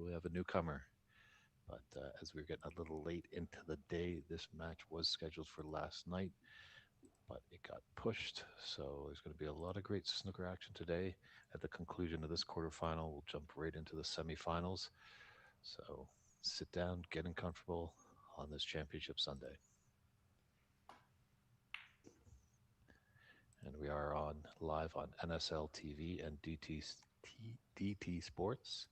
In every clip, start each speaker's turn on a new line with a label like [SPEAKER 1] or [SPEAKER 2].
[SPEAKER 1] we have a newcomer. But as we are getting a little late into the day, this match was scheduled for last night, but it got pushed. So there's going to be a lot of great snooker action today. At the conclusion of this quarterfinal, we'll jump right into the semifinals. So sit down, getting comfortable on this championship Sunday. And we are on live on NSL TV and DT Sports.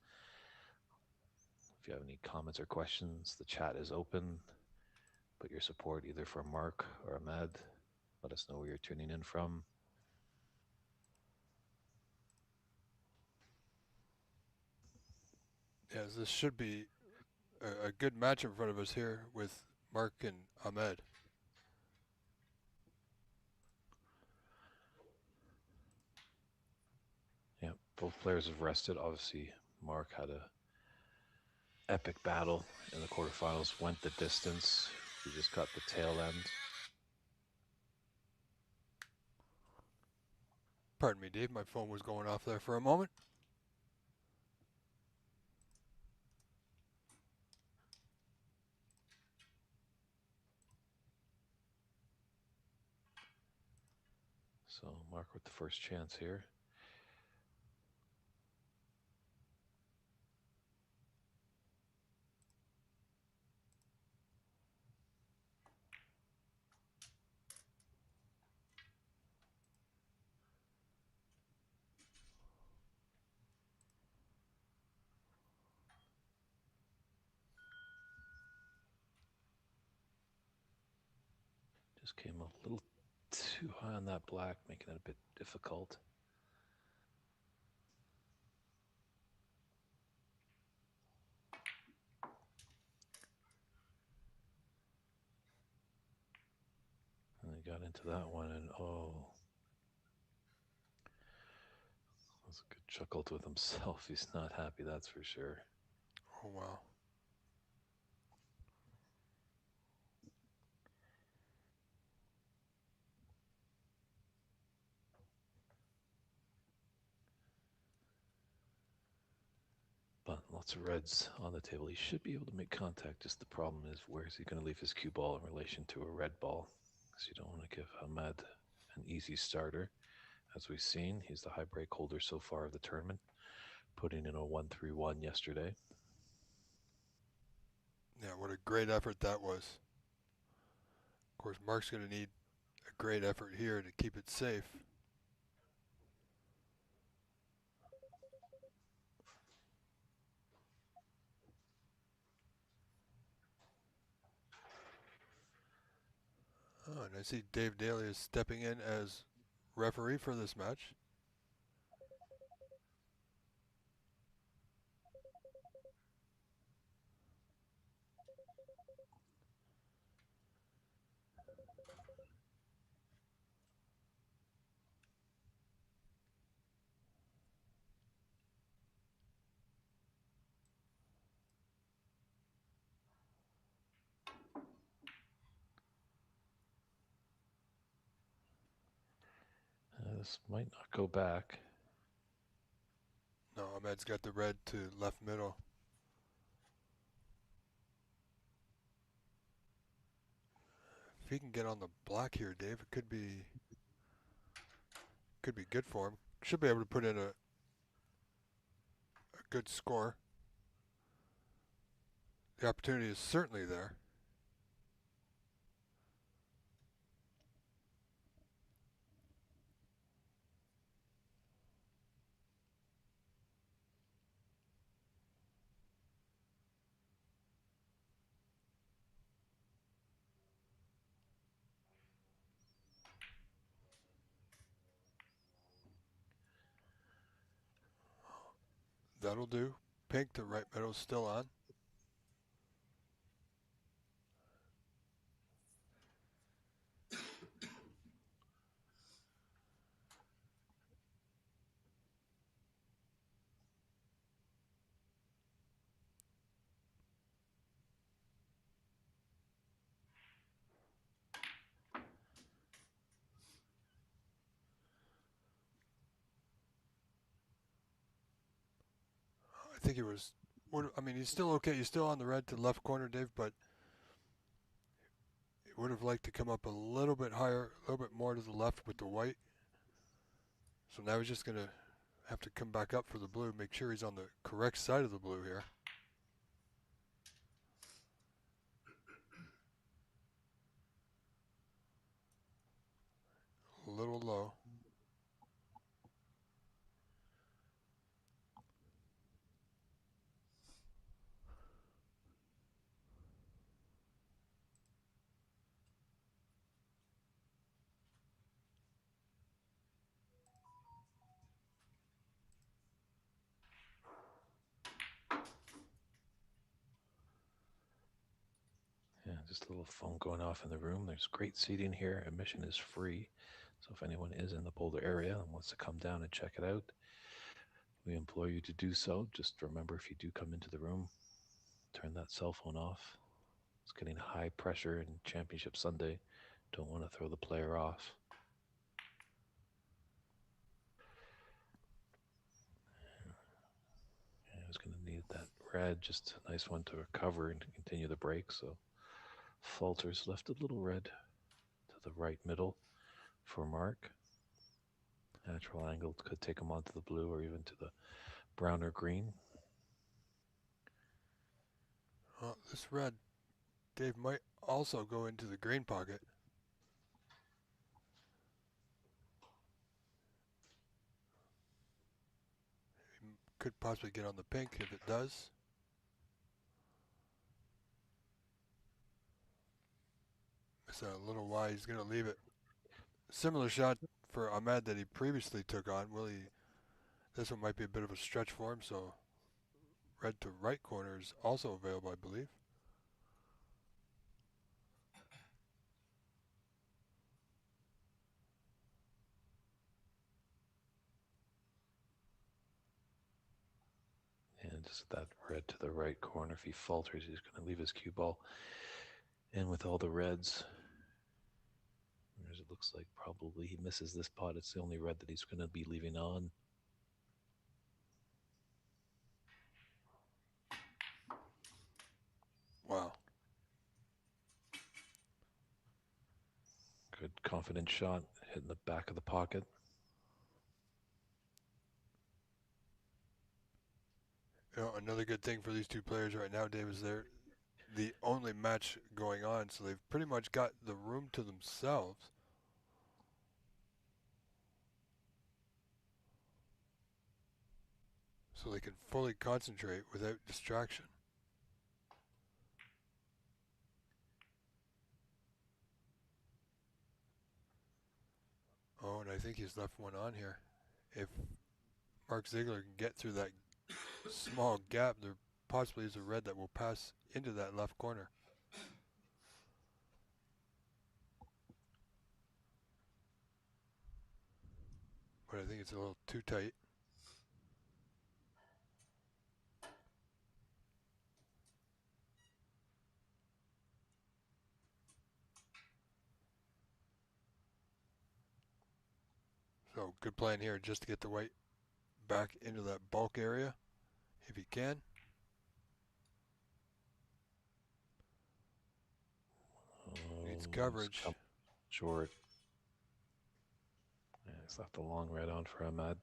[SPEAKER 1] If you have any comments or questions, the chat is open. Put your support either for Mark or Ahmed. Let us know where you're tuning in from.
[SPEAKER 2] Yes, this should be a good match in front of us here with Mark and Ahmed.
[SPEAKER 1] Yeah, both players have rested. Obviously, Mark had a epic battle in the quarterfinals, went the distance. He just got the tail end.
[SPEAKER 2] Pardon me, Dave. My phone was going off there for a moment.
[SPEAKER 1] So Mark with the first chance here. Just came a little too high on that black, making it a bit difficult. And he got into that one, and oh, that's a good chuckle with himself. He's not happy, that's for sure.
[SPEAKER 2] Oh, wow.
[SPEAKER 1] But lots of reds on the table. He should be able to make contact. Just the problem is, where is he going to leave his cue ball in relation to a red ball? Because you don't want to give Ahmed an easy starter. As we've seen, he's the high break holder so far of the tournament, putting in a 1-3-1 yesterday.
[SPEAKER 2] Yeah, what a great effort that was. Of course, Mark's going to need a great effort here to keep it safe. Oh, and I see Dave Daly is stepping in as referee for this match.
[SPEAKER 1] This might not go back.
[SPEAKER 2] No, Ahmed's got the red to left middle. If he can get on the black here, Dave, it could be good for him. Should be able to put in a good score. The opportunity is certainly there. That'll do. Pink to right middle still on. I think he was I mean, he's still okay. He's still on the red to the left corner, Dave, but he would have liked to come up a little bit higher, a little bit more to the left with the white. So now he's just going to have to come back up for the blue, make sure he's on the correct side of the blue here. A little low.
[SPEAKER 1] Yeah, just a little phone going off in the room. There's great seating here. Admission is free. So if anyone is in the Boulder area and wants to come down and check it out, we implore you to do so. Just remember, if you do come into the room, turn that cell phone off. It's getting high pressure in Championship Sunday. Don't want to throw the player off. Yeah, I was going to need that red, just a nice one to recover and to continue the break. So falters left a little red to the right middle for Mark. Natural angle could take him onto the blue or even to the brown or green.
[SPEAKER 2] This red, Dave, might also go into the green pocket. He could possibly get on the pink if it does. It's a little wide. He's going to leave it. Similar shot for Ahmed that he previously took on. Will he? This one might be a bit of a stretch for him, so red to right corner is also available, I believe.
[SPEAKER 1] And just that red to the right corner. If he falters, he's going to leave his cue ball in with all the reds. Whereas it looks like probably he misses this pot. It's the only red that he's going to be leaving on.
[SPEAKER 2] Wow.
[SPEAKER 1] Good confident shot, hitting the back of the pocket.
[SPEAKER 2] You know, another good thing for these two players right now, Dave, is they're the only match going on, so they've pretty much got the room to themselves. So they can fully concentrate without distraction. Oh, and I think he's left one on here. If Mark Ziegler can get through that small gap, there possibly is a red that will pass into that left corner. But I think it's a little too tight. So good plan here just to get the white back into that bulk area if he can. Needs
[SPEAKER 1] It's
[SPEAKER 2] coverage.
[SPEAKER 1] come short. Yeah, he's left a long red on for Ahmad.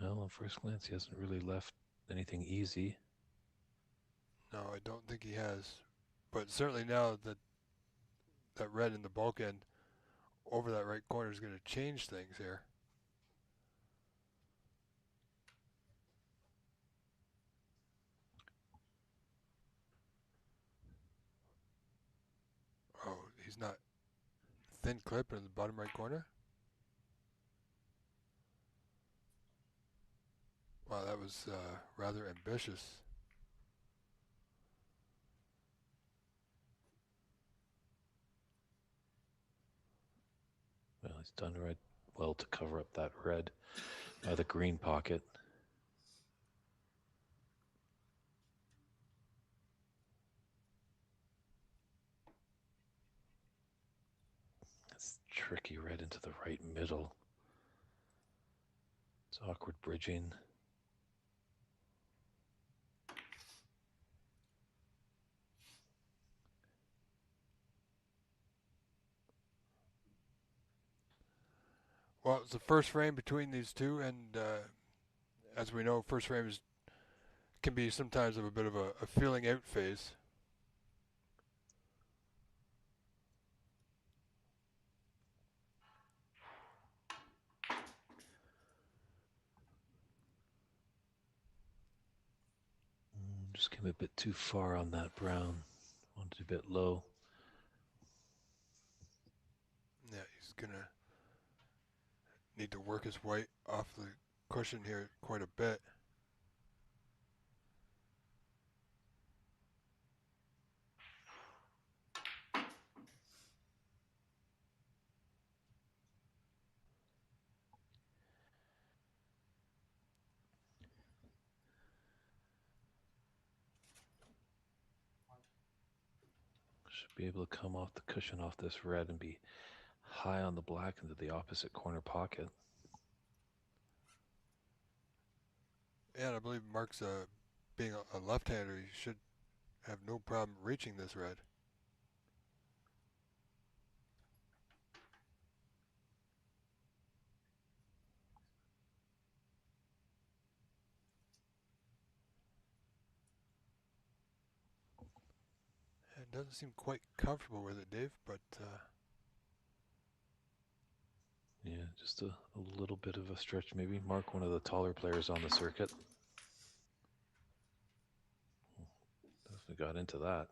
[SPEAKER 1] Well, on first glance, he hasn't really left anything easy.
[SPEAKER 2] No, I don't think he has. But certainly now that that red in the bulk end over that right corner is going to change things here. Oh, he's not thin clip in the bottom right corner. Wow, that was rather ambitious.
[SPEAKER 1] Well, he's done right well to cover up that red by the green pocket. tricky red into the right middle. It's awkward bridging.
[SPEAKER 2] Well, it's the first frame between these two, and as we know, first frames can be sometimes of a bit of a feeling out phase.
[SPEAKER 1] Just came a bit too far on that brown. Wanted a bit low.
[SPEAKER 2] Yeah, he's gonna need to work his white off the cushion here quite a bit.
[SPEAKER 1] Should be able to come off the cushion off this red and be high on the black into the opposite corner pocket.
[SPEAKER 2] Yeah, and I believe Mark's being a left-hander, he should have no problem reaching this red. It doesn't seem quite comfortable with it, Dave, but
[SPEAKER 1] Yeah, just a little bit of a stretch maybe. Mark, one of the taller players on the circuit. Definitely got into that.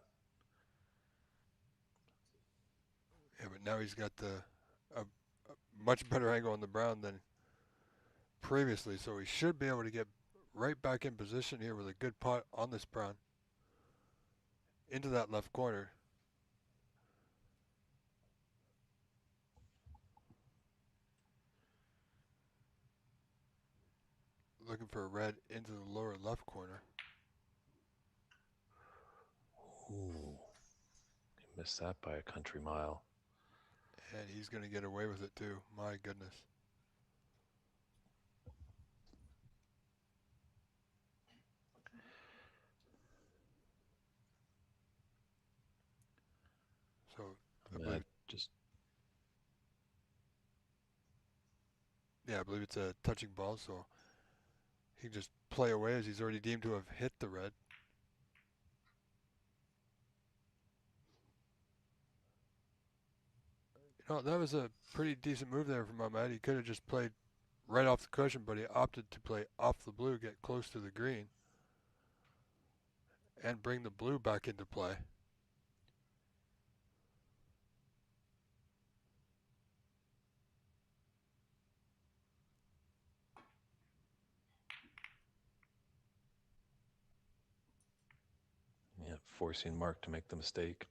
[SPEAKER 2] yeah, but now he's got a much better angle on the brown than previously, so he should be able to get right back in position here with a good putt on this brown into that left corner. Looking for a red into the lower left corner.
[SPEAKER 1] Ooh, he missed that by a country mile.
[SPEAKER 2] And he's going to get away with it too. My goodness. So I believe,
[SPEAKER 1] Just
[SPEAKER 2] yeah, I believe it's a touching ball. So he can just play away as he's already deemed to have hit the red. You know, that was a pretty decent move there from Ahmed. He could have just played right off the cushion, but he opted to play off the blue, get close to the green, and bring the blue back into play.
[SPEAKER 1] yeah, forcing Mark to make the mistake.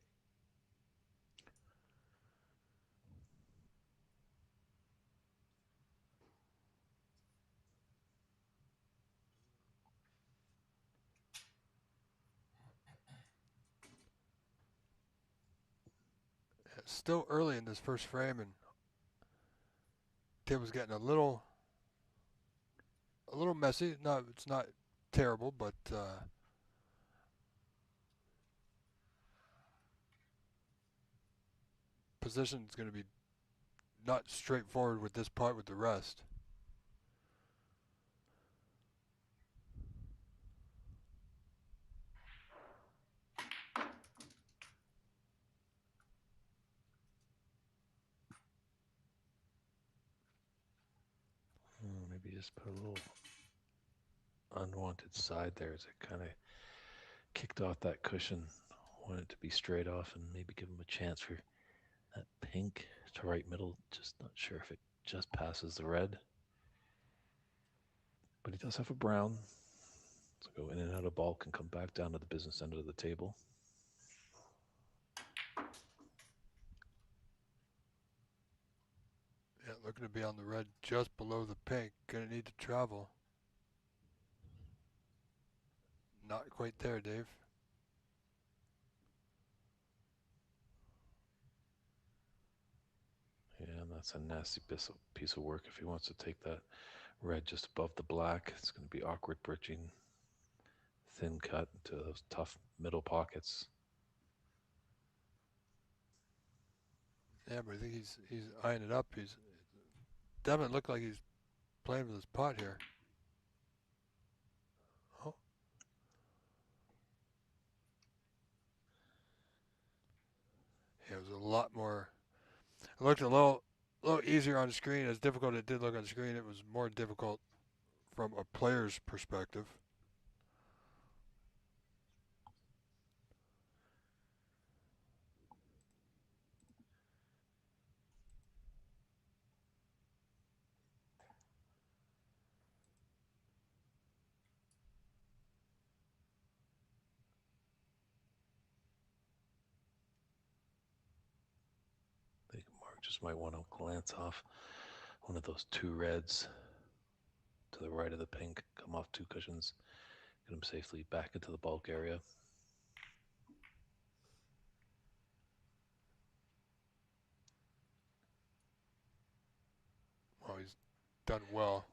[SPEAKER 2] It's still early in this first frame, and Tim was getting a little messy. No, it's not terrible, but position is going to be not straightforward with this part with the rest.
[SPEAKER 1] Maybe just put a little unwanted side there as it kind of kicked off that cushion. Want it to be straight off and maybe give him a chance for that pink to right middle. Just not sure if it just passes the red. But he does have a brown. So go in and out of bulk and come back down to the business end of the table.
[SPEAKER 2] Yeah, looking to be on the red just below the pink. Going to need to travel. Not quite there, Dave.
[SPEAKER 1] Yeah, and That's a nasty piece of work. If he wants to take that red just above the black, it's going to be awkward bridging, thin cut into those tough middle pockets.
[SPEAKER 2] Yeah, but I think he's eyeing it up. He's Devin looked like he's playing with his pot here. Oh, yeah, it was a lot more. It looked a little easier on the screen. As difficult as it did look on the screen, it was more difficult from a player's perspective.
[SPEAKER 1] I think Mark just might want to glance off one of those two reds to the right of the pink, come off two cushions, get him safely back into the bulk area.
[SPEAKER 2] Well, he's done well.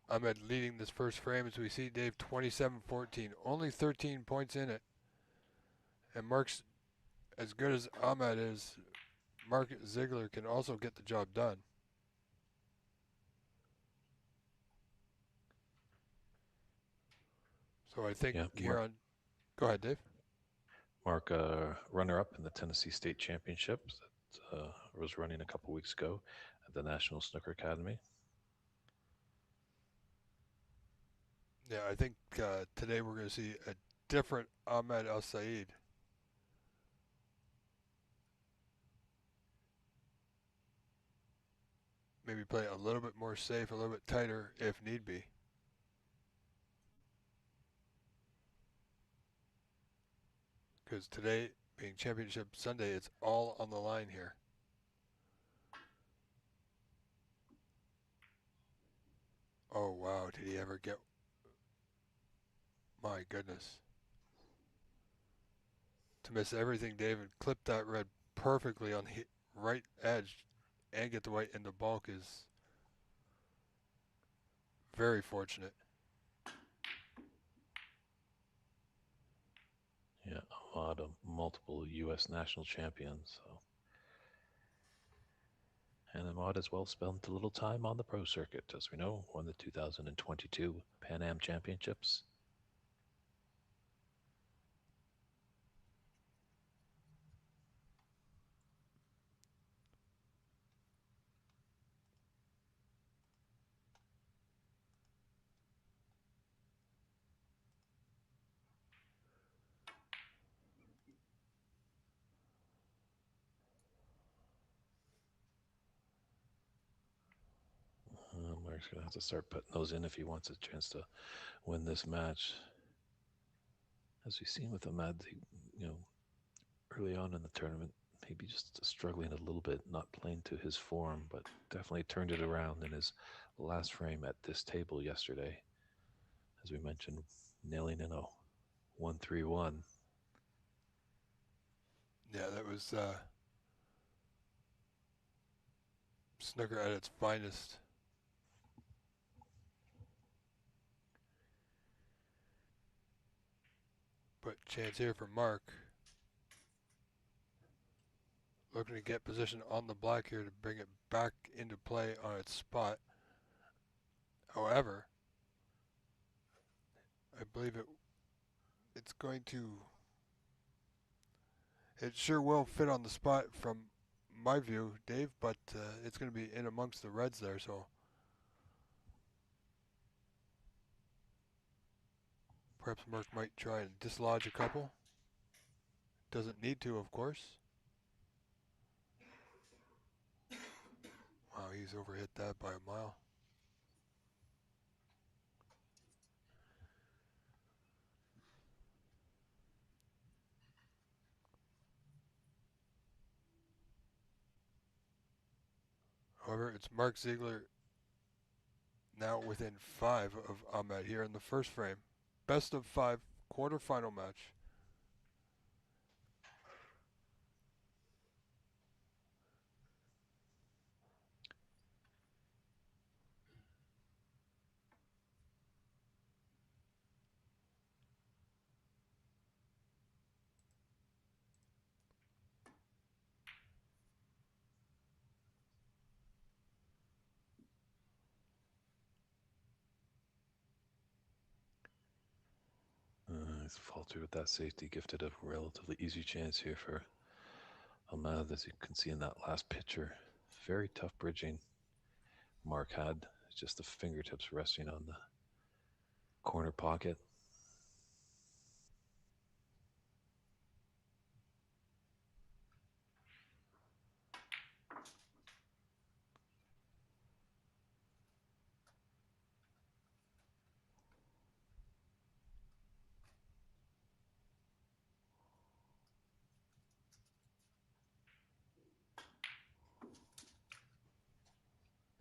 [SPEAKER 2] Ahmed leading this first frame as we see Dave 27-14. Only 13 points in it. And Mark's as good as Ahmed is. Mark Ziegler can also get the job done. So I think
[SPEAKER 1] Yeah,
[SPEAKER 2] here on. Go ahead, Dave.
[SPEAKER 1] Mark, runner up in the Tennessee State Championships that was running a couple weeks ago at the National Snooker Academy.
[SPEAKER 2] Yeah, I think today we're going to see a different Ahmed Al Said. Maybe play a little bit more safe, a little bit tighter if need be. Because today, being Championship Sunday, it's all on the line here. Oh, wow. Did he ever get. My goodness. To miss everything, David clipped that red perfectly on the right edge and get the white in the bulk is very fortunate.
[SPEAKER 1] Yeah, a lot of multiple U.S. national champions. So. And Ahmad as well spent a little time on the pro circuit, as we know, won the 2022 Pan Am Championships. Mark's going to have to start putting those in if he wants a chance to win this match. As we've seen with Ahmad, you know, early on in the tournament, maybe just struggling a little bit, not playing to his form, but definitely turned it around in his last frame at this table yesterday. As we mentioned, nailing in a 1-3-1.
[SPEAKER 2] Yeah, that was snooker at its finest. But chance here for Mark. Looking to get position on the black here to bring it back into play on its spot. However, I believe it's going to. It sure will fit on the spot from my view, Dave, but it's going to be in amongst the reds there, so perhaps Mark might try and dislodge a couple. Doesn't need to, of course. Wow, he's overhit that by a mile. However, it's Mark Ziegler now within 5 of Ahmed here in the first frame. Best of 5 quarterfinal match.
[SPEAKER 1] He's faltered with that safety, gifted a relatively easy chance here for Ahmad, as you can see in that last picture. Very tough bridging Mark had. It's just the fingertips resting on the corner pocket.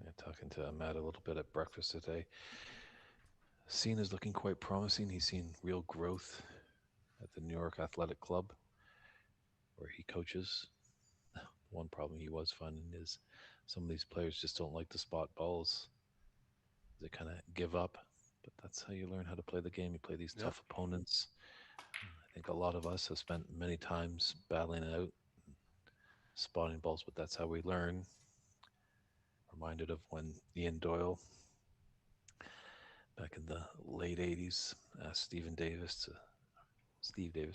[SPEAKER 1] Yeah, talking to Ahmad a little bit at breakfast today. Scene is looking quite promising. He's seen real growth at the New York Athletic Club where he coaches. One problem he was finding is some of these players just don't like to spot balls. They kind of give up. But that's how you learn how to play the game. You play these
[SPEAKER 2] Yep,
[SPEAKER 1] tough opponents. I think a lot of us have spent many times battling it out, spotting balls, but that's how we learn. Reminded of when Ian Doyle, back in the late '80s, asked Steve Davis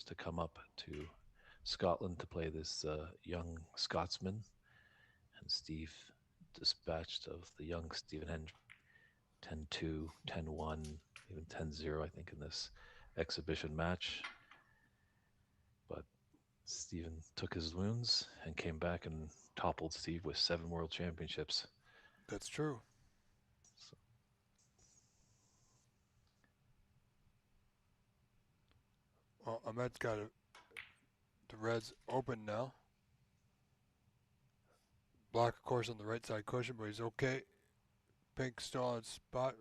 [SPEAKER 1] to come up to Scotland to play this young Scotsman, and Steve dispatched of the young Stephen Hendry 10-2, 10-1, even 10-0, I think, in this exhibition match. But Stephen took his wounds and came back and toppled Steve with 7 world championships.
[SPEAKER 2] that's true.
[SPEAKER 1] So,
[SPEAKER 2] Well, Ahmed's got the Reds open now. Black, of course, on the right side cushion, but he's okay. Pink still on spot.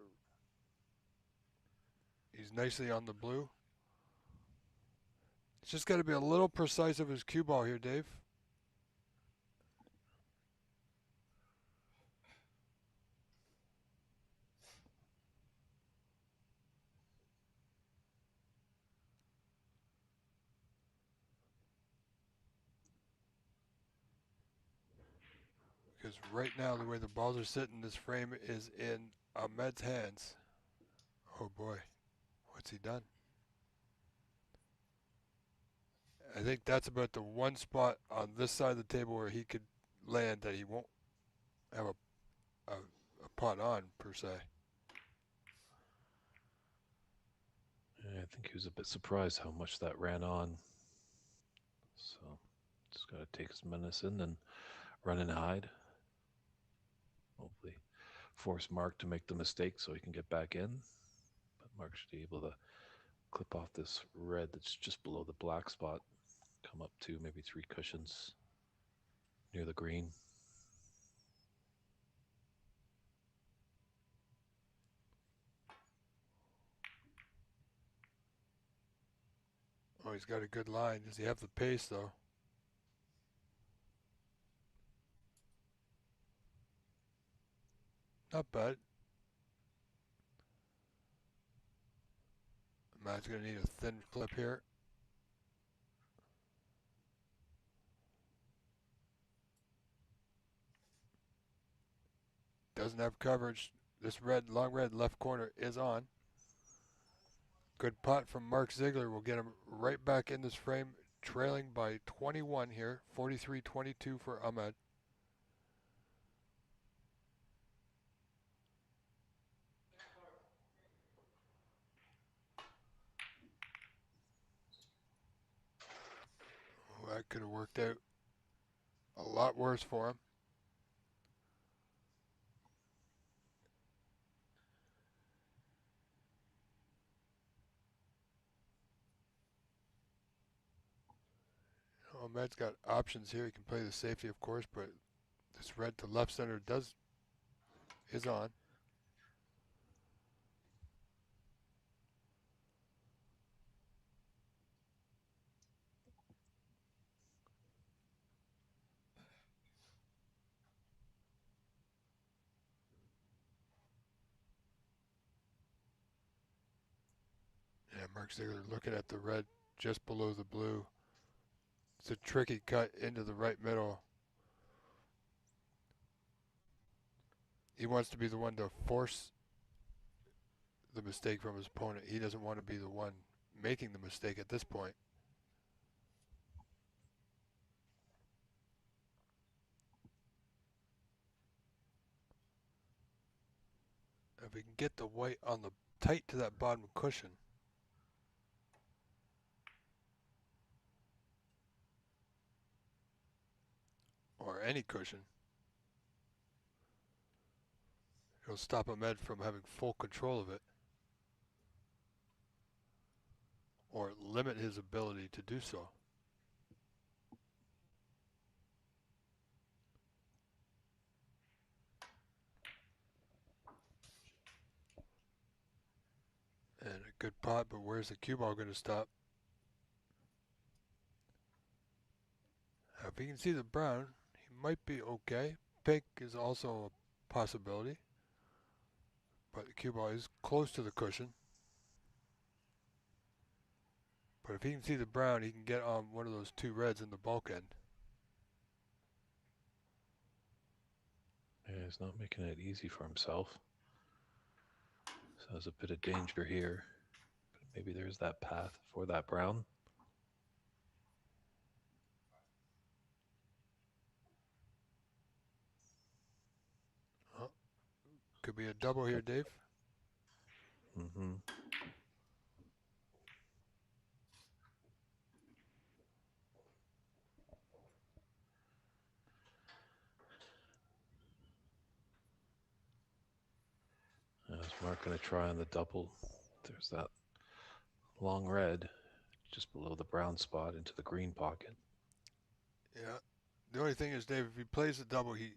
[SPEAKER 2] He's nicely on the blue. He's just got to be a little precise of his cue ball here, Dave. Because right now, the way the balls are sitting, this frame is in Ahmed's hands. Oh boy, what's he done? I think that's about the one spot on this side of the table where he could land that he won't have a putt on, per se.
[SPEAKER 1] yeah, I think he was a bit surprised how much that ran on. So just got to take his medicine and run and hide. Hopefully, force Mark to make the mistake so he can get back in. But Mark should be able to clip off this red that's just below the black spot, come up to maybe 3 cushions near the green.
[SPEAKER 2] Oh, he's got a good line. Does he have the pace, though? Not bad. Matt's going to need a thin clip here. Doesn't have coverage. This red, long red left corner is on. Good putt from Mark Ziegler will get him right back in this frame, trailing by 21 here, 43-22 for Ahmed. Well, that could have worked out a lot worse for him. Ahmed's got options here. He can play the safety, of course, but this red to left center is on. Yeah, Mark Ziegler looking at the red just below the blue. It's a tricky cut into the right middle. He wants to be the one to force the mistake from his opponent. He doesn't want to be the one making the mistake at this point. If we can get the white on the tight to that bottom cushion, or any cushion, it'll stop Ahmed from having full control of it, or limit his ability to do so. And a good pot, but where's the cue ball going to stop? If he can see the brown, he might be okay. Pink is also a possibility, but the cue ball is close to the cushion. But if he can see the brown, he can get on one of those two reds in the bulk end.
[SPEAKER 1] Yeah, he's not making it easy for himself. So there's a bit of danger here. But maybe there's that path for that brown.
[SPEAKER 2] Oh, could be a double here, Dave.
[SPEAKER 1] Mm-hmm. Is Mark going to try on the double? There's that long red just below the brown spot into the green pocket.
[SPEAKER 2] Yeah. The only thing is, Dave, if he plays the double, he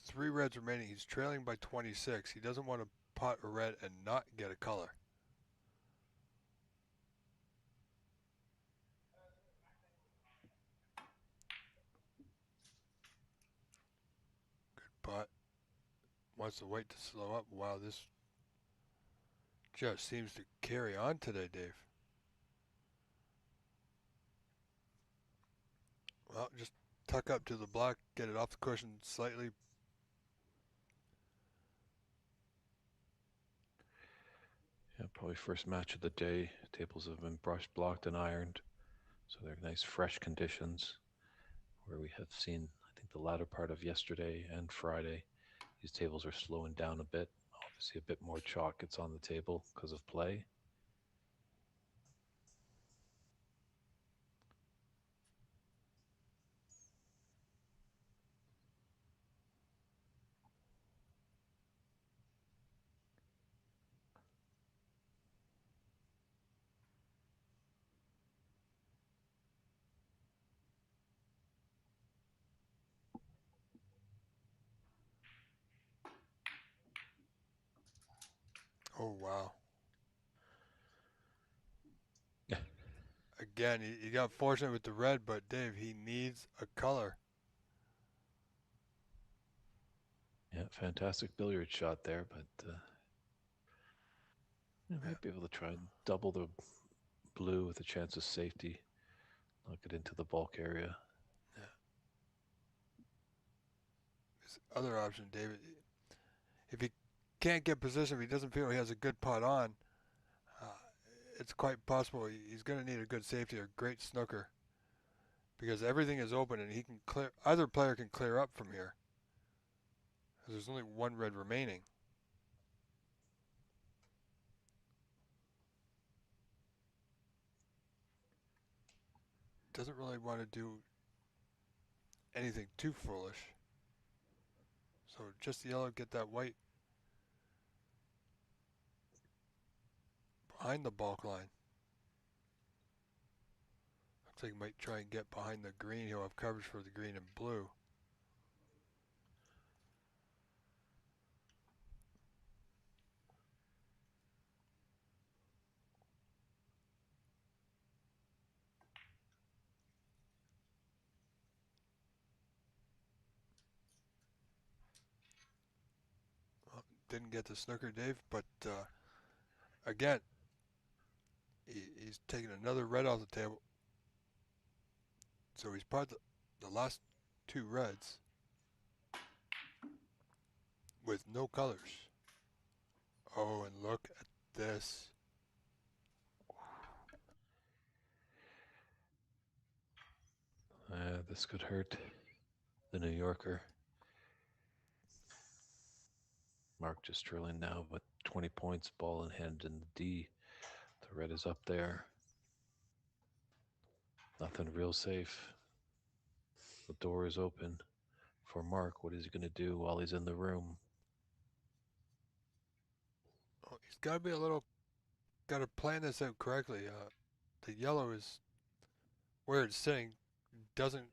[SPEAKER 2] 3 reds remaining. He's trailing by 26. He doesn't want to pot a red and not get a color. Good pot. Wants the white to slow up. Wow, this just seems to carry on today, Dave. Well, just tuck up to the block, get it off the cushion slightly.
[SPEAKER 1] Yeah, probably first match of the day. Tables have been brushed, blocked, and ironed. So they're nice, fresh conditions where we have seen, I think, the latter part of yesterday and Friday. These tables are slowing down a bit. Obviously, a bit more chalk gets on the table because of play.
[SPEAKER 2] Oh, wow. Again, he got fortunate with the red, but Dave, he needs a color.
[SPEAKER 1] Yeah, fantastic billiard shot there, but you
[SPEAKER 2] Yeah.
[SPEAKER 1] might be able to try and double the blue with a chance of safety. Knock it into the bulk area.
[SPEAKER 2] Yeah. His other option, David, if he can't get position, if he doesn't feel he has a good pot on, uh, it's quite possible he's going to need a good safety or great snooker because everything is open and he can clear. Either player can clear up from here. There's only one red remaining. Doesn't really want to do anything too foolish. So just yellow, get that white behind the bulk line. Looks like he might try and get behind the green. He'll have coverage for the green and blue. Well, didn't get the snooker, Dave, but again, he's taking another red off the table. So he's part of the last 2 reds with no colors. Oh, and look at this.
[SPEAKER 1] This could hurt the New Yorker. Mark just drilling now with 20 points, ball in hand in the D. The red is up there. Nothing real safe. The door is open for Mark. What is he going to do while he's in the room?
[SPEAKER 2] Oh, he's got to be a little, got to plan this out correctly. The yellow is where it's sitting, doesn't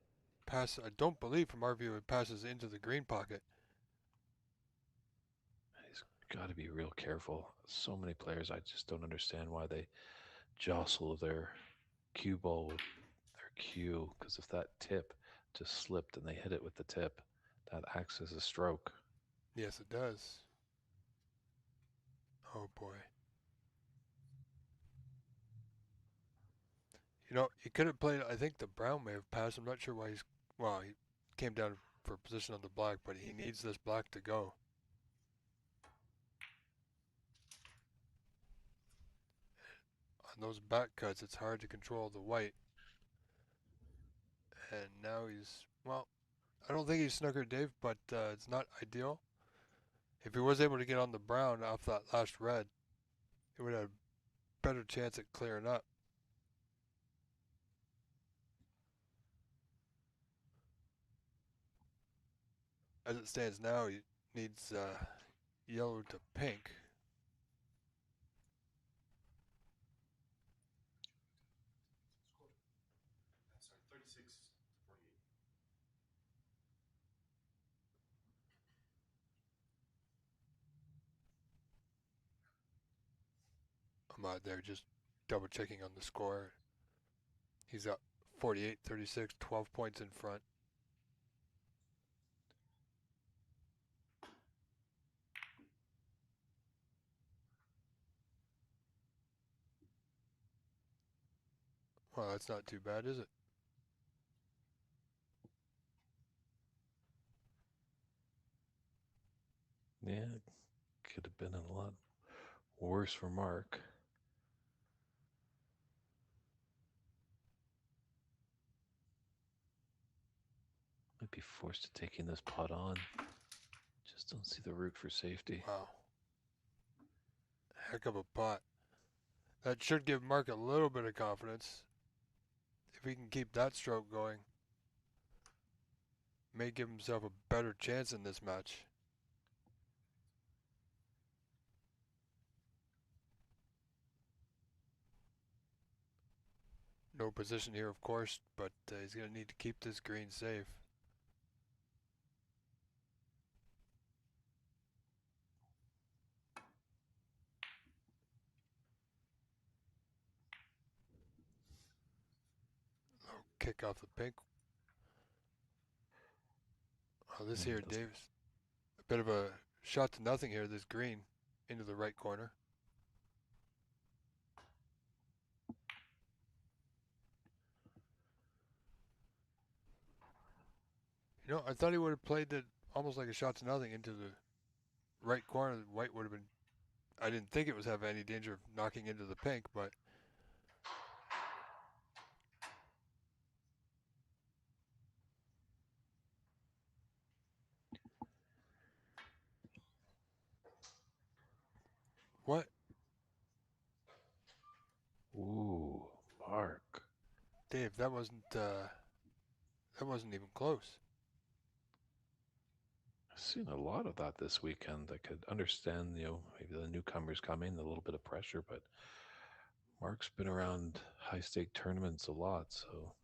[SPEAKER 2] pass. I don't believe, from our view, it passes into the green pocket.
[SPEAKER 1] He's got to be real careful. So many players, I just don't understand why they jostle their cue ball with their cue. Because if that tip just slipped and they hit it with the tip, that acts as a stroke.
[SPEAKER 2] Yes, it does. Oh boy. You know, he could have played. I think the brown may have passed. I'm not sure why he's. Well, he came down for a position on the black, but he needs this black to go. On those back cuts, it's hard to control the white. And now he's. Well, I don't think he's snookered Dave, but it's not ideal. If he was able to get on the brown off that last red, he would have a better chance at clearing up. As it stands now, he needs yellow to pink. I'm out there just double checking on the score. He's up 48-36, 12 points in front. Well, that's not too bad, is it?
[SPEAKER 1] Yeah, could have been a lot worse for Mark. Might be forced to taking this pot on. Just don't see the route for safety.
[SPEAKER 2] Wow. Heck of a pot. That should give Mark a little bit of confidence. If he can keep that stroke going, may give himself a better chance in this match. No position here, of course, but he's going to need to keep this green safe. Low kick off the pink. Oh, this here, Davis. A bit of a shot to nothing here, this green, into the right corner. You know, I thought he would have played it almost like a shot to nothing into the right corner. The white would have been. I didn't think it was having any danger of knocking into the pink, but what?
[SPEAKER 1] Ooh, Mark.
[SPEAKER 2] Dave, that wasn't even close.
[SPEAKER 1] I've seen a lot of that this weekend. I could understand, maybe the newcomers coming, a little bit of pressure, but Mark's been around high stake tournaments a lot, so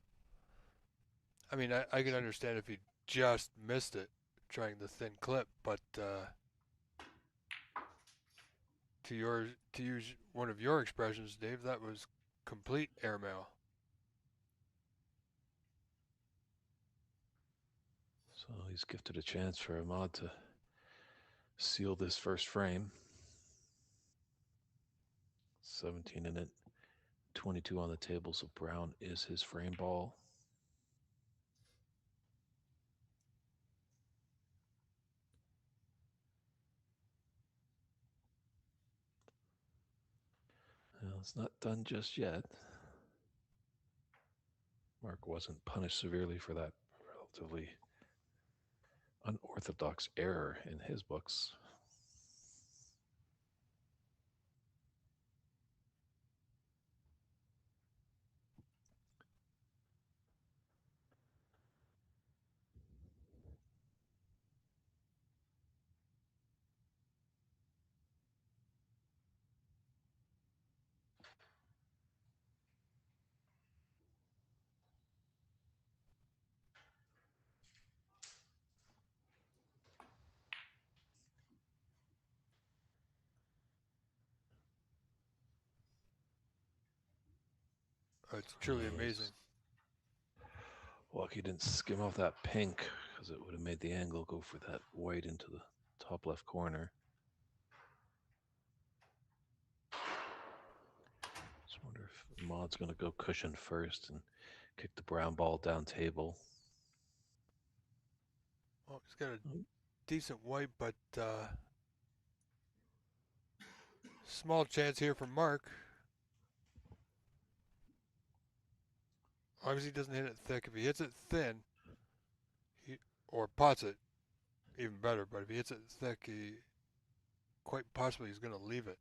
[SPEAKER 2] I mean, I could understand if he just missed it, trying the thin clip, but to use one of your expressions, Dave, that was complete airmail.
[SPEAKER 1] so he's gifted a chance for Ahmad to seal this first frame. 17 in it, 22 on the table, so brown is his frame ball. Well, it's not done just yet. Mark wasn't punished severely for that relatively unorthodox error in his books.
[SPEAKER 2] It's truly amazing.
[SPEAKER 1] Lucky didn't skim off that pink because it would have made the angle go for that white into the top left corner. Just wonder if Maud's going to go cushion first and kick the brown ball down table.
[SPEAKER 2] Well, he's got a decent white, but small chance here for Mark. As long as he doesn't hit it thick. If he hits it thin, or pots it, even better. But if he hits it thick, he quite possibly he's going to leave it.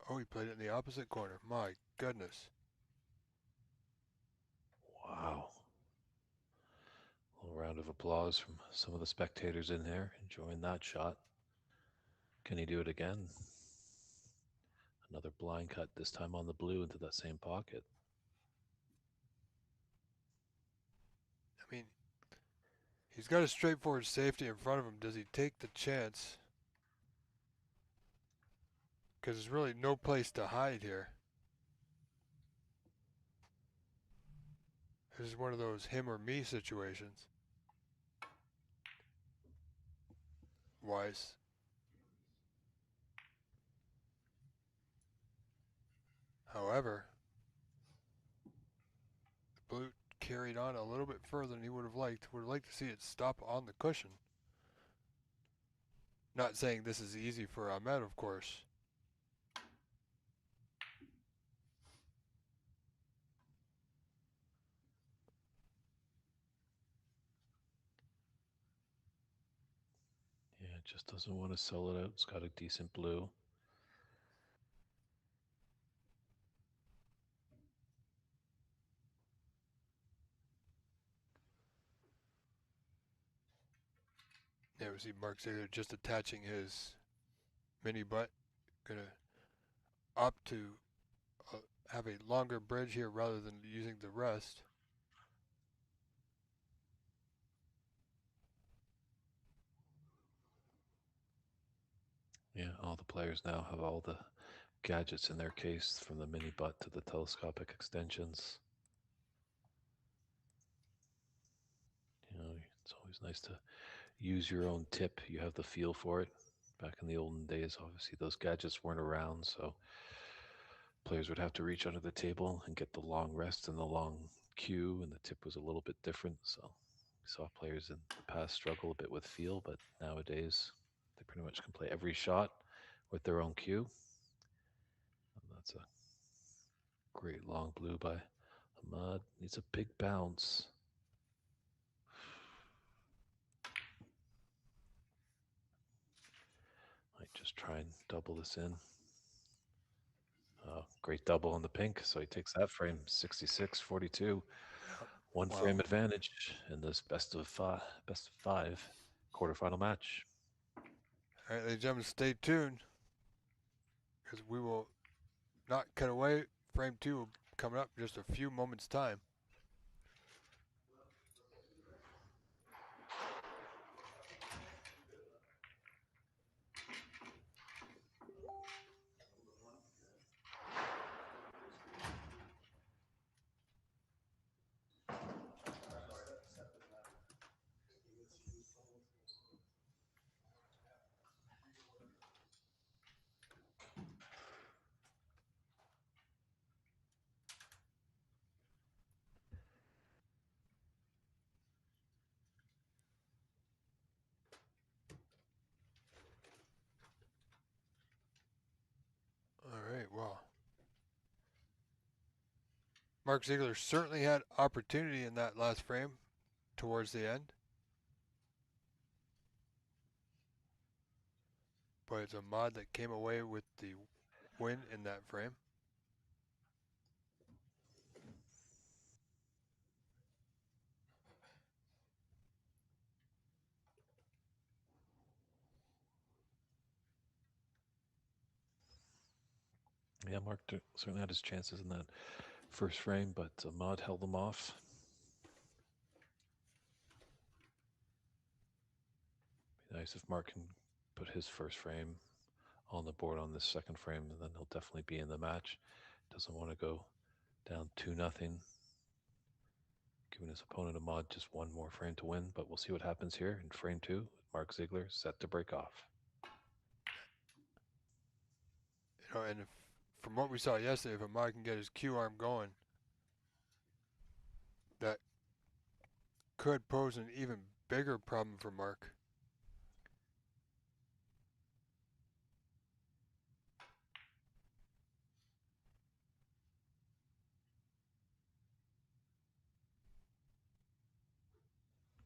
[SPEAKER 2] Oh, he played it in the opposite corner. My goodness.
[SPEAKER 1] Wow. A little round of applause from some of the spectators in there enjoying that shot. Can he do it again? Another blind cut, this time on the blue into that same pocket.
[SPEAKER 2] I mean, he's got a straightforward safety in front of him. Does he take the chance? Because there's really no place to hide here. This is one of those him or me situations. Wise. However, the blue carried on a little bit further than he would have liked. Would have liked to see it stop on the cushion. Not saying this is easy for Ahmed, of course.
[SPEAKER 1] Yeah, it just doesn't want to sell it out. It's got a decent blue.
[SPEAKER 2] Yeah, we see Mark Zager just attaching his mini butt. Gonna opt to have a longer bridge here rather than using the rest.
[SPEAKER 1] Yeah, all the players now have all the gadgets in their case, from the mini butt to the telescopic extensions. It's always nice to use your own tip. You have the feel for it. Back in the olden days, obviously those gadgets weren't around, so players would have to reach under the table and get the long rest and the long cue, and the tip was a little bit different. So we saw players in the past struggle a bit with feel, but nowadays they pretty much can play every shot with their own cue. And that's a great long blue by Ahmad. Needs a big bounce. Might just try and double this in. Great double on the pink, so he takes that frame, 66-42. One
[SPEAKER 2] Wow.
[SPEAKER 1] frame advantage in this best of five quarterfinal match.
[SPEAKER 2] All right, ladies and gentlemen, stay tuned because we will not cut away. Frame 2 will coming up in just a few moments' time. Mark Ziegler certainly had opportunity in that last frame towards the end, but it's Ahmad that came away with the win in that frame.
[SPEAKER 1] Yeah, Mark certainly had his chances in that first frame, but Ahmad held them off. Be nice if Mark can put his first frame on the board on this second frame, and then he'll definitely be in the match. Doesn't want to go down 2-0, giving his opponent Ahmad just one more frame to win. But we'll see what happens here in frame two. Mark Ziegler set to break off.
[SPEAKER 2] And if, from what we saw yesterday, if Ahmad can get his Q arm going, that could pose an even bigger problem for Mark.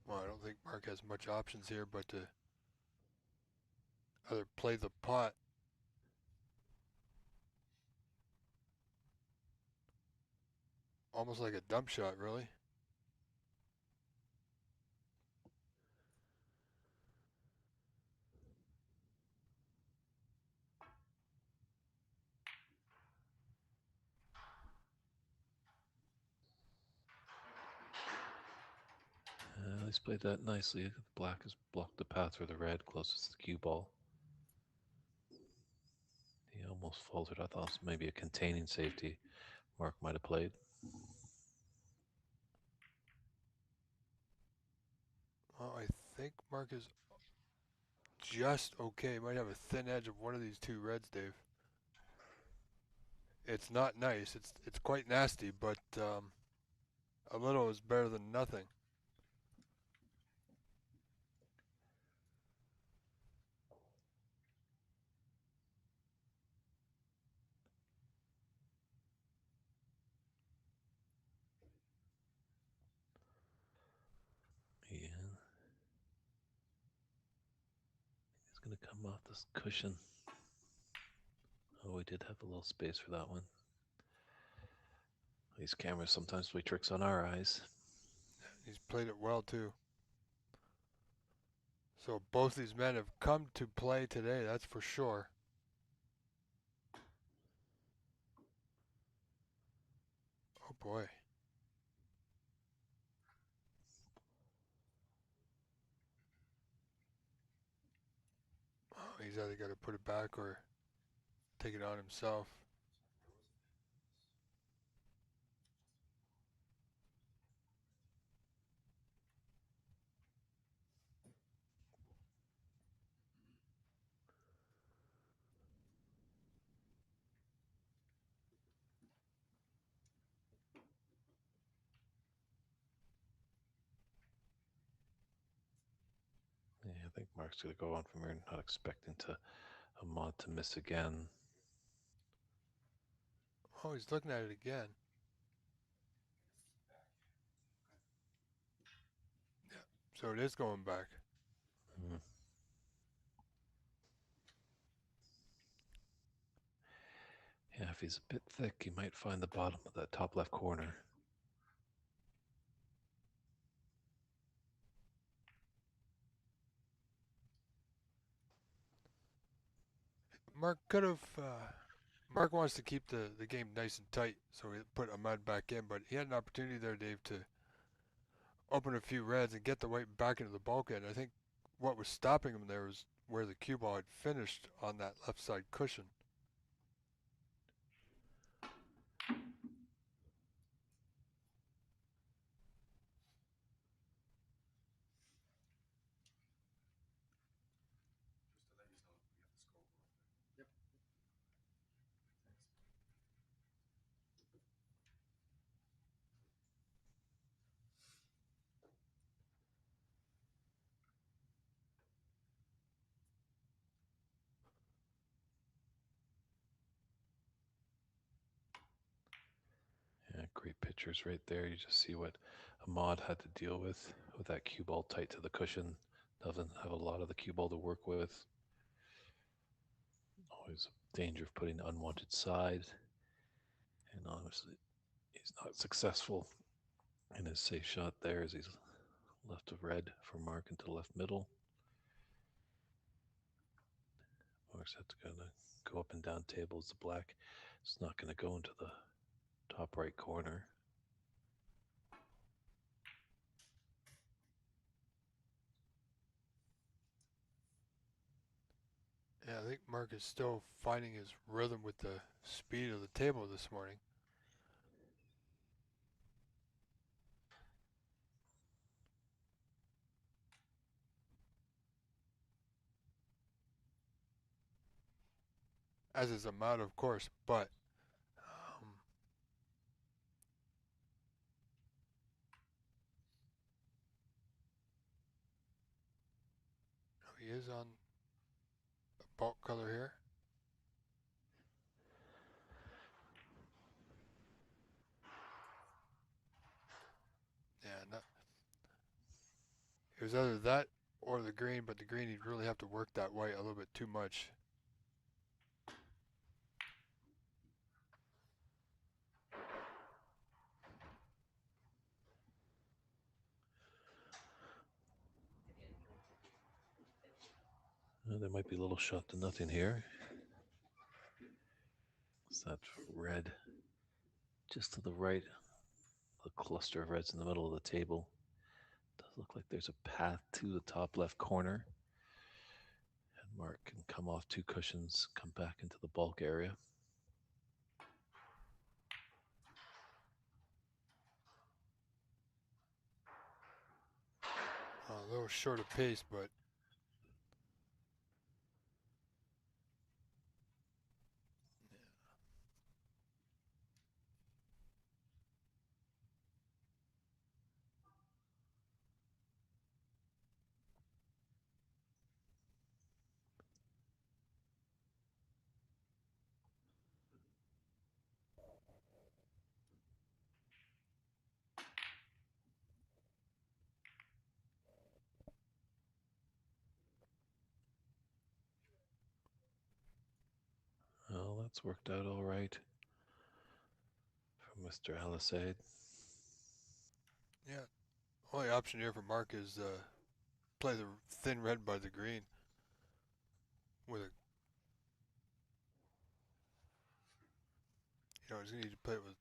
[SPEAKER 2] Well, I don't think Mark has much options here but to either play the pot almost like a dump shot, really.
[SPEAKER 1] He's played that nicely. The black has blocked the path for the red closest to the cue ball. He almost faltered. I thought it was maybe a containing safety Mark might have played.
[SPEAKER 2] Well, I think Mark is just okay. Might have a thin edge of one of these two reds, Dave. It's not nice. It's quite nasty, but a little is better than nothing.
[SPEAKER 1] Yeah. He's going to come off this cushion. Oh, we did have a little space for that one. These cameras sometimes play tricks on our eyes.
[SPEAKER 2] He's played it well, too. So both these men have come to play today, that's for sure. Oh, boy. Oh, he's either got to put it back or take it on himself.
[SPEAKER 1] Yeah, I think Mark's going to go on from here, not expecting Ahmad to miss again.
[SPEAKER 2] Oh, he's looking at it again. Yeah, so it is going back.
[SPEAKER 1] Mm. Yeah, if he's a bit thick, he might find the bottom of that top left corner.
[SPEAKER 2] Mark could have. Mark wants to keep the game nice and tight, so he put Ahmad back in, but he had an opportunity there, Dave, to open a few reds and get the white back into the bulkhead. I think what was stopping him there was where the cue ball had finished on that left side cushion.
[SPEAKER 1] Great pictures right there. You just see what Ahmad had to deal with that cue ball tight to the cushion. Doesn't have a lot of the cue ball to work with. Always a danger of putting unwanted side. And honestly, he's not successful in his safe shot there as he's left of red for Mark into left middle. Mark's going to go up and down tables. The black is not going to go into the top right corner.
[SPEAKER 2] Yeah, I think Mark is still finding his rhythm with the speed of the table this morning. As is Ahmad, of course, but he is on the bulk color here. Yeah, not, it was either that or the green, but the green he'd really have to work that white a little bit too much.
[SPEAKER 1] There might be a little shot to nothing here. It's that red just to the right, the cluster of reds in the middle of the table. Does look like there's a path to the top left corner. And Mark can come off two cushions, come back into the bulk area.
[SPEAKER 2] A little short of pace, but
[SPEAKER 1] Well, that's worked out all right for Mr. Alisaid.
[SPEAKER 2] yeah, only option here for Mark is play the thin red by the green with a, he's going to need to play it with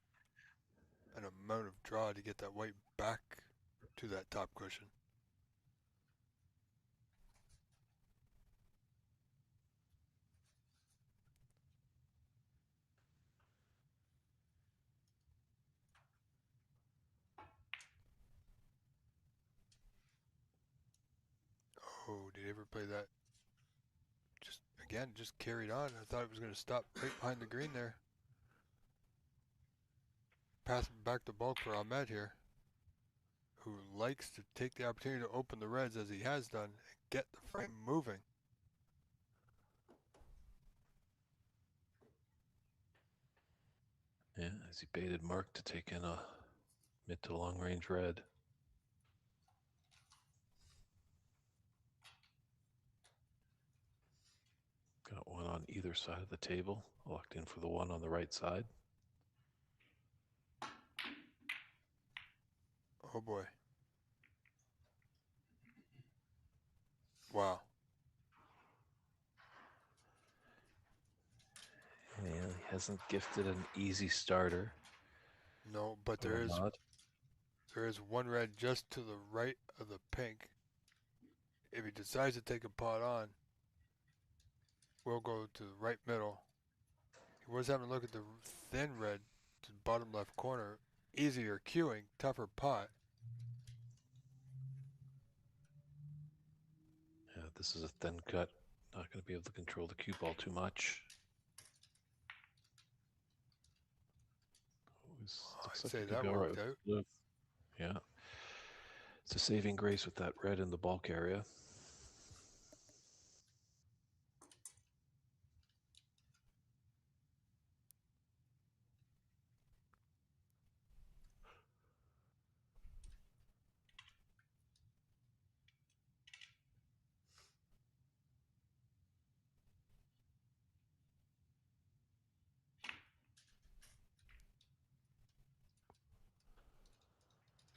[SPEAKER 2] an amount of draw to get that white back to that top cushion. Oh, did he ever play that? Just carried on. I thought it was going to stop right behind the green there. Passing back the bulk for Ahmed here, who likes to take the opportunity to open the reds as he has done and get the frame moving.
[SPEAKER 1] Yeah, as he baited Mark to take in a mid to long range red. Got one on either side of the table, locked in for the one on the right side.
[SPEAKER 2] Oh boy. Wow.
[SPEAKER 1] Yeah, he hasn't gifted an easy starter.
[SPEAKER 2] No, but there is one red just to the right of the pink. If he decides to take a pot on, we'll go to the right middle. He was having a look at the thin red to the bottom left corner. Easier cueing, tougher pot.
[SPEAKER 1] Yeah, this is a thin cut. Not going to be able to control the cue ball too much. Looks
[SPEAKER 2] I'd
[SPEAKER 1] like
[SPEAKER 2] say
[SPEAKER 1] it could
[SPEAKER 2] that
[SPEAKER 1] go right
[SPEAKER 2] worked
[SPEAKER 1] with
[SPEAKER 2] out.
[SPEAKER 1] blue. Yeah. It's a saving grace with that red in the bulk area.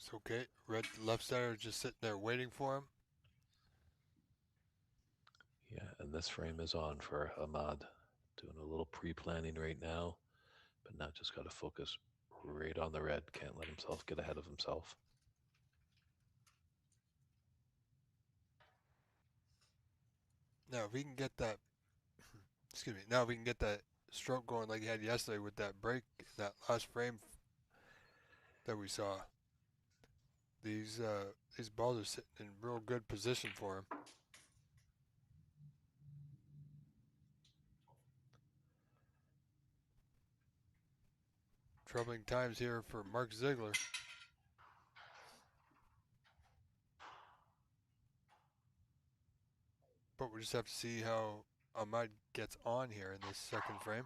[SPEAKER 2] It's okay. Red left center just sitting there waiting for him.
[SPEAKER 1] Yeah, and this frame is on for Ahmad. Doing a little pre-planning right now, but now just got to focus right on the red. Can't let himself get ahead of himself.
[SPEAKER 2] Now if we can get that, excuse me. Now if we can get that stroke going like he had yesterday with that break, that last frame that we saw. These balls are sitting in real good position for him. Troubling times here for Mark Ziegler. But we just have to see how Ahmad gets on here in this second frame.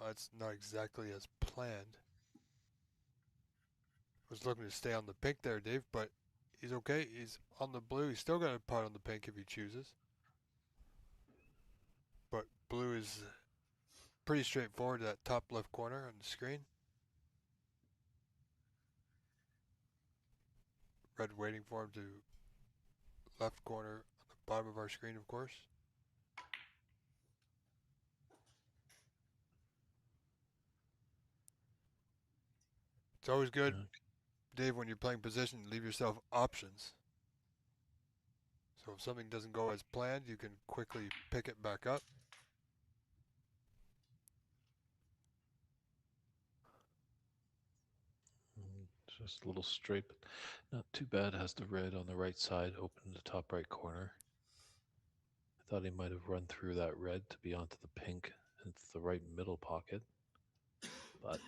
[SPEAKER 2] That's not exactly as planned. Was looking to stay on the pink there, Dave, but he's okay. He's on the blue. He's still got a pot on the pink if he chooses. But blue is pretty straightforward to that top left corner on the screen. Red waiting for him to left corner on the bottom of our screen, of course. It's always good,
[SPEAKER 1] Okay.
[SPEAKER 2] Dave, when you're playing position, leave yourself options. So if something doesn't go as planned, you can quickly pick it back up.
[SPEAKER 1] Just a little straight, but not too bad. Has the red on the right side, open in the top right corner. I thought he might have run through that red to be onto the pink into the right middle pocket, but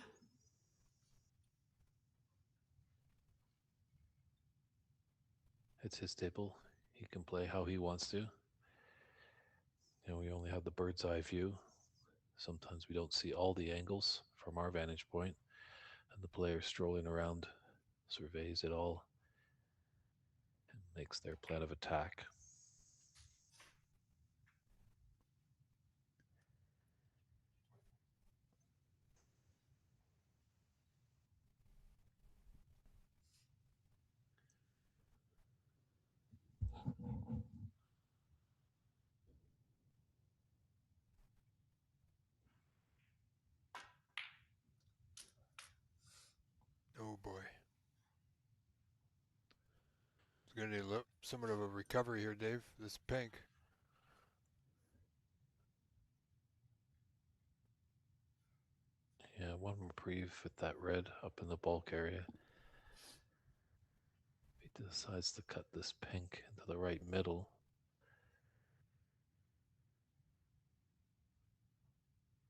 [SPEAKER 1] it's his table. He can play how he wants to. We only have the bird's eye view. Sometimes we don't see all the angles from our vantage point, and the player strolling around surveys it all and makes their plan of attack.
[SPEAKER 2] Oh boy. It's going to need a little, somewhat of a recovery here, Dave. This pink.
[SPEAKER 1] Yeah, one reprieve with that red up in the bulk area. If he decides to cut this pink into the right middle,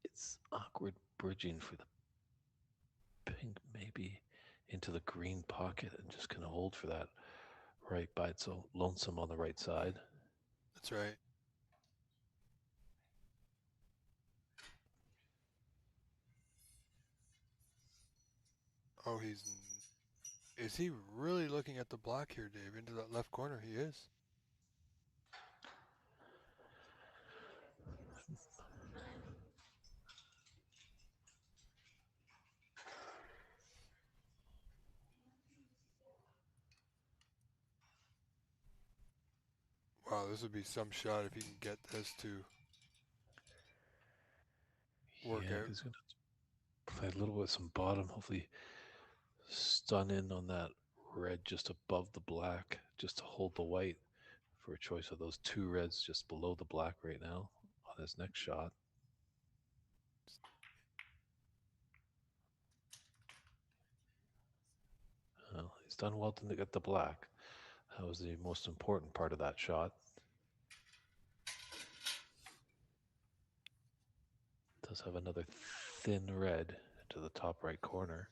[SPEAKER 1] it's awkward bridging for the pink maybe into the green pocket and just kind of hold for that right by it's so lonesome on the right side.
[SPEAKER 2] That's right. Oh, he's. Is he really looking at the black here, Dave? Into that left corner? He is. Wow, this would be some shot if he can get this to work
[SPEAKER 1] Yeah,
[SPEAKER 2] out.
[SPEAKER 1] he's going to play a little bit some bottom, hopefully stun in on that red just above the black, just to hold the white for a choice of those two reds just below the black right now on his next shot. Well, he's done well to get the black. That was the most important part of that shot. Does have another thin red into the top right corner.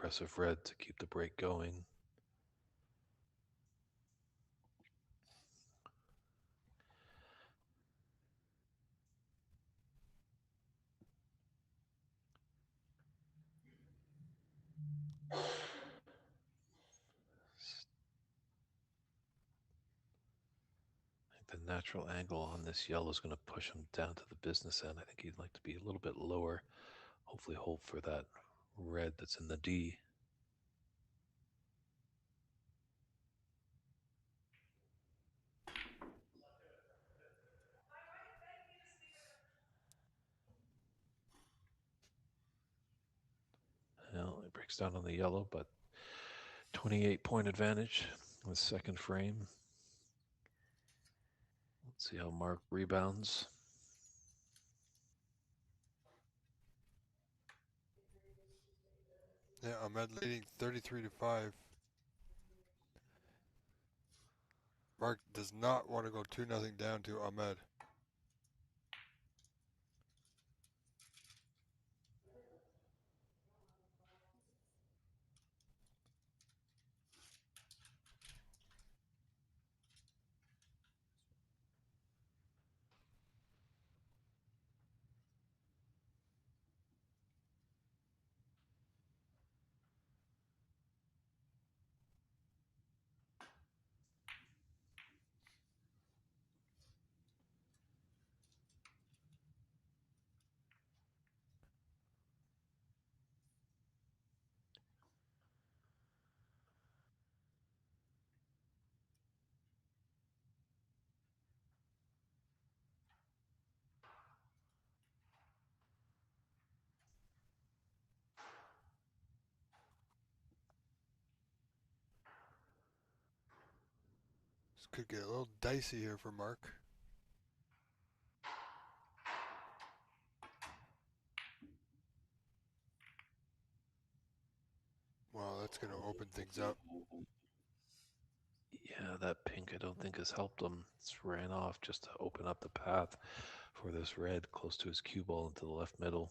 [SPEAKER 1] aggressive red to keep the break going. I think the natural angle on this yellow is going to push him down to the business end. I think he'd like to be a little bit lower. Hopefully, hold for that red that's in the D. Well, it breaks down on the yellow, but 28-point advantage with second frame. Let's see how Mark rebounds.
[SPEAKER 2] Yeah, Ahmed leading 33-5. Mark does not want to go 2-0 down to Ahmed. This could get a little dicey here for Mark. Wow, that's going to open things up.
[SPEAKER 1] Yeah, that pink I don't think has helped him. It's ran off just to open up the path for this red close to his cue ball into the left middle.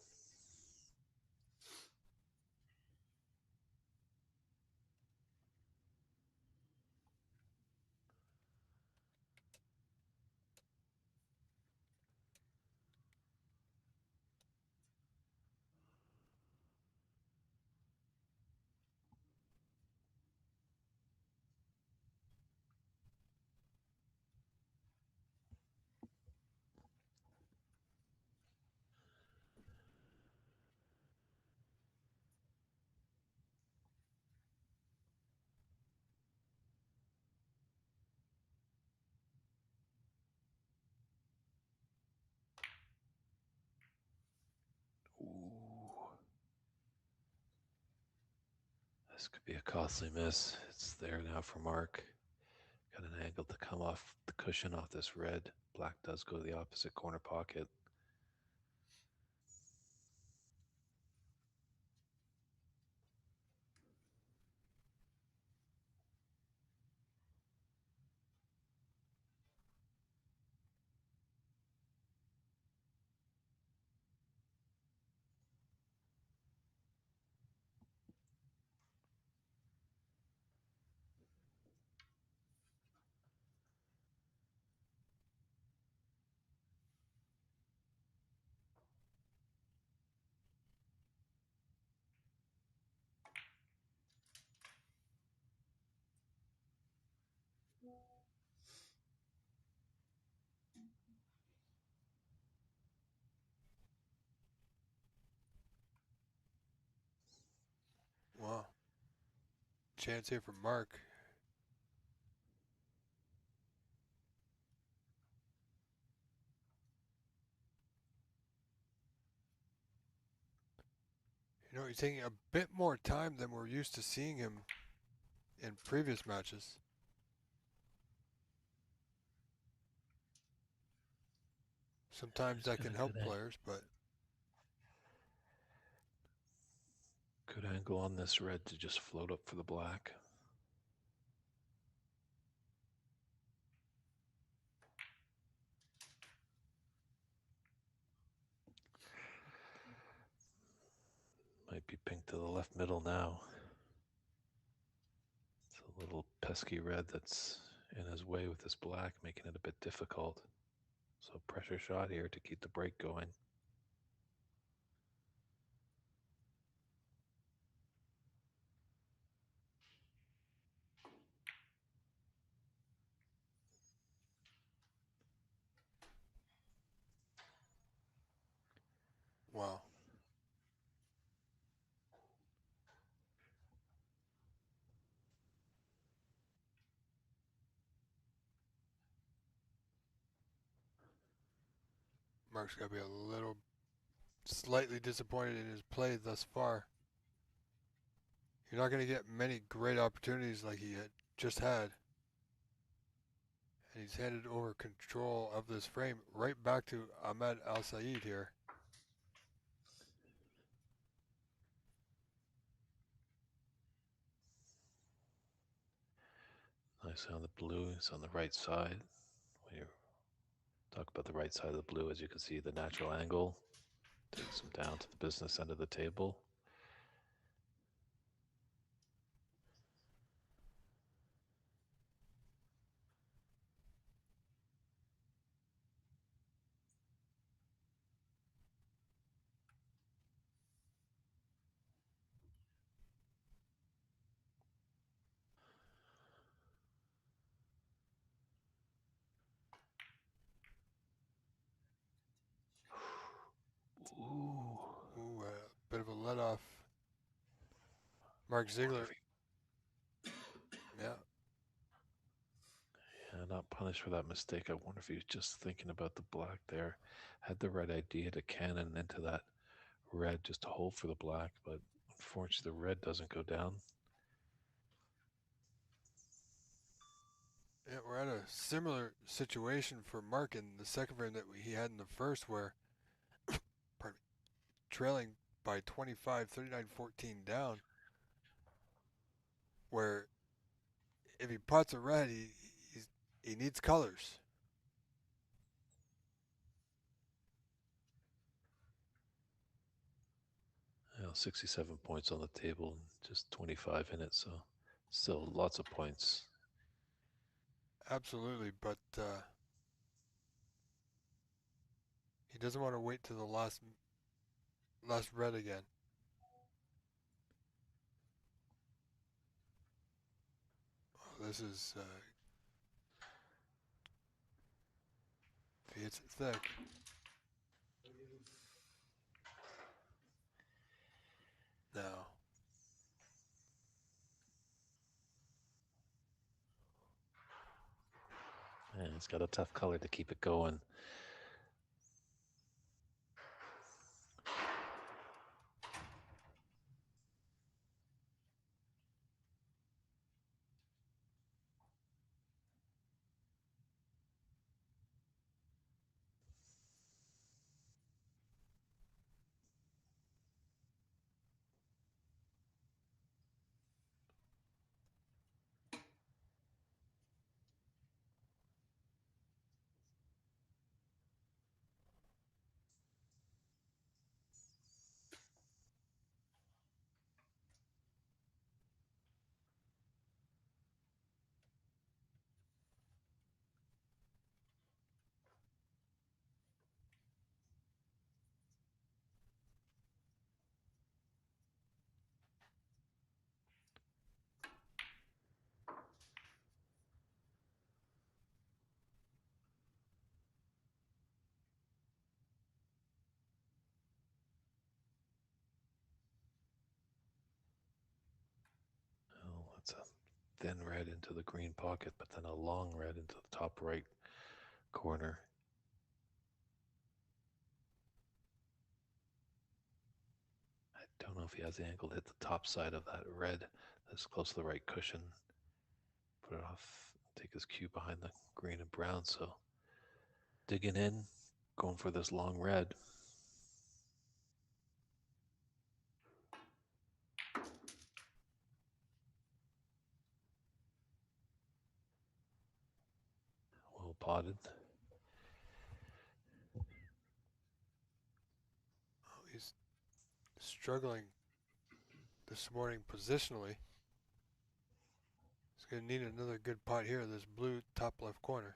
[SPEAKER 1] Ooh. This could be a costly miss. It's there now for Mark. Got an angle to come off the cushion off this red. Black does go to the opposite corner pocket.
[SPEAKER 2] Wow. Chance here for Mark. You know, he's taking a bit more time than we're used to seeing him in previous matches. Sometimes that can help players, but
[SPEAKER 1] Good angle on this red to just float up for the black. Might be pink to the left middle now. A little pesky red that's in his way with this black, making it a bit difficult. So pressure shot here to keep the break going.
[SPEAKER 2] Wow. Mark's got to be a little slightly disappointed in his play thus far. You're not going to get many great opportunities like he had just had. And he's handed over control of this frame right back to Ahmed Al Saeed here.
[SPEAKER 1] Nice on the blue. It's on the right side. When you talk about the right side of the blue, as you can see, the natural angle takes him down to the business end of the table. Ooh.
[SPEAKER 2] Ooh, a bit of a let off. Mark Ziegler, yeah,
[SPEAKER 1] Yeah, not punished for that mistake. I wonder if he was just thinking about the black there. Had the right idea to cannon into that red just to hold for the black, but unfortunately the red doesn't go down.
[SPEAKER 2] yeah, we're at a similar situation for Mark in the second frame that he had in the first, where, pardon me, trailing by 25, 39-14 down, where if he puts a red, he needs colors.
[SPEAKER 1] You know, 67 points on the table, just 25 in it, so still lots of points.
[SPEAKER 2] Absolutely, but he doesn't want to wait to the last red again. Oh, this is if he hits it thick. No.
[SPEAKER 1] And it's got a tough color to keep it going. Oh, that's a thin red into the green pocket, but then a long red into the top right corner. I don't know if he has the angle to hit the top side of that red that's close to the right cushion. Put it off, take his cue behind the green and brown. So digging in, going for this long red. Well potted.
[SPEAKER 2] Oh, he's struggling this morning positionally. He's Gonna need another good pot here. This blue top left corner.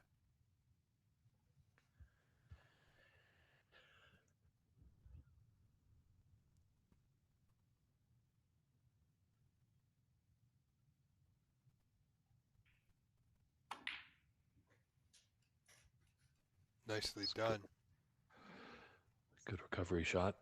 [SPEAKER 2] Nicely
[SPEAKER 1] It's good.
[SPEAKER 2] done.
[SPEAKER 1] Good recovery shot.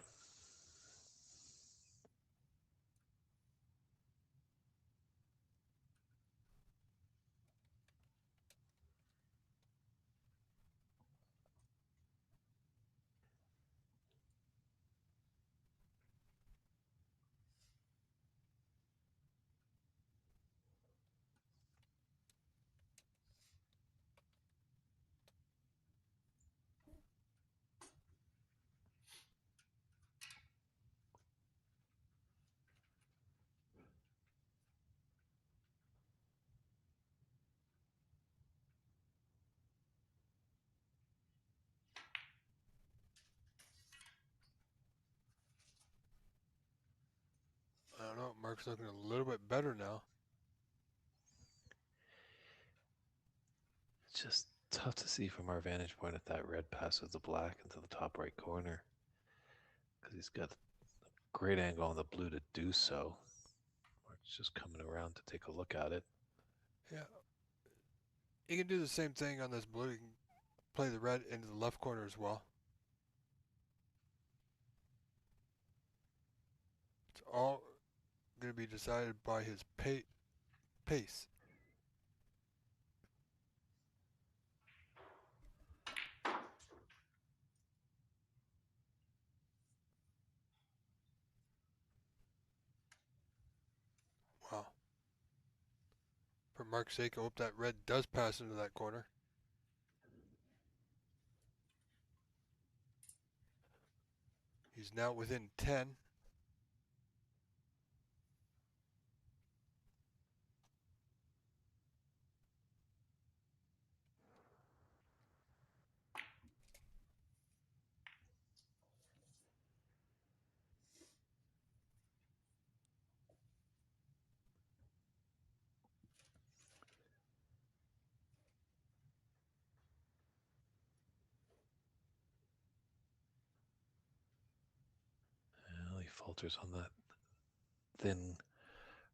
[SPEAKER 2] I don't know. Mark's looking a little bit better now.
[SPEAKER 1] It's just tough to see from our vantage point if that red passes the black into the top right corner because he's got a great angle on the blue to do so. Mark's just coming around to take a look at it.
[SPEAKER 2] Yeah. You can do the same thing on this blue. You can play the red into the left corner as well. It's all going to be decided by his pace. Wow. For Mark's sake, I hope that red does pass into that corner. He's now within 10.
[SPEAKER 1] Well, he falters on that thin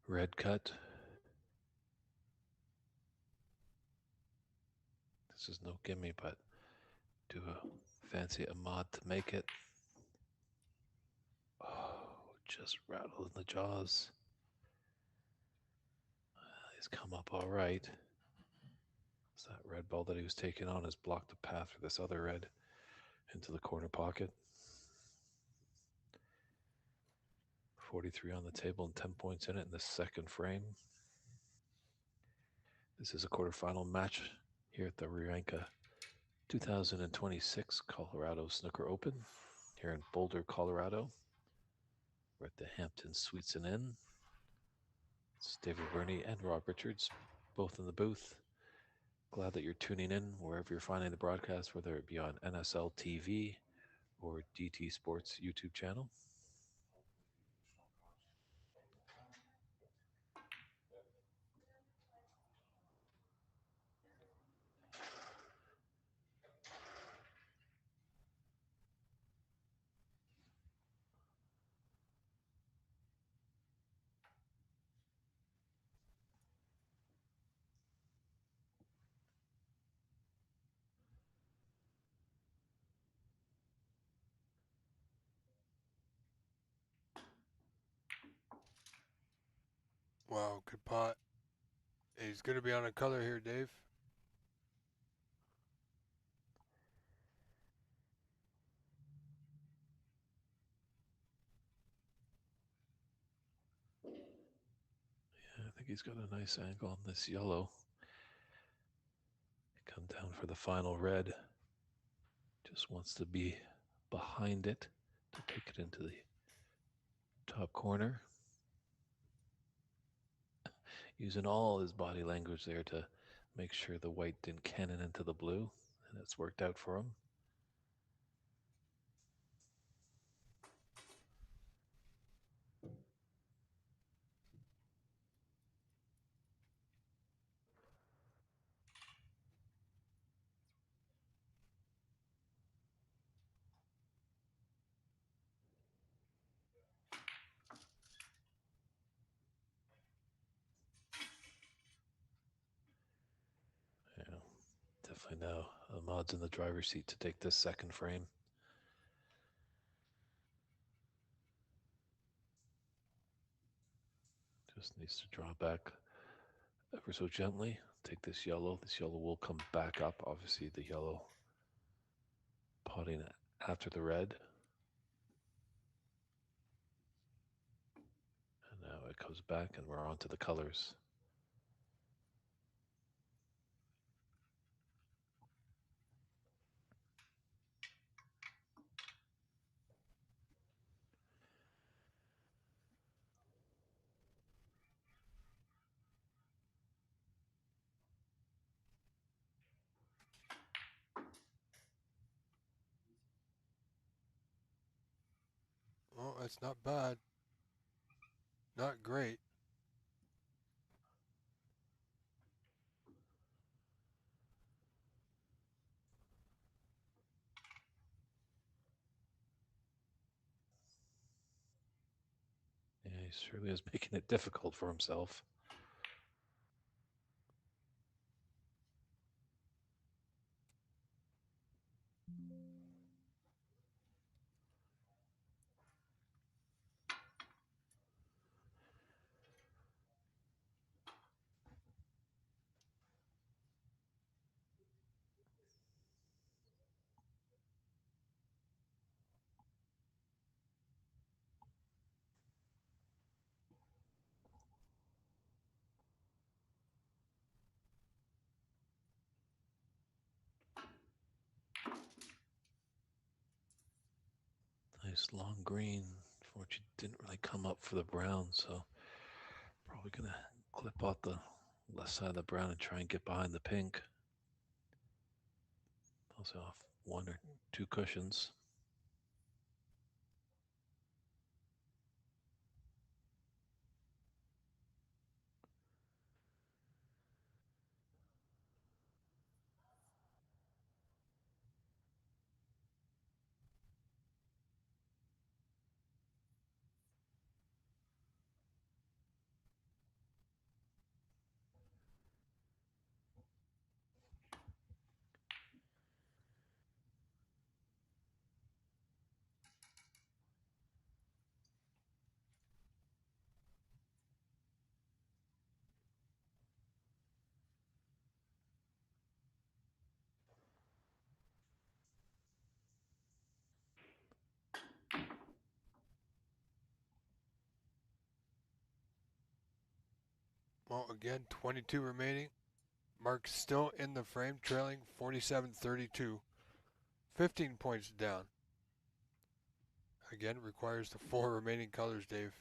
[SPEAKER 1] red cut. This is no gimme, but do a fancy Ahmad to make it. Oh, just rattled in the jaws. He's come up all right. So that red ball that he was taking on has blocked the path for this other red into the corner pocket. 43 on the table and 10 points in it in the second frame. This is a quarterfinal match here at the Rianka 2026 Colorado Snooker Open here in Boulder, Colorado. We're at the Hampton Suites and Inn. It's David Burney and Rob Richards, both in the booth. Glad that you're tuning in wherever you're finding the broadcast, whether it be on NSL TV or DT Sports YouTube channel.
[SPEAKER 2] Wow, good pot. He's going to be on a color here, Dave.
[SPEAKER 1] Yeah, I think he's got a nice angle on this yellow. Come down for the final red. Just wants to be behind it to take it into the top corner. Using all his body language there to make sure the white didn't cannon into the blue, and it's worked out for him. I know. Ahmad's in the driver's seat to take this second frame. Just needs to draw back ever so gently. Take this yellow. This yellow will come back up. Obviously, the yellow potting after the red. And now it goes back, and we're on to the colors.
[SPEAKER 2] Well, that's not bad. Not great.
[SPEAKER 1] Yeah, he surely is making it difficult for himself. Nice long green. Fortunately, didn't really come up for the brown, so probably gonna clip out the left side of the brown and try and get behind the pink. Also off one or two cushions.
[SPEAKER 2] Well, again, 22 remaining. Mark's still in the frame, trailing 47-32. 15 points down. Again, requires the 4 remaining colors, Dave.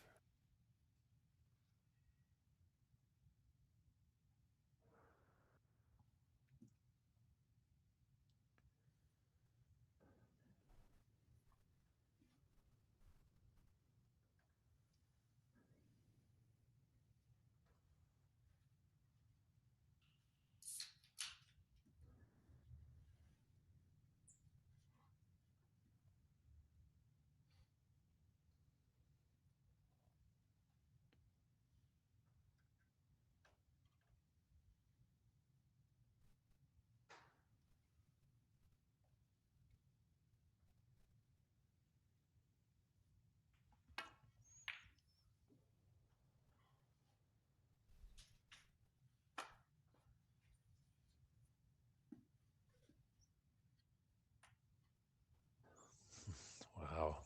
[SPEAKER 1] Wow.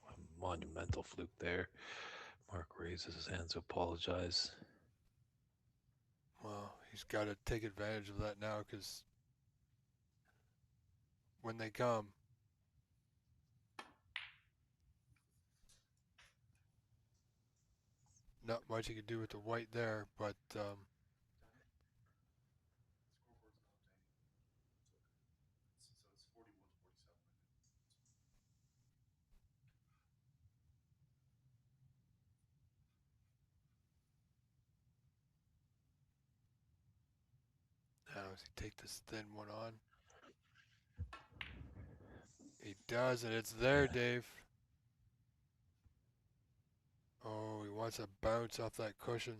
[SPEAKER 1] A monumental fluke there. Mark raises his hand to apologize.
[SPEAKER 2] Well, he's got to take advantage of that now because when they come, not much he can do with the white there, but now does he take this thin one on? He does, and it's there, Dave. Oh, he wants a bounce off that cushion.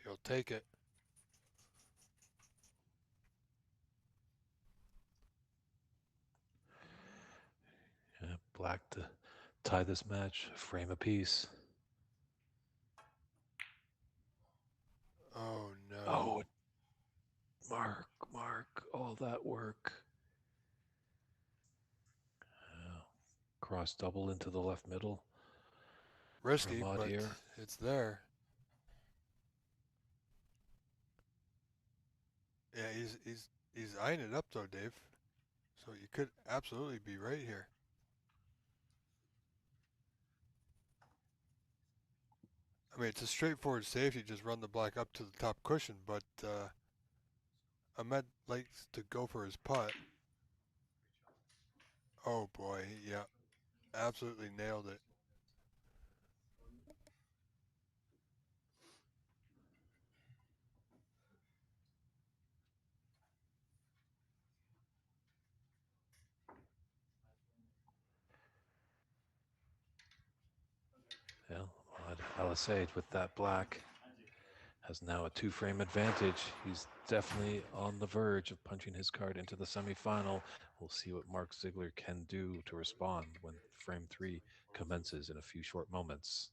[SPEAKER 2] He'll take it.
[SPEAKER 1] black to tie this match, frame apiece.
[SPEAKER 2] Oh no.
[SPEAKER 1] Oh, Mark, all that work. Oh, cross double into the left middle for
[SPEAKER 2] Risky,
[SPEAKER 1] Ahmad
[SPEAKER 2] but
[SPEAKER 1] here.
[SPEAKER 2] it's there. Yeah, he's eyeing it up though, Dave. So you could absolutely be right here. I mean, it's a straightforward safety. Just run the black up to the top cushion, but Ahmed likes to go for his putt. Oh boy, yeah, absolutely nailed it.
[SPEAKER 1] Well, Alisade with that black has now a two-frame advantage. He's definitely on the verge of punching his card into the semifinal. We'll see what Mark Ziegler can do to respond when frame three commences in a few short moments.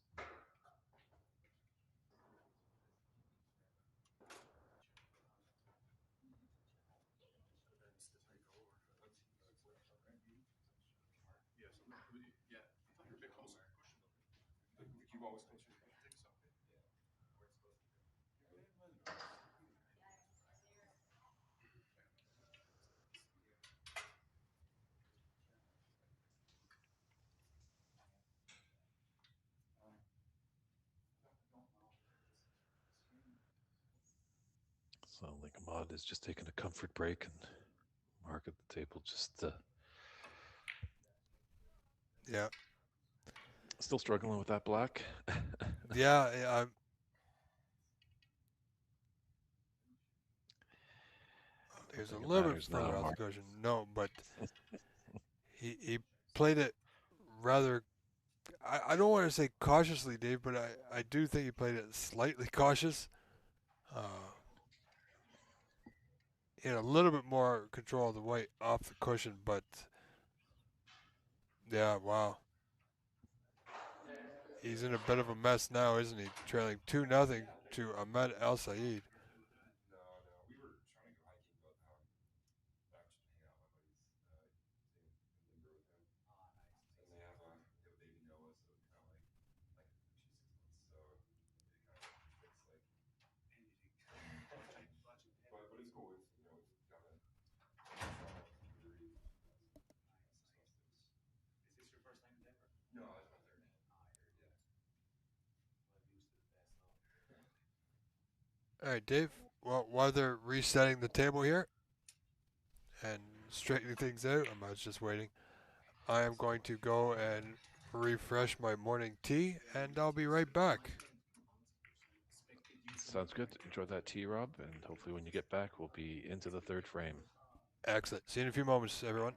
[SPEAKER 1] So Ahmad is just taking a comfort break, and Mark at the table just
[SPEAKER 2] Yeah,
[SPEAKER 1] still struggling with that black.
[SPEAKER 2] yeah, yeah.
[SPEAKER 1] Don't
[SPEAKER 2] He's a
[SPEAKER 1] think it
[SPEAKER 2] little bit
[SPEAKER 1] matters now,
[SPEAKER 2] further off the
[SPEAKER 1] Mark.
[SPEAKER 2] cushion. No, but he played it rather. I don't want to say cautiously, Dave, but I do think he played it slightly cautious. Uh, he had a little bit more control of the weight off the cushion, but yeah, wow. He's in a bit of a mess now, isn't he? Trailing 2-0 to Ahmed Al Saeed. All right, Dave. Well, while they're resetting the table here and straightening things out, I was just waiting. I am going to go and refresh my morning tea, and I'll be right back.
[SPEAKER 1] Sounds good. Enjoy that tea, Rob, and hopefully when you get back, we'll be into the third frame.
[SPEAKER 2] Excellent. See you in a few moments, everyone.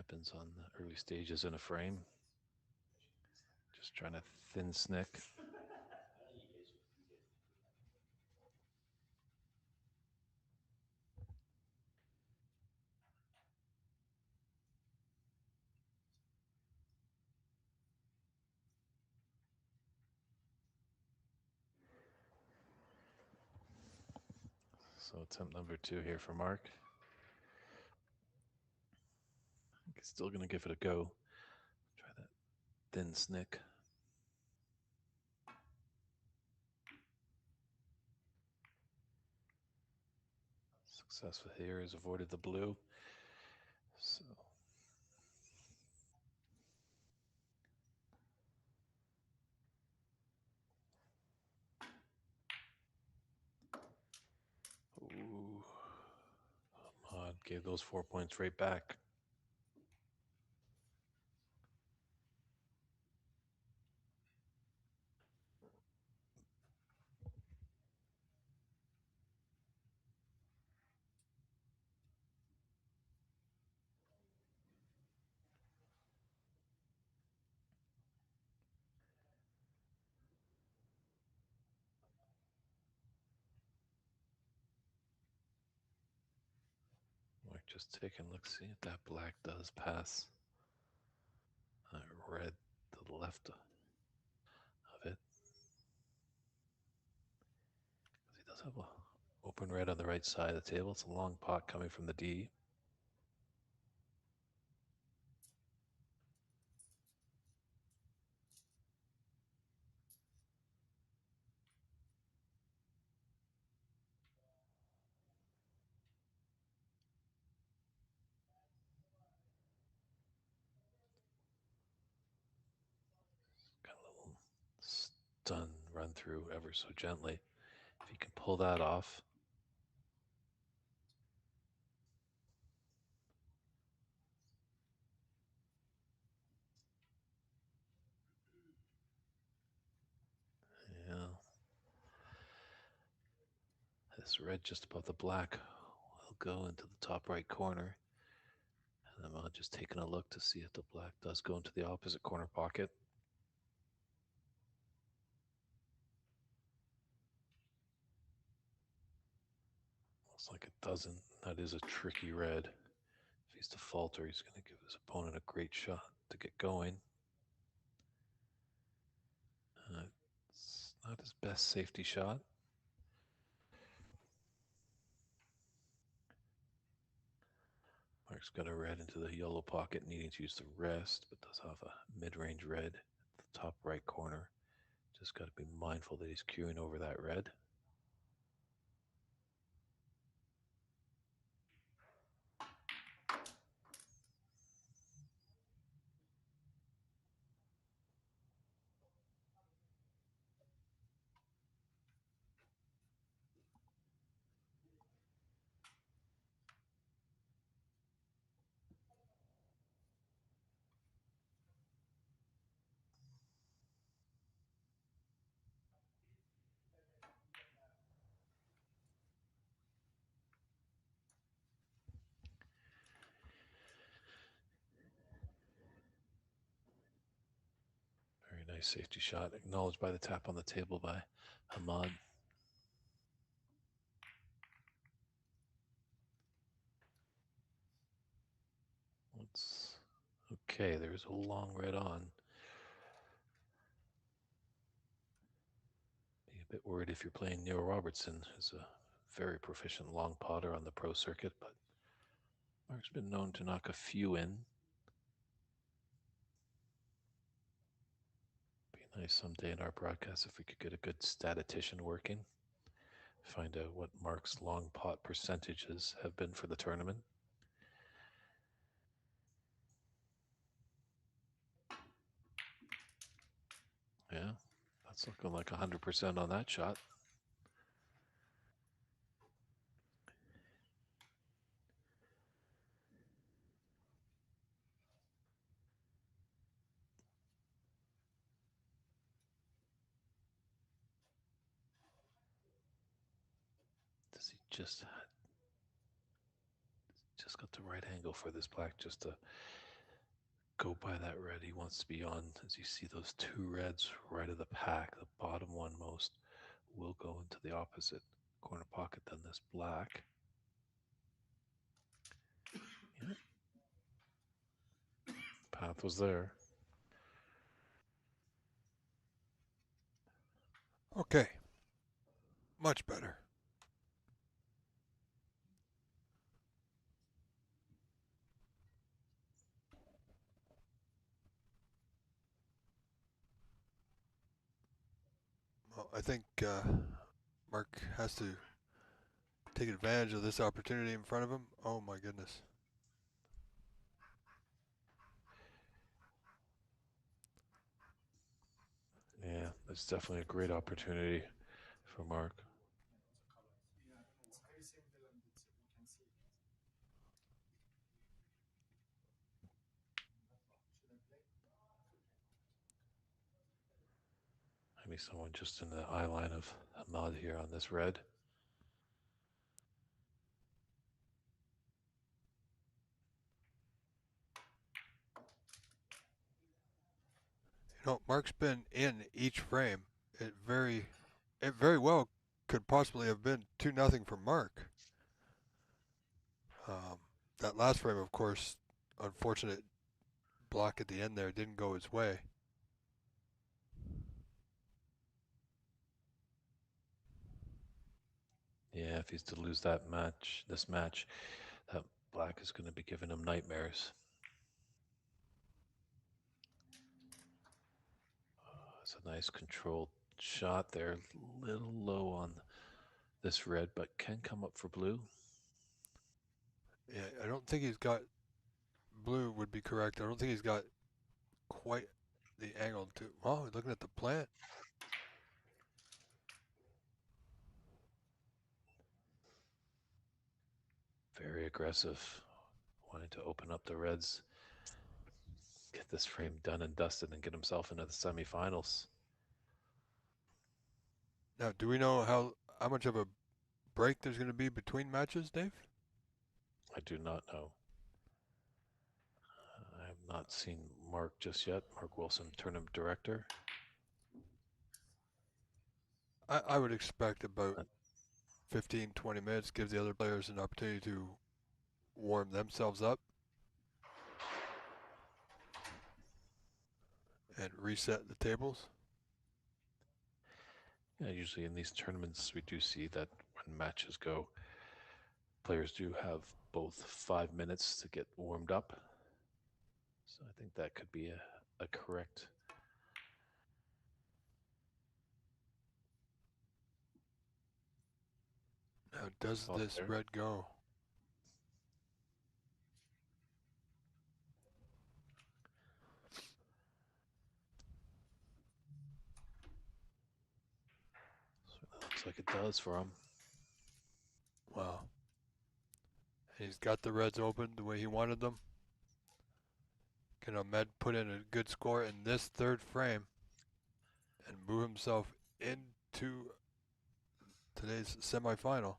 [SPEAKER 1] happens on the early stages in a frame. Just trying to thin snick. So attempt number 2 here for Mark. He's still going to give it a go. Try that thin snick. Success here has avoided the blue. So ooh, Ahmad gave those 4 points right back. Mark just taking a look, see if that black does pass that red to the left of it. He does have a open red on the right side of the table. It's a long pot coming from the D. Got a little stun run through ever so gently. If you can pull that off. Yeah. This red just above the black will go into the top right corner. And I'm just taking a look to see if the black does go into the opposite corner pocket. Looks like it doesn't. That is a tricky red. If he's to falter, he's going to give his opponent a great shot to get going. It's not his best safety shot. Mark's got a red into the yellow pocket, needing to use the rest, but does have a mid-range red at the top right corner. Just got to be mindful that he's queuing over that red. Very nice safety shot, acknowledged by the tap on the table by Ahmad. Let's, okay, there's a long red on. Be a bit worried if you're playing Neil Robertson, who's a very proficient long potter on the pro circuit, but Mark's been known to knock a few in. Be nice someday in our broadcast if we could get a good statistician working. Find out what Mark's long pot percentages have been for the tournament. Yeah, that's looking like 100% on that shot. Does he just got the right angle for this black just to go by that red. He wants to be on, as you see those two reds right of the pack. The bottom one most will go into the opposite corner pocket than this black. Yeah, path was there.
[SPEAKER 2] Okay, much better. Well, I think Mark has to take advantage of this opportunity in front of him. Oh my goodness.
[SPEAKER 1] Yeah, it's definitely a great opportunity for Mark. Maybe someone just in the eye line of Ahmad here on this red.
[SPEAKER 2] You know, Mark's been in each frame. It very well could possibly have been 2-0 for Mark. Um, that last frame, of course, unfortunate block at the end there didn't go his way.
[SPEAKER 1] Yeah, if he's to lose that match, this match, that black is going to be giving him nightmares. It's a nice controlled shot there. A little low on this red, but can come up for blue.
[SPEAKER 2] Yeah, I don't think he's got blue would be correct. I don't think he's got quite the angle to. Oh, he's looking at the plant.
[SPEAKER 1] Very aggressive, wanting to open up the reds, get this frame done and dusted, and get himself into the semifinals.
[SPEAKER 2] Now, do we know how much of a break there's going to be between matches, Dave?
[SPEAKER 1] I do not know. I have not seen Mark just yet. Mark Wilson, tournament director.
[SPEAKER 2] I would expect about
[SPEAKER 1] Uh,
[SPEAKER 2] 15, 20 minutes gives the other players an opportunity to warm themselves up and reset the tables.
[SPEAKER 1] Yeah, usually in these tournaments, we do see that when matches go, players do have both 5 minutes to get warmed up. So I think that could be a correct
[SPEAKER 2] Now, does
[SPEAKER 1] thought
[SPEAKER 2] this
[SPEAKER 1] there.
[SPEAKER 2] red go?
[SPEAKER 1] So that looks like it does for him.
[SPEAKER 2] Wow. He's got the reds open the way he wanted them. Can Ahmed put in a good score in this third frame and move himself into today's semifinal?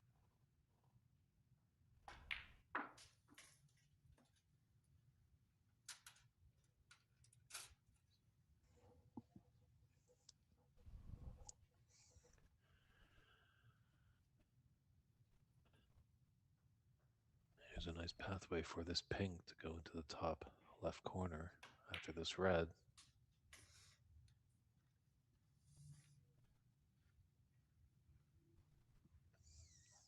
[SPEAKER 1] Here's a nice pathway for this pink to go into the top left corner after this red.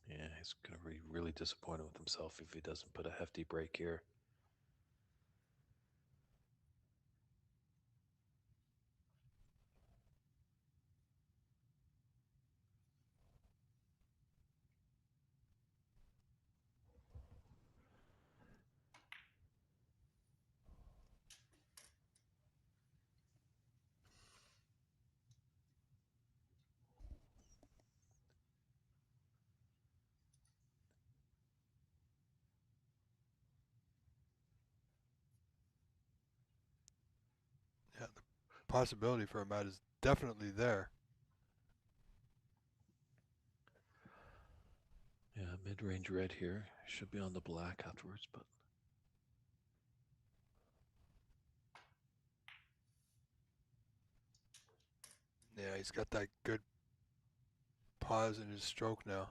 [SPEAKER 1] Yeah, he's going to be really disappointed with himself if he doesn't put a hefty break here.
[SPEAKER 2] Yeah, the possibility for Ahmed is definitely there.
[SPEAKER 1] Yeah, mid-range red here. Should be on the black afterwards, but
[SPEAKER 2] Yeah, he's got that good pause in his stroke now.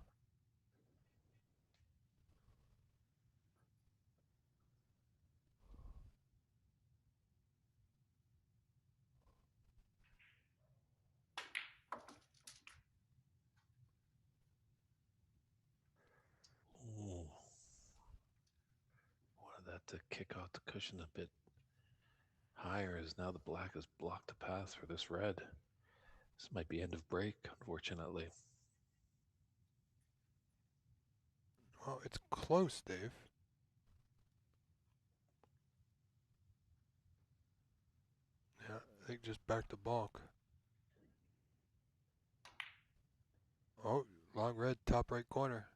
[SPEAKER 1] Ooh, wanted that to kick off the cushion a bit higher as now the black has blocked the path for this red. This might be end of break, unfortunately.
[SPEAKER 2] Well, it's close, Dave. Yeah, I think just back to balk. Oh, long red, top right corner.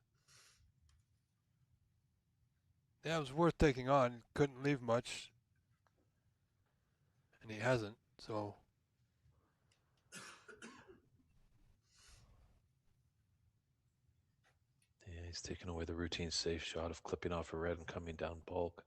[SPEAKER 2] Yeah, it was worth taking on. Couldn't leave much, and he hasn't. So
[SPEAKER 1] Yeah, he's taking away the routine safe shot of clipping off a red and coming down bulk.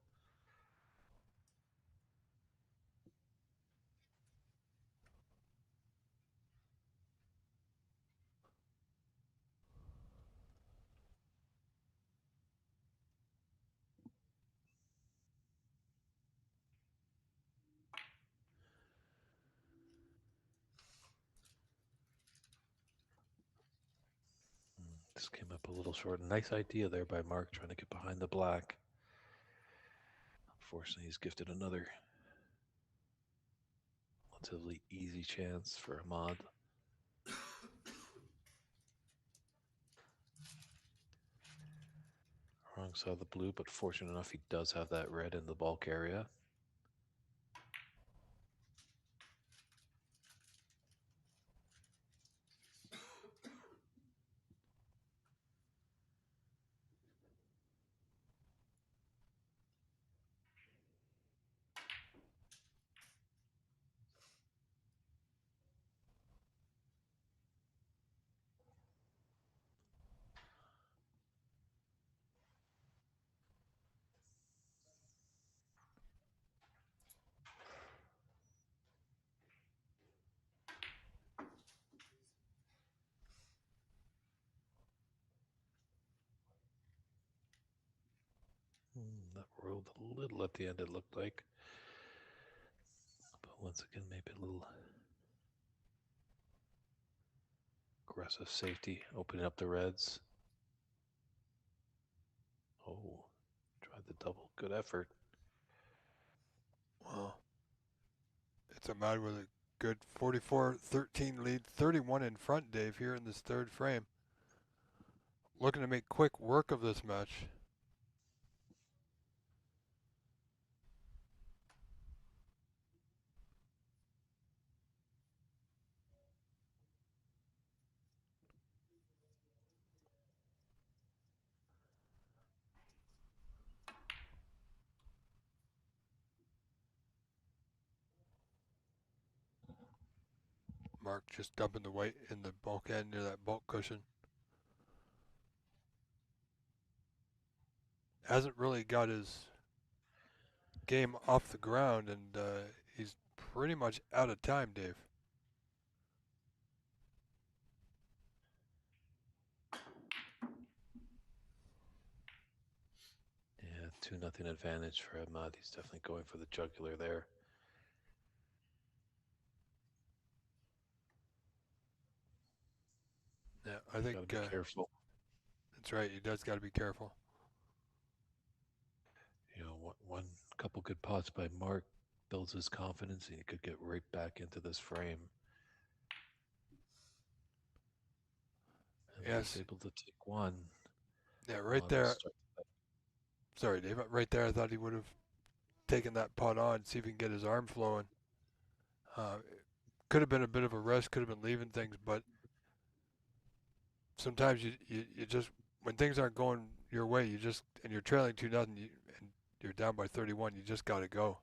[SPEAKER 1] This came up a little short. Nice idea there by Mark trying to get behind the black. Unfortunately, he's gifted another relatively easy chance for Ahmad. Wrong side of the blue, but fortunate enough he does have that red in the bulk area. That rolled a little at the end, it looked like. But once again, maybe a little aggressive safety, opening up the reds. Oh, tried the double. Good effort.
[SPEAKER 2] well, it's Ahmad with a good 44-13 lead, 31 in front, Dave, here in this third frame. Looking to make quick work of this match. Mark just dumping the white in the bulk end near that bulk cushion. Hasn't really got his game off the ground, and he's pretty much out of time, Dave.
[SPEAKER 1] Yeah, 2-0 advantage for Ahmad. He's definitely going for the jugular there.
[SPEAKER 2] Yeah, I think
[SPEAKER 1] Got to be careful.
[SPEAKER 2] that's right. He does got to be careful.
[SPEAKER 1] You know, one couple good pots by Mark builds his confidence, and he could get right back into this frame. And he's
[SPEAKER 2] Yes.
[SPEAKER 1] able to take one.
[SPEAKER 2] Yeah, right
[SPEAKER 1] Ahmad will
[SPEAKER 2] there.
[SPEAKER 1] start.
[SPEAKER 2] Sorry, Dave. Right there, I thought he would have taken that pot on, see if he can get his arm flowing. Could have been a bit of a rest, could have been leaving things, but sometimes you just, when things aren't going your way, you just, and you're trailing 2-0, and you're down by 31, you just got to go.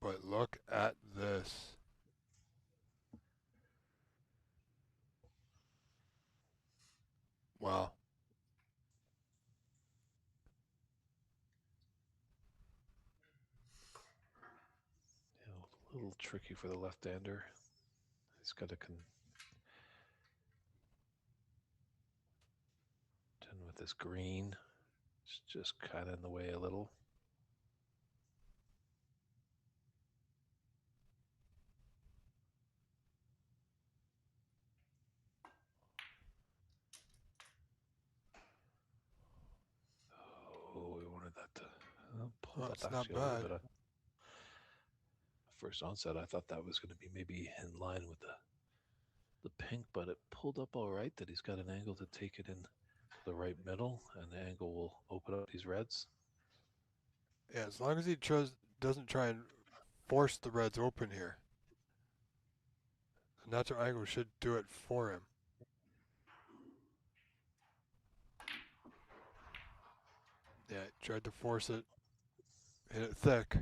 [SPEAKER 2] But look at this. Wow.
[SPEAKER 1] tricky for the left-hander. He's got to contend with this green. It's just kind of in the way a little. Oh, we wanted that to pull up
[SPEAKER 2] It's not
[SPEAKER 1] actually a little
[SPEAKER 2] bad.
[SPEAKER 1] bit. First onset, I thought that was going to be maybe in line with the pink, but it pulled up all right. That he's got an angle to take it in the right middle, and the angle will open up these reds.
[SPEAKER 2] Yeah, as long as he doesn't try and force the reds open here. The natural angle should do it for him. Yeah, he tried to force it, hit it thick.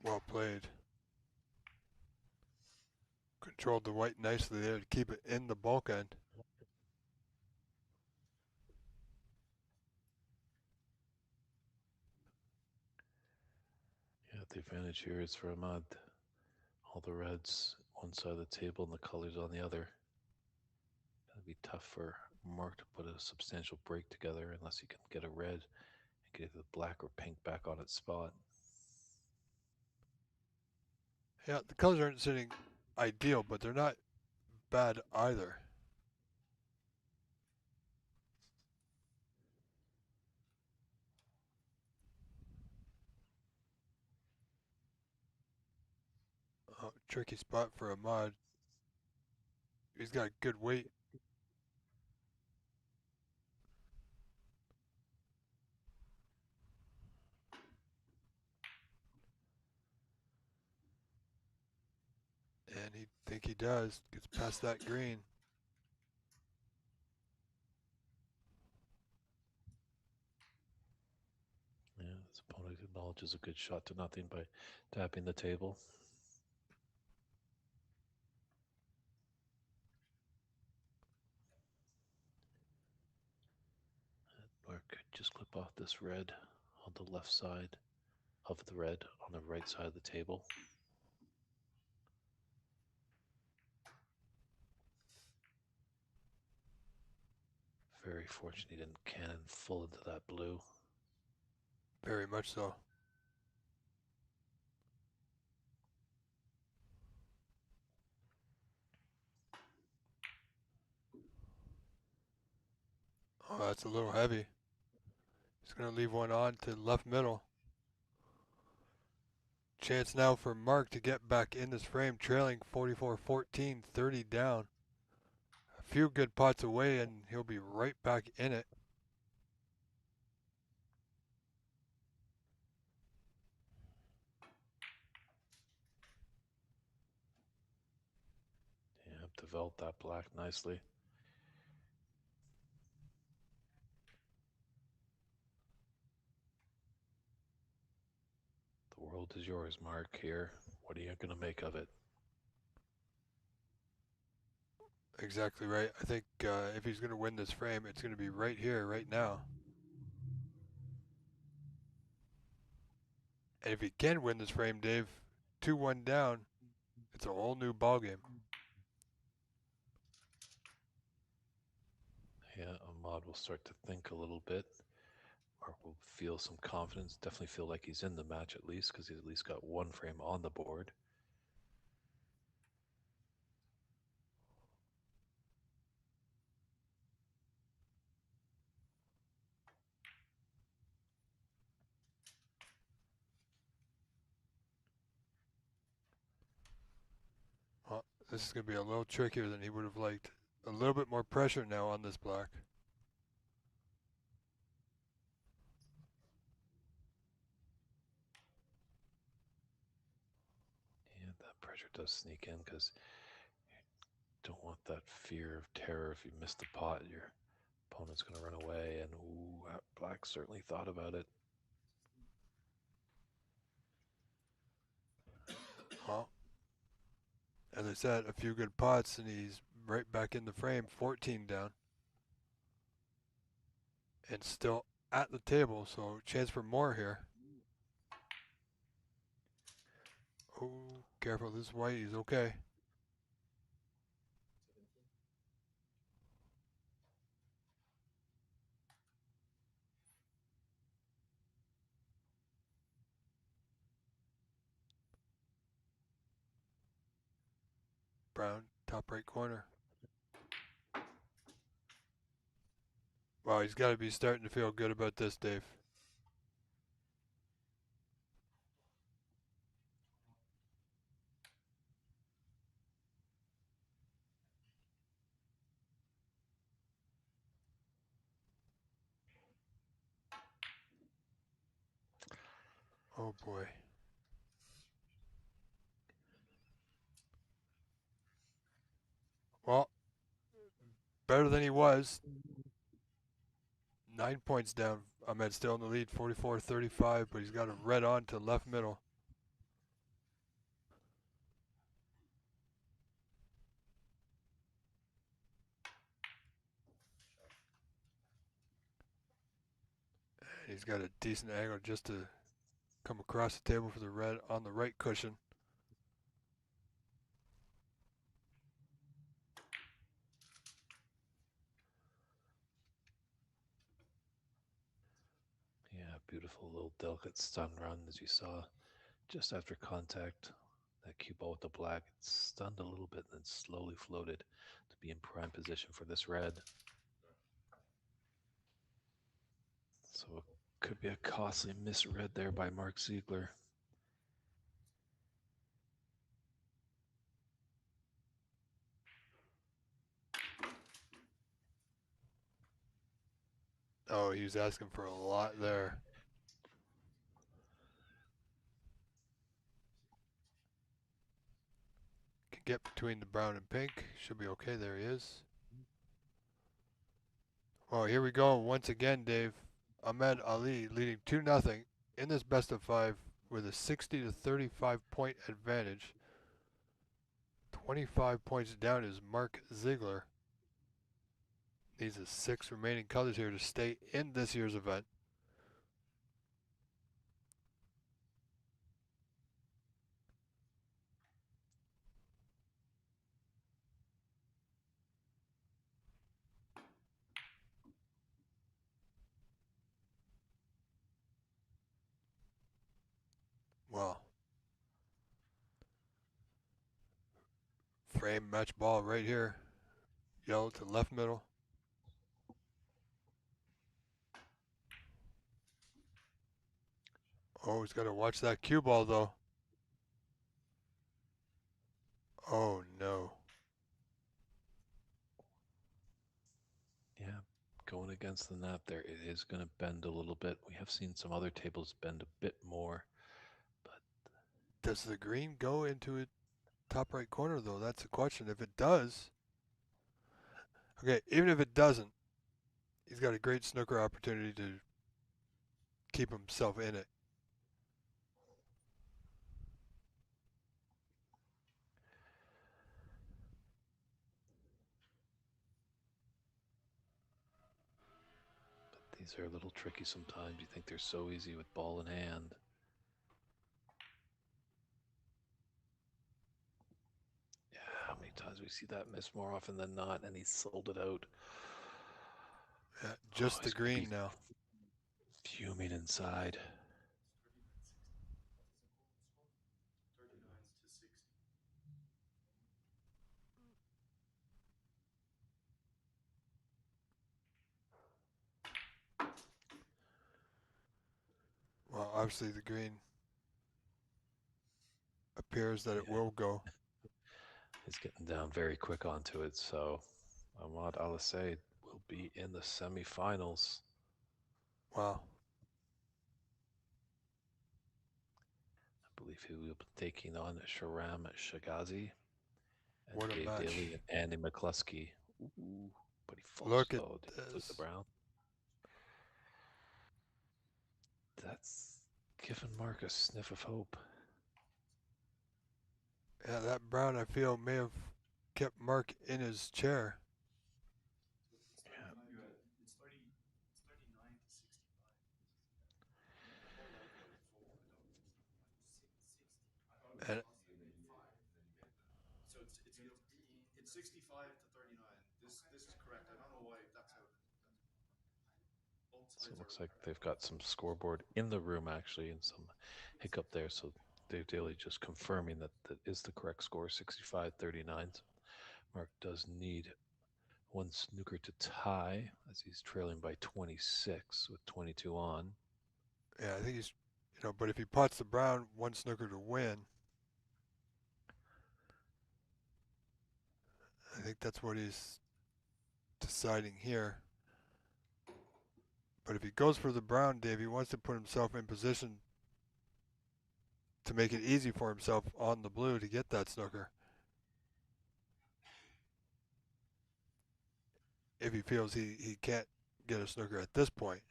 [SPEAKER 2] Well played. Controlled the white nicely there to keep it in the bulk end.
[SPEAKER 1] Yeah, the advantage here is for Ahmad. All the reds one side of the table and the colors on the other. It'll be tough for Mark to put a substantial break together unless he can get a red and get either black or pink back on its spot.
[SPEAKER 2] Yeah, the colors aren't sitting ideal, but they're not bad either. Oh, tricky spot for Ahmad. He's got good weight. And he think he does. Gets past that green.
[SPEAKER 1] Yeah, his opponent acknowledges a good shot to nothing by tapping the table. Mark could just clip off this red on the left side of the red on the right side of the table. Very fortunate he didn't cannon full into that blue.
[SPEAKER 2] Very much so. Oh, that's a little heavy. He's going to leave one on to left middle. Chance now for Mark to get back in this frame, trailing 44-14, 30 down. A few good pots away and he'll be right back in it.
[SPEAKER 1] Yeah, developed that black nicely. The world is yours, Mark, here. What are you going to make of it?
[SPEAKER 2] Exactly right. I think if he's going to win this frame, it's going to be right here, right now. And if he can win this frame, Dave, 2-1 down, it's a whole new ballgame.
[SPEAKER 1] Yeah, Ahmad will start to think a little bit. Mark will feel some confidence, definitely feel like he's in the match at least, because he's at least got one frame on the board.
[SPEAKER 2] Well, this is going to be a little trickier than he would have liked. A little bit more pressure now on this black.
[SPEAKER 1] Yeah, that pressure does sneak in because you don't want that fear of terror. If you miss the pot, your opponent's going to run away. And ooh, black certainly thought about it.
[SPEAKER 2] Well, as I said, a few good pots, and he's right back in the frame, 14 down, and still at the table. So chance for more here. Oh, careful! This is white. He's okay. Brown, top right corner. Wow, he's got to be starting to feel good about this, Dave. Oh boy. Well, better than he was. 9 points down. Ahmed still in the lead, 44-35, but he's got a red on to left middle. And he's got a decent angle just to come across the table for the red on the right cushion.
[SPEAKER 1] Yeah, beautiful little delicate stun run as you saw just after contact. That cue ball with the black, it stunned a little bit and then slowly floated to be in prime position for this red. So it could be a costly misread there by Mark Ziegler.
[SPEAKER 2] Oh, he was asking for a lot there. Can get between the brown and pink. Should be okay. There he is. Oh, here we go once again, Dave. Ahmed Ali leading 2-0 in this best of five with a 60-35 point advantage. 25 points down is Mark Ziegler. Needs the 6 remaining colors here to stay in this year's event. Well, frame match ball right here. Yellow to left middle. Oh, he's got to watch that cue ball though. Oh no.
[SPEAKER 1] Yeah, going against the net there, it is going to bend a little bit. We have seen some other tables bend a bit more, but
[SPEAKER 2] Does the green go into it top right corner though? That's the question. If it does, okay, even if it doesn't, he's got a great snooker opportunity to keep himself in it.
[SPEAKER 1] these are a little tricky sometimes. You think they're so easy with ball in hand. Yeah, how many times we see that miss more often than not, and he sold it out.
[SPEAKER 2] Yeah,
[SPEAKER 1] Oh,
[SPEAKER 2] just the
[SPEAKER 1] he's going to be
[SPEAKER 2] green now.
[SPEAKER 1] fuming inside.
[SPEAKER 2] Well, obviously the green appears that it
[SPEAKER 1] Yeah,
[SPEAKER 2] will go.
[SPEAKER 1] he's getting down very quick onto it. So Ahmad Al Said will be in the semifinals.
[SPEAKER 2] Wow.
[SPEAKER 1] believe he will be taking on Sharam Shagazi and
[SPEAKER 2] What a
[SPEAKER 1] Gabe
[SPEAKER 2] match.
[SPEAKER 1] Daly and Andy McCluskey. Ooh, but he falls.
[SPEAKER 2] Look at
[SPEAKER 1] Oh, did he took the
[SPEAKER 2] this.
[SPEAKER 1] brown? That's giving Mark a sniff of hope.
[SPEAKER 2] Yeah, that brown I feel may have kept Mark in his chair.
[SPEAKER 1] Yeah.
[SPEAKER 2] And
[SPEAKER 1] So it looks like they've got some scoreboard in the room actually, and some hiccup there. So Dave Daly just confirming that that is the correct score, 65-39. So Mark does need one snooker to tie as he's trailing by 26 with 22 on.
[SPEAKER 2] yeah, I think he's, but if he pots the brown, one snooker to win, I think that's what he's deciding here. But if he goes for the brown, Dave, he wants to put himself in position to make it easy for himself on the blue to get that snooker. If he feels he can't get a snooker at this point.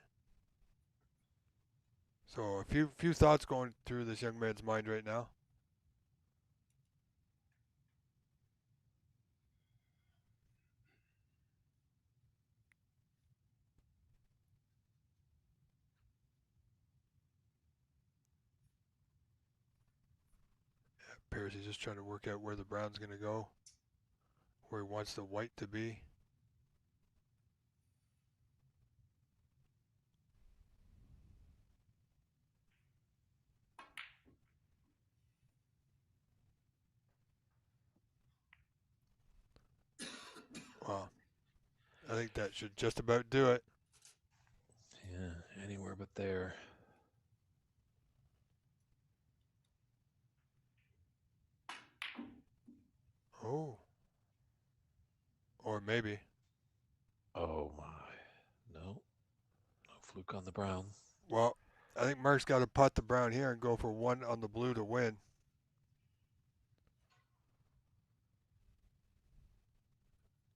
[SPEAKER 2] So a few thoughts going through this young man's mind right now. Appears he's just trying to work out where the brown's going to go, where he wants the white to be. Well, I think that should just about do it.
[SPEAKER 1] Yeah, anywhere but there.
[SPEAKER 2] Oh, or maybe.
[SPEAKER 1] Oh my. No, no fluke on the brown.
[SPEAKER 2] Well, I think Mark's got to putt the brown here and go for one on the blue to win.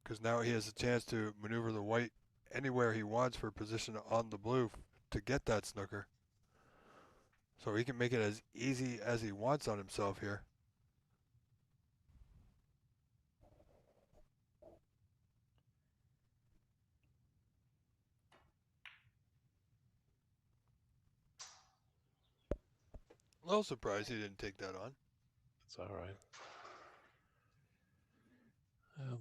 [SPEAKER 2] Because now he has a chance to maneuver the white anywhere he wants for position on the blue to get that snooker. So he can make it as easy as he wants on himself here. A little surprised he didn't take that on.
[SPEAKER 1] It's all right. Um,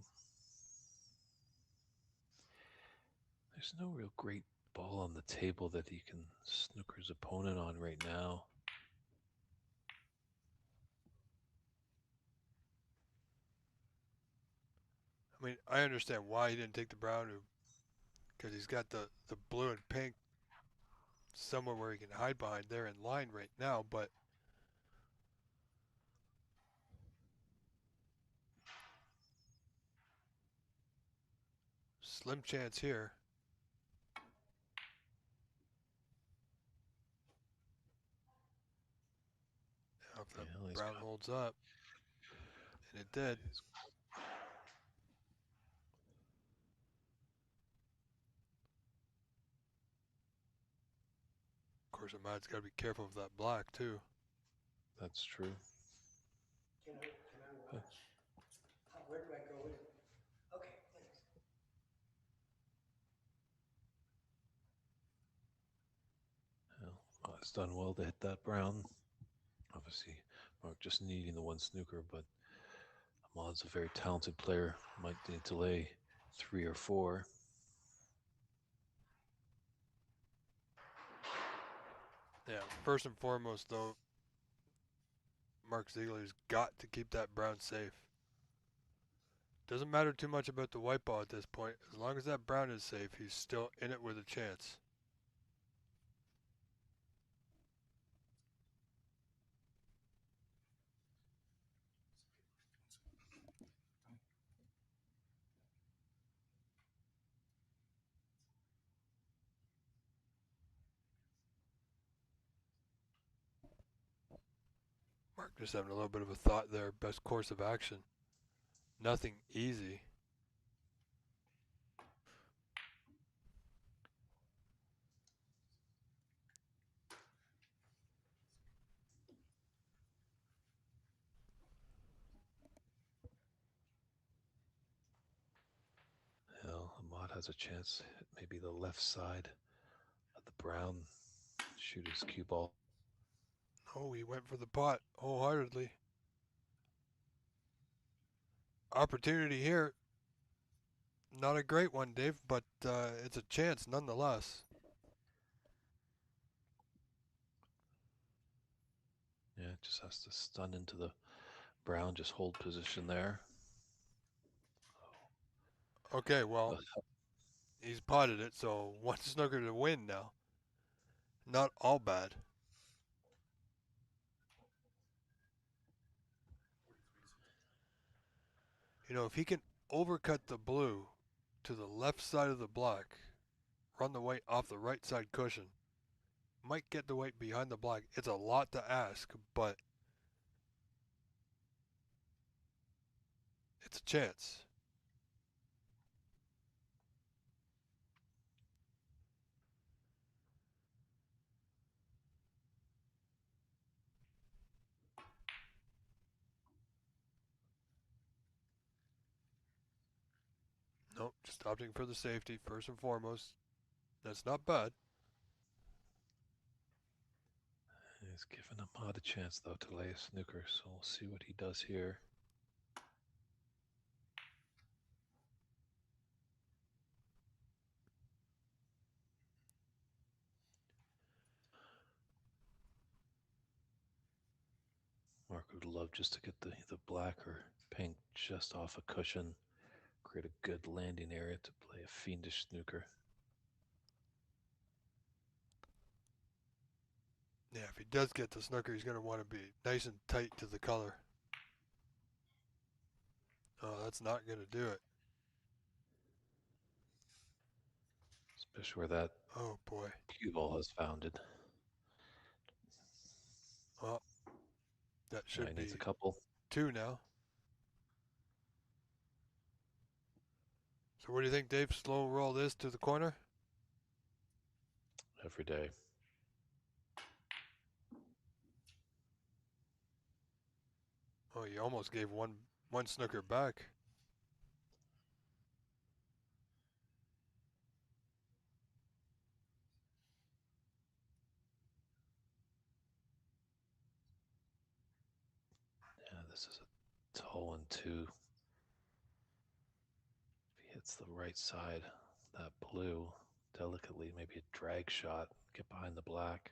[SPEAKER 1] there's no real great ball on the table that he can snooker his opponent on right now.
[SPEAKER 2] I mean, I understand why he didn't take the brown, because he's got the blue and pink somewhere where he can hide behind there in line right now, but slim chance here. Now if
[SPEAKER 1] Yeah,
[SPEAKER 2] that
[SPEAKER 1] he's
[SPEAKER 2] brown
[SPEAKER 1] got
[SPEAKER 2] holds up, and it did.
[SPEAKER 1] his,
[SPEAKER 2] Of course, Ahmad's got to be careful of that black too.
[SPEAKER 1] that's true.
[SPEAKER 3] Can I watch? Where do I go in? Okay, thanks.
[SPEAKER 1] Well, it's done well to hit that brown. Obviously, Mark just needing the one snooker, but Ahmad's a very talented player. Might need to lay 3 or 4.
[SPEAKER 2] Yeah, first and foremost though, Mark Ziegler's got to keep that brown safe. Doesn't matter too much about the white ball at this point. As long as that brown is safe, he's still in it with a chance. Mark just having a little bit of a thought there. Best course of action. Nothing easy.
[SPEAKER 1] Well, Ahmad has a chance at maybe the left side of the brown. Shoot his cue ball.
[SPEAKER 2] Oh, he went for the pot wholeheartedly. Opportunity here. Not a great one, Dave, but it's a chance nonetheless.
[SPEAKER 1] Yeah, just has to stun into the brown, just hold position there.
[SPEAKER 2] Okay, well,
[SPEAKER 1] Uh,
[SPEAKER 2] he's potted it, so one snooker to win now. Not all bad. You know, if he can overcut the blue to the left side of the black, run the white off the right side cushion, might get the white behind the black. It's a lot to ask, but it's a chance. Nope, just opting for the safety first and foremost. That's not bad.
[SPEAKER 1] he's given Ahmad a chance, though, to lay a snooker, so we'll see what he does here. Mark would love just to get the black or pink just off a cushion, create a good landing area to play a fiendish snooker.
[SPEAKER 2] Yeah, if he does get the snooker, he's going to want to be nice and tight to the color. Oh, that's not going to do it.
[SPEAKER 1] Especially where that
[SPEAKER 2] Oh, boy.
[SPEAKER 1] cue ball has founded.
[SPEAKER 2] Well, that
[SPEAKER 1] Now
[SPEAKER 2] should
[SPEAKER 1] he needs
[SPEAKER 2] be
[SPEAKER 1] a couple.
[SPEAKER 2] two now. So what do you think, Dave? Slow roll this to the corner?
[SPEAKER 1] Every day.
[SPEAKER 2] Oh, you almost gave one snooker back.
[SPEAKER 1] Yeah, this is a tall one, too. If he hits the right side, that blue, delicately, maybe a drag shot, get behind the black.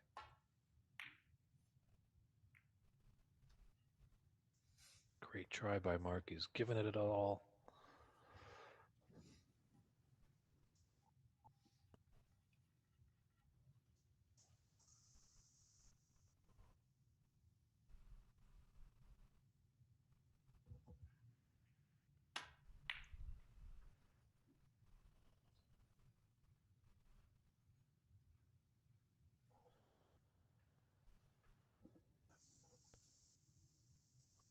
[SPEAKER 1] Great try by Mark. He's given it all.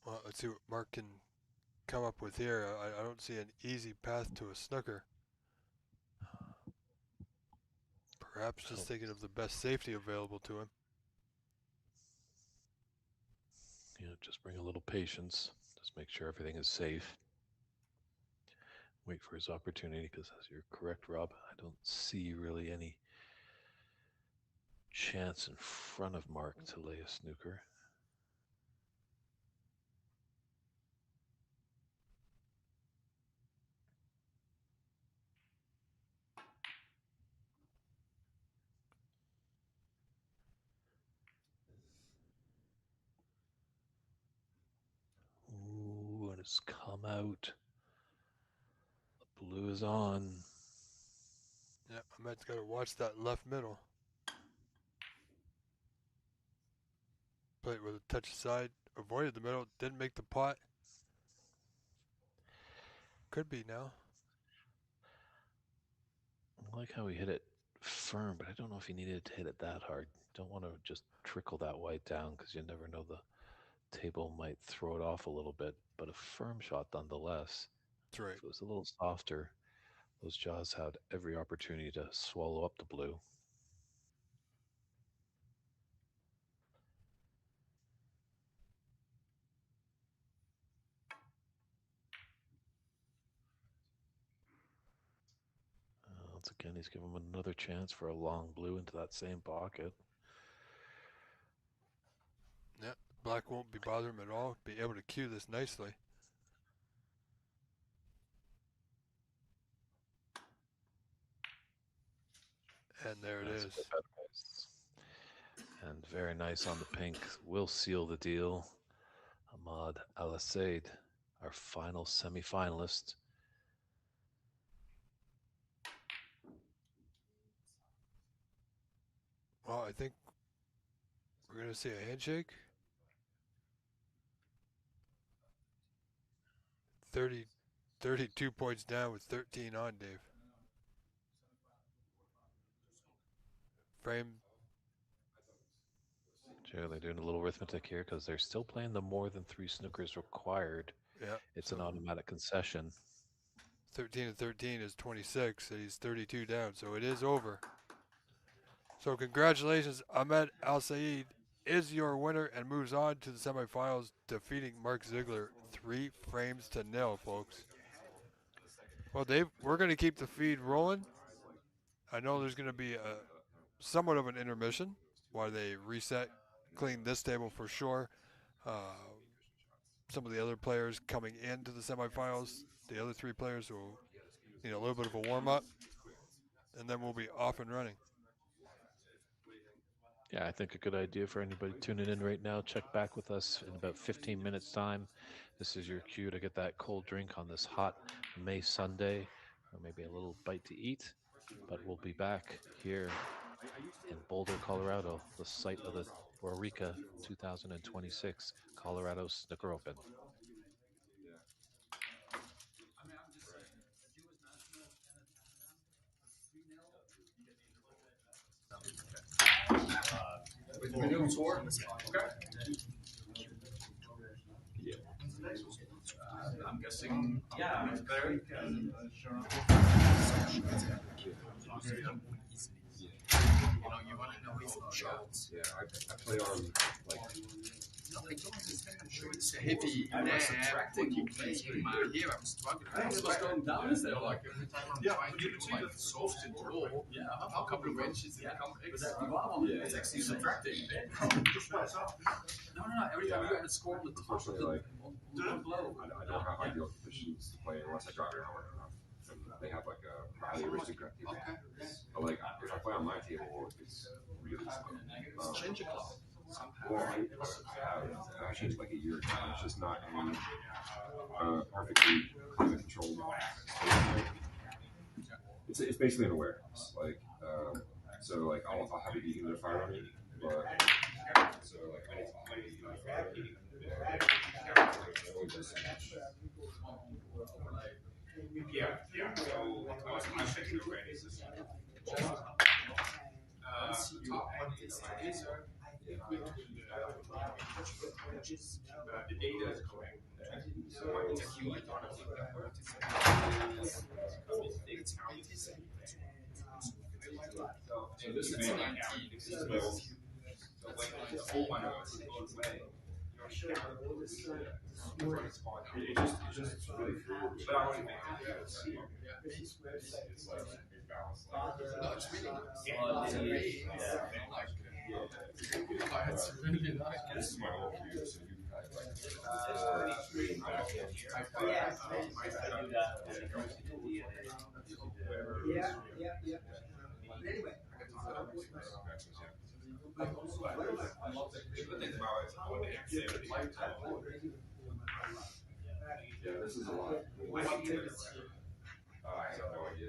[SPEAKER 2] Well, let's see what Mark can come up with here. I don't see an easy path to a snooker. Perhaps just
[SPEAKER 1] Oh,
[SPEAKER 2] thinking of the best safety available to him.
[SPEAKER 1] just bring a little patience. Just make sure everything is safe. Wait for his opportunity, because as you're correct, Rob, I don't see really any chance in front of Mark to lay a snooker. Ooh, and it's come out. The blue is on.
[SPEAKER 2] Yeah, Ahmed's got to watch that left middle. Play it with a touch side. Avoided the middle. Didn't make the pot. Could be now.
[SPEAKER 1] I like how he hit it firm, but I don't know if he needed to hit it that hard. Don't want to just trickle that white down because you never know the table might throw it off a little bit, but a firm shot nonetheless.
[SPEAKER 2] That's right.
[SPEAKER 1] If it was a little softer, those jaws had every opportunity to swallow up the blue. Once again, he's giving him another chance for a long blue into that same pocket.
[SPEAKER 2] Yeah, black won't be bothering him at all. Be able to cue this nicely. And there it
[SPEAKER 1] That's
[SPEAKER 2] is.
[SPEAKER 1] a good advice. And very nice on the pink. Will seal the deal. Ahmad Al Said, our final semifinalist.
[SPEAKER 2] Well, I think we're going to see a handshake. 30, 32 points down with 13 on, Dave. Frame.
[SPEAKER 1] Sure, they're doing a little arithmetic here because they're still playing the more than three snookers required.
[SPEAKER 2] Yeah.
[SPEAKER 1] It's
[SPEAKER 2] So
[SPEAKER 1] an automatic concession.
[SPEAKER 2] 13 and 13 is 26. And he's 32 down. So it is over. So congratulations, Ahmed Al Said is your winner and moves on to the semifinals, defeating Mark Ziegler 3-0, folks. Well, Dave, we're going to keep the feed rolling. I know there's going to be somewhat of an intermission while they reset, clean this table for sure. Some of the other players coming into the semifinals, the other three players will need a little bit of a warm up, and then we'll be off and running.
[SPEAKER 1] Yeah, I think a good idea for anybody tuning in right now. Check back with us in about 15 minutes' time. This is your cue to get that cold drink on this hot May Sunday, or maybe a little bite to eat. But we'll be back here in Boulder, Colorado, the site of the Waurika 2026 Colorado Snooker Open.
[SPEAKER 4] We're doing tour. Okay. I'm guessing. Yeah. There. You want to know his shots.
[SPEAKER 5] Yeah, I play on like.
[SPEAKER 4] No, I don't understand. I'm sure it's heavy. When you play here, I'm struggling. What's going down is that like every time I'm trying to do like soft and roll, a couple of inches, it becomes it's actually subtracting. No. Every time you got to score with the top of the blow.
[SPEAKER 5] I don't have ideal conditions to play unless I drop it hard enough. And they have like a highly aristocrat table. But like if I play on my table, it's really slow.
[SPEAKER 4] Change your club.
[SPEAKER 5] Well, I changed like a year ago. It's just not any perfectly climate controlled. It's basically an awareness. Like so like I'll have a dehumidifier on it, but so like I need to dehumidifier. Yeah. So I'm checking the rating system. The data is correct. So it's a human so this is 19. This is the whole one of us goes away. It's just really cool. But I already think it's like balanced.
[SPEAKER 4] No, it's really nice. It's really nice.
[SPEAKER 5] This is my whole view. So you
[SPEAKER 3] Yeah. Anyway.
[SPEAKER 5] Yeah, this is a lot. I have no idea.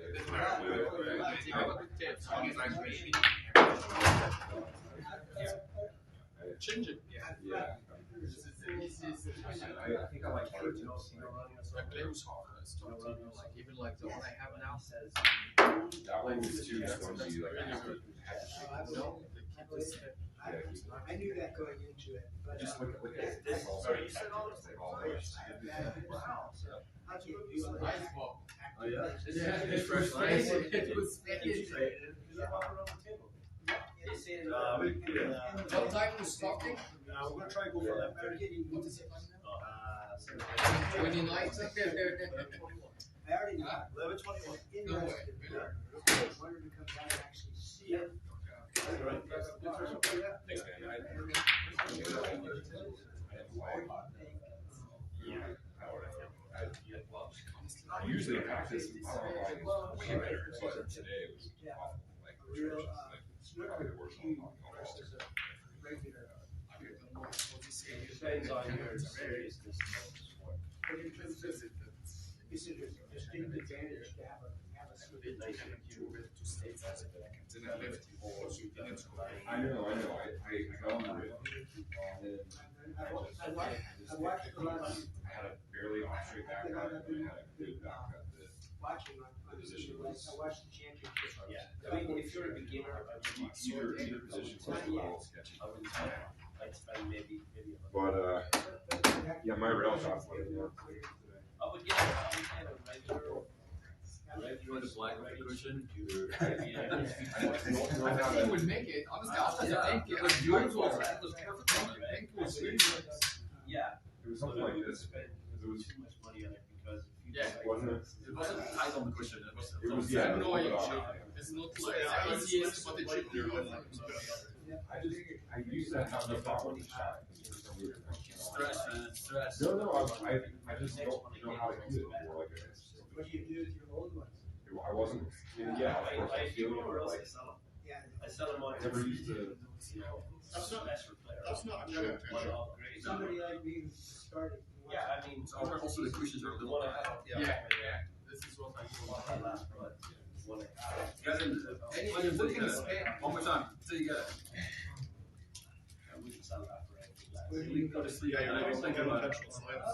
[SPEAKER 4] Change it.
[SPEAKER 5] Yeah. I think I like harder tips.
[SPEAKER 4] I play with harder. Like even like the one I have now says.
[SPEAKER 5] That one was too spongy. Like I have to.
[SPEAKER 3] I knew that going into it, but
[SPEAKER 5] Just look at
[SPEAKER 6] This,
[SPEAKER 5] all
[SPEAKER 6] sorry, you said all this?
[SPEAKER 5] all the
[SPEAKER 6] Wow. So,
[SPEAKER 3] I can't do it.
[SPEAKER 4] Nice ball.
[SPEAKER 6] oh, yeah?
[SPEAKER 4] Yeah, it's fresh. It was
[SPEAKER 6] You traded it. You have it on the table. It's in,
[SPEAKER 4] What time was talking?
[SPEAKER 6] we're gonna try and go for that.
[SPEAKER 4] What is it?
[SPEAKER 6] 29.
[SPEAKER 4] 29.
[SPEAKER 3] I already know.
[SPEAKER 6] 11:21.
[SPEAKER 3] Interested. I wanted to come down and actually see it.
[SPEAKER 5] Thanks, man. I usually practice way better, but today it was awful. Like,
[SPEAKER 3] Real,
[SPEAKER 5] probably the worst one.
[SPEAKER 3] versus a regular.
[SPEAKER 6] Depends on your seriousness of the sport.
[SPEAKER 3] But in terms of, this is a distinct advantage to have a snooker
[SPEAKER 6] Nice
[SPEAKER 3] table.
[SPEAKER 6] to two states as a
[SPEAKER 4] Then I left you also you didn't score.
[SPEAKER 5] I know. I got on it.
[SPEAKER 3] I watched a lot of
[SPEAKER 5] I had a barely off straight back cut, and I had a good back cut that
[SPEAKER 3] watching on TV, like I watched the championship.
[SPEAKER 6] Yeah, I mean, if you're a beginner, I would
[SPEAKER 5] either position was a little sketchy.
[SPEAKER 6] I would say, I'd spend maybe.
[SPEAKER 5] But yeah, my rail shots went more.
[SPEAKER 6] I would get a regular.
[SPEAKER 4] With the black cushion.
[SPEAKER 5] I
[SPEAKER 4] I think he would make it. Honestly, after the tank, it was beautiful. It was perfect. The tank was really good.
[SPEAKER 6] Yeah.
[SPEAKER 5] It was something like this.
[SPEAKER 6] Spend
[SPEAKER 5] It was,
[SPEAKER 6] too much money on it because if you
[SPEAKER 4] Yeah.
[SPEAKER 6] decide-
[SPEAKER 5] wasn't it?
[SPEAKER 4] It wasn't tight on the cushion. It was
[SPEAKER 5] Yeah,
[SPEAKER 4] annoying.
[SPEAKER 5] it was.
[SPEAKER 4] It's not like the easiest, but it should be good.
[SPEAKER 5] I used to have no problem with the shot. For some reason,
[SPEAKER 4] Stress, man. Stress.
[SPEAKER 5] No, I just don't know how to do it more like this.
[SPEAKER 3] What do you do with your old ones?
[SPEAKER 5] I wasn't, yeah, of course, I feel it,
[SPEAKER 6] where
[SPEAKER 5] but
[SPEAKER 6] else I
[SPEAKER 5] like,
[SPEAKER 6] sell them.
[SPEAKER 3] Yeah.
[SPEAKER 6] I sell them on.
[SPEAKER 5] I never used to.
[SPEAKER 6] You know,
[SPEAKER 4] That's not-
[SPEAKER 6] special players.
[SPEAKER 4] that's not a
[SPEAKER 6] Sure.
[SPEAKER 4] joke.
[SPEAKER 6] One upgrade.
[SPEAKER 3] Somebody like me who started.
[SPEAKER 6] Yeah, I mean.
[SPEAKER 4] Also the cushions are a little.
[SPEAKER 6] One I have.
[SPEAKER 4] Yeah. This is what I
[SPEAKER 6] One I last run. One I have.
[SPEAKER 4] Guys, anyway, look in the span. One more time. Till you get it.
[SPEAKER 6] And we can sell that for anything less.
[SPEAKER 3] Where do you
[SPEAKER 6] go to sleep.
[SPEAKER 4] Yeah, I was thinking about it.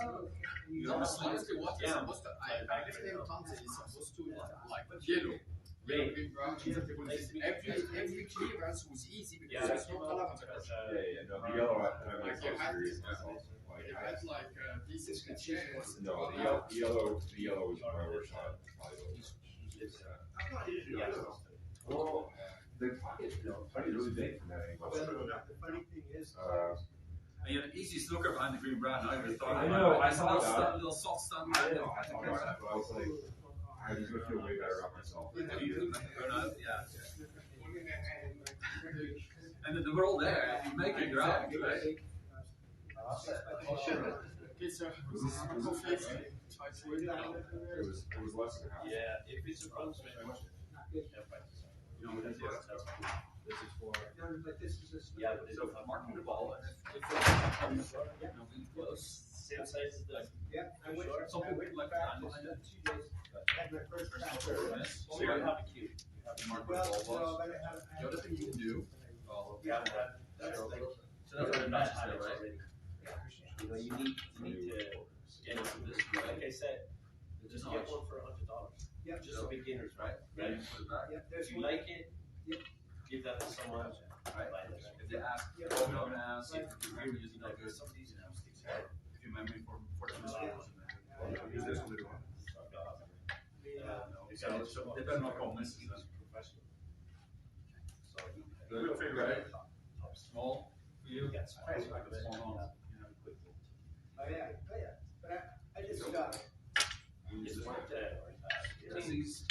[SPEAKER 3] Oh,
[SPEAKER 4] You know, honestly, what is supposed to, I think Tante is supposed to like yellow. Yellow, green, brown, every clearance was easy because there's no color on the cushion.
[SPEAKER 5] Yeah, no, the yellow, I'm like so serious myself. Like,
[SPEAKER 4] You had like decent chance.
[SPEAKER 5] no, the yellow was my worst shot. Well, the pocket, pocket really big from that angle.
[SPEAKER 3] the funny thing is.
[SPEAKER 4] And you had an easy snooker behind the green brown. I always thought.
[SPEAKER 5] I know, I
[SPEAKER 4] saw
[SPEAKER 5] saw
[SPEAKER 4] that
[SPEAKER 5] that.
[SPEAKER 4] little soft stand.
[SPEAKER 5] I know, I thought that, but I was like, I was gonna feel way better about myself.
[SPEAKER 4] Yeah. And then we're all there. If you make it, you're out, right? Okay, so
[SPEAKER 5] Was this it was less than half.
[SPEAKER 6] Yeah, if it's a front swing.
[SPEAKER 4] you know what it is.
[SPEAKER 6] This is for.
[SPEAKER 3] But this is a.
[SPEAKER 6] Yeah, but it's
[SPEAKER 4] So marking the ball, if it's close,
[SPEAKER 6] same size as the.
[SPEAKER 3] Yeah, I went.
[SPEAKER 4] something like that behind it.
[SPEAKER 3] 2 days. Had my first practice.
[SPEAKER 6] So you have a cue. You have a mark.
[SPEAKER 3] Well, no, but I have.
[SPEAKER 4] The other thing you can do.
[SPEAKER 6] Yeah, that's
[SPEAKER 4] So
[SPEAKER 6] that's
[SPEAKER 4] that's
[SPEAKER 6] a
[SPEAKER 4] a
[SPEAKER 6] nice
[SPEAKER 4] nice
[SPEAKER 6] highlight
[SPEAKER 4] right?
[SPEAKER 6] already. You know, you need to get into this. Like I said, just get one for $100.
[SPEAKER 3] Yep.
[SPEAKER 6] Just a beginner's, right?
[SPEAKER 4] Ready? Put it back.
[SPEAKER 3] Yep, there's
[SPEAKER 6] If you
[SPEAKER 3] one.
[SPEAKER 6] like it,
[SPEAKER 3] Yep.
[SPEAKER 6] give that to someone.
[SPEAKER 4] Right.
[SPEAKER 6] Buy this.
[SPEAKER 4] If they ask,
[SPEAKER 3] Yeah.
[SPEAKER 4] what we're gonna ask, if you're really using
[SPEAKER 6] Like
[SPEAKER 4] like
[SPEAKER 6] there's
[SPEAKER 4] this,
[SPEAKER 6] some of these now sticks out.
[SPEAKER 4] if you memory for the
[SPEAKER 5] Use this one.
[SPEAKER 4] So they better not call misses then.
[SPEAKER 6] Professional. So
[SPEAKER 4] We'll figure it out. Small, for you,
[SPEAKER 6] Yeah,
[SPEAKER 4] small on, you know, quick.
[SPEAKER 3] Oh, yeah, but I just,
[SPEAKER 6] It's worth it.
[SPEAKER 4] These,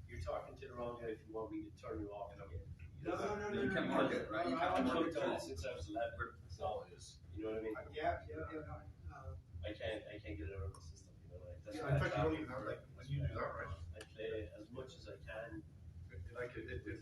[SPEAKER 6] You're talking to the wrong guy if you want me to turn you off.
[SPEAKER 3] no.
[SPEAKER 4] you can mark it, right? You have to
[SPEAKER 6] I've
[SPEAKER 4] mark
[SPEAKER 6] done
[SPEAKER 4] it.
[SPEAKER 6] it since I was 11. So, you know what I mean?
[SPEAKER 3] Yeah.
[SPEAKER 6] I can't get it out of the system. You know, like, that's
[SPEAKER 7] Yeah,
[SPEAKER 6] why
[SPEAKER 7] in
[SPEAKER 6] I
[SPEAKER 7] fact, you
[SPEAKER 6] try
[SPEAKER 7] don't
[SPEAKER 6] to
[SPEAKER 7] even have, like, when you do that, right?
[SPEAKER 6] I play as much as I can.
[SPEAKER 7] Like, it just, it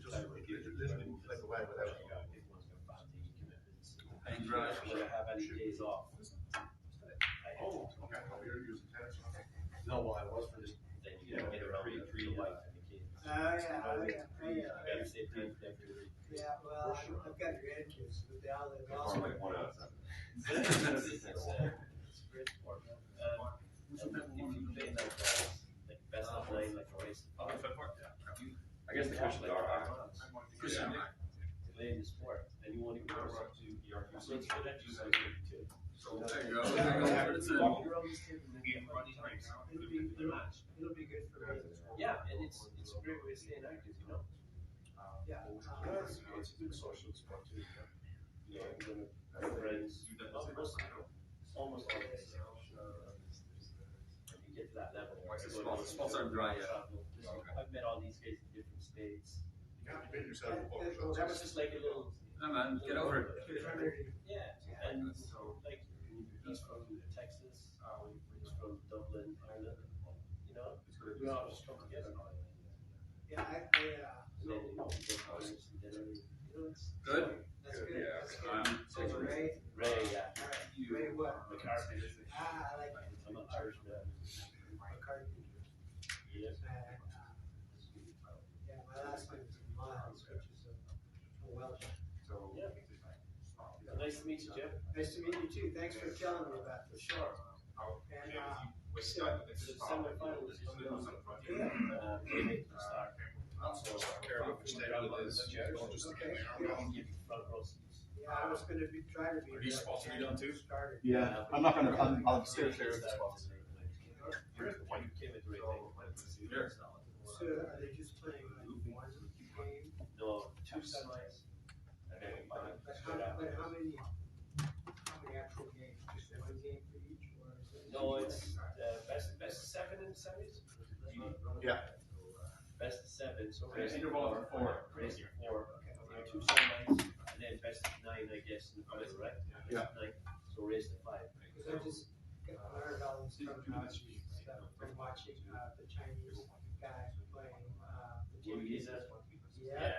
[SPEAKER 7] literally moves like away without.
[SPEAKER 6] Everyone's got family commitments.
[SPEAKER 4] And right.
[SPEAKER 6] When I have any days off. I
[SPEAKER 7] Oh, okay, oh, you're using tennis, okay.
[SPEAKER 6] No, well, I was for this. Then you gotta get around the wife and the kids.
[SPEAKER 3] Yeah.
[SPEAKER 6] I gotta stay pretty every week.
[SPEAKER 3] Yeah, well, I've got grandkids, but they all live
[SPEAKER 5] It's like 1 out of 7.
[SPEAKER 6] It's a great sport, man. If you play like best of 9, like a race.
[SPEAKER 5] I guess the questions are high.
[SPEAKER 6] Cushion, playing the sport, and you only person so it's good at you so too.
[SPEAKER 4] So there you go. It's a
[SPEAKER 6] Walking around this table and
[SPEAKER 4] game
[SPEAKER 6] getting
[SPEAKER 4] running
[SPEAKER 6] money
[SPEAKER 4] right now.
[SPEAKER 6] it'll be good for me. Yeah, and it's a great way of staying active, you know.
[SPEAKER 3] Yeah.
[SPEAKER 6] It's a good social sport too. You know, you're gonna friends. Almost all the same. You get to that level.
[SPEAKER 4] Spots aren't dry yet.
[SPEAKER 6] I've met all these guys in different states.
[SPEAKER 7] Yeah, you been yourself a book.
[SPEAKER 6] Well, that was just like a little.
[SPEAKER 4] Come on, get over it.
[SPEAKER 6] Yeah, and like he's from Texas, he's from Dublin, Ireland. You know, we all just come together.
[SPEAKER 3] Yeah,
[SPEAKER 6] And then you know, we get lunch and dinner. You know, it's
[SPEAKER 4] Good?
[SPEAKER 3] that's good.
[SPEAKER 4] Yeah.
[SPEAKER 3] That's good. So it's Ray.
[SPEAKER 6] Ray, yeah.
[SPEAKER 3] All right. Ray what?
[SPEAKER 6] McCarthy.
[SPEAKER 3] I like
[SPEAKER 6] I'm an Irishman.
[SPEAKER 3] McCarthy.
[SPEAKER 6] Yeah.
[SPEAKER 3] Yeah, my last name is Miles, which is a Welsh.
[SPEAKER 6] Yeah. Nice to meet you, Jim.
[SPEAKER 3] Nice to meet you too. Thanks for telling me about the show. And
[SPEAKER 6] The semifinals is coming up. Maybe to start. So,
[SPEAKER 3] okay.
[SPEAKER 6] I'll give you front row seats.
[SPEAKER 3] Yeah, I was going to be trying to be.
[SPEAKER 7] Are these supposed to be done too?
[SPEAKER 3] Started.
[SPEAKER 8] Yeah, I'm not gonna. I'll steer clear of the spots.
[SPEAKER 6] You came at the right thing.
[SPEAKER 4] Here.
[SPEAKER 3] So are they just playing like one game?
[SPEAKER 6] No, two semis. And then we find
[SPEAKER 3] But
[SPEAKER 6] straight out.
[SPEAKER 3] how many actual games? Just one game for each, or is it?
[SPEAKER 6] No, it's best seven in semis.
[SPEAKER 8] Yeah.
[SPEAKER 6] Best of seven. So
[SPEAKER 8] Raise your ball for four.
[SPEAKER 6] Raise your four. Two semis, and then best of nine, I guess, in the final, right?
[SPEAKER 8] Yeah.
[SPEAKER 6] Nine. So raise to five.
[SPEAKER 3] Because I just learned all this terminology stuff from watching the Chinese guy playing the
[SPEAKER 6] Portuguese.
[SPEAKER 3] Yeah.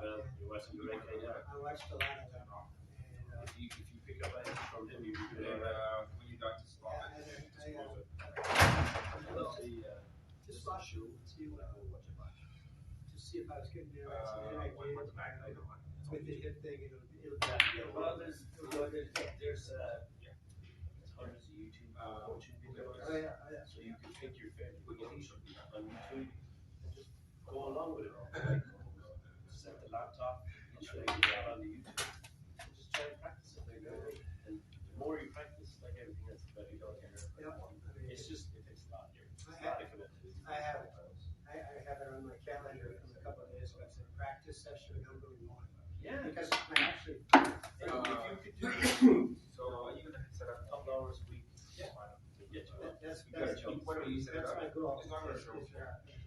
[SPEAKER 6] Well, you're watching the right guy there.
[SPEAKER 3] I watched a lot of them. And
[SPEAKER 6] If you pick up anything from him, you can do
[SPEAKER 4] And
[SPEAKER 6] it.
[SPEAKER 4] when you got to spot
[SPEAKER 3] yeah,
[SPEAKER 4] it,
[SPEAKER 3] just watched to see if I was getting there. And I did. With the hip thing, it'll be.
[SPEAKER 6] Well, there's hundreds of YouTube coaching videos.
[SPEAKER 3] Oh yeah.
[SPEAKER 6] So you can pick your favorite games on YouTube and just go along with it. Like, set the laptop and show you that on the YouTube. And just try and practice it. And the more you practice, like everything else, the better you don't get. It's just, it takes a lot. It's a lot of commitment.
[SPEAKER 3] I have it. I have it on my calendar from a couple of days ago. It's a practice session number one.
[SPEAKER 6] Yeah.
[SPEAKER 3] Because I actually.
[SPEAKER 6] If you could do
[SPEAKER 4] so are you gonna set up
[SPEAKER 6] a couple hours a week, to get to it.
[SPEAKER 3] That's
[SPEAKER 4] What do you set
[SPEAKER 3] that's
[SPEAKER 4] up?
[SPEAKER 3] my goal.
[SPEAKER 4] It's not gonna show.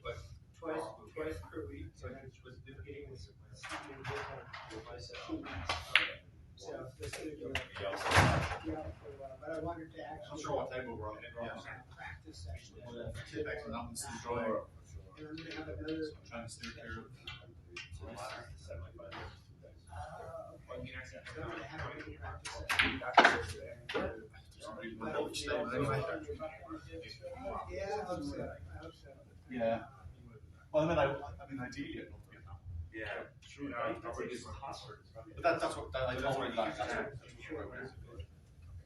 [SPEAKER 4] But
[SPEAKER 3] Twice per week. And I'm getting this speaking with 2 weeks. So this is gonna be for a while. But I wanted to
[SPEAKER 7] I'm
[SPEAKER 3] actually.
[SPEAKER 7] sure what table we're on.
[SPEAKER 3] Practice session.
[SPEAKER 7] Sit back to nothing to enjoy.
[SPEAKER 3] And I'm gonna have another.
[SPEAKER 7] Trying to steer clear of.
[SPEAKER 3] I'm gonna have a big practice session. Yeah, I hope so.
[SPEAKER 8] Yeah. Well, I mean, ideally, I'd love to get that.
[SPEAKER 7] Yeah.
[SPEAKER 8] Sure. But that's what I told her that. That's what.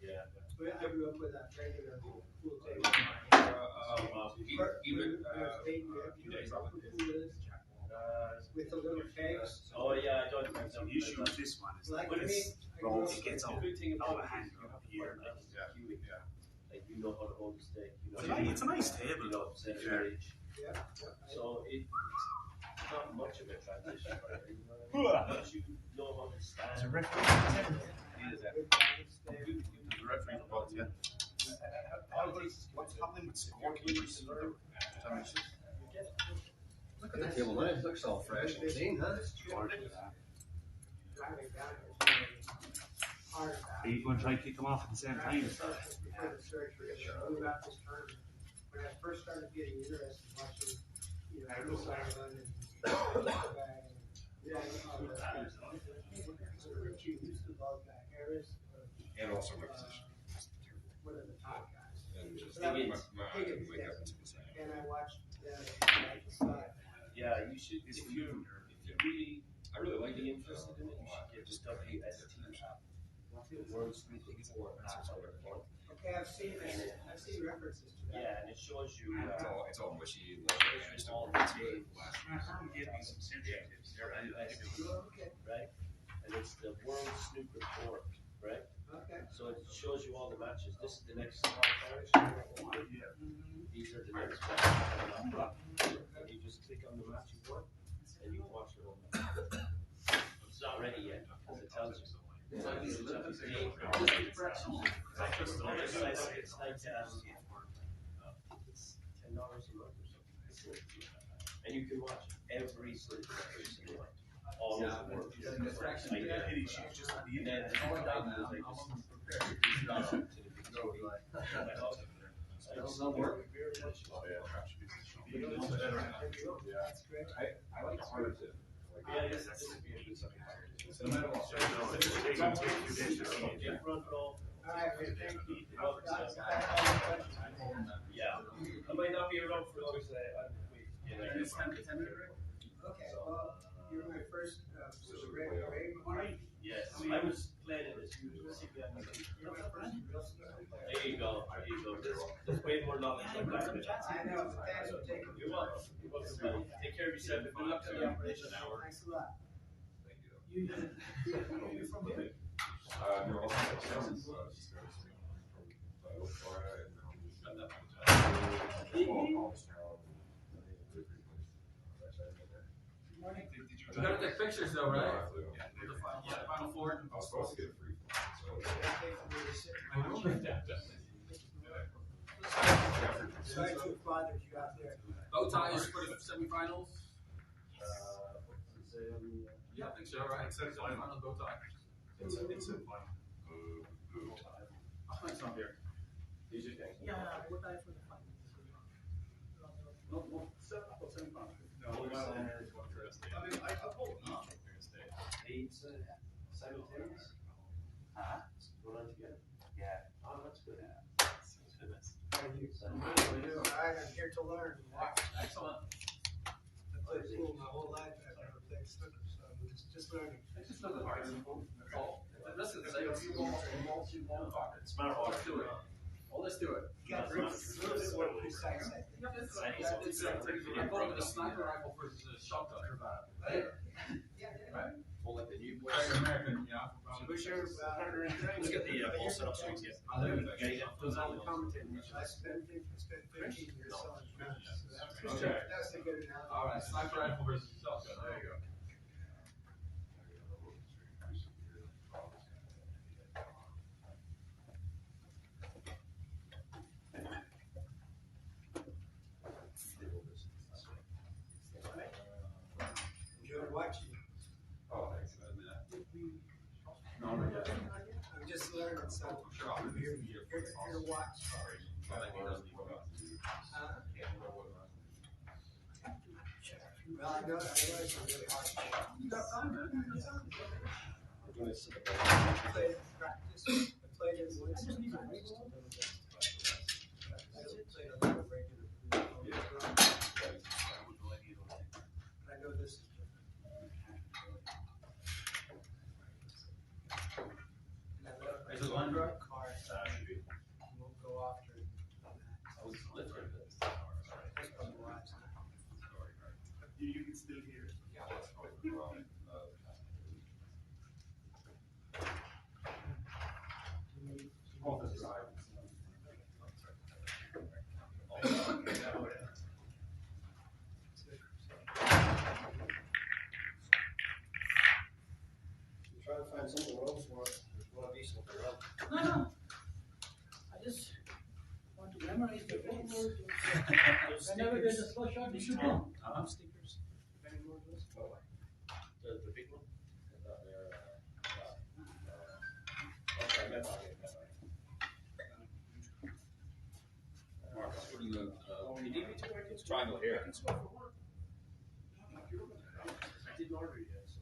[SPEAKER 6] Yeah.
[SPEAKER 3] But I grew up with a regular pool table.
[SPEAKER 4] even
[SPEAKER 3] You know what a pool is? With the little kegs.
[SPEAKER 6] Oh yeah, I don't.
[SPEAKER 9] The issue with this one is
[SPEAKER 3] Like
[SPEAKER 9] when
[SPEAKER 3] me,
[SPEAKER 9] it's
[SPEAKER 3] I grew
[SPEAKER 9] rolled,
[SPEAKER 3] up-
[SPEAKER 9] it gets
[SPEAKER 6] The
[SPEAKER 9] on
[SPEAKER 6] good thing
[SPEAKER 9] out
[SPEAKER 6] about
[SPEAKER 9] of hand
[SPEAKER 6] it is
[SPEAKER 9] here.
[SPEAKER 6] like queuing. Like you know how to hold the stick. You
[SPEAKER 9] But
[SPEAKER 6] know.
[SPEAKER 9] it's a nice table,
[SPEAKER 6] You know, set
[SPEAKER 9] Yeah.
[SPEAKER 6] your age.
[SPEAKER 3] Yeah.
[SPEAKER 6] So it's not much of a transition, right? You know what I mean? Once you know how to stand.
[SPEAKER 8] There's a referee.
[SPEAKER 7] The referee for both, yeah.
[SPEAKER 8] What's happening with scorekeepers?
[SPEAKER 3] Look at that table, man. It looks all fresh and clean, huh?
[SPEAKER 9] Are you going to try to kick them off at the same time?
[SPEAKER 3] When I first started getting interested in watching, Bruce Island and Richie, who's the ball guy, Harris?
[SPEAKER 5] And also my position.
[SPEAKER 3] One of the top guys.
[SPEAKER 5] And just
[SPEAKER 6] Higgins.
[SPEAKER 3] Higgins,
[SPEAKER 5] wake up
[SPEAKER 3] yes.
[SPEAKER 5] into the same.
[SPEAKER 3] And I watched them, and I decided,
[SPEAKER 6] Yeah, you should. If you really
[SPEAKER 5] I really like
[SPEAKER 6] be
[SPEAKER 5] it.
[SPEAKER 6] interested in it, you should get just WST app. The world's leading sport app.
[SPEAKER 3] okay, I've seen references to that.
[SPEAKER 6] Yeah, and it shows you.
[SPEAKER 5] It's all mushy. And
[SPEAKER 6] All the teams,
[SPEAKER 9] Give me some simple tips.
[SPEAKER 3] Okay.
[SPEAKER 6] right? and it's the World Snooker Board, right?
[SPEAKER 3] Okay.
[SPEAKER 6] So it shows you all the matches. This is the next qualifiers. These are the next matches. And you just click on the match you want, and you watch the whole match. It's not ready yet, because it tells you. It's like it's like it's $10 a month or something. And you can watch every single one. All over the world. And then all down now, I just
[SPEAKER 3] That's great.
[SPEAKER 5] I like harder to.
[SPEAKER 6] Yeah, this would be a good second.
[SPEAKER 5] No matter what.
[SPEAKER 3] All right, thank you.
[SPEAKER 6] Yeah, I might not be around for long, so I'm
[SPEAKER 3] Okay, well, you're my first, great.
[SPEAKER 6] Yes, I was planning this.
[SPEAKER 3] You're my first real snooker player.
[SPEAKER 6] There you go. There's way more knowledge than that.
[SPEAKER 3] I know, but thanks for taking.
[SPEAKER 6] You're welcome. You're welcome, buddy. Take care of yourself. Good luck to the operation.
[SPEAKER 3] Thanks a lot.
[SPEAKER 6] You you're from here?
[SPEAKER 5] No,
[SPEAKER 3] Morning.
[SPEAKER 4] You gotta take pictures though, right?
[SPEAKER 5] Yeah.
[SPEAKER 4] The final four.
[SPEAKER 5] I was supposed to get a free
[SPEAKER 3] Sorry to have bothered you out there.
[SPEAKER 4] Bow ties for the semifinals. Yeah, I think so, right? Semifinals, bow tie.
[SPEAKER 8] It's a fun.
[SPEAKER 4] It's not here.
[SPEAKER 6] These are things.
[SPEAKER 3] Yeah, what I for the fun.
[SPEAKER 4] No, semifinals.
[SPEAKER 8] No, I mean, I hold on.
[SPEAKER 6] Eight simultaneous? Going on together?
[SPEAKER 3] Yeah.
[SPEAKER 6] Oh, that's good.
[SPEAKER 3] How are you? All right, I'm here to learn.
[SPEAKER 4] Excellent.
[SPEAKER 3] I played pool my whole life. I've never played snooker, so I'm just learning.
[SPEAKER 4] It's just not that hard. That's all. This is like a few balls, two ball pockets. Let's do it. Well, let's do it.
[SPEAKER 3] You got a little bit more precise, I think.
[SPEAKER 4] I call it a sniper rifle versus a shotgun. Right? Right?
[SPEAKER 6] Well, like the new boys.
[SPEAKER 4] American, yeah.
[SPEAKER 3] Who's your partner in crime?
[SPEAKER 6] Let's get the ball set up so we can get.
[SPEAKER 3] Those all the commentators. I spent 15 years selling guns. So that's a good analogy.
[SPEAKER 4] All right, sniper rifle versus shotgun. There you go.
[SPEAKER 3] Enjoy watching.
[SPEAKER 5] Oh, thanks.
[SPEAKER 3] I'm just learning, so I'm here to watch. Well, I know it's really hard.
[SPEAKER 4] You got time, man.
[SPEAKER 6] We're going to sit
[SPEAKER 3] I played practice. I played in Winston. I played a lot of regular pool. But I know this is
[SPEAKER 4] Is it line drive?
[SPEAKER 3] car. You won't go after it.
[SPEAKER 6] I was literally.
[SPEAKER 3] That's probably why it's not.
[SPEAKER 8] You can still hear it.
[SPEAKER 6] Try to find something else for it. There's one of these something else.
[SPEAKER 3] No. I just want to memorize the rules.
[SPEAKER 6] Those
[SPEAKER 3] I never did a
[SPEAKER 6] stickers.
[SPEAKER 3] slow shot. You should
[SPEAKER 6] Oh,
[SPEAKER 3] know.
[SPEAKER 6] stickers.
[SPEAKER 3] Any more of those?
[SPEAKER 6] The big one? Okay, I got it. Marcus, what are you, you need me to? It's triangle here. I didn't order it yet, so.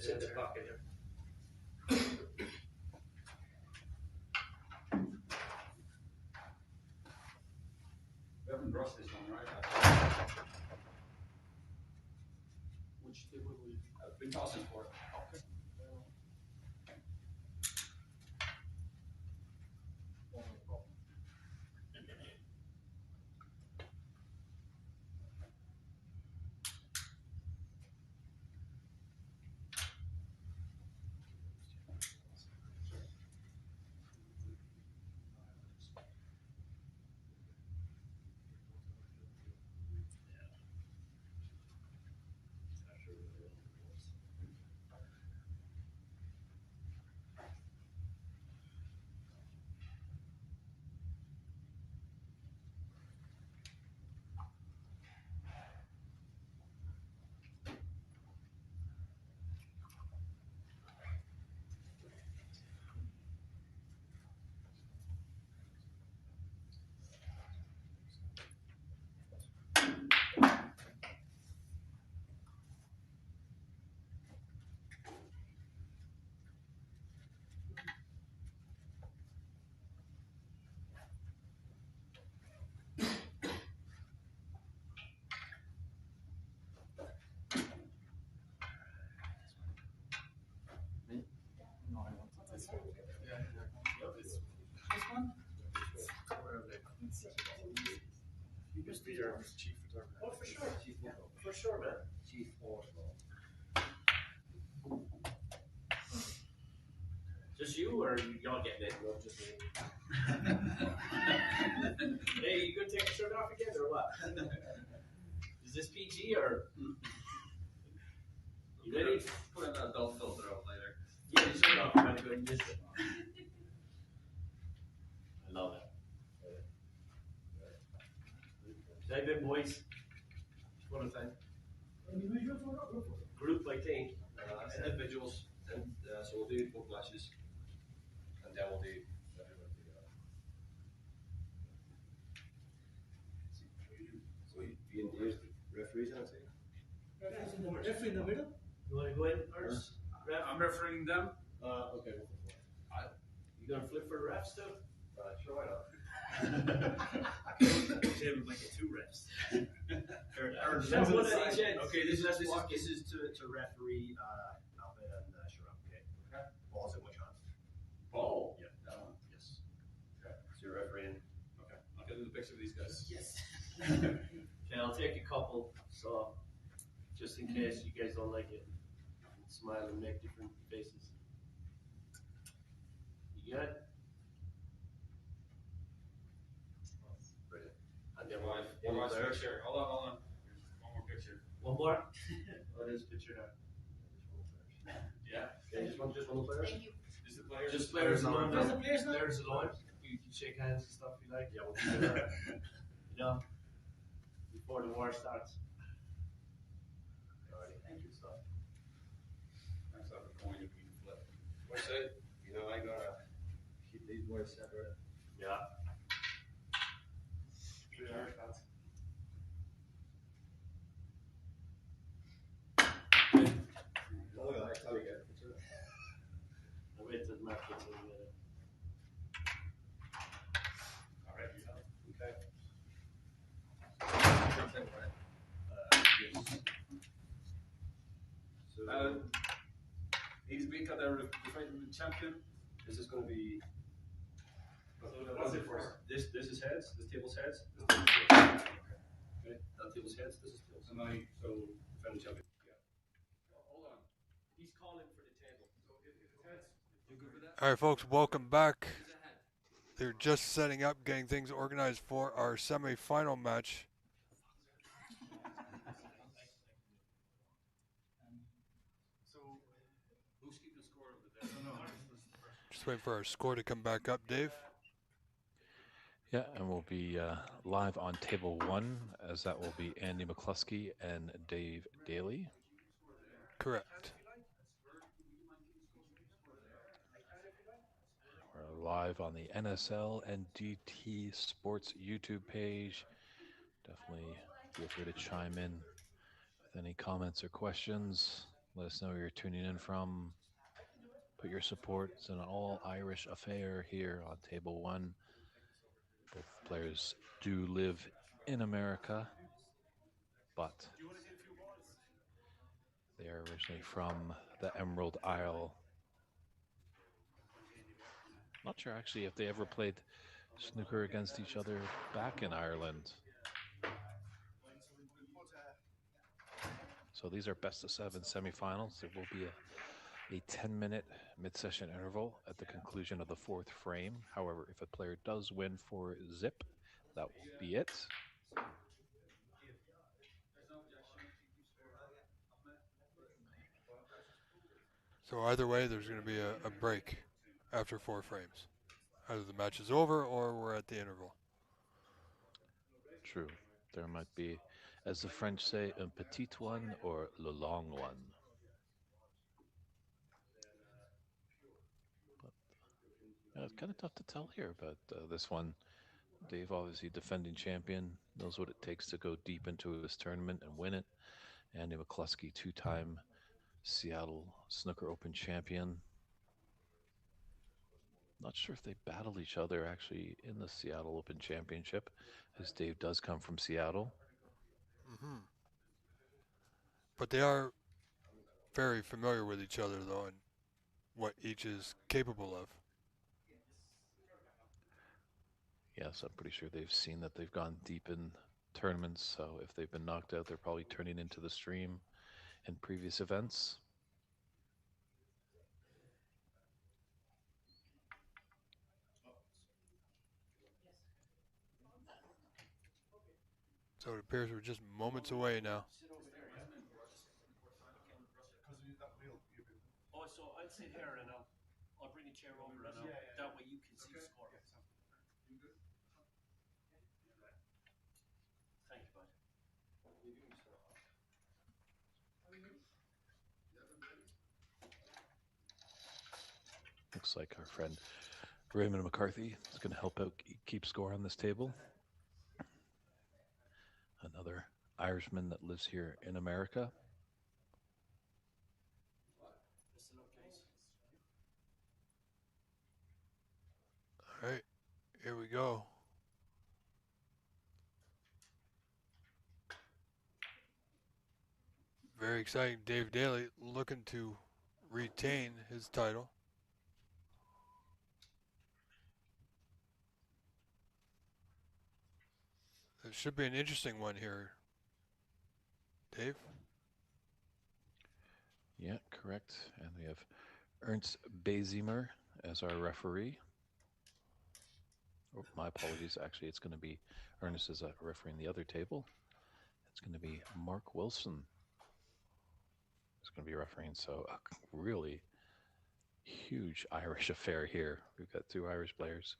[SPEAKER 6] it's in the pocket here.
[SPEAKER 5] We haven't brushed this one, right?
[SPEAKER 4] Which table will
[SPEAKER 5] I've been tossing for it.
[SPEAKER 4] Okay.
[SPEAKER 6] You just be your chief photographer. Oh, for sure. For sure, man. Chief Just you, or y'all getting it? No, just me. Hey, you gonna take your shirt off again, or what? Is this PG or? You ready?
[SPEAKER 5] Put an adult filter out later.
[SPEAKER 6] Yeah, your shirt off. I'm gonna go and miss it. I love it. Dive in, boys. What a thing. Group, I think.
[SPEAKER 5] Individuals, and so we'll do 4 flashes, and then we'll do everyone together. So you and Dave's referees, I think.
[SPEAKER 6] Referee in the middle. You want to go in first?
[SPEAKER 9] I'm refereeing them.
[SPEAKER 6] Okay. You gonna flip for the refs too?
[SPEAKER 5] Sure, why not?
[SPEAKER 9] Tim might get 2 refs.
[SPEAKER 6] That's one at each end.
[SPEAKER 10] Okay, this is to referee Alvin and Sharon. Okay. Ball's in my hands.
[SPEAKER 5] Ball?
[SPEAKER 10] Yeah. Yes.
[SPEAKER 5] Okay, so you're refereeing.
[SPEAKER 10] Okay.
[SPEAKER 5] I'll get a picture of these guys.
[SPEAKER 6] Yes. Okay, I'll take a couple. So, just in case you guys don't like it, smile and make different faces. You good?
[SPEAKER 5] Brilliant.
[SPEAKER 6] And then
[SPEAKER 5] One more picture. Hold on. Here's one more picture.
[SPEAKER 6] One more. Oh, there's a picture now.
[SPEAKER 5] Yeah.
[SPEAKER 6] Okay, just one player.
[SPEAKER 11] Thank you.
[SPEAKER 5] Just the players.
[SPEAKER 6] Just players alone.
[SPEAKER 11] There's the players now?
[SPEAKER 6] Players alone. You can shake hands and stuff you like.
[SPEAKER 5] Yeah, we'll do that.
[SPEAKER 6] You know, before the war starts.
[SPEAKER 5] Alrighty, thank you. Stuff. Nice to have a coin if we can flip. What's it? You know, I gotta keep these boys separate.
[SPEAKER 6] Yeah.
[SPEAKER 5] Oh, yeah, that's how we get it.
[SPEAKER 6] I wait till Matt gets in there.
[SPEAKER 5] Alright, you have it.
[SPEAKER 10] Yes.
[SPEAKER 5] So, he's been cut there, the fighting champion. This is going to be.
[SPEAKER 10] What's it for?
[SPEAKER 5] This is heads. This table's heads. This table's tails. Okay, that table's heads. This is tails.
[SPEAKER 10] And I,
[SPEAKER 5] So, defending champion. Yeah. Hold on.
[SPEAKER 6] He's calling for the table.
[SPEAKER 5] So if it's heads, you're good with that?
[SPEAKER 2] All right, folks, welcome back. They're just setting up, getting things organized for our semi-final match.
[SPEAKER 5] So, who's keeping score of the day?
[SPEAKER 2] Just waiting for our score to come back up, Dave.
[SPEAKER 1] Yeah, and we'll be live on table 1, as that will be Andy McCluskey and Dave Daly.
[SPEAKER 2] Correct.
[SPEAKER 1] We're live on the NSL and DT Sports YouTube page. Definitely feel free to chime in with any comments or questions. Let us know where you're tuning in from. Put your support. It's an all Irish affair here on table one. Both players do live in America, but they are originally from the Emerald Isle. Not sure actually if they ever played snooker against each other back in Ireland. So these are best of seven semifinals. There will be a 10-minute mid-session interval at the conclusion of the fourth frame. However, if a player does win for zip, that will be it.
[SPEAKER 2] So either way, there's going to be a break after 4 frames. Either the match is over or we're at the interval.
[SPEAKER 1] True. There might be, as the French say, un petit one or le long one. But it's kind of tough to tell here, but this one, Dave, obviously defending champion, knows what it takes to go deep into his tournament and win it. Andy McCluskey, 2-time Seattle Snooker Open champion. Not sure if they battle each other actually in the Seattle Open Championship, as Dave does come from Seattle.
[SPEAKER 2] Mm-hmm. But they are very familiar with each other, though, and what each is capable of.
[SPEAKER 1] Yes, I'm pretty sure they've seen that they've gone deep in tournaments, so if they've been knocked out, they're probably turning into the stream in previous events.
[SPEAKER 2] So it appears we're just moments away now.
[SPEAKER 6] Oh, so I'll sit here and I'll bring a chair over and that way you can see the score. Thank you, bud.
[SPEAKER 1] Looks like our friend Raymond McCarthy is going to help out keep score on this table. Another Irishman that lives here in America.
[SPEAKER 2] All right, here we go. Very exciting. Dave Daly looking to retain his title. It should be an interesting one here, Dave.
[SPEAKER 1] Yeah, correct. And we have Ernst Bezimer as our referee. Oh, my apologies. Actually, it's going to be Ernest as a referee in the other table. It's going to be Mark Wilson who's going to be refereeing. So a really huge Irish affair here. We've got 2 Irish players.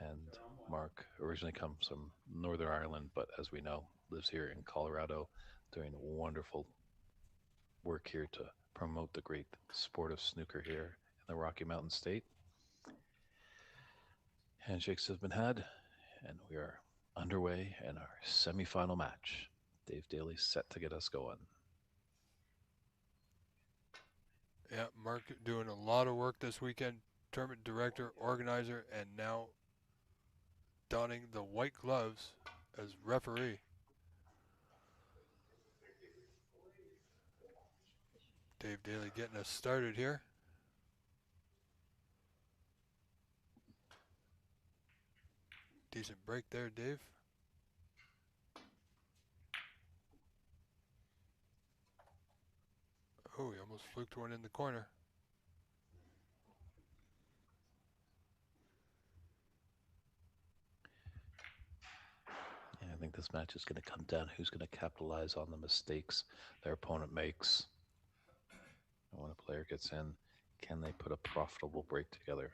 [SPEAKER 1] And Mark originally comes from Northern Ireland, but as we know, lives here in Colorado, doing wonderful work here to promote the great sport of snooker here in the Rocky Mountain State. Handshakes have been had, and we are underway in our semifinal match. Dave Daly set to get us going.
[SPEAKER 2] Yeah, Mark doing a lot of work this weekend. Tournament director, organizer, and now donning the white gloves as referee. Dave Daly getting us started here. Decent break there, Dave. Oh, he almost fluked one in the corner.
[SPEAKER 1] Yeah, I think this match is going to come down who's going to capitalize on the mistakes their opponent makes. And when a player gets in, can they put a profitable break together?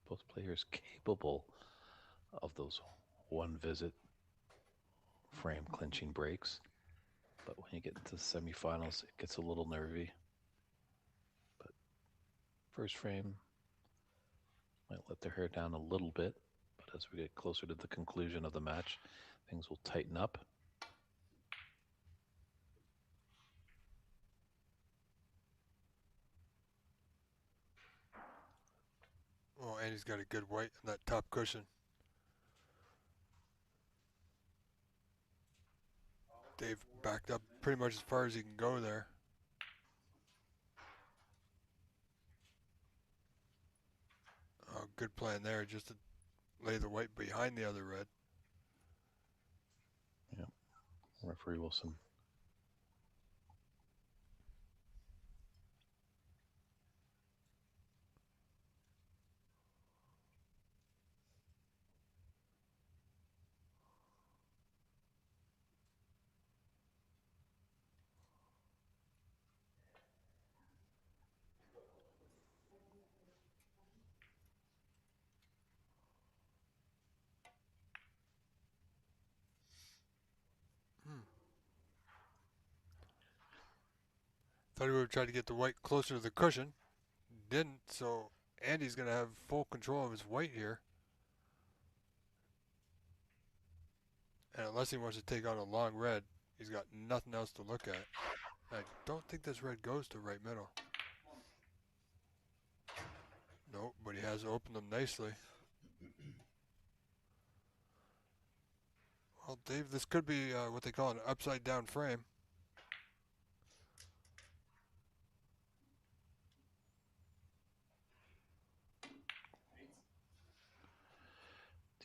[SPEAKER 1] Both players capable of those one visit frame clinching breaks. But when you get into the semifinals, it gets a little nervy. But first frame might let their hair down a little bit. But as we get closer to the conclusion of the match, things will tighten up.
[SPEAKER 2] And he's got a good white in that top cushion. Dave backed up pretty much as far as he can go there. Oh, good plan there, just to lay the white behind the other red.
[SPEAKER 1] Yeah, referee Wilson.
[SPEAKER 2] Thought he would have tried to get the white closer to the cushion. Didn't, so Andy's going to have full control of his white here. And unless he wants to take on a long red, he's got nothing else to look at. I don't think this red goes to right middle. Nope, but he has opened them nicely. Well, Dave, this could be what they call an upside down frame.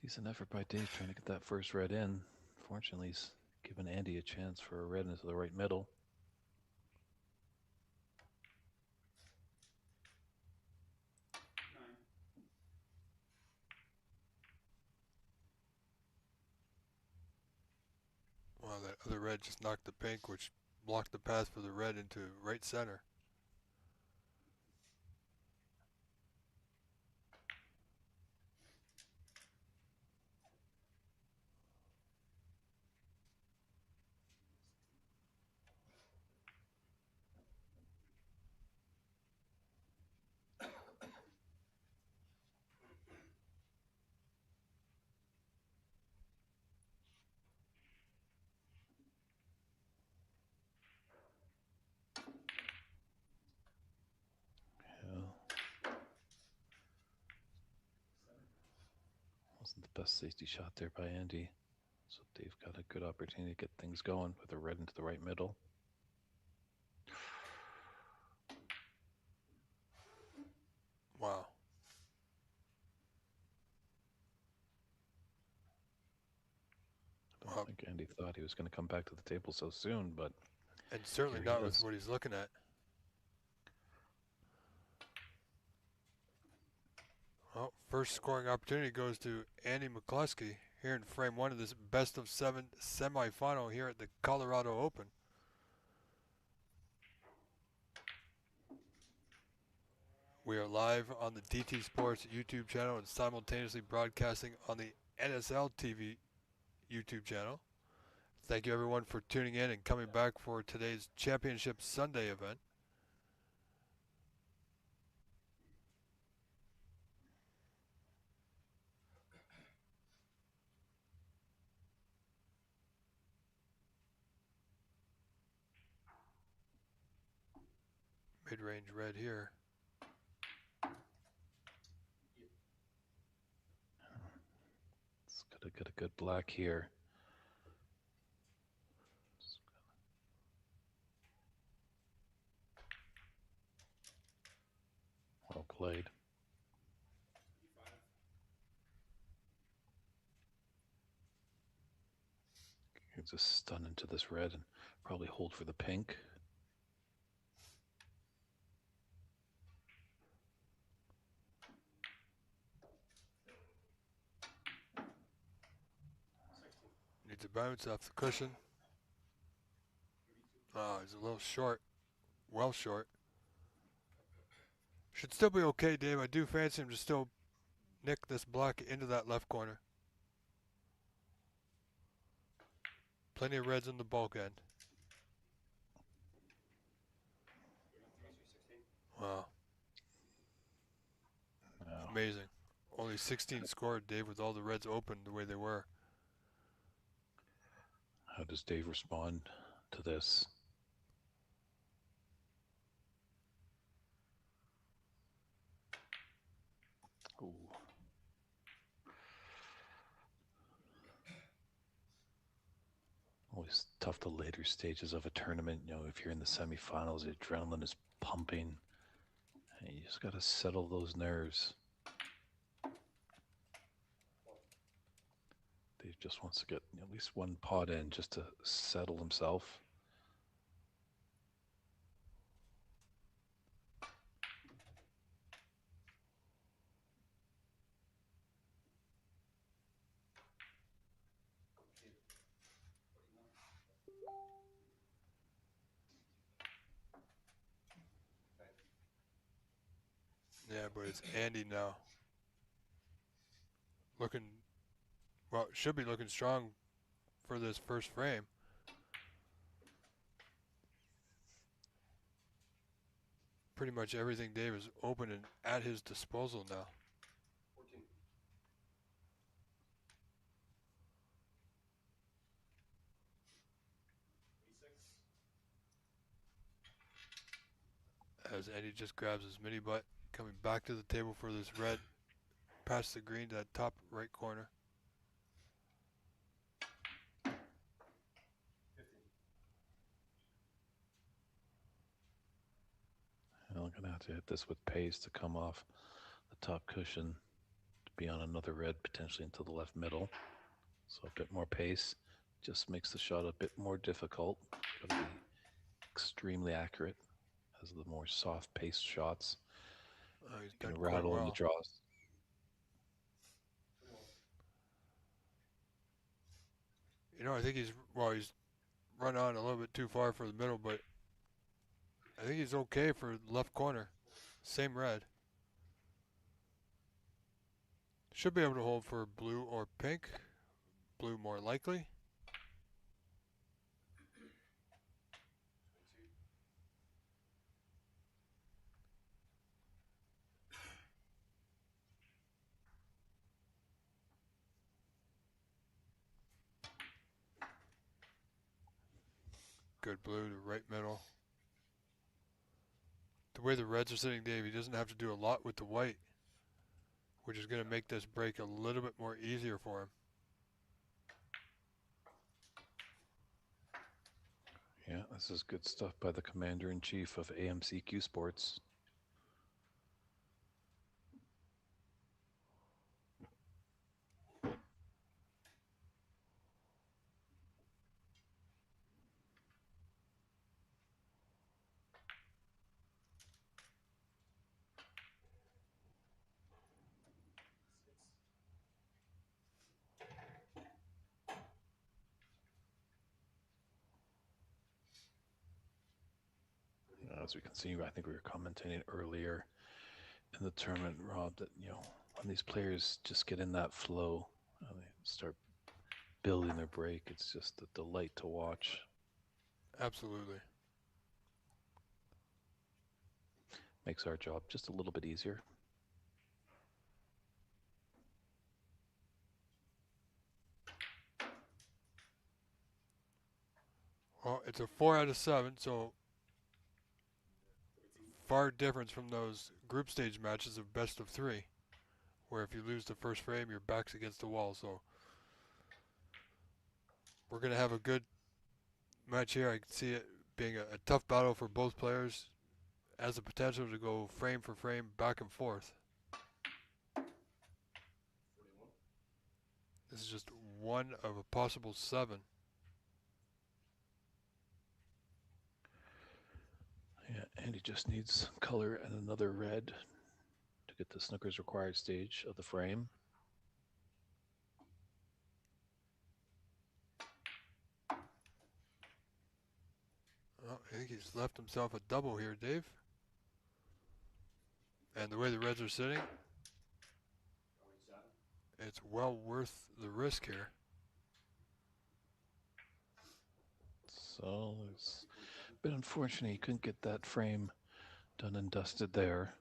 [SPEAKER 1] Decent effort by Dave trying to get that first red in. Fortunately, he's given Andy a chance for a red into the right middle.
[SPEAKER 2] Wow, that other red just knocked the pink, which blocked the path for the red into right center.
[SPEAKER 1] Wasn't the best safety shot there by Andy. So Dave got a good opportunity to get things going with a red into the right middle.
[SPEAKER 2] Wow.
[SPEAKER 1] I don't think Andy thought he was going to come back to the table so soon, but...
[SPEAKER 2] And certainly not with what he's looking at. Well, first scoring opportunity goes to Andy McCluskey here in frame one of this best of 7 semifinal here at the Colorado Open. We are live on the DT Sports YouTube channel and simultaneously broadcasting on the NSL TV YouTube channel. Thank you everyone for tuning in and coming back for today's Championship Sunday event. Mid-range red here.
[SPEAKER 1] It's got to get a good black here. Well played. You can just stun into this red and probably hold for the pink.
[SPEAKER 2] Needs a bounce off the cushion. Oh, he's a little short. Well short. Should still be okay, Dave. I do fancy him to still nick this black into that left corner. Plenty of reds in the bulk end. Wow.
[SPEAKER 1] No.
[SPEAKER 2] Amazing. Only 16 scored, Dave, with all the reds open the way they were.
[SPEAKER 1] How does Dave respond to this? Ooh. tough the later stages of a tournament. If you're in the semifinals, the adrenaline is pumping. And you just got to settle those nerves. Dave just wants to get at least one pot in just to settle himself.
[SPEAKER 2] Yeah, but it's Andy now. Looking, well, should be looking strong for this first frame. Pretty much everything Dave is open and at his disposal now.
[SPEAKER 6] 14.
[SPEAKER 2] As Andy just grabs his mini butt, coming back to the table for this red, past the green to that top right corner.
[SPEAKER 6] 15.
[SPEAKER 1] I'm going to have to hit this with pace to come off the top cushion to be on another red, potentially into the left middle. So a bit more pace just makes the shot a bit more difficult. Got to be extremely accurate as the more soft paced shots
[SPEAKER 2] He's
[SPEAKER 1] can
[SPEAKER 2] done quite
[SPEAKER 1] rattle in the
[SPEAKER 2] well.
[SPEAKER 1] draws.
[SPEAKER 2] I think he's run on a little bit too far for the middle, but I think he's okay for left corner. Same red. Should be able to hold for blue or pink. Blue more likely. Good blue to right middle. The way the reds are sitting, Dave, he doesn't have to do a lot with the white, which is going to make this break a little bit more easier for him.
[SPEAKER 1] Yeah, this is good stuff by the commander-in-chief of AMCQ Sports. As we can see, I think we were commenting earlier in the tournament, Rob, that when these players just get in that flow, they start building their break. It's just a delight to watch.
[SPEAKER 2] Absolutely.
[SPEAKER 1] Makes our job just a little bit easier.
[SPEAKER 2] Well, it's a 4 out of 7, so far difference from those group stage matches of best of 3, where if you lose the first frame, your back's against the wall. So we're going to have a good match here. I can see it being a tough battle for both players. Has the potential to go frame for frame, back and forth.
[SPEAKER 6] 41.
[SPEAKER 2] This is just one of a possible 7.
[SPEAKER 1] Yeah, and he just needs color and another red to get the snooker's required stage of the frame.
[SPEAKER 2] Well, I think he's left himself a double here, Dave. And the way the reds are sitting, it's well worth the risk here.
[SPEAKER 1] So it's a bit unfortunate he couldn't get that frame done and dusted there.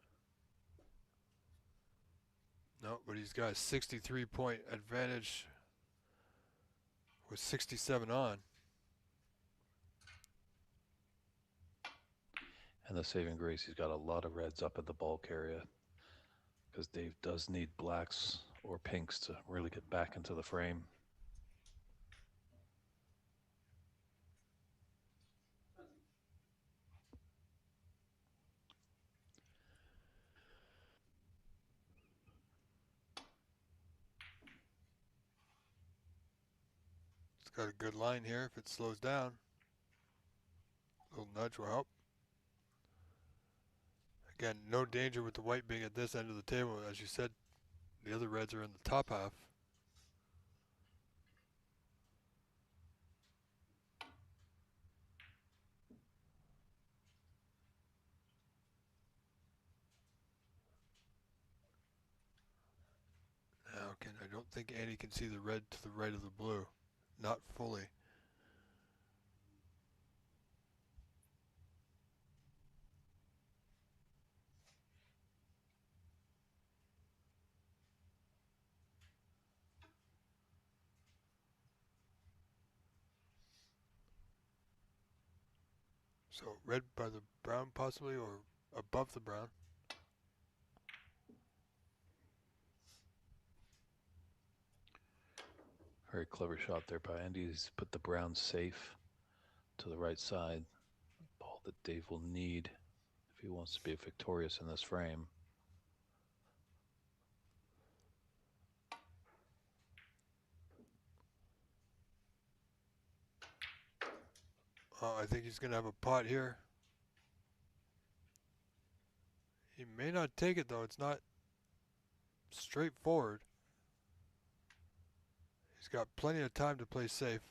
[SPEAKER 2] No, but he's got a 63-point advantage with 67 on.
[SPEAKER 1] And the saving grace, he's got a lot of reds up at the bulk area because Dave does need blacks or pinks to really get back into the frame.
[SPEAKER 2] got a good line here. If it slows down, a little nudge will help. Again, no danger with the white being at this end of the table. As you said, the other reds are in the top half. Okay, I don't think Andy can see the red to the right of the blue. Not fully. So red by the brown possibly, or above the brown.
[SPEAKER 1] Very clever shot there by Andy. He's put the brown safe to the right side. Ball that Dave will need if he wants to be victorious in this frame.
[SPEAKER 2] I think he's going to have a pot here. He may not take it though. It's not straightforward. He's got plenty of time to play safe.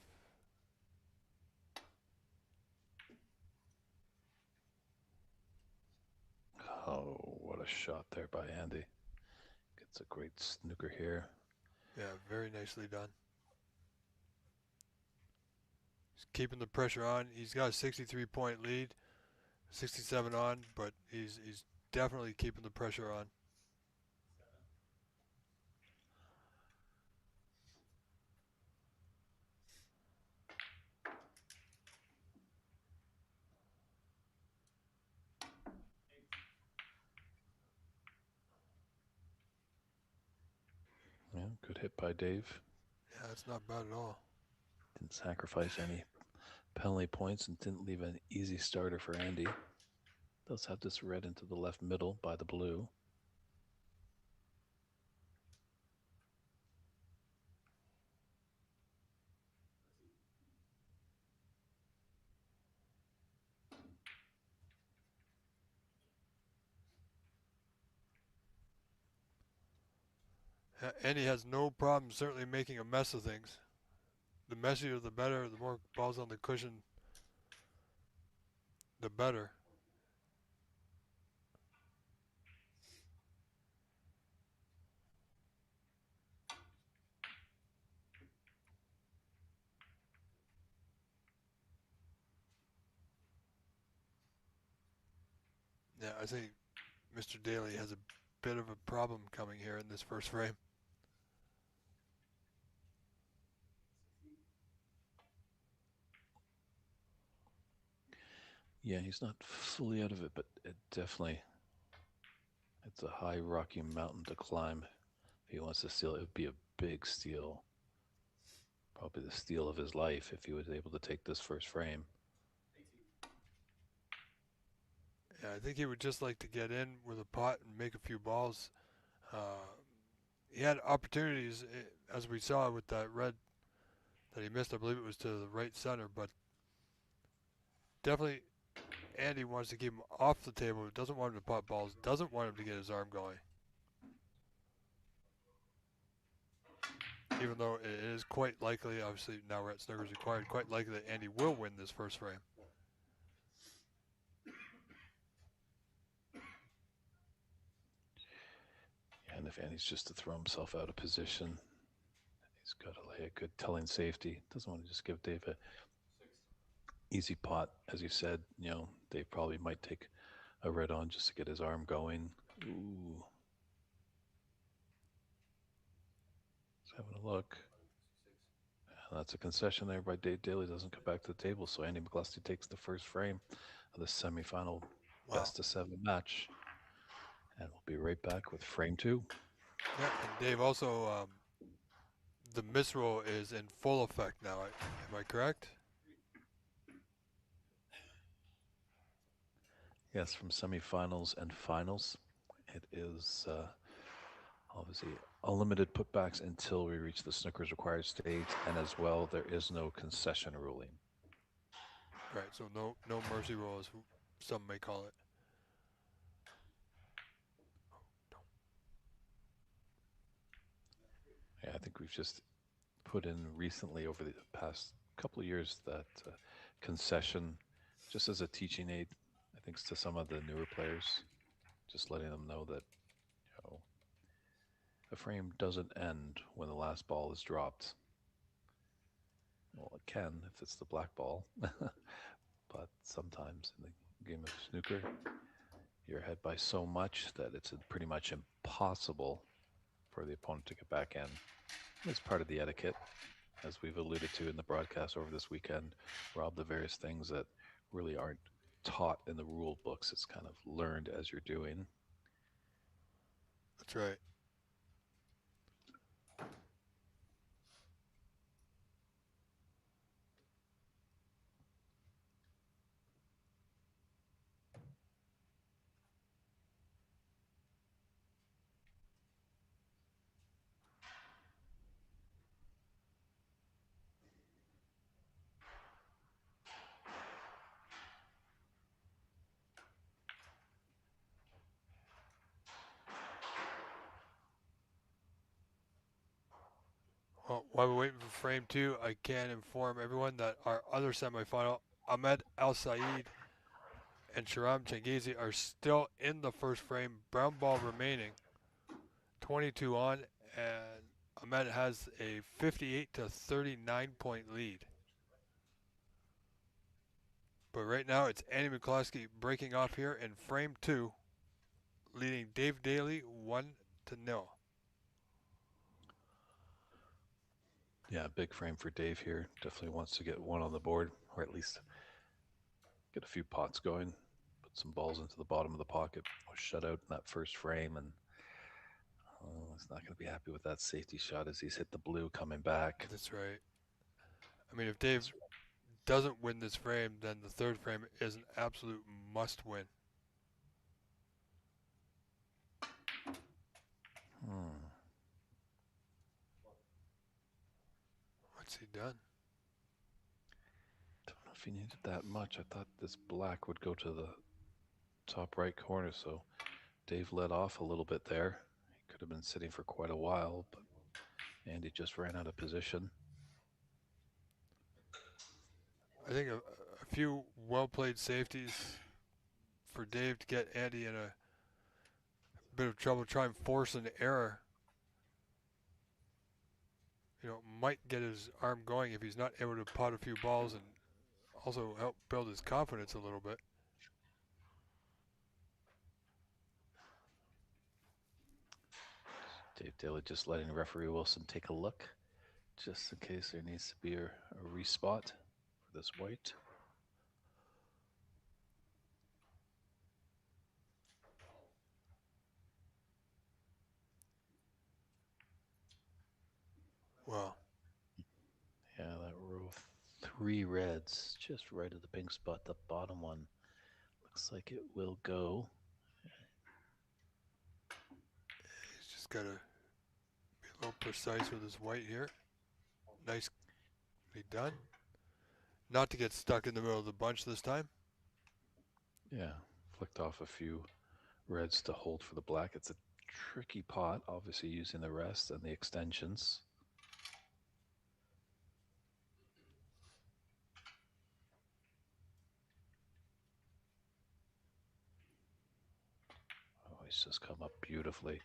[SPEAKER 1] Oh, what a shot there by Andy. Gets a great snooker here.
[SPEAKER 2] Yeah, very nicely done. He's keeping the pressure on. He's got a 63-point lead, 67 on, but he's definitely keeping the pressure on.
[SPEAKER 1] Yeah, good hit by Dave.
[SPEAKER 2] Yeah, that's not bad at all.
[SPEAKER 1] Didn't sacrifice any penalty points and didn't leave an easy starter for Andy. Does have this red into the left middle by the blue.
[SPEAKER 2] Andy has no problem certainly making a mess of things. The messier the better, the more balls on the cushion, the better. Yeah, I think Mr. Daly has a bit of a problem coming here in this first frame.
[SPEAKER 1] Yeah, he's not fully out of it, but it definitely, it's a high rocky mountain to climb. If he wants to steal, it would be a big steal. Probably the steal of his life if he was able to take this first frame.
[SPEAKER 2] Yeah, I think he would just like to get in with a pot and make a few balls. He had opportunities, as we saw with that red that he missed. I believe it was to the right center, but definitely Andy wants to keep him off the table. Doesn't want him to pot balls. Doesn't want him to get his arm going. Even though it is quite likely, obviously now we're at Snookers Required, quite likely that Andy will win this first frame.
[SPEAKER 1] And if Andy's just to throw himself out of position, he's got to lay a good telling safety. Doesn't want to just give Dave a easy pot. As you said, you know, Dave probably might take a red on just to get his arm going. Ooh. Just having a look. And that's a concession there by Dave Daly. Doesn't come back to the table. So Andy McCluskey takes the first frame of the semifinal best of 7 match. And we'll be right back with frame 2.
[SPEAKER 2] Yeah, and Dave also, the misroll is in full effect now. Am I correct?
[SPEAKER 1] Yes, from semifinals and finals. It is obviously obviously unlimited putbacks until we reach the snooker's required stage, and as well, there is no concession ruling.
[SPEAKER 2] Right, so no mercy rule, as some may call it.
[SPEAKER 1] Yeah, I think we've just put in recently over the past couple of years that concession, just as a teaching aid, I think to some of the newer players, just letting them know that a frame doesn't end when the last ball is dropped. Well, it can if it's the black ball, but sometimes in the game of snooker, you're ahead by so much that it's pretty much impossible for the opponent to get back in. It's part of the etiquette, as we've alluded to in the broadcast over this weekend, Rob, the various things that really aren't taught in the rule books. It's kind of learned as you're doing.
[SPEAKER 2] That's right. Well, while we're waiting for frame 2, I can inform everyone that our other semifinal, Ahmed Al Saeed and Sharam Changizi, are still in the first frame. Brown ball remaining. 22 on, and Ahmed has a 58 to 39 point lead. But right now it's Andy McCloskey breaking off here in frame 2, leading Dave Daly 1-0.
[SPEAKER 1] Yeah, big frame for Dave here. Definitely wants to get one on the board, or at least get a few pots going. Put some balls into the bottom of the pocket. Was shut out in that first frame, and he's not going to be happy with that safety shot as he's hit the blue coming back.
[SPEAKER 2] That's right. I mean, if Dave doesn't win this frame, then the third frame is an absolute must win. What's he done?
[SPEAKER 1] Don't know if he needed that much. I thought this black would go to the top right corner, so Dave let off a little bit there. He could have been sitting for quite a while, but Andy just ran out of position.
[SPEAKER 2] I think a few well-played safeties for Dave to get Andy in a bit of trouble, try and force an error. You know, might get his arm going if he's not able to pot a few balls, and also help build his confidence a little bit.
[SPEAKER 1] Dave Daly just letting referee Wilson take a look, just in case there needs to be a respot for this white.
[SPEAKER 2] Wow.
[SPEAKER 1] Yeah, that row of 3 reds, just right at the pink spot, the bottom one. Looks like it will go.
[SPEAKER 2] He's just got to be a little precise with his white here. Nicely done. Not to get stuck in the middle of the bunch this time.
[SPEAKER 1] Yeah, flicked off a few reds to hold for the black. It's a tricky pot, obviously using the rest and the extensions. Oh, he's just come up beautifully.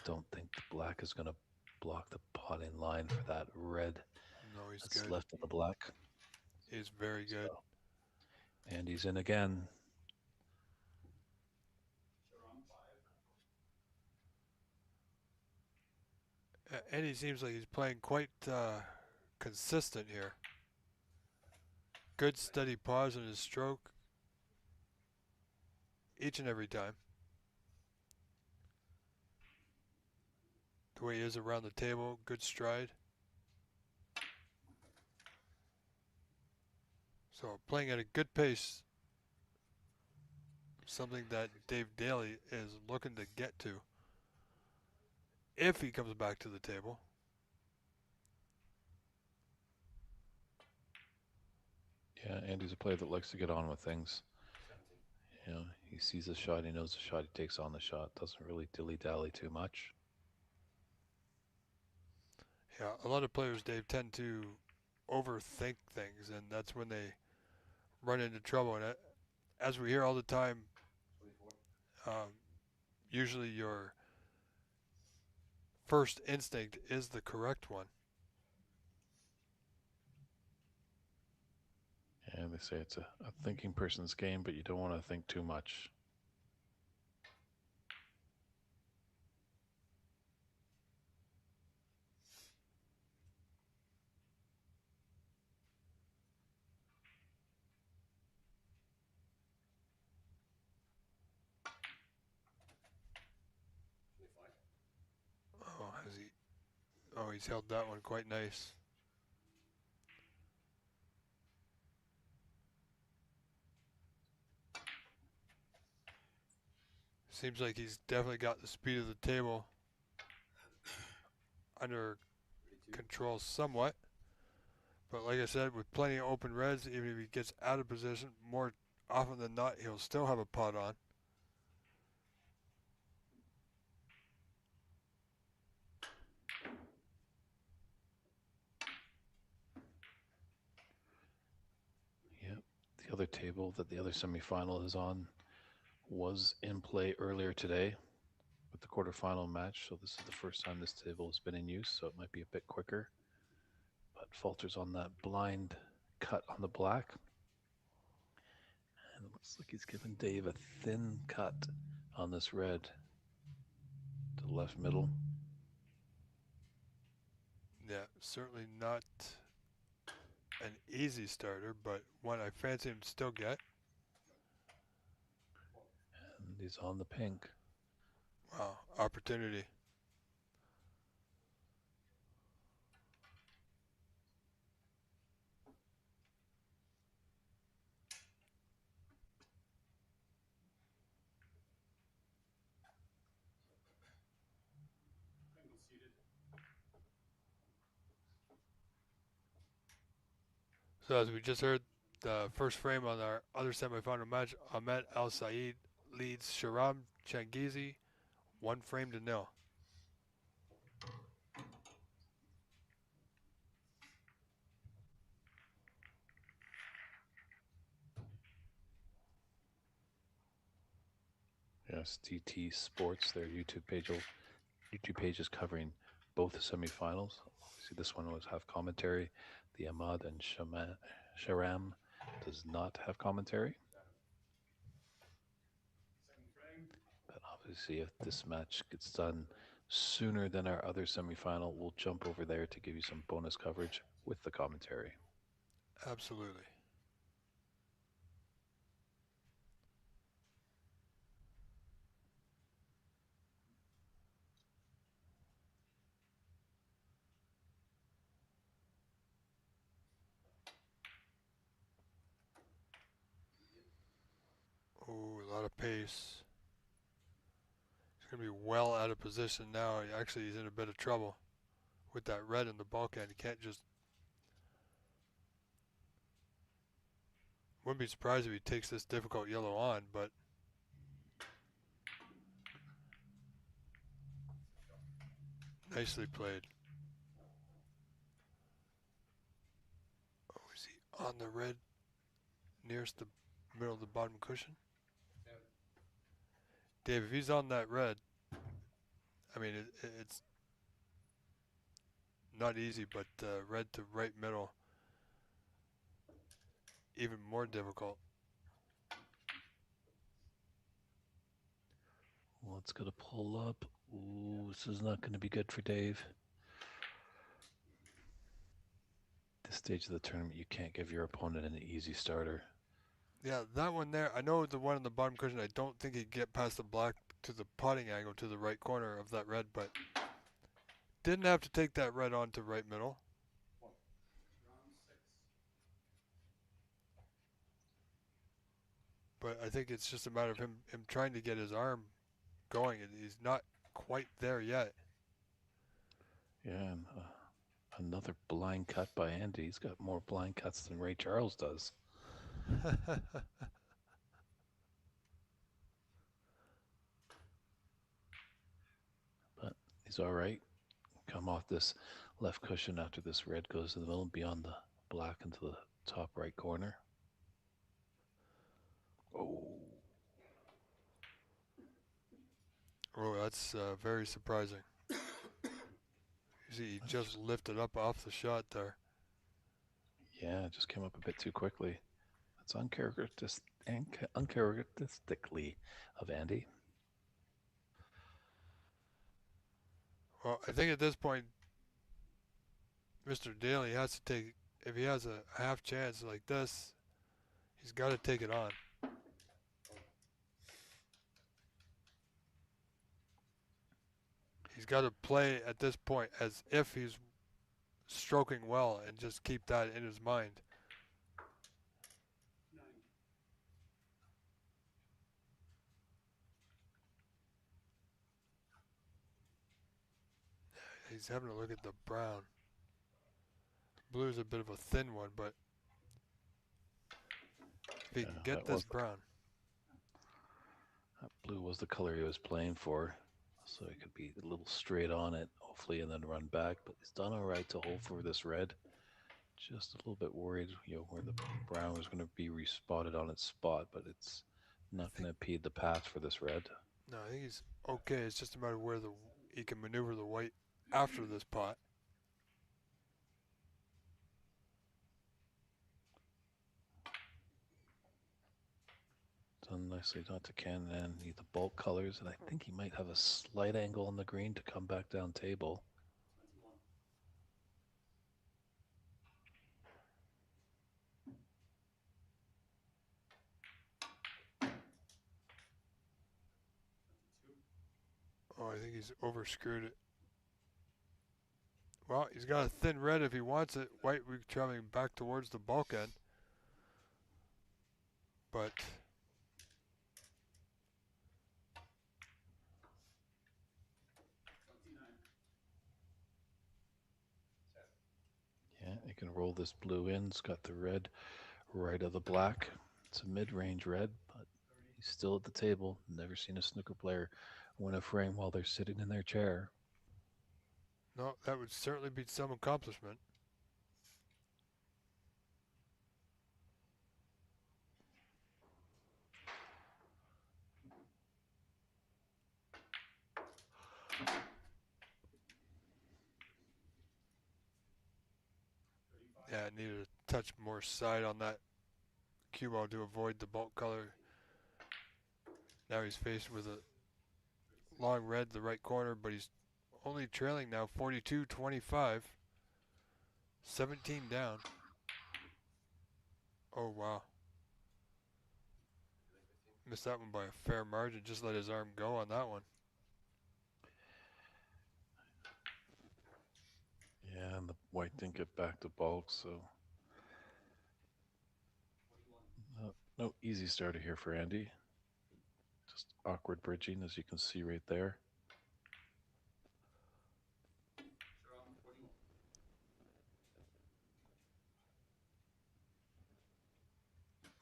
[SPEAKER 1] Don't think the black is going to block the pot in line for that red
[SPEAKER 2] No, he's
[SPEAKER 1] that's
[SPEAKER 2] good.
[SPEAKER 1] left of the black.
[SPEAKER 2] He's very good.
[SPEAKER 1] So, and he's in again.
[SPEAKER 2] And he seems like he's playing quite consistent here. Good steady pause in his stroke each and every time. The way he is around the table, good stride. So playing at a good pace, something that Dave Daly is looking to get to. if he comes back to the table.
[SPEAKER 1] Yeah, Andy's a player that likes to get on with things. You know, he sees a shot, he knows the shot, he takes on the shot. Doesn't really dilly-dally too much.
[SPEAKER 2] Yeah, a lot of players, Dave, tend to overthink things, and that's when they run into trouble. And as we hear all the time, um, usually your first instinct is the correct one.
[SPEAKER 1] And they say it's a thinking person's game, but you don't want to think too much.
[SPEAKER 2] Oh, has he? Oh, he's held that one quite nice. Seems like he's definitely got the speed of the table under control somewhat. But like I said, with plenty of open reds, even if he gets out of position, more often than not, he'll still have a pot on.
[SPEAKER 1] Yep. The other table that the other semifinal is on was in play earlier today with the quarterfinal match. So this is the first time this table has been in use, so it might be a bit quicker. But Falter's on that blind cut on the black. And it looks like he's given Dave a thin cut on this red to the left middle.
[SPEAKER 2] Yeah, certainly not an easy starter, but one I fancy him to still get.
[SPEAKER 1] And he's on the pink.
[SPEAKER 2] Wow, opportunity. So as we just heard, the first frame on our other semifinal match, Ahmed Al Saeed leads Sharam Changizi 1-0.
[SPEAKER 1] Yes, TT Sports, their YouTube page is covering both semifinals. Obviously, this one was have commentary. The Ahmad and Sharam does not have commentary. But obviously, if this match gets done sooner than our other semifinal, we'll jump over there to give you some bonus coverage with the commentary.
[SPEAKER 2] Absolutely. Oh, a lot of pace. He's going to be well out of position now. Actually, he's in a bit of trouble with that red in the bulkhead. He can't just... Wouldn't be surprised if he takes this difficult yellow on, but... Nicely played. Oh, is he on the red nearest the middle of the bottom cushion? Dave, if he's on that red, I mean, it's not easy, but red to right middle, even more difficult.
[SPEAKER 1] Well, it's going to pull up. Ooh, this is not going to be good for Dave. This stage of the tournament, you can't give your opponent an easy starter.
[SPEAKER 2] Yeah, that one there, I know the one on the bottom cushion, I don't think he'd get past the black to the potting angle to the right corner of that red, but didn't have to take that red on to right middle. But I think it's just a matter of him trying to get his arm going, and he's not quite there yet.
[SPEAKER 1] Yeah, and another blind cut by Andy. He's got more blind cuts than Ray Charles does. But he's all right. Come off this left cushion after this red goes to the middle, beyond the black into the top right corner. Oh,
[SPEAKER 2] Oh, that's very surprising. You see, he just lifted up off the shot there.
[SPEAKER 1] yeah, it just came up a bit too quickly. That's uncharacteristically of Andy.
[SPEAKER 2] Well, I think at this point, Mr. Daly has to take, if he has a half chance like this, he's got to take it on. He's got to play at this point as if he's stroking well and just keep that in his mind. He's having a look at the brown. Blue is a bit of a thin one, but if he can get this brown.
[SPEAKER 1] That blue was the color he was playing for, so he could be a little straight on it, hopefully, and then run back. But he's done all right to hold for this red. Just a little bit worried, where the brown was going to be respotted on its spot, but it's not going to impede the path for this red.
[SPEAKER 2] No, I think he's okay. It's just a matter of where he can maneuver the white after this pot.
[SPEAKER 1] Done nicely not to Ken and need the bulk colors, and I think he might have a slight angle on the green to come back down table.
[SPEAKER 2] Oh, I think he's overscrewed it. Well, he's got a thin red if he wants it. White we're traveling back towards the bulkhead. But
[SPEAKER 1] Yeah, you can roll this blue in. It's got the red right of the black. It's a mid-range red, but he's still at the table. Never seen a snooker player win a frame while they're sitting in their chair.
[SPEAKER 2] no, that would certainly be some accomplishment. Yeah, it needed a touch more side on that cue ball to avoid the bulk color. Now he's faced with a long red the right corner, but he's only trailing now 42-25. 17 down. Oh, wow. Missed that one by a fair margin. Just let his arm go on that one.
[SPEAKER 1] Yeah, and the white didn't get back to bulk, so no easy starter here for Andy. Just awkward bridging, as you can see right there.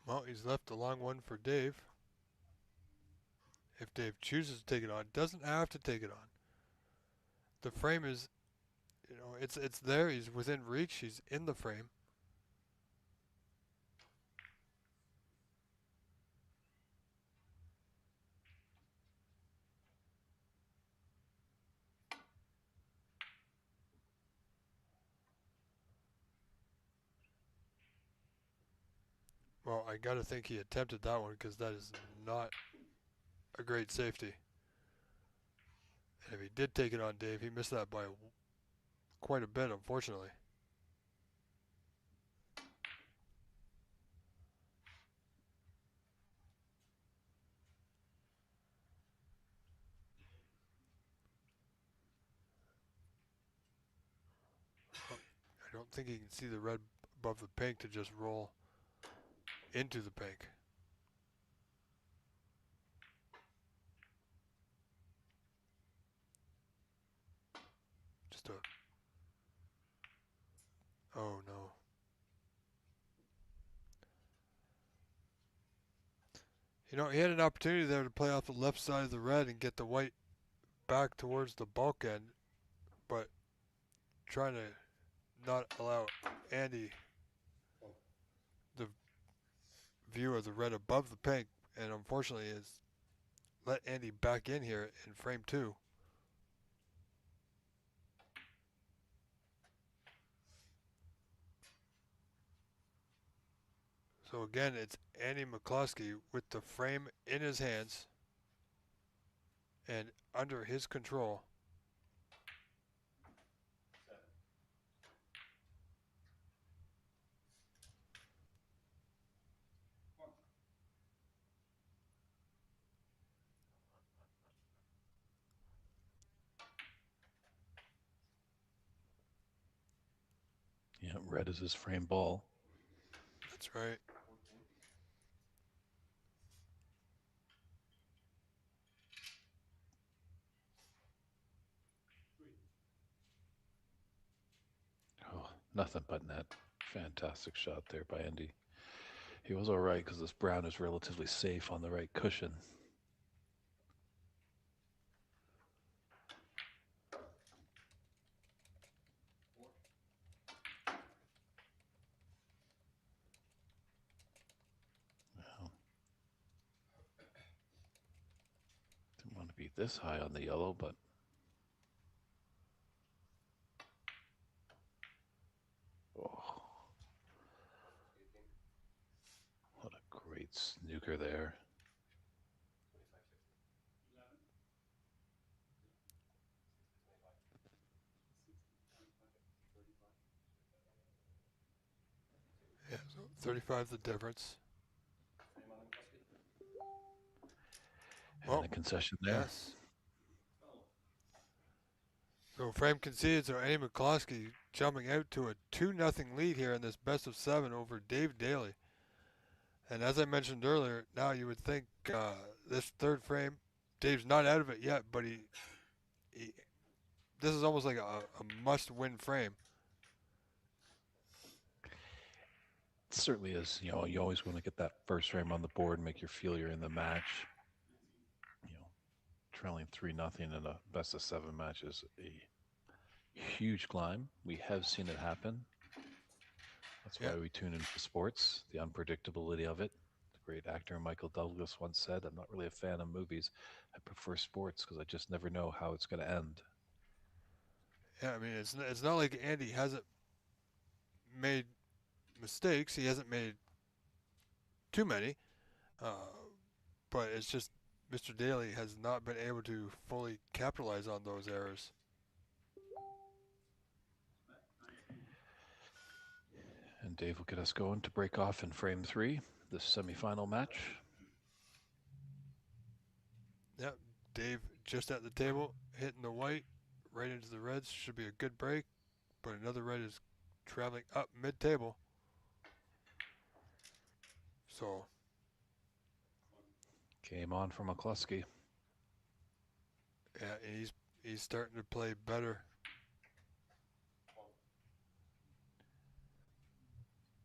[SPEAKER 2] Well, he's left a long one for Dave. If Dave chooses to take it on, doesn't have to take it on. The frame is, it's there. He's within reach. He's in the frame. Well, I got to think he attempted that one because that is not a great safety. And if he did take it on Dave, he missed that by quite a bit, unfortunately. I don't think he can see the red above the pink to just roll into the pink. Just a You know, he had an opportunity there to play off the left side of the red and get the white back towards the bulkhead, but trying to not allow Andy the view of the red above the pink, and unfortunately has let Andy back in here in frame 2. So again, it's Andy McCloskey with the frame in his hands and under his control.
[SPEAKER 1] Yeah, red is his frame ball.
[SPEAKER 2] That's right.
[SPEAKER 1] Oh, nothing but net. Fantastic shot there by Andy. He was all right because this brown is relatively safe on the right cushion. Well, didn't want to be this high on the yellow, but oh, what a great snooker there.
[SPEAKER 2] Yeah, so 35 the difference.
[SPEAKER 1] And a concession there.
[SPEAKER 2] Yes. So frame conceded, so Andy McCloskey jumping out to a 2-0 lead here in this best of 7 over Dave Daly. And as I mentioned earlier, now you would think this third frame, Dave's not out of it yet, but he this is almost like a must-win frame.
[SPEAKER 1] It certainly is. You know, you always want to get that first frame on the board and make you feel you're in the match. You know, trailing 3-0 in a best of 7 match is a huge climb. We have seen it happen. That's why we tune into sports, the unpredictability of it. The great actor Michael Douglas once said, "I'm not really a fan of movies. I prefer sports because I just never know how it's going to end."
[SPEAKER 2] Yeah, I mean, it's not like Andy hasn't made mistakes. He hasn't made too many. But it's just Mr. Daly has not been able to fully capitalize on those errors.
[SPEAKER 1] And Dave will get us going to break off in frame 3, this semifinal match.
[SPEAKER 2] Yep, Dave just at the table, hitting the white, right into the reds. Should be a good break, but another red is traveling up mid-table. So
[SPEAKER 1] Game on for McCluskey.
[SPEAKER 2] yeah, he's starting to play better.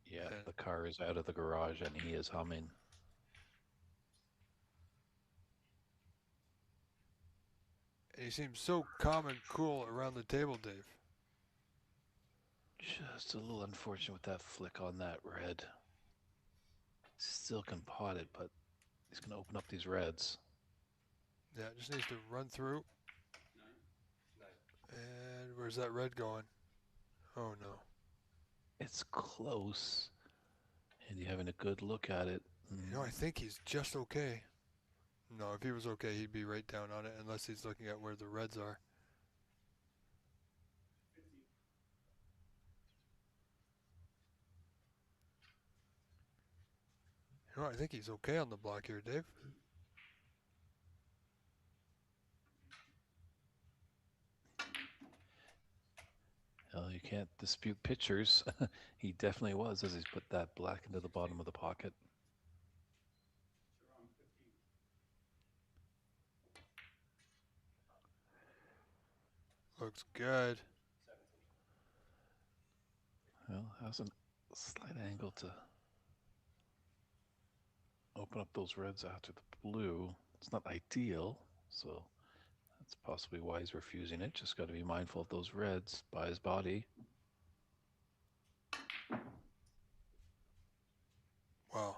[SPEAKER 1] Yeah, the car is out of the garage and he is humming.
[SPEAKER 2] And he seems so calm and cool around the table, Dave.
[SPEAKER 1] Just a little unfortunate with that flick on that red. Still can pot it, but he's going to open up these reds.
[SPEAKER 2] Yeah, just needs to run through. And where's that red going? Oh, no.
[SPEAKER 1] It's close. And you having a good look at it.
[SPEAKER 2] You know, I think he's just okay. No, if he was okay, he'd be right down on it, unless he's looking at where the reds are. You know, I think he's okay on the block here, Dave.
[SPEAKER 1] Well, you can't dispute pictures. He definitely was as he's put that black into the bottom of the pocket.
[SPEAKER 2] Looks good.
[SPEAKER 1] Well, has a slight angle to open up those reds after the blue. It's not ideal, so that's possibly why he's refusing it. Just got to be mindful of those reds by his body.
[SPEAKER 2] Wow.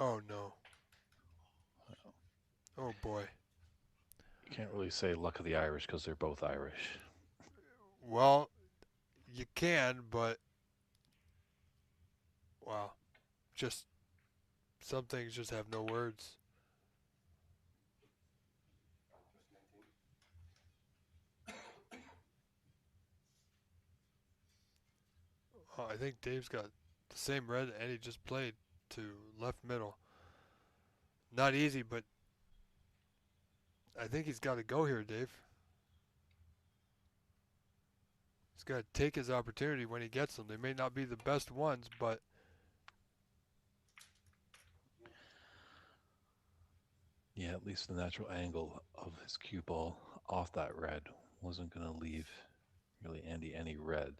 [SPEAKER 2] Oh no. Oh boy.
[SPEAKER 1] You can't really say luck of the Irish because they're both Irish.
[SPEAKER 2] Well, you can, but wow. Just some things just have no words. Oh, I think Dave's got the same red and he just played to left middle. Not easy, but I think he's got to go here, Dave. He's got to take his opportunity when he gets them. They may not be the best ones, but
[SPEAKER 1] Yeah, at least the natural angle of his cue ball off that red wasn't going to leave really Andy any red.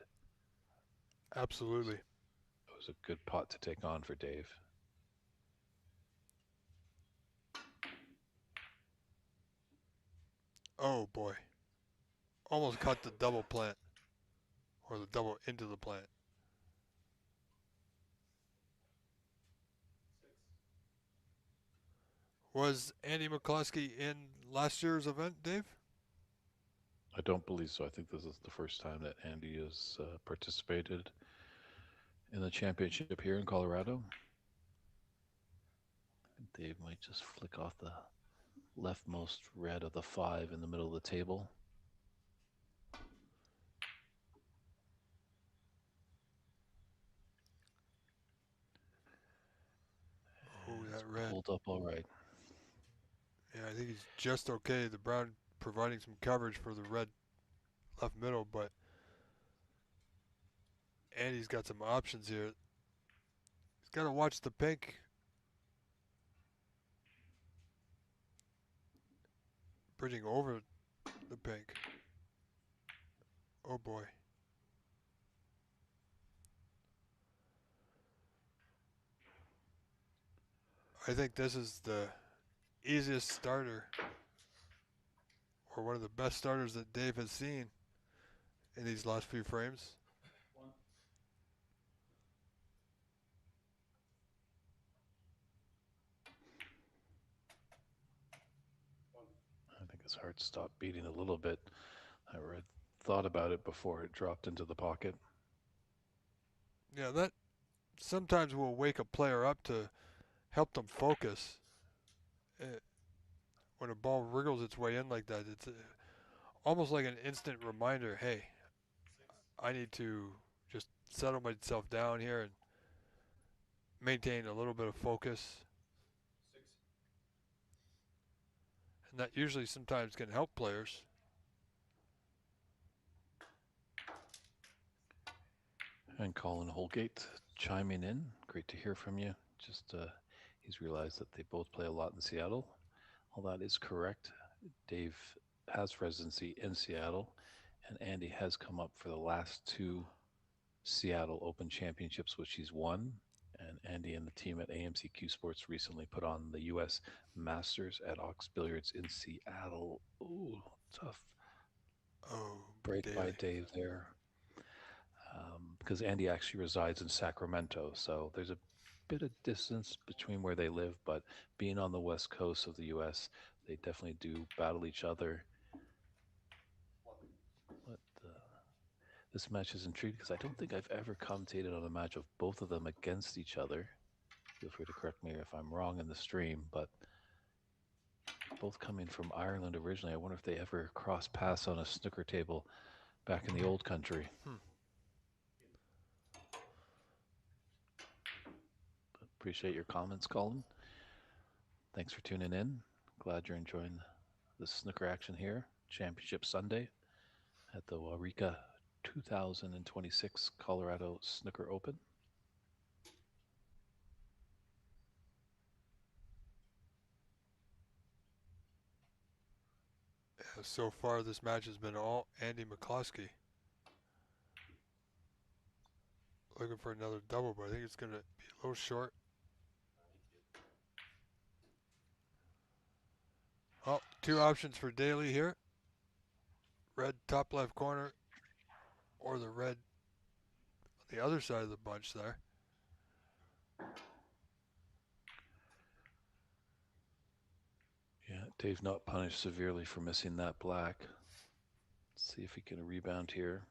[SPEAKER 2] absolutely.
[SPEAKER 1] It was a good pot to take on for Dave.
[SPEAKER 2] Oh boy. Almost caught the double plant. Or the double into the plant. Was Andy McCloskey in last year's event, Dave?
[SPEAKER 1] I don't believe so. I think this is the first time that Andy has participated in the championship here in Colorado. Dave might just flick off the leftmost red of the 5 in the middle of the table.
[SPEAKER 2] Oh, that red.
[SPEAKER 1] Pulled up all right.
[SPEAKER 2] Yeah, I think he's just okay. The brown providing some coverage for the red left middle, but Andy's got some options here. He's got to watch the pink. Bridging over the pink. Oh boy. I think this is the easiest starter, or one of the best starters that Dave has seen in these last few frames.
[SPEAKER 1] I think his heart stopped beating a little bit. I thought about it before it dropped into the pocket.
[SPEAKER 2] Yeah, that sometimes will wake a player up to help them focus. When a ball wriggles its way in like that, it's almost like an instant reminder, hey, I need to just settle myself down here and maintain a little bit of focus. And that usually sometimes can help players.
[SPEAKER 1] And Colin Holgate chiming in. Great to hear from you. Just he's realized that they both play a lot in Seattle. All that is correct. Dave has residency in Seattle, and Andy has come up for the last 2 Seattle Open Championships, which he's won. And Andy and the team at AMCQ Sports recently put on the U.S. Masters at Ox Billiards in Seattle. Ooh, tough break
[SPEAKER 2] Daly.
[SPEAKER 1] by Dave there. Because Andy actually resides in Sacramento, so there's a bit of distance between where they live, but being on the west coast of the U.S., they definitely do battle each other. But this match is intriguing because I don't think I've ever commentated on a match of both of them against each other. Feel free to correct me if I'm wrong in the stream, but both coming from Ireland originally. I wonder if they ever crossed paths on a snooker table back in the old country. Appreciate your comments, Colin. Thanks for tuning in. Glad you're enjoying the snooker action here. Championship Sunday at the Waurika 2026 Colorado Snooker Open.
[SPEAKER 2] Yeah, so far this match has been all Andy McCloskey. looking for another double, but I think it's going to be a little short. Oh, two options for Daly here. Red top left corner, or the red on the other side of the bunch there.
[SPEAKER 1] Yeah, Dave not punished severely for missing that black. Let's see if he can rebound here.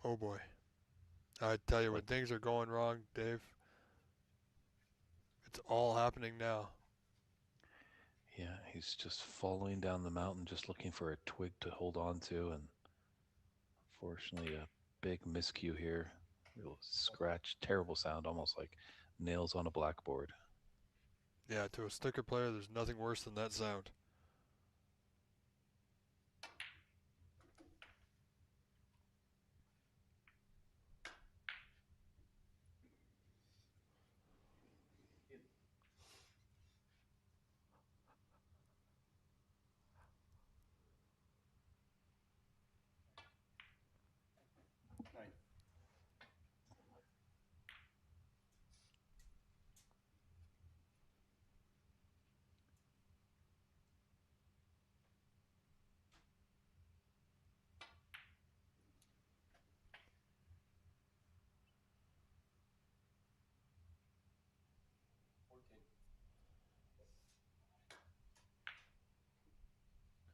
[SPEAKER 2] Oh boy. I tell you, when things are going wrong, Dave, it's all happening now.
[SPEAKER 1] Yeah, he's just following down the mountain, just looking for a twig to hold on to, and unfortunately a big miscue here. Real scratch, terrible sound, almost like nails on a blackboard.
[SPEAKER 2] Yeah, to a snooker player, there's nothing worse than that sound.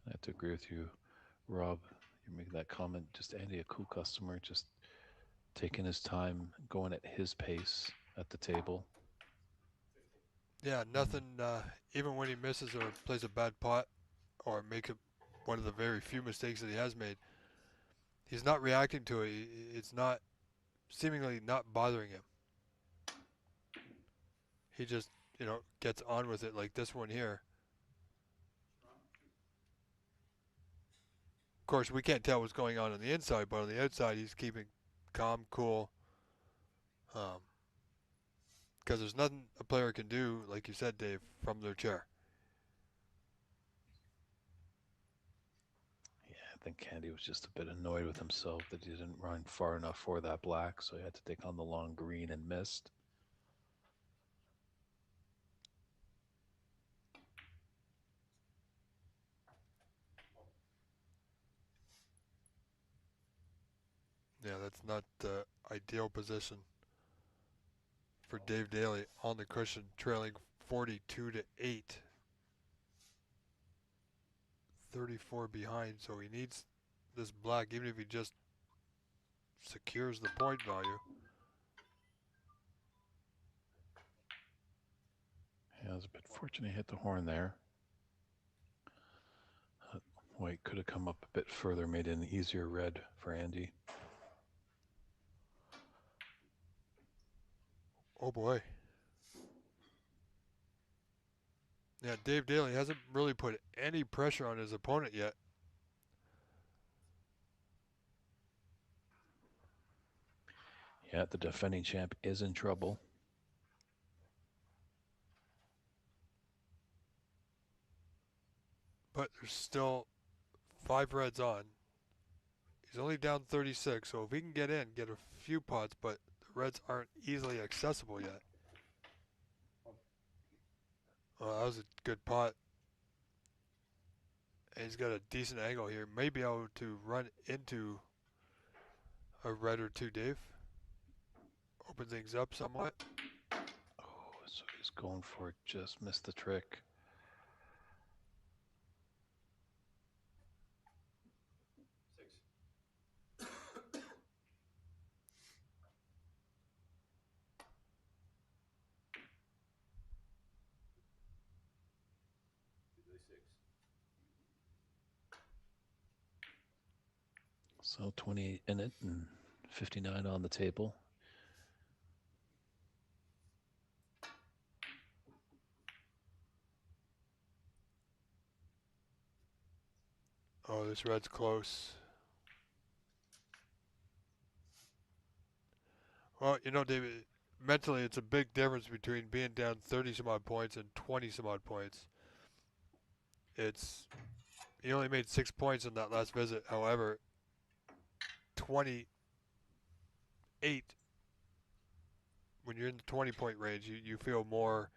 [SPEAKER 1] I have to agree with you, Rob. You're making that comment. Just Andy, a cool customer, just taking his time, going at his pace at the table.
[SPEAKER 2] Yeah, nothing, even when he misses or plays a bad pot or makes one of the very few mistakes that he has made, he's not reacting to it. It's not seemingly not bothering him. He just, gets on with it like this one here. Of course, we can't tell what's going on the inside, but on the outside, he's keeping calm, cool. Because there's nothing a player can do, like you said, Dave, from their chair.
[SPEAKER 1] Yeah, I think Candy was just a bit annoyed with himself that he didn't run far enough for that black, so he had to take on the long green and missed.
[SPEAKER 2] Yeah, that's not the ideal position for Dave Daly on the cushion, trailing 42-8. 34 behind, so he needs this black, even if he just secures the point value.
[SPEAKER 1] Yeah, it was a bit fortunate he hit the horn there. White could have come up a bit further, made it an easier red for Andy.
[SPEAKER 2] Oh boy. Yeah, Dave Daly hasn't really put any pressure on his opponent yet.
[SPEAKER 1] Yeah, the defending champ is in trouble.
[SPEAKER 2] But there's still 5 reds on. He's only down 36, so if he can get in, get a few pots, but the reds aren't easily accessible yet. Oh, that was a good pot. And he's got a decent angle here. May be able to run into a red or two, Dave. Open things up somewhat.
[SPEAKER 1] Oh, so he's going for it, just missed the trick. So 28 in it and 59 on the table.
[SPEAKER 2] Oh, this red's close. Well, David, mentally it's a big difference between being down 30 some odd points and 20 some odd points. It's He only made 6 points in that last visit. However, 28, when you're in the 20-point range, you feel more,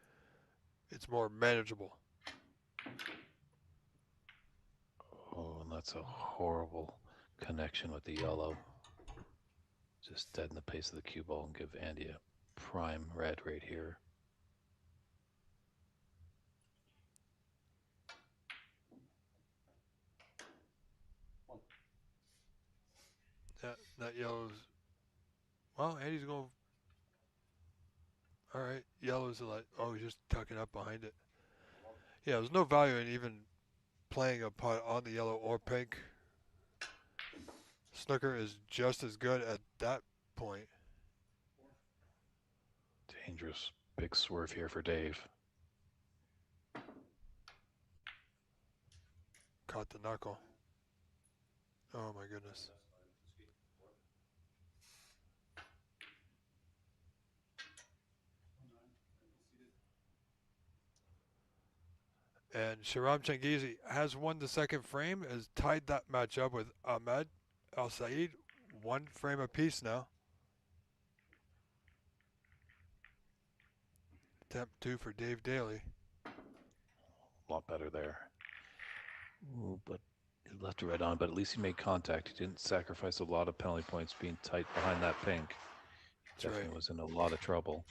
[SPEAKER 2] it's more manageable.
[SPEAKER 1] Oh, and that's a horrible connection with the yellow. Just deaden the pace of the cue ball and give Andy a prime red right here.
[SPEAKER 2] That yellow's, well, Andy's going, all right, yellow's like, oh, he's just tucking up behind it. Yeah, there's no value in even playing a putt on the yellow or pink. Snooker is just as good at that point.
[SPEAKER 1] Dangerous. Big swerve here for Dave.
[SPEAKER 2] Caught the knuckle. Oh my goodness. And Sharam Changizi has won the second frame, has tied that match up with Ahmed Al Saeed. 1 frame apiece now. Attempt 2 for Dave Daly.
[SPEAKER 1] A lot better there. Ooh, but he left it right on, but at least he made contact. He didn't sacrifice a lot of penalty points being tight behind that pink. He definitely was in a lot of trouble.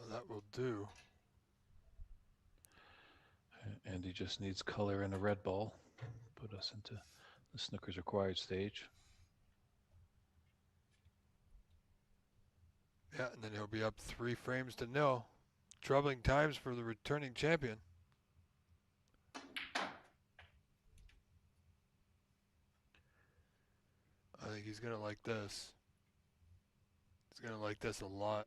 [SPEAKER 2] That will do.
[SPEAKER 1] And he just needs color in a red ball. Put us into the snooker's required stage.
[SPEAKER 2] Yeah, and then he'll be up 3 frames to 0. Troubling times for the returning champion. I think he's going to like this. He's going to like this a lot.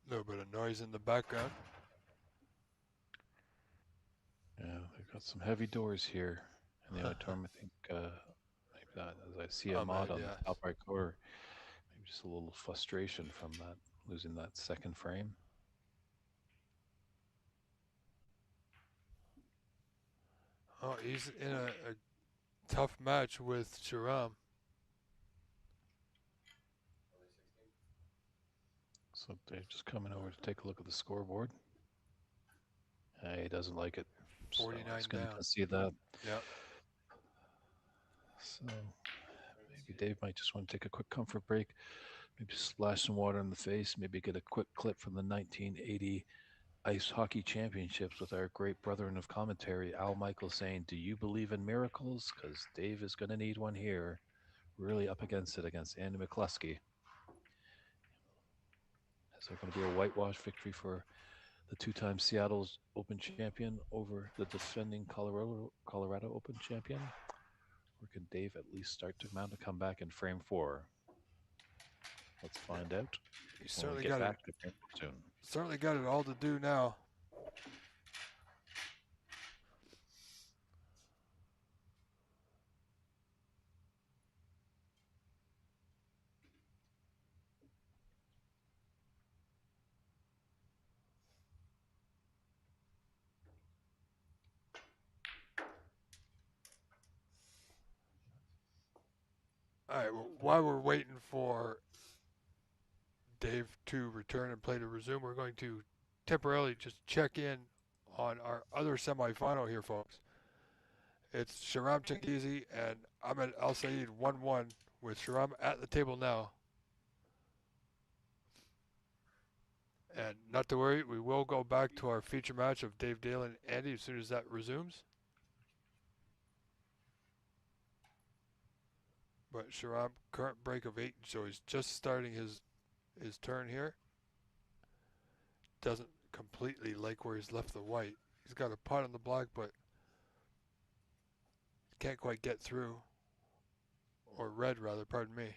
[SPEAKER 2] A little bit of noise in the background.
[SPEAKER 1] Yeah, they've got some heavy doors here in the auditorium. I think maybe that, as I see a mod on the top right corner, maybe just a little frustration from that, losing that second frame.
[SPEAKER 2] Oh, he's in a tough match with Sharam.
[SPEAKER 1] So Dave just coming over to take a look at the scoreboard. He doesn't like it.
[SPEAKER 2] 49
[SPEAKER 1] so he's going
[SPEAKER 2] down.
[SPEAKER 1] to see that.
[SPEAKER 2] Yep.
[SPEAKER 1] So maybe Dave might just want to take a quick comfort break. Maybe splash some water in the face. Maybe get a quick clip from the 1980 Ice Hockey Championships with our great brethren of commentary, Al Michaels, saying, "Do you believe in miracles? Because Dave is going to need one here." Really up against it against Andy McCluskey. Is there going to be a whitewash victory for the 2-time Seattle's Open champion over the defending Colorado Open champion? Or can Dave at least start to mount a comeback in frame 4? Let's find out.
[SPEAKER 2] He certainly got it.
[SPEAKER 1] Soon.
[SPEAKER 2] Certainly got it all to do now. All right, well, while we're waiting for Dave to return and play to resume, we're going to temporarily just check in on our other semifinal here, folks. It's Sharam Changizi and Ahmed Al Saeed 1-1 with Sharam at the table now. And not to worry, we will go back to our feature match of Dave Daly and Andy as soon as that resumes. But Sharam, current break of 8, so he's just starting his turn here. Doesn't completely like where he's left the white. He's got a pot on the block, but can't quite get through. Or red, rather, pardon me.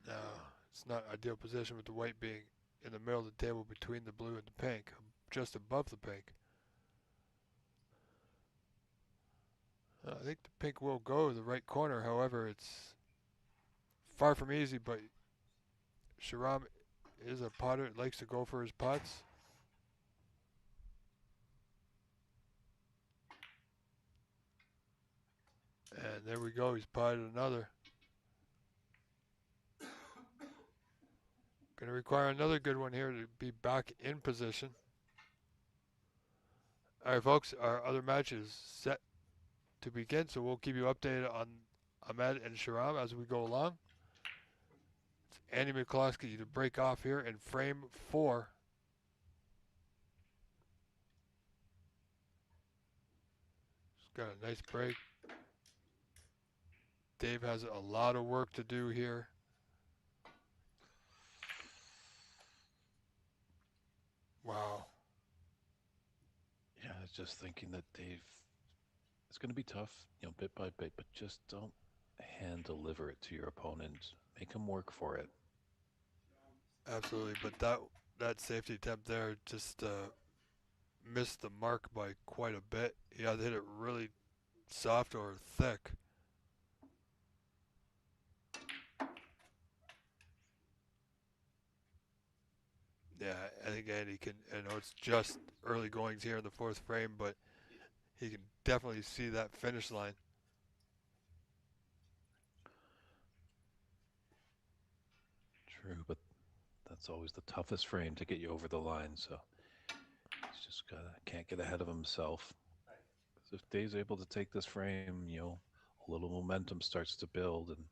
[SPEAKER 2] No, it's not ideal position with the white being in the middle of the table between the blue and the pink, just above the pink. I think the pink will go to the right corner, however, it's far from easy, but Sharam is a potter, likes to go for his pots. And there we go, he's potted another. Going to require another good one here to be back in position. All right, folks, our other match is set to begin, so we'll keep you updated on Ahmed and Sharam as we go along. It's Andy McCloskey to break off here in frame 4. He's got a nice break. Dave has a lot of work to do here. Wow.
[SPEAKER 1] Yeah, I was just thinking that Dave, it's going to be tough, bit by bit, but just don't hand deliver it to your opponent. Make him work for it.
[SPEAKER 2] Absolutely, but that safety attempt there just missed the mark by quite a bit. He had to hit it really soft or thick. Yeah, I think Andy can, I know it's just early goings here in the 4th frame, but he can definitely see that finish line.
[SPEAKER 1] True, but that's always the toughest frame to get you over the line, so he's just can't get ahead of himself. Because if Dave's able to take this frame, a little momentum starts to build, and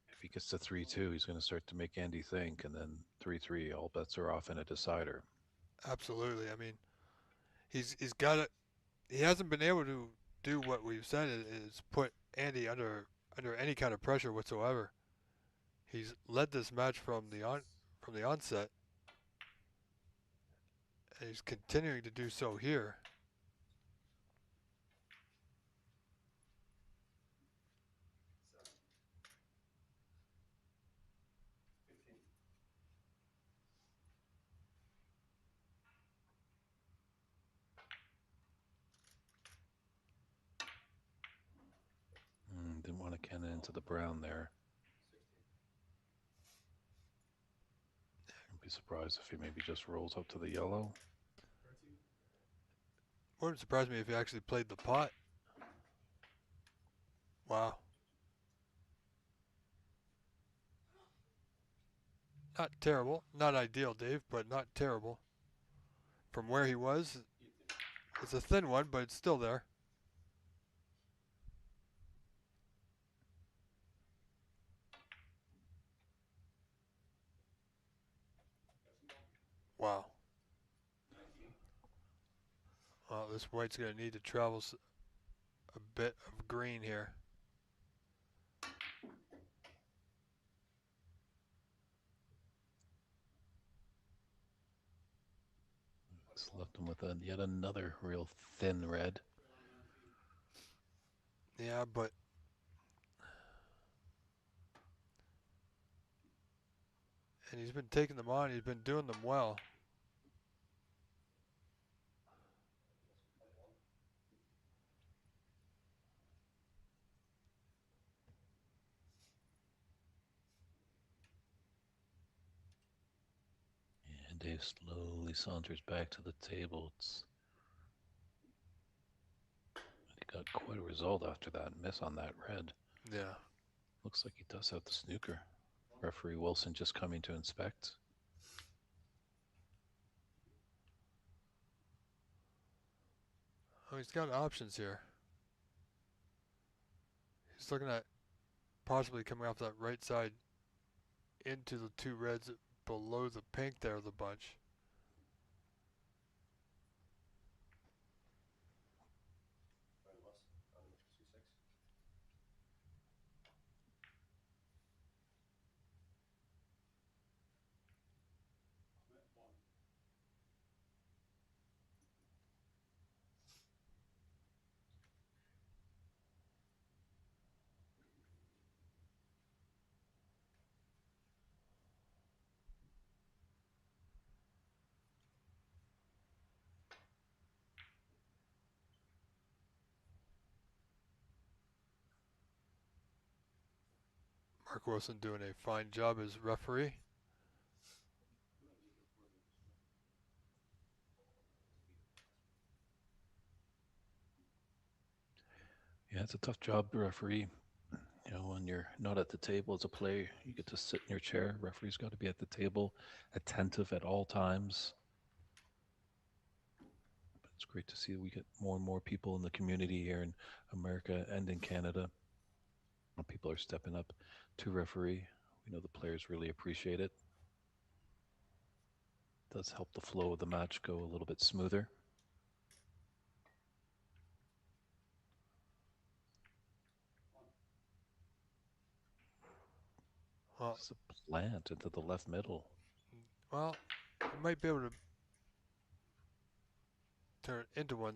[SPEAKER 1] if he gets to 3-2, he's going to start to make Andy think, and then 3-3, all bets are off in a decider.
[SPEAKER 2] Absolutely. I mean, he's got it. He hasn't been able to do what we've said is put Andy under any kind of pressure whatsoever. He's led this match from the onset, and he's continuing to do so here.
[SPEAKER 1] Didn't want to cannon into the brown there. I'd be surprised if he maybe just rolls up to the yellow.
[SPEAKER 2] Wouldn't surprise me if he actually played the pot. Wow. Not terrible. Not ideal, Dave, but not terrible. From where he was, it's a thin one, but it's still there. Wow. Well, this white's going to need to travel a bit of green here.
[SPEAKER 1] It's left him with yet another real thin red.
[SPEAKER 2] Yeah, but and he's been taking them on. He's been doing them well.
[SPEAKER 1] And Dave slowly saunters back to the table. He got quite a result after that miss on that red.
[SPEAKER 2] Yeah.
[SPEAKER 1] Looks like he does have the snooker. Referee Wilson just coming to inspect.
[SPEAKER 2] Oh, he's got options here. He's looking at possibly coming off that right side into the 2 reds below the pink there of the bunch. Mark Wilson doing a fine job as referee.
[SPEAKER 1] Yeah, it's a tough job, the referee. You know, when you're not at the table as a player, you get to sit in your chair. Referee's got to be at the table, attentive at all times. But it's great to see that we get more and more people in the community here in America and in Canada. People are stepping up to referee. We know the players really appreciate it. It does help the flow of the match go a little bit smoother.
[SPEAKER 2] Well,
[SPEAKER 1] It's a plant into the left middle.
[SPEAKER 2] well, he might be able to turn it into one.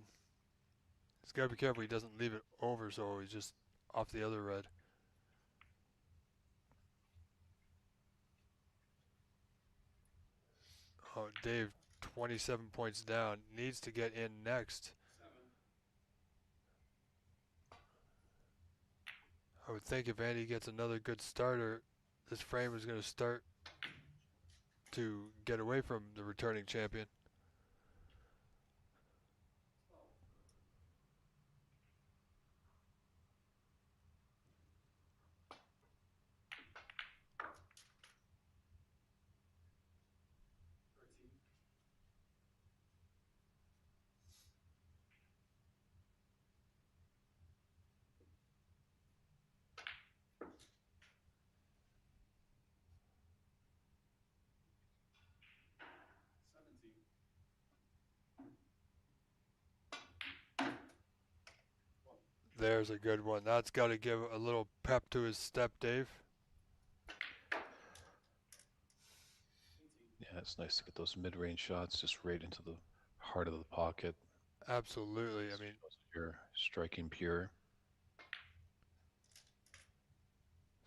[SPEAKER 2] He's got to be careful he doesn't leave it over so he's just off the other red. Oh, Dave, 27 points down, needs to get in next. I would think if Andy gets another good starter, this frame is going to start to get away from the returning champion. There's a good one. That's got to give a little pep to his step, Dave.
[SPEAKER 1] Yeah, it's nice to get those mid-range shots just right into the heart of the pocket.
[SPEAKER 2] Absolutely. I mean,
[SPEAKER 1] You're striking pure.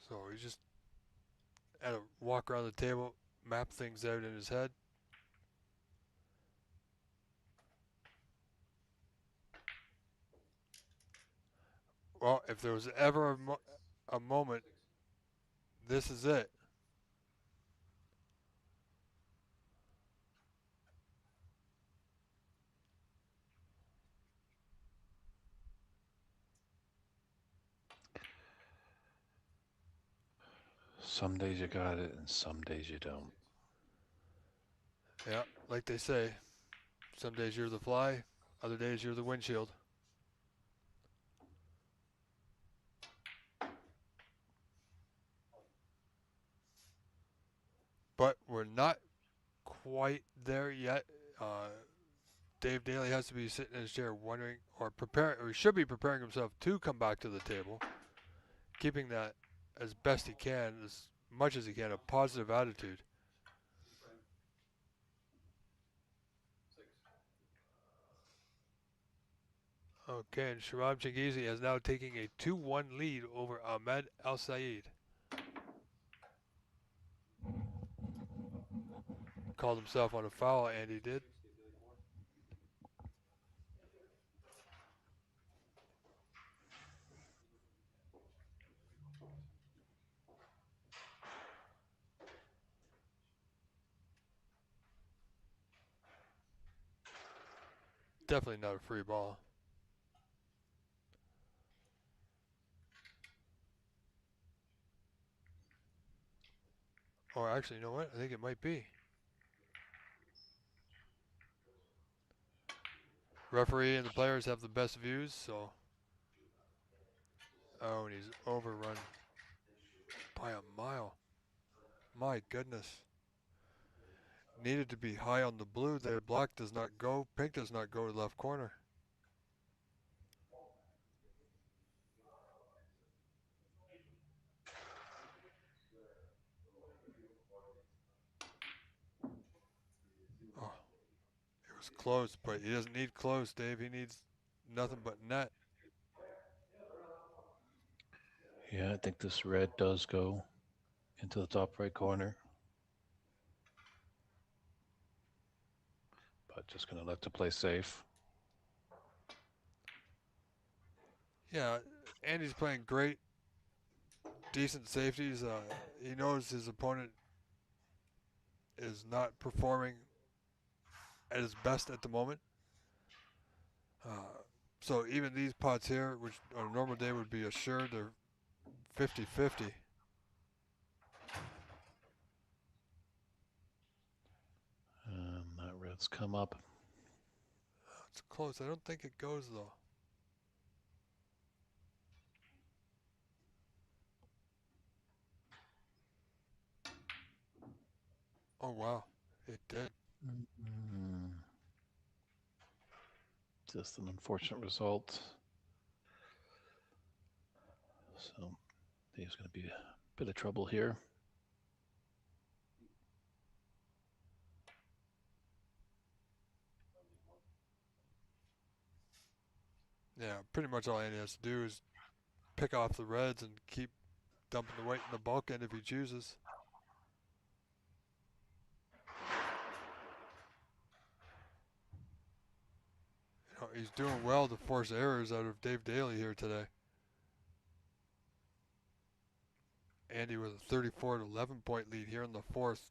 [SPEAKER 2] so he just had to walk around the table, map things out in his head. Well, if there was ever a moment, this is it.
[SPEAKER 1] Some days you got it, and some days you don't.
[SPEAKER 2] Yeah, like they say, some days you're the fly, other days you're the windshield. But we're not quite there yet. Dave Daly has to be sitting in his chair wondering, or he should be preparing himself to come back to the table, keeping that as best he can, as much as he can, a positive attitude. Okay, and Sharab Chingizi is now taking a 2-1 lead over Ahmed Al Sayed. Called himself on a foul, Andy did. Definitely not a free ball. Or actually, you know what? I think it might be. Referee and the players have the best views, so. Oh, and he's overrun by a mile. My goodness. needed to be high on the blue there. Black does not go. Pink does not go to left corner. Oh, it was close, but he doesn't need close, Dave. He needs nothing but net.
[SPEAKER 1] Yeah, I think this red does go into the top right corner. But just going to look to play safe.
[SPEAKER 2] Yeah, Andy's playing great. Decent safeties. He knows his opponent is not performing at his best at the moment. So even these pots here, which on a normal day would be assured, they're 50-50.
[SPEAKER 1] That red's come up.
[SPEAKER 2] It's close. I don't think it goes though. Oh wow, it did.
[SPEAKER 1] Just an unfortunate result. So there's going to be a bit of trouble here.
[SPEAKER 2] Yeah, pretty much all Andy has to do is pick off the reds and keep dumping the white in the bulk end if he chooses. You know, he's doing well to force errors out of Dave Daly here today. Andy with a 34-11 point lead here in the fourth.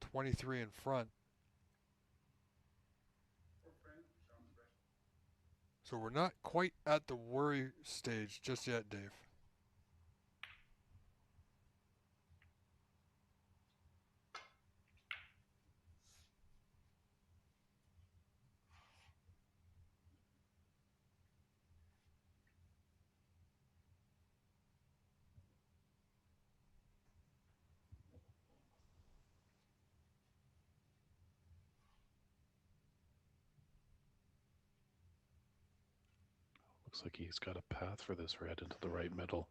[SPEAKER 2] 23 in front. So we're not quite at the worry stage just yet, Dave.
[SPEAKER 1] Looks like he's got a path for this red into the right middle.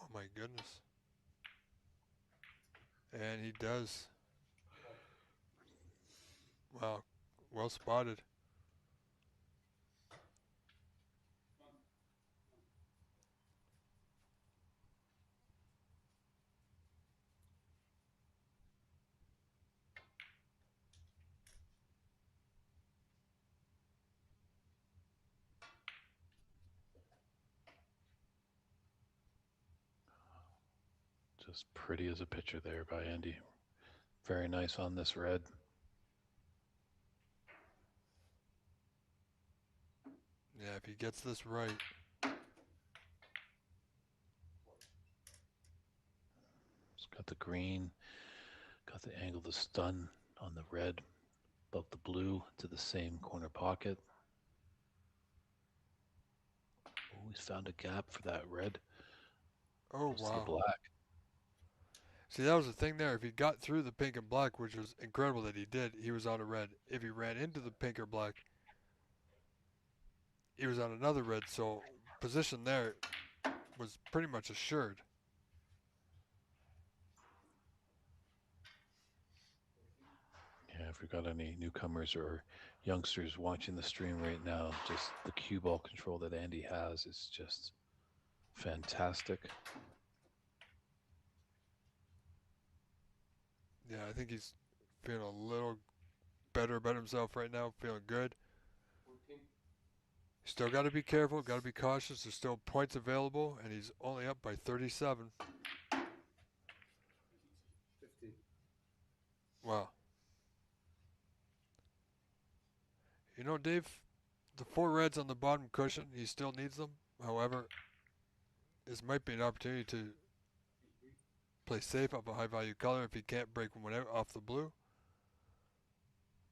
[SPEAKER 2] Oh my goodness. And he does. Wow, well spotted.
[SPEAKER 1] Just pretty as a picture there by Andy. Very nice on this red.
[SPEAKER 2] Yeah, if he gets this right.
[SPEAKER 1] It's got the green, got the angle of the stun on the red, above the blue to the same corner pocket. Oh, he's found a gap for that red.
[SPEAKER 2] Oh,
[SPEAKER 1] Goes to the
[SPEAKER 2] wow.
[SPEAKER 1] black.
[SPEAKER 2] See, that was the thing there. If he got through the pink and black, which was incredible that he did, he was on a red. If he ran into the pink or black, he was on another red. So position there was pretty much assured.
[SPEAKER 1] Yeah, if we've got any newcomers or youngsters watching the stream right now, just the cue ball control that Andy has is just fantastic.
[SPEAKER 2] Yeah, I think he's feeling a little better about himself right now, feeling good. Still got to be careful, got to be cautious. There's still points available, and he's only up by 37.
[SPEAKER 6] 15.
[SPEAKER 2] Wow. You know, Dave, the four reds on the bottom cushion, he still needs them. However, this might be an opportunity to play safe off a high value color if he can't break one out off the blue.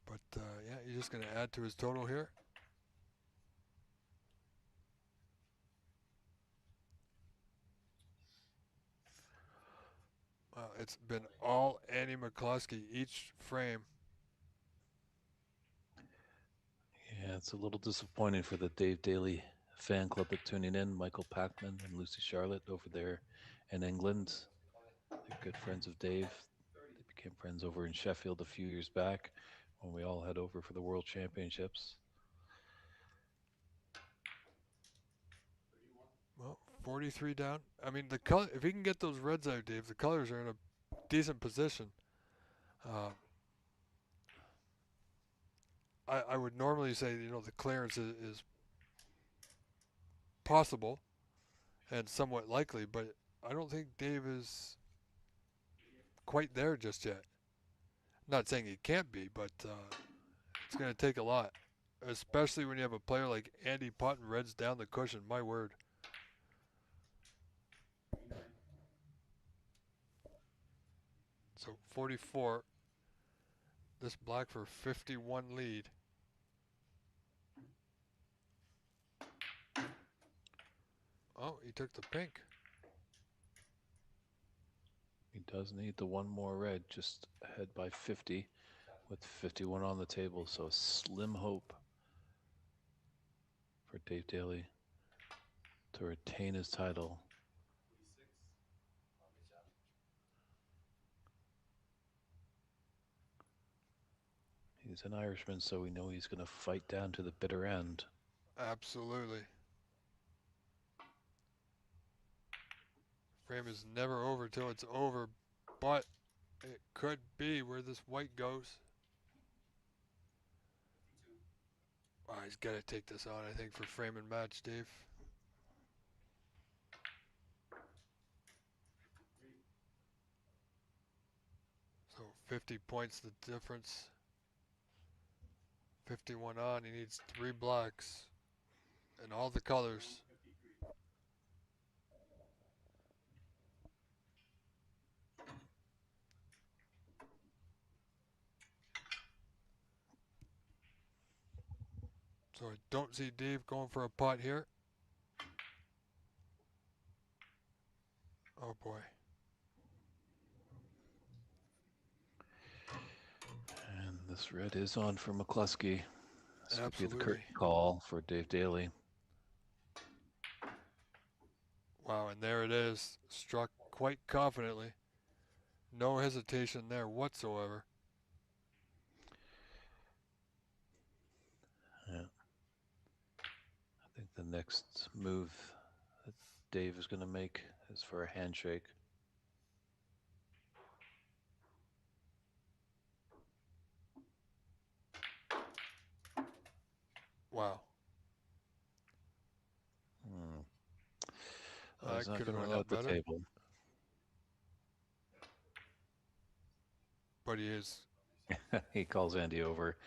[SPEAKER 2] But yeah, he's just going to add to his total here. Well, It's been all Andy McCluskey each frame.
[SPEAKER 1] Yeah, it's a little disappointing for the Dave Daly fan club that tuning in. Michael Packman and Lucy Charlotte over there in England. They're good friends of Dave. They became friends over in Sheffield a few years back when we all head over for the World Championships.
[SPEAKER 2] Well, 43 down. I mean, the color. If he can get those reds out, Dave, the colors are in a decent position. I would normally say, the clearance is possible and somewhat likely, but I don't think Dave is quite there just yet. Not saying he can't be, but it's going to take a lot, especially when you have a player like Andy potting reds down the cushion. My word. So 44. This black for 51 lead. Oh, he took the pink.
[SPEAKER 1] He does need the one more red, just ahead by 50 with 51 on the table. So slim hope for Dave Daly to retain his title. He's an Irishman, so we know he's going to fight down to the bitter end.
[SPEAKER 2] Absolutely. Frame is never over till it's over, but it could be where this white goes. Oh, he's got to take this on, I think, for frame and match, Dave. So 50 points the difference. 51 on. He needs 3 blacks and all the colors. So I don't see Dave going for a pot here. Oh boy.
[SPEAKER 1] And this red is on for McCluskey. This would be the
[SPEAKER 2] Absolutely.
[SPEAKER 1] curtain call for Dave Daly.
[SPEAKER 2] Wow, and there it is. Struck quite confidently. No hesitation there whatsoever.
[SPEAKER 1] Yeah. I think the next move that Dave is going to make is for a handshake.
[SPEAKER 2] Wow.
[SPEAKER 1] Oh, he's
[SPEAKER 2] That
[SPEAKER 1] not
[SPEAKER 2] could
[SPEAKER 1] going
[SPEAKER 2] have
[SPEAKER 1] to
[SPEAKER 2] went
[SPEAKER 1] allow
[SPEAKER 2] up
[SPEAKER 1] the
[SPEAKER 2] better.
[SPEAKER 1] table.
[SPEAKER 2] But he is.
[SPEAKER 1] He calls Andy over.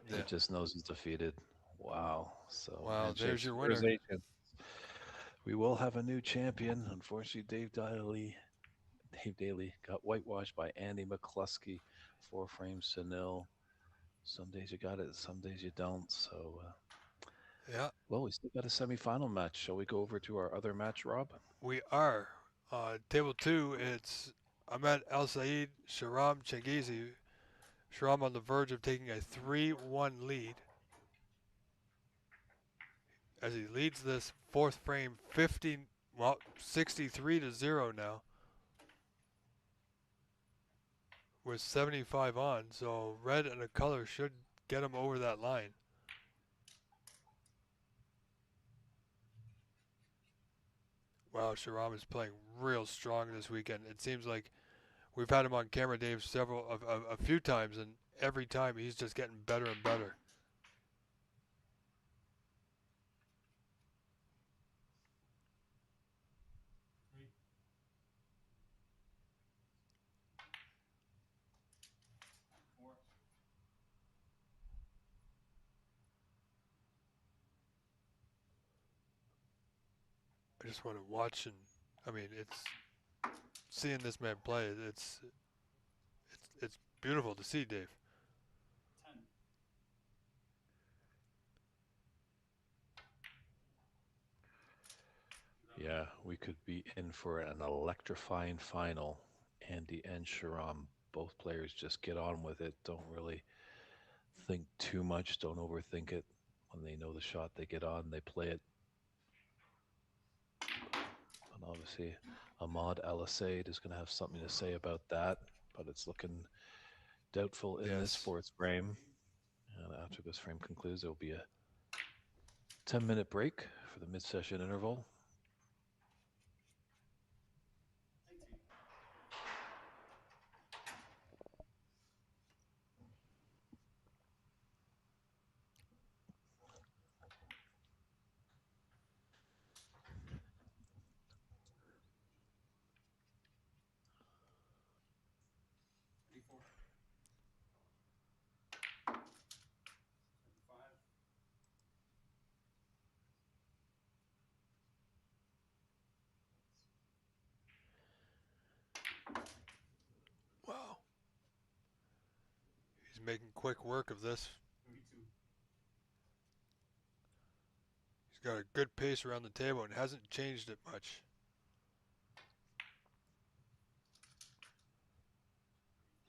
[SPEAKER 2] Yeah.
[SPEAKER 1] He just knows he's defeated. Wow. So
[SPEAKER 2] Wow, there's your winner.
[SPEAKER 1] conversation. We will have a new champion. Unfortunately, Dave Daly got whitewashed by Andy McCluskey, 4 frames to 0. Some days you got it, some days you don't. So,
[SPEAKER 2] Yeah,
[SPEAKER 1] well, we still got a semifinal match. Shall we go over to our other match, Rob?
[SPEAKER 2] we are. Table 2, it's Ahmed Al Said, Shahram Chengizi. Shahram on the verge of taking a 3-1 lead as he leads this 4th frame 63-0 now with 75 on. So red and a color should get him over that line. Wow, Shahram is playing real strong this weekend. It seems like we've had him on camera, Dave, a few times, and every time he's just getting better and better. I just want to watch and, I mean, it's seeing this man play. It's beautiful to see, Dave.
[SPEAKER 1] Yeah, we could be in for an electrifying final. Andy and Sharam. Both players just get on with it. Don't really think too much. Don't overthink it. When they know the shot, they get on, they play it. And obviously, Ahmad Al Said is going to have something to say about that, but it's looking doubtful in this
[SPEAKER 2] Yes.
[SPEAKER 1] fourth frame. And after this frame concludes, there will be a 10-minute break for the mid session interval.
[SPEAKER 2] Wow. He's making quick work of this. He's got a good pace around the table and hasn't changed it much.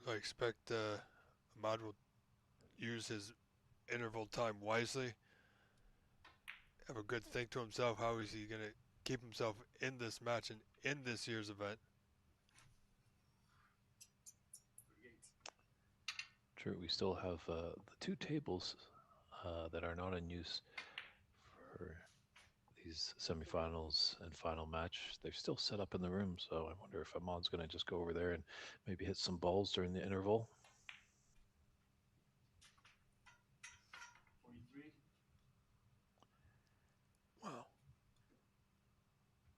[SPEAKER 2] I expect Ahmad will use his interval time wisely. Have a good think to himself. How is he going to keep himself in this match and in this year's event?
[SPEAKER 1] True, we still have the two tables that are not in use for these semifinals and final match. They're still set up in the room, so I wonder if Ahmad's going to just go over there and maybe hit some balls during the interval.
[SPEAKER 8] 43.
[SPEAKER 2] Wow.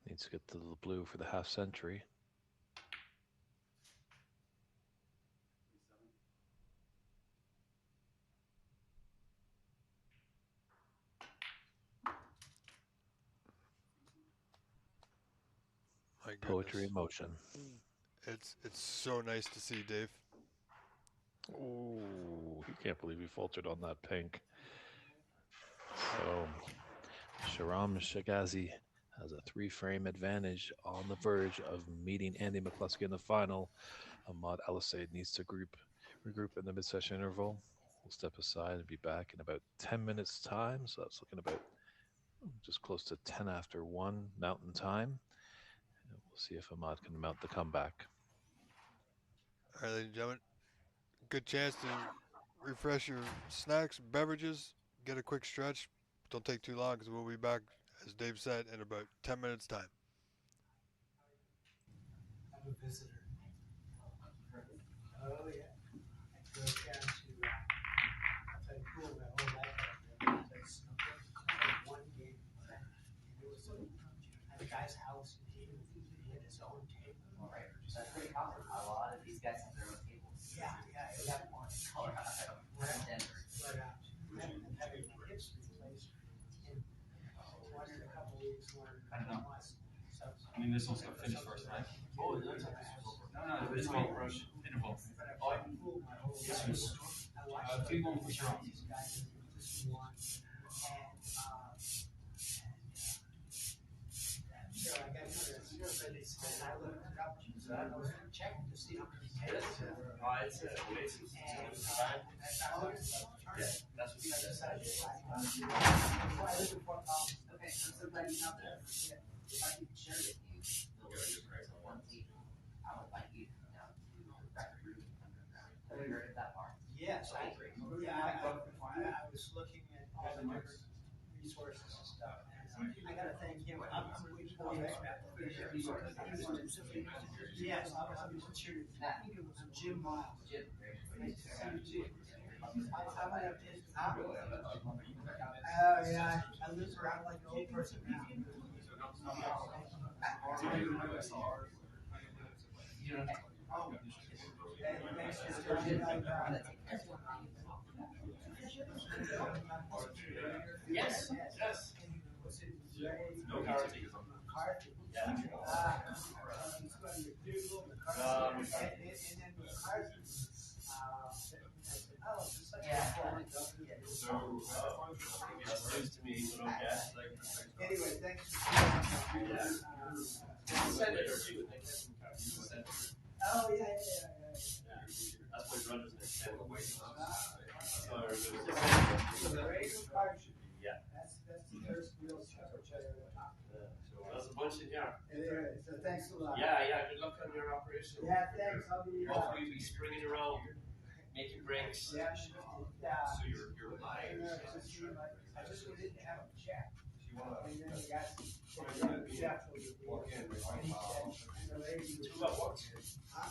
[SPEAKER 1] Needs to get to the blue for the half century.
[SPEAKER 2] My goodness.
[SPEAKER 1] Poetry in motion.
[SPEAKER 2] It's so nice to see, Dave.
[SPEAKER 1] Oh, you can't believe he faltered on that pink. So, Sharam Shagazi has a 3-frame advantage on the verge of meeting Andy McCluskey in the final. Ahmad Al Said needs to regroup in the mid-session interval. We'll step aside and be back in about 10 minutes' time. So that's looking about just close to 10 after 1 Mountain Time. And we'll see if Ahmad can mount the comeback.
[SPEAKER 2] All right, ladies and gentlemen, good chance to refresh your snacks, beverages, get a quick stretch. Don't take too long because we'll be back, as Dave said, in about 10 minutes' time.
[SPEAKER 3] I'm a visitor. Oh, yeah. I drove down to, I played pool my whole life. I played snooker. I played one game. And it was at the guy's house, and he had his own table.
[SPEAKER 11] All right. That's pretty common. A lot of these guys have their own tables.
[SPEAKER 3] Yeah, it was that one.
[SPEAKER 11] Colorado, Denver.
[SPEAKER 3] But I'm having my hips replaced in one in a couple weeks, one in a couple months. So,
[SPEAKER 8] I mean, this one's going to finish first, right?
[SPEAKER 3] oh, it looks like
[SPEAKER 8] No, it's called rush interval.
[SPEAKER 3] But I played pool my whole life. I watched
[SPEAKER 8] 3-1 for sure.
[SPEAKER 3] these guys do this one, and so I got to and I looked it up, so I was checking to see how many takes.
[SPEAKER 8] It's Oasis. Yeah, that's what he said.
[SPEAKER 11] Okay, I'm so glad you know that. If I could share with you the latest one team, I would like you to come down to the record room underground. Have you heard of that bar?
[SPEAKER 3] Yes, I was looking at all the different resources and stuff. And I gotta thank him. I'm waiting for the Yes, I was cheering. I think it was Jim Miles.
[SPEAKER 11] Jim,
[SPEAKER 3] Nice to see you, Jim. I might have his. Oh, yeah, I live around like an old person now.
[SPEAKER 11] Yes, yes.
[SPEAKER 8] No guarantee. That's news to me, so don't guess.
[SPEAKER 3] Anyway, thanks.
[SPEAKER 8] Send it or you would think.
[SPEAKER 3] Oh, yeah.
[SPEAKER 6] That's why Run doesn't extend the weight. That's why I
[SPEAKER 3] The
[SPEAKER 6] remember.
[SPEAKER 3] radio card should be.
[SPEAKER 6] Yeah.
[SPEAKER 3] That's the first real snooker player at the top.
[SPEAKER 6] So there's a bunch in here.
[SPEAKER 3] It is. So thanks a lot.
[SPEAKER 6] Yeah. Good luck on your operation.
[SPEAKER 3] Yeah, thanks. I'll be.
[SPEAKER 6] Hopefully you'll be springing around, making breaks.
[SPEAKER 3] Yeah.
[SPEAKER 6] So you're live.
[SPEAKER 3] I just didn't have a check. And then the guy, the chef will be and the lady.
[SPEAKER 6] Two at once.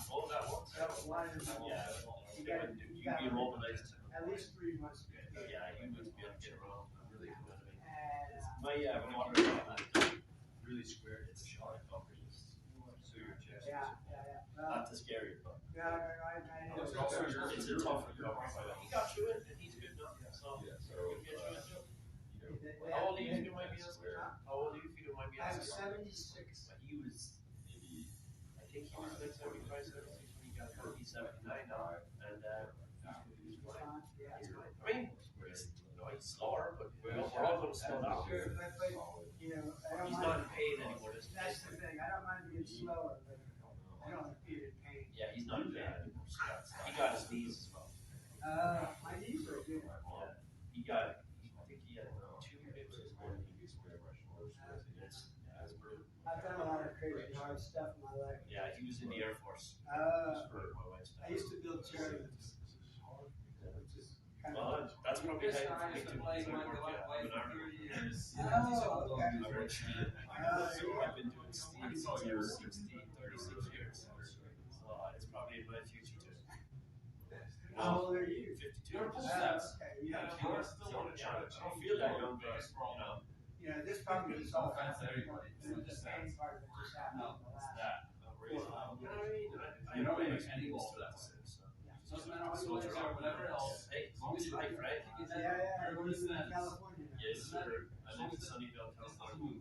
[SPEAKER 6] All at once.
[SPEAKER 3] One.
[SPEAKER 6] Yeah.
[SPEAKER 3] You
[SPEAKER 6] You'd be mobilized.
[SPEAKER 3] at least 3 months.
[SPEAKER 6] Yeah, you would be able to get around. Really good.
[SPEAKER 3] And,
[SPEAKER 6] My water really squared. It's short coverage. So your chest.
[SPEAKER 3] yeah.
[SPEAKER 6] Not to scare you, but
[SPEAKER 3] I know.
[SPEAKER 6] it's a tough recovery. He got through it, and he's good now. So he'll get through it too. How old are you if you don't mind me asking? How old are you if you don't mind me
[SPEAKER 3] I'm
[SPEAKER 6] asking?
[SPEAKER 3] 76.
[SPEAKER 6] He was maybe, I think he was like 75, 76 when he got hurt. He's 79 now, and he's fine. I mean, he's slower, but we're all going to slow down.
[SPEAKER 3] You know, I don't
[SPEAKER 6] He's
[SPEAKER 3] mind.
[SPEAKER 6] not in pain anymore.
[SPEAKER 3] That's the thing. I don't mind being slower, but I don't feel in pain.
[SPEAKER 6] Yeah, he's not in pain anymore. So he got his knees as well.
[SPEAKER 3] My knees are good.
[SPEAKER 6] Yeah, he got. I think he had 2 ribs this morning. That's brutal.
[SPEAKER 3] I've done a lot of crazy hard stuff in my life.
[SPEAKER 6] Yeah, he was in the Air Force. For my wife's
[SPEAKER 3] I used to build chariots.
[SPEAKER 6] Well, that's probably how you make to play when I
[SPEAKER 3] Oh, okay.
[SPEAKER 6] I've been doing steel since I was 16, 36 years. So it's probably in my future too.
[SPEAKER 3] How old are you?
[SPEAKER 6] 52.
[SPEAKER 3] Okay.
[SPEAKER 6] Yeah, I feel that young, but
[SPEAKER 3] You know, this probably is all kinds of everybody. The pain part that just happened in the last.
[SPEAKER 6] I don't make any balls for that.
[SPEAKER 10] Doesn't matter how you play or whatever else.
[SPEAKER 6] Hey, as long as you like, right?
[SPEAKER 3] Yeah, I live in California now.
[SPEAKER 6] Yes, sir. I live in Sunnyvale, California.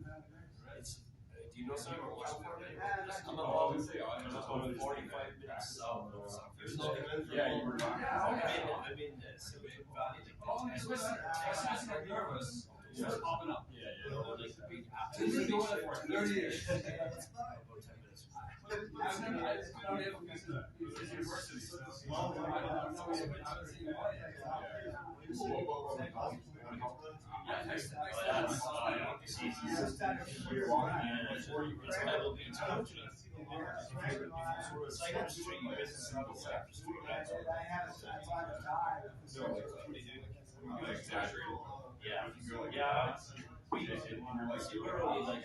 [SPEAKER 6] It's, do you know Sunnyvale, California? I'm about 45 minutes south of San Francisco.
[SPEAKER 10] Yeah, you were talking.
[SPEAKER 6] I'm in Silicon Valley.
[SPEAKER 10] Especially like nervous. It's just popping up.
[SPEAKER 6] Like the big apple.
[SPEAKER 10] He's been doing it for 30 years.
[SPEAKER 6] About 10 minutes.
[SPEAKER 10] I've never been able to use his university. I don't know. I haven't seen why yet. Yeah, next time.
[SPEAKER 6] Yeah. We're only like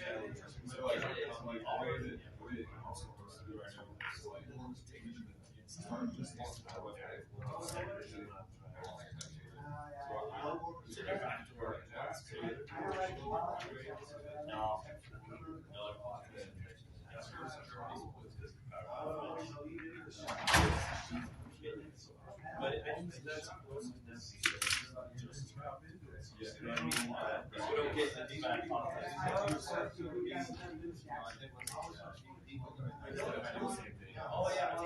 [SPEAKER 6] No. But I think that's close to this. You don't get the feedback. Oh yeah.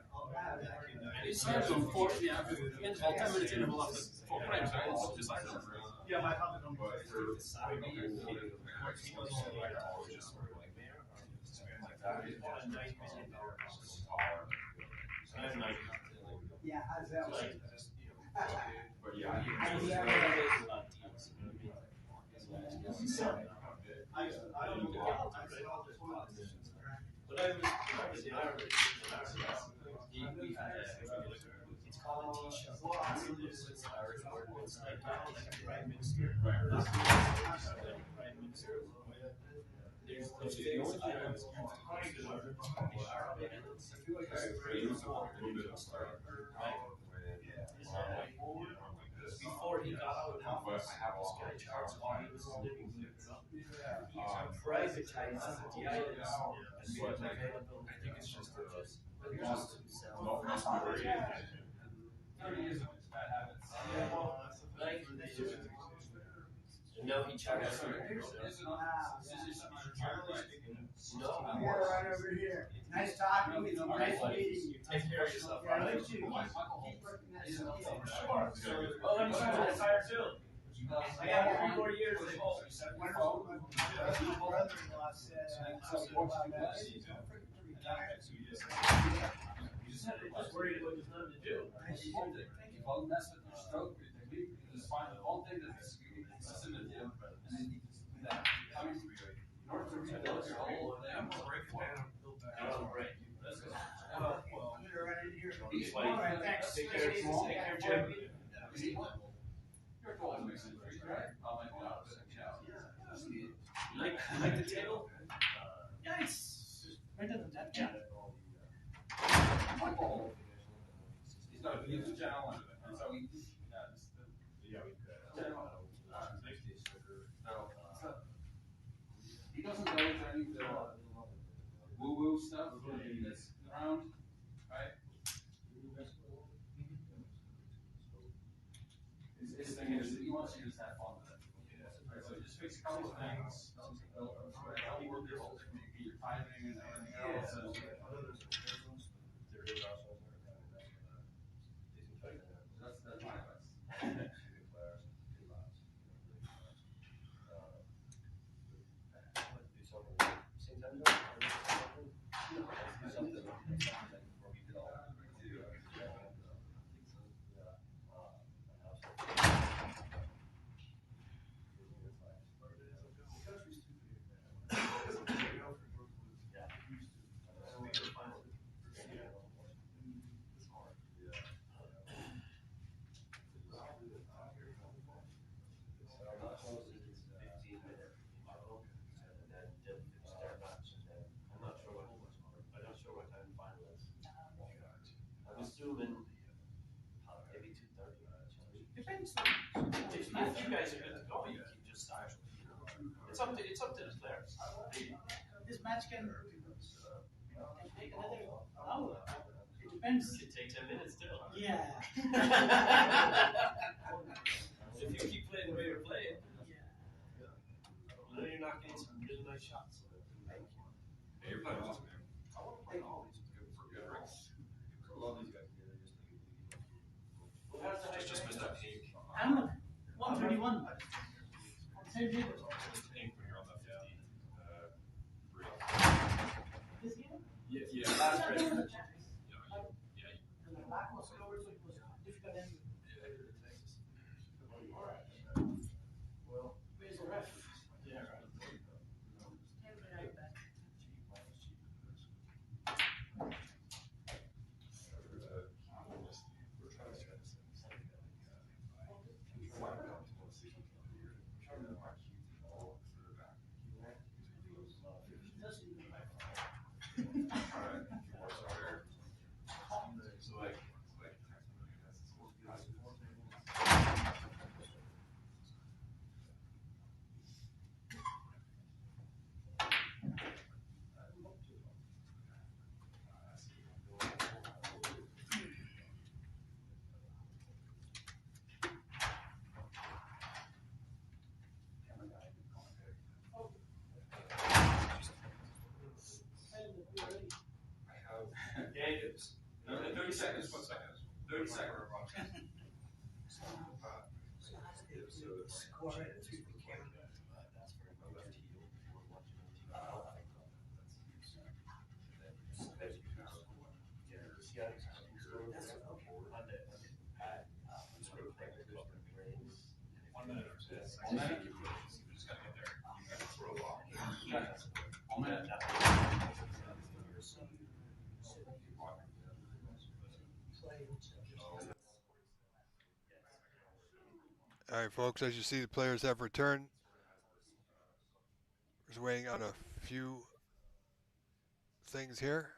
[SPEAKER 10] And it's hard to unfortunately after the end of 10 minutes interval after 4 frames, right? It's just like
[SPEAKER 8] Yeah, my comment on
[SPEAKER 3] Yeah, how's that work?
[SPEAKER 5] But yeah,
[SPEAKER 6] I don't know. But I was in Ireland. We had it's called a T-shirt. It's Irish word. It's like Prime Minister. Prime Minister. There's things I don't Arabic. I feel like it's very before he got out of office, this guy Charles White was living in privatized the islands and made it available. I think it's just to sell.
[SPEAKER 10] 30 years of his bad habits.
[SPEAKER 6] Like, no, he charged us.
[SPEAKER 3] You gotta run over here. Nice talking with you. Nice meeting you.
[SPEAKER 6] Take care of yourself.
[SPEAKER 3] Yeah, you too. Keep working that stuff.
[SPEAKER 6] Well, let me try to retire too.
[SPEAKER 3] I got 3 more years of hope. My brother-in-law said,
[SPEAKER 10] Just worried what there's nothing to do. If all mess with your stroke, just find the whole thing that's consistent with you, and then you just do that. I mean, in order to rebuild your whole thing, I'm gonna break it down. I'll break.
[SPEAKER 3] All right, thanks.
[SPEAKER 10] Take care, Jim. You're told to make some trees, right? I'll make it out.
[SPEAKER 3] You like the table? Yeah, it's better than that. Yeah.
[SPEAKER 10] He's got a huge channel, and so he. He doesn't go into any of the woo-woo stuff that's around, right? His thing is, he wants you to just have fun with it. Right, so just fix a couple of things. Help work your whole thing, your timing and everything else. That's my advice.
[SPEAKER 3] Depends. If you guys are good to go, you can just start. It's up to the players. This match can take another hour. It depends.
[SPEAKER 6] It takes 10 minutes still.
[SPEAKER 3] Yeah.
[SPEAKER 6] If you keep playing the way you're playing,
[SPEAKER 3] Yeah.
[SPEAKER 6] then you're not getting some really nice shots.
[SPEAKER 5] Hey, you're playing awesome, man. I want to play all these for good drinks. I love these guys. Just missed that pink.
[SPEAKER 3] I'm 131. Same table.
[SPEAKER 5] Pink when you're on the 15.
[SPEAKER 3] This game?
[SPEAKER 5] Yeah.
[SPEAKER 3] Last race.
[SPEAKER 5] Yeah.
[SPEAKER 3] And the black was lower, so it was difficult than. Well, where's the ref? Yeah, right.
[SPEAKER 10] Yankees. 30 seconds. 1 second. 30 seconds.
[SPEAKER 2] All right, folks, as you see, the players have returned. Just waiting on a few things here.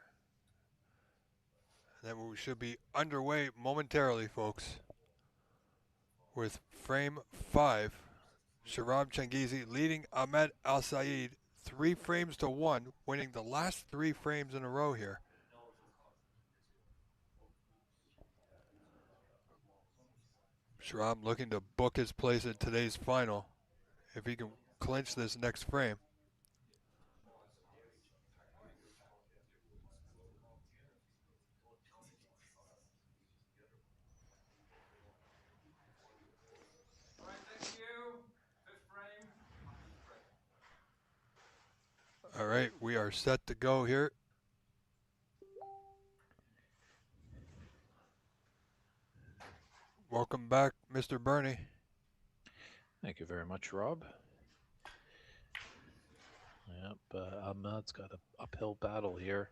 [SPEAKER 2] And then we should be underway momentarily, folks, with frame 5. Sharab Changizi leading Ahmed Al Saeed 3 frames to 1, winning the last 3 frames in a row here. Sharab looking to book his place in today's final if he can clinch this next frame.
[SPEAKER 10] All right, thank you.
[SPEAKER 2] are set to go here. Welcome back, Mr. Bernie.
[SPEAKER 1] Thank you very much, Rob. Yep, Ahmad's got an uphill battle here,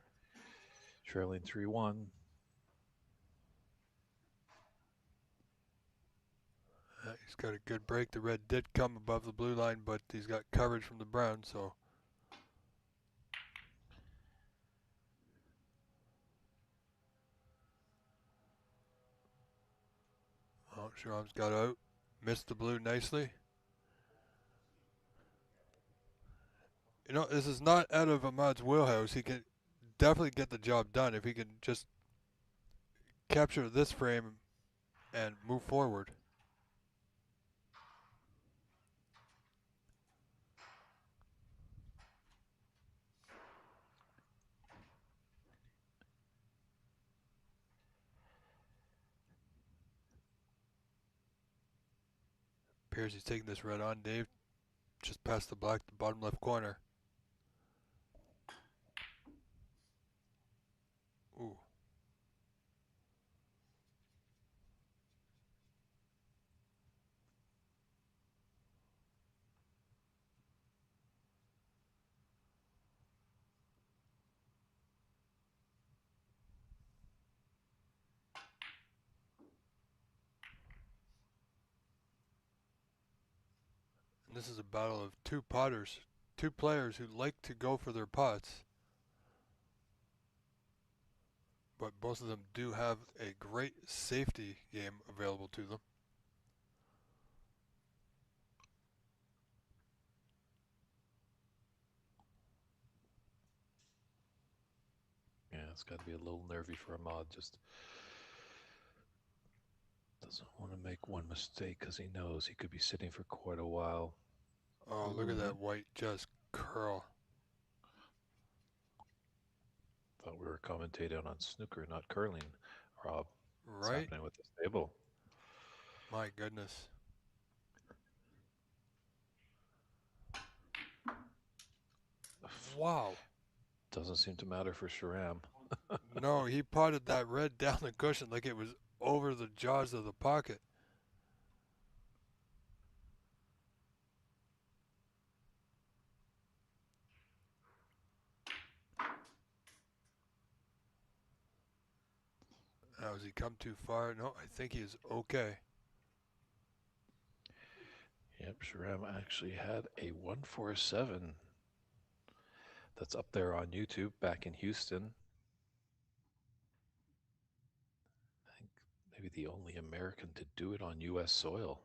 [SPEAKER 1] trailing 3-1.
[SPEAKER 2] He's got a good break. The red did come above the blue line, but he's got coverage from the brown, so. Oh, Sharam's got out. Missed the blue nicely. You know, this is not out of Ahmad's wheelhouse. He can definitely get the job done if he can just capture this frame and move forward. Appears he's taking this red on, Dave. Just past the black, the bottom left corner. Ooh. And this is a battle of two potters, two players who like to go for their pots. But both of them do have a great safety game available to them.
[SPEAKER 1] Yeah, it's got to be a little nervy for Ahmad. Just doesn't want to make one mistake because he knows he could be sitting for quite a while.
[SPEAKER 2] Oh, look at that white just curl.
[SPEAKER 1] Thought we were commentating on snooker, not curling, Rob. What's
[SPEAKER 2] Right?
[SPEAKER 1] happening with this table?
[SPEAKER 2] My goodness. Wow.
[SPEAKER 1] Doesn't seem to matter for Sharam.
[SPEAKER 2] No, he potted that red down the cushion like it was over the jaws of the pocket. Now, has he come too far? No, I think he is okay.
[SPEAKER 1] Yep, Sharam actually had a 147. That's up there on YouTube back in Houston. I think maybe the only American to do it on U.S. soil.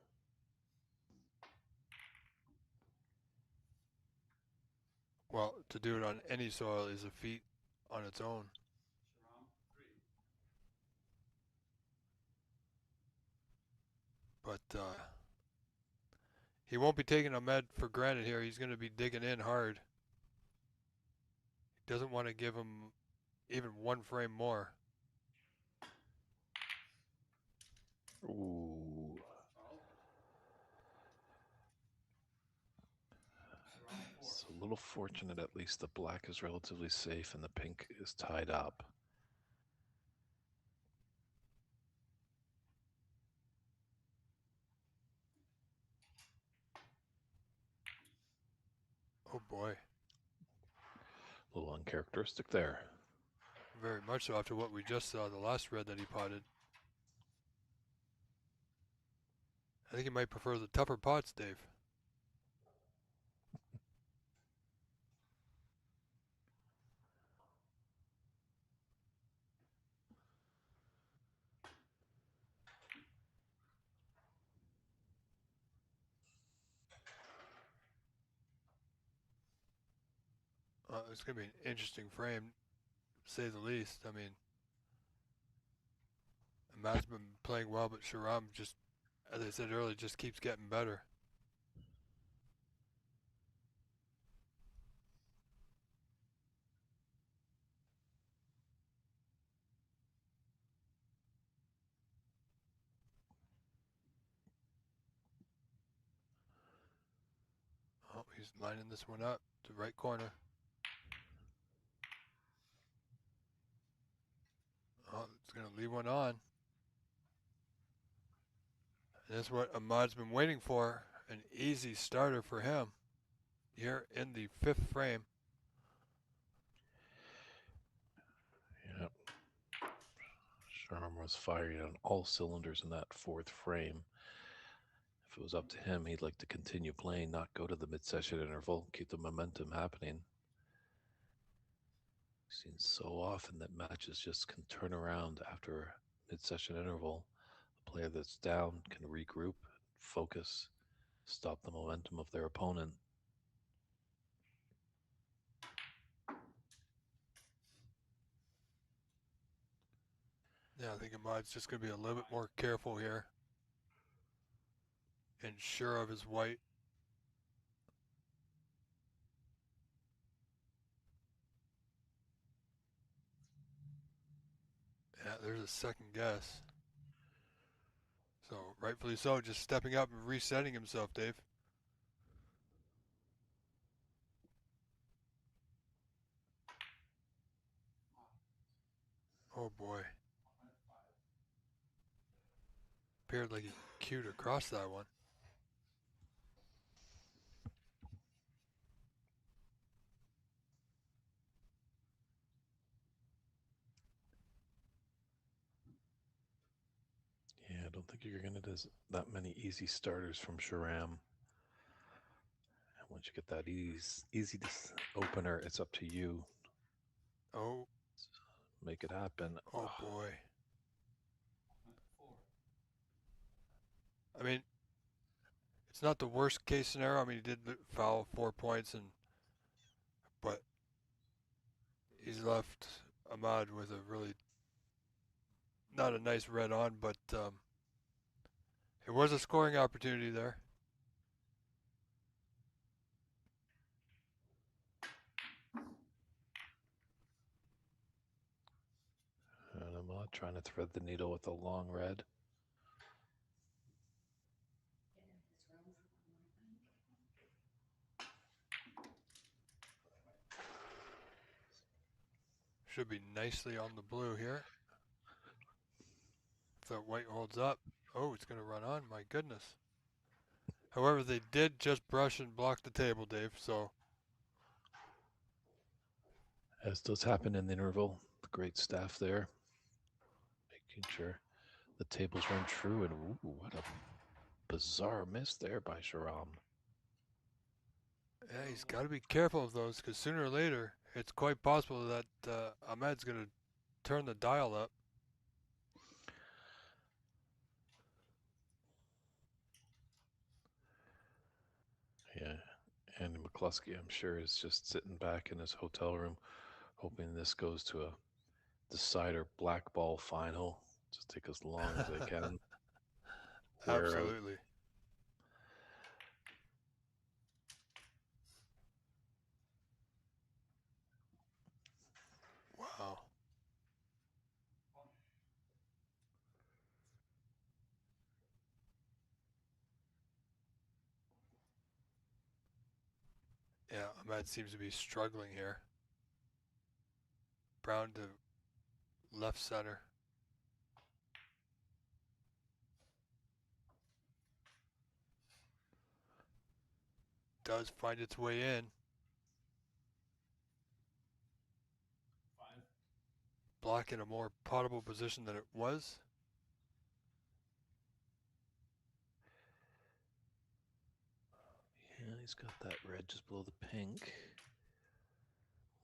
[SPEAKER 2] Well, to do it on any soil is a feat on its own. But he won't be taking Ahmed for granted here. He's going to be digging in hard. He doesn't want to give him even one frame more.
[SPEAKER 1] Ooh. It's a little fortunate, at least the black is relatively safe and the pink is tied up.
[SPEAKER 2] Oh boy.
[SPEAKER 1] A little uncharacteristic there.
[SPEAKER 2] Very much so after what we just saw, the last red that he potted. I think he might prefer the tougher pots, Dave. It's going to be an interesting frame, to say the least. I mean, Ahmad's been playing well, but Sharam just, as I said earlier, just keeps getting better. Oh, he's lining this one up to right corner. Oh, it's going to leave one on. And that's what Ahmad's been waiting for. An easy starter for him here in the 5th frame.
[SPEAKER 1] Yep. Sharm was firing on all cylinders in that 4th frame. If it was up to him, he'd like to continue playing, not go to the mid-session interval, keep the momentum happening. We've seen so often that matches just can turn around after a mid-session interval. A player that's down can regroup, focus, stop the momentum of their opponent.
[SPEAKER 2] Yeah, I think Ahmad's just going to be a little bit more careful here. And sure of his white. Yeah, there's a second guess. So, rightfully so, just stepping up and resetting himself, Dave. Oh boy. Appeared like he cued across that one.
[SPEAKER 1] Yeah, I don't think you're going to get that many easy starters from Sharam. And once you get that easy opener, it's up to you.
[SPEAKER 2] Oh.
[SPEAKER 1] Make it happen.
[SPEAKER 2] Oh boy. I mean, it's not the worst case scenario. I mean, he did foul 4 points, but he's left Ahmad with a really not a nice red on, but it was a scoring opportunity there.
[SPEAKER 1] And Ahmad trying to thread the needle with a long red.
[SPEAKER 2] Should be nicely on the blue here. If that white holds up. Oh, it's going to run on. My goodness. However, they did just brush and block the table, Dave, so.
[SPEAKER 1] As does happen in the interval, the great staff there. Making sure the tables run true, and ooh, what a bizarre miss there by Sharam.
[SPEAKER 2] Yeah, he's got to be careful of those, because sooner or later, it's quite possible that Ahmad's going to turn the dial up.
[SPEAKER 1] Yeah, Andy McCluskey, I'm sure, is just sitting back in his hotel room, hoping this goes to a decider black ball final. Just take as long as they can.
[SPEAKER 2] Absolutely. Wow. Yeah, Ahmad seems to be struggling here. Brown to left center. Does find its way in. Block in a more potable position than it was.
[SPEAKER 1] Yeah, he's got that red just below the pink.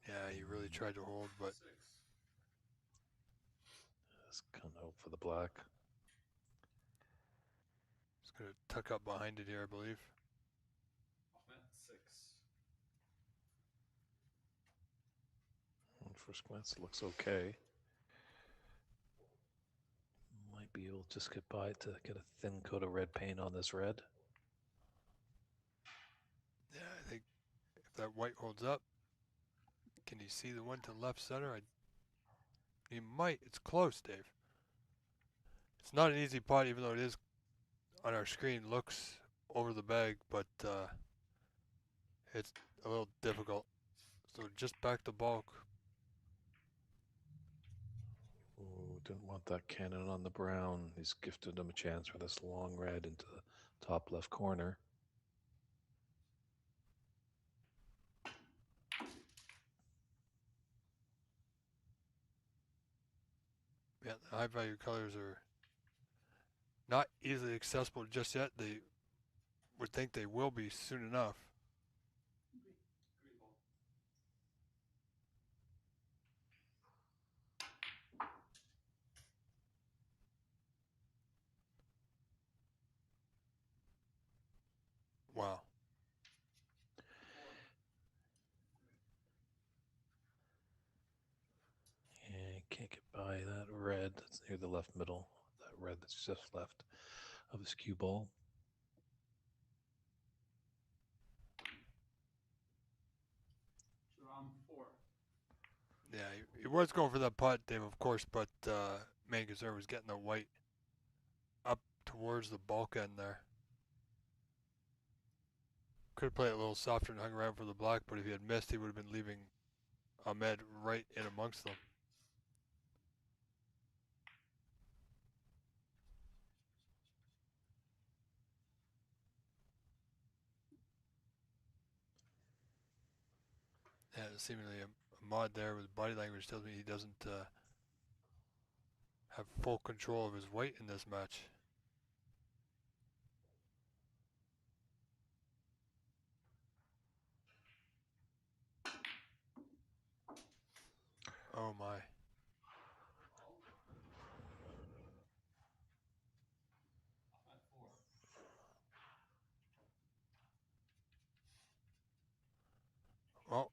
[SPEAKER 2] Yeah, he really tried to hold, but
[SPEAKER 1] Just kind of hope for the black.
[SPEAKER 2] he's going to tuck up behind it here, I believe.
[SPEAKER 9] 6.
[SPEAKER 1] First glance, it looks okay. Might be able to just get by to get a thin coat of red paint on this red.
[SPEAKER 2] Yeah, I think if that white holds up, can you see the one to left center? He might. It's close, Dave. It's not an easy pot, even though it is on our screen. Looks over the bag, but it's a little difficult. So just back the bulk.
[SPEAKER 1] Ooh, didn't want that cannon on the brown. He's gifted him a chance for this long red into the top left corner.
[SPEAKER 2] Yeah, the high value colors are not easily accessible just yet. They would think they will be soon enough. Wow.
[SPEAKER 1] Yeah, can't get by that red that's near the left middle. That red that's just left of his cue ball.
[SPEAKER 2] Yeah, he was going for that putt, Dave, of course, but main concern was getting the white up towards the bulkhead there. Could have played it a little softer and hung around for the black, but if he had missed, he would have been leaving Ahmed right in amongst them. Yeah, seemingly a mod there with body language tells me he doesn't have full control of his weight in this match. Oh my. Well,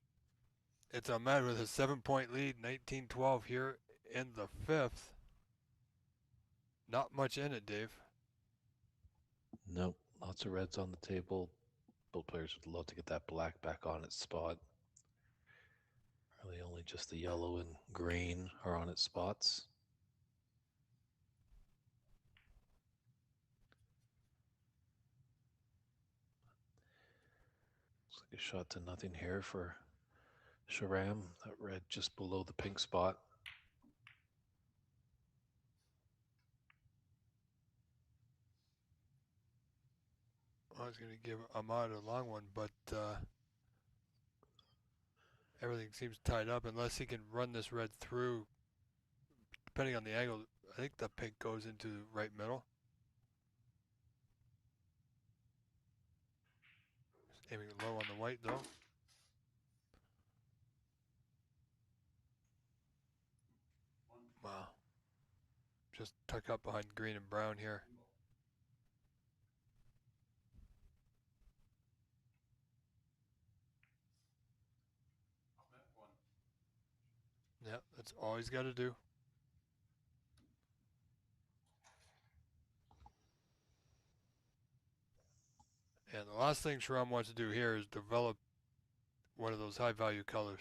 [SPEAKER 2] it's Ahmed with a 7-point lead, 19-12 here in the fifth. Not much in it, Dave.
[SPEAKER 1] Nope, lots of reds on the table. Both players would love to get that black back on its spot. Really only just the yellow and green are on its spots. Looks like a shot to nothing here for Sharam. That red just below the pink spot.
[SPEAKER 2] I was going to give Ahmad a long one, but everything seems tied up unless he can run this red through. Depending on the angle, I think the pink goes into right middle. Just aiming low on the white though. Wow. Just tuck up behind green and brown here. Yeah, that's all he's got to do. And the last thing Sharam wants to do here is develop one of those high value colors.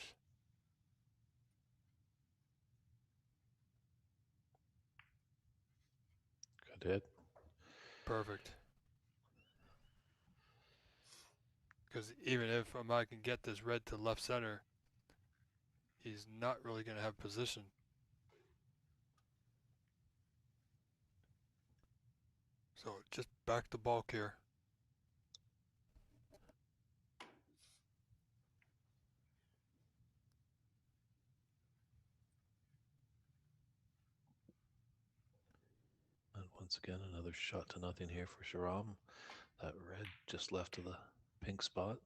[SPEAKER 1] Good hit.
[SPEAKER 2] Perfect. Because even if Ahmad can get this red to left center, he's not really going to have position. So just back the bulk here.
[SPEAKER 1] And once again, another shot to nothing here for Sharam. That red just left of the pink spot.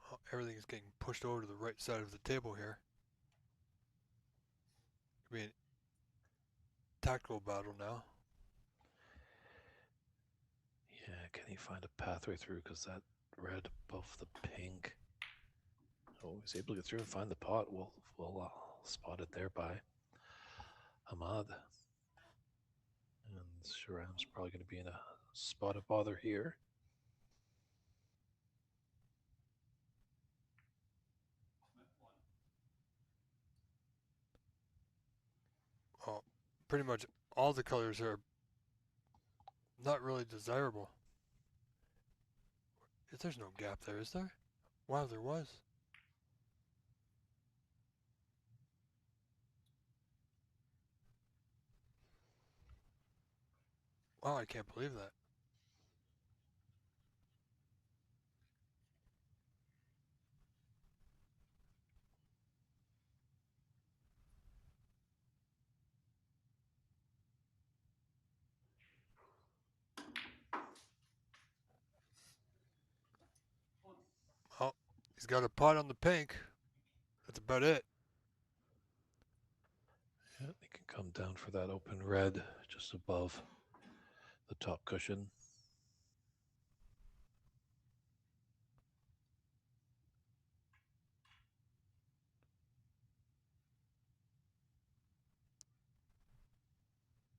[SPEAKER 2] Oh, everything is getting pushed over to the right side of the table here. Could be a tactical battle now.
[SPEAKER 1] Yeah, can he find a pathway through? Because that red above the pink. Oh, he's able to get through and find the pot. We'll spot it there by Ahmad. And Sharam's probably going to be in a spot of bother here.
[SPEAKER 2] Oh, pretty much all the colors are not really desirable. There's no gap there, is there? Wow, there was. Wow, I can't believe that. Oh, he's got a pot on the pink. That's about it.
[SPEAKER 1] Yeah, he can come down for that open red just above the top cushion.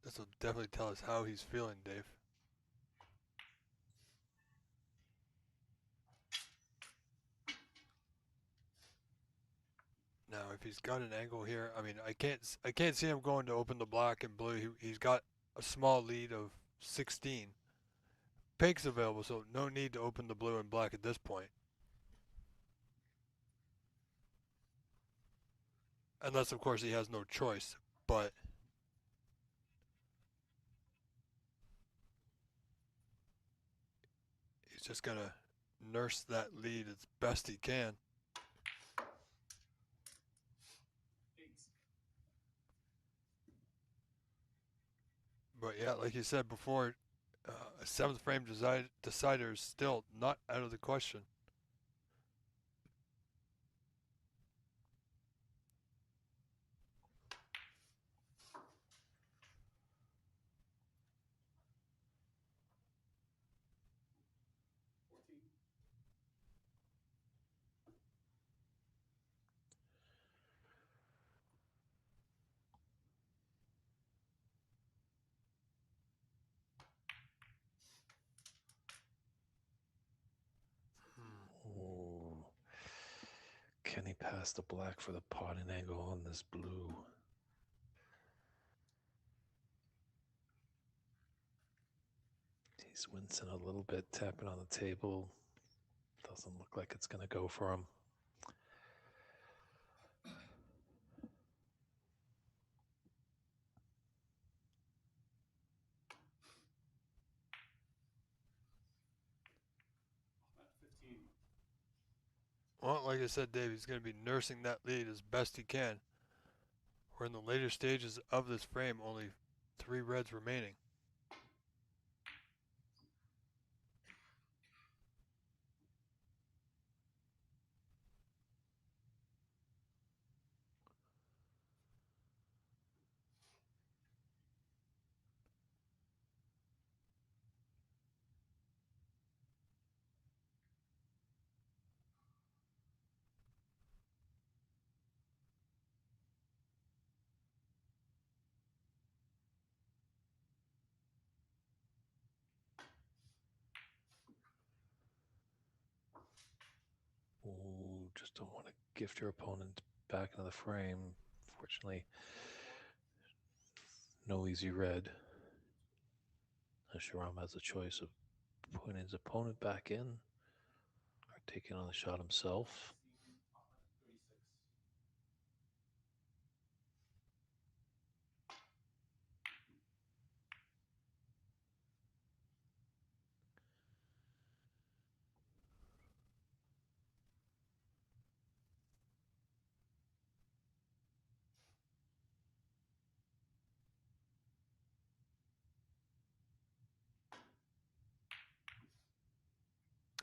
[SPEAKER 2] This will definitely tell us how he's feeling, Dave. Now, if he's got an angle here, I mean, I can't see him going to open the black and blue. He's got a small lead of 16. Pink's available, so no need to open the blue and black at this point. Unless, of course, he has no choice, but he's just going to nurse that lead as best he can. But yeah, like you said before, a 7th frame decider is still not out of the question.
[SPEAKER 1] Oh, can he pass the black for the potting angle on this blue? He's wincing a little bit, tapping on the table. Doesn't look like it's going to go for him.
[SPEAKER 2] Well, like I said, Dave, he's going to be nursing that lead as best he can. We're in the later stages of this frame, only 3 reds remaining.
[SPEAKER 1] Ooh, just don't want to gift your opponent back into the frame. Fortunately, no easy red. Sharam has a choice of putting his opponent back in or taking on the shot himself.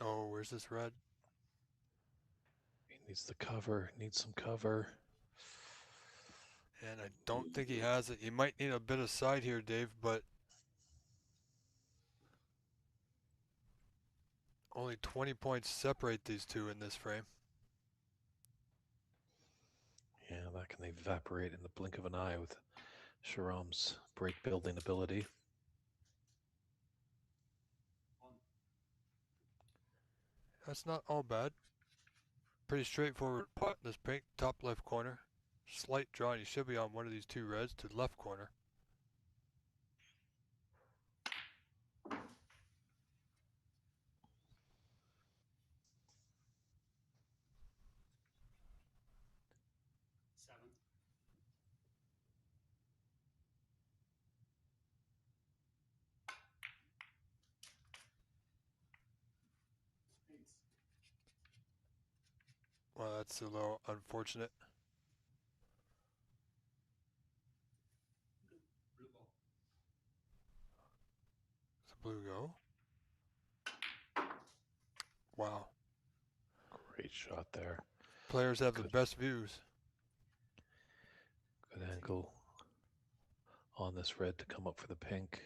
[SPEAKER 2] Oh, where's this red?
[SPEAKER 1] He needs the cover, needs some cover.
[SPEAKER 2] And I don't think he has it. He might need a bit of side here, Dave, but only 20 points separate these two in this frame.
[SPEAKER 1] Yeah, that can evaporate in the blink of an eye with Sharam's break building ability.
[SPEAKER 2] That's not all bad. Pretty straightforward pot in this pink, top left corner. Slight draw, and you should be on one of these 2 reds to the left corner. That's a little unfortunate.
[SPEAKER 10] Blue ball.
[SPEAKER 2] Does the blue go? Wow.
[SPEAKER 1] Great shot there.
[SPEAKER 2] Players have the
[SPEAKER 1] Good.
[SPEAKER 2] best views.
[SPEAKER 1] Good angle on this red to come up for the pink.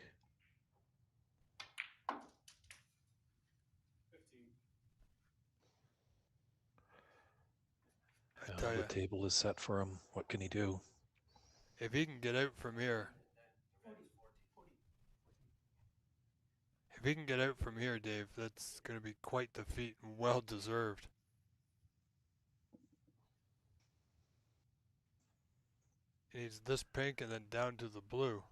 [SPEAKER 10] 15.
[SPEAKER 2] I tell
[SPEAKER 1] The
[SPEAKER 2] you,
[SPEAKER 1] table is set for him. What can he do?
[SPEAKER 2] if he can get out from here, Dave, that's going to be quite the feat and well deserved. He needs this pink and then down to the blue.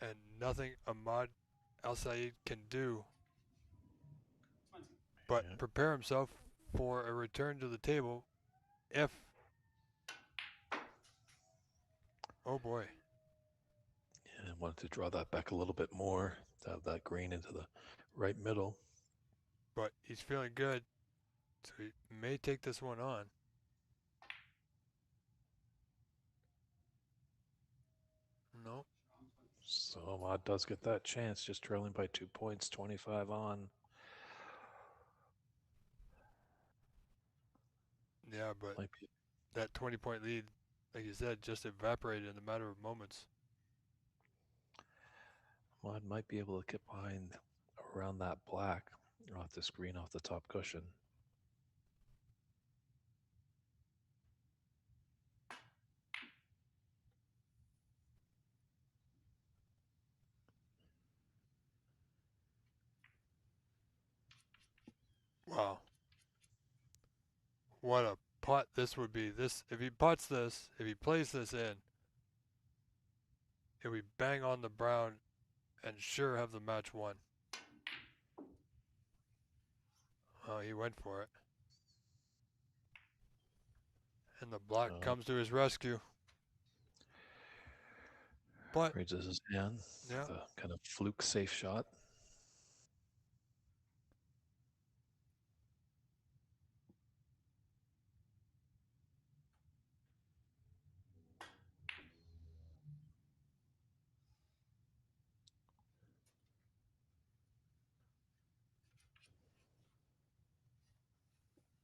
[SPEAKER 2] And nothing Ahmad Al Saeed can do
[SPEAKER 10] 20.
[SPEAKER 2] but
[SPEAKER 1] Yeah.
[SPEAKER 2] prepare himself for a return to the table if. Oh boy.
[SPEAKER 1] Yeah, I wanted to draw that back a little bit more, to have that green into the right middle.
[SPEAKER 2] But he's feeling good, so he may take this one on. No.
[SPEAKER 1] So Ahmad does get that chance, just trailing by 2 points, 25 on.
[SPEAKER 2] Yeah, but
[SPEAKER 1] Might be,
[SPEAKER 2] that 20-point lead, like you said, just evaporated in a matter of moments.
[SPEAKER 1] Ahmad might be able to get behind around that black off the screen, off the top cushion.
[SPEAKER 2] Wow. What a putt this would be. This, if he putts this, if he plays this in, it would bang on the brown and sure have the match won. Oh, he went for it. And the black comes to his rescue. But
[SPEAKER 1] raises his hand.
[SPEAKER 2] Yeah.
[SPEAKER 1] The kind of fluke safe shot.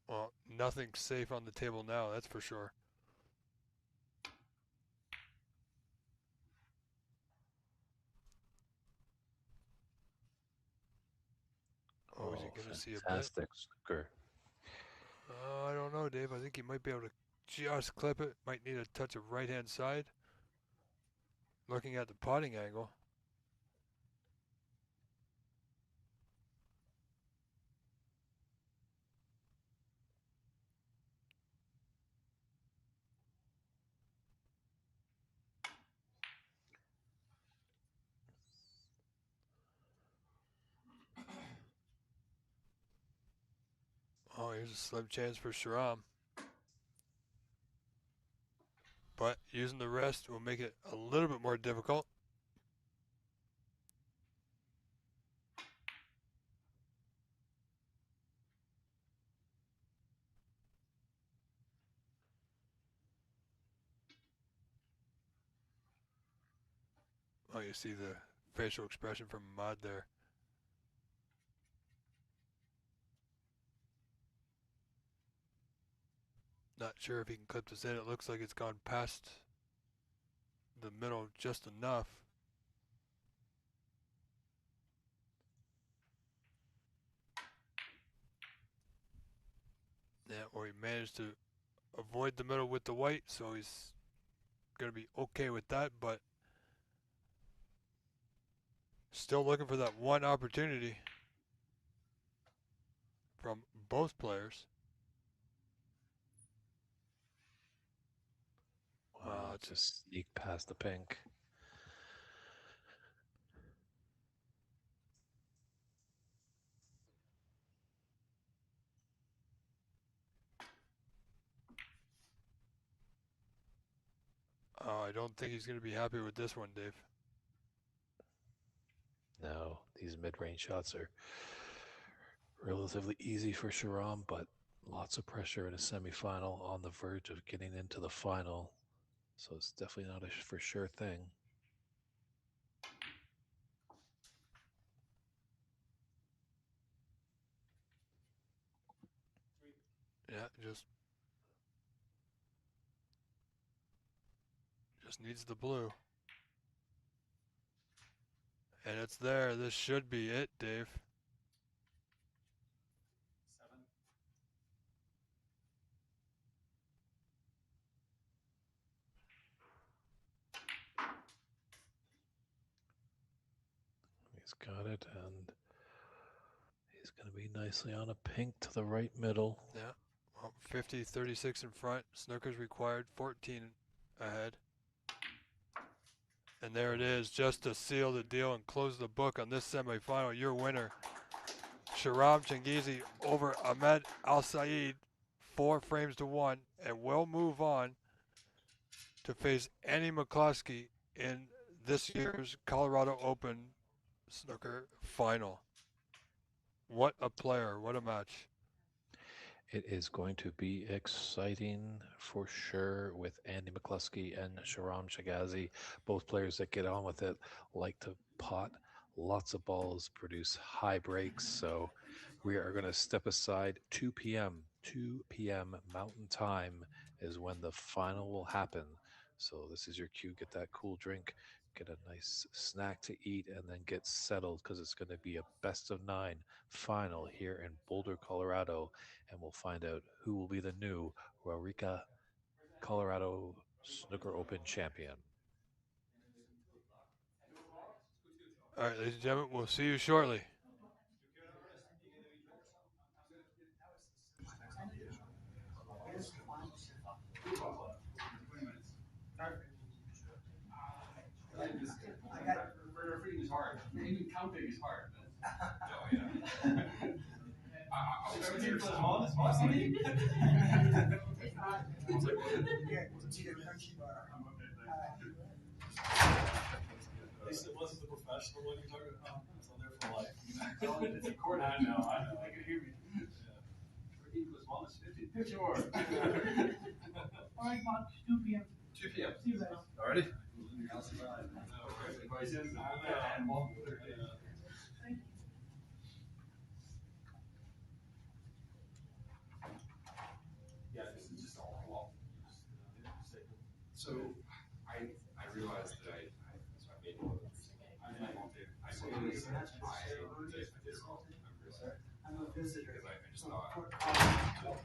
[SPEAKER 2] well, nothing's safe on the table now, that's for sure. Oh, is he going to see a bit?
[SPEAKER 1] Fantastic snooker.
[SPEAKER 2] I don't know, Dave. I think he might be able to just clip it. Might need a touch of right-hand side. Looking at the potting angle. Oh, here's a slim chance for Sharam. But using the rest will make it a little bit more difficult. Oh, you see the facial expression from Ahmad there. Not sure if he can clip this in. It looks like it's gone past the middle just enough. Yeah, or he managed to avoid the middle with the white, so he's going to be okay with that, but still looking for that one opportunity from both players.
[SPEAKER 1] Wow, just sneak past the pink.
[SPEAKER 2] I don't think he's going to be happy with this one, Dave.
[SPEAKER 1] No, these mid-range shots are relatively easy for Sharam, but lots of pressure in a semifinal on the verge of getting into the final. So it's definitely not a for sure thing.
[SPEAKER 2] Yeah, just needs the blue. And it's there. This should be it, Dave.
[SPEAKER 8] 7.
[SPEAKER 1] He's got it, and he's going to be nicely on a pink to the right middle.
[SPEAKER 2] Yeah. Well, 50, 36 in front. Snooker's required, 14 ahead. And there it is, just to seal the deal and close the book on this semifinal. Your winner, Sharam Chingizi over Ahmed Al Saeed, 4 frames to 1, and will move on to face Annie McCloskey in this year's Colorado Open snooker final. What a player, what a match.
[SPEAKER 1] It is going to be exciting for sure with Andy McCluskey and Sharam Chagazi, both players that get on with it, like to pot lots of balls, produce high breaks. So we are going to step aside 2 p.m. 2 p.m. Mountain Time is when the final will happen. So this is your cue. Get that cool drink, get a nice snack to eat, and then get settled because it's going to be a best of 9 final here in Boulder, Colorado. And we'll find out who will be the new Waurika, Colorado Snooker Open champion.
[SPEAKER 2] All right, ladies and gentlemen, we'll see you shortly.
[SPEAKER 10] Refereeing is hard. Even counting is hard.
[SPEAKER 9] Oh, yeah. I was
[SPEAKER 8] Everything
[SPEAKER 9] there.
[SPEAKER 8] for the smallest possibly. At least it wasn't the professional one you're talking about. It's on there for life.
[SPEAKER 10] It's a court.
[SPEAKER 8] I know. They can hear me.
[SPEAKER 10] Refereeing for the smallest 50. Sure.
[SPEAKER 3] All right, Bob, 2 p.m.
[SPEAKER 10] 2 p.m.
[SPEAKER 3] See you guys.
[SPEAKER 10] Already?
[SPEAKER 9] Yeah, this is just all well. So I realized that so I made one of those. I noticed that
[SPEAKER 3] I'm a visitor.
[SPEAKER 9] because I just thought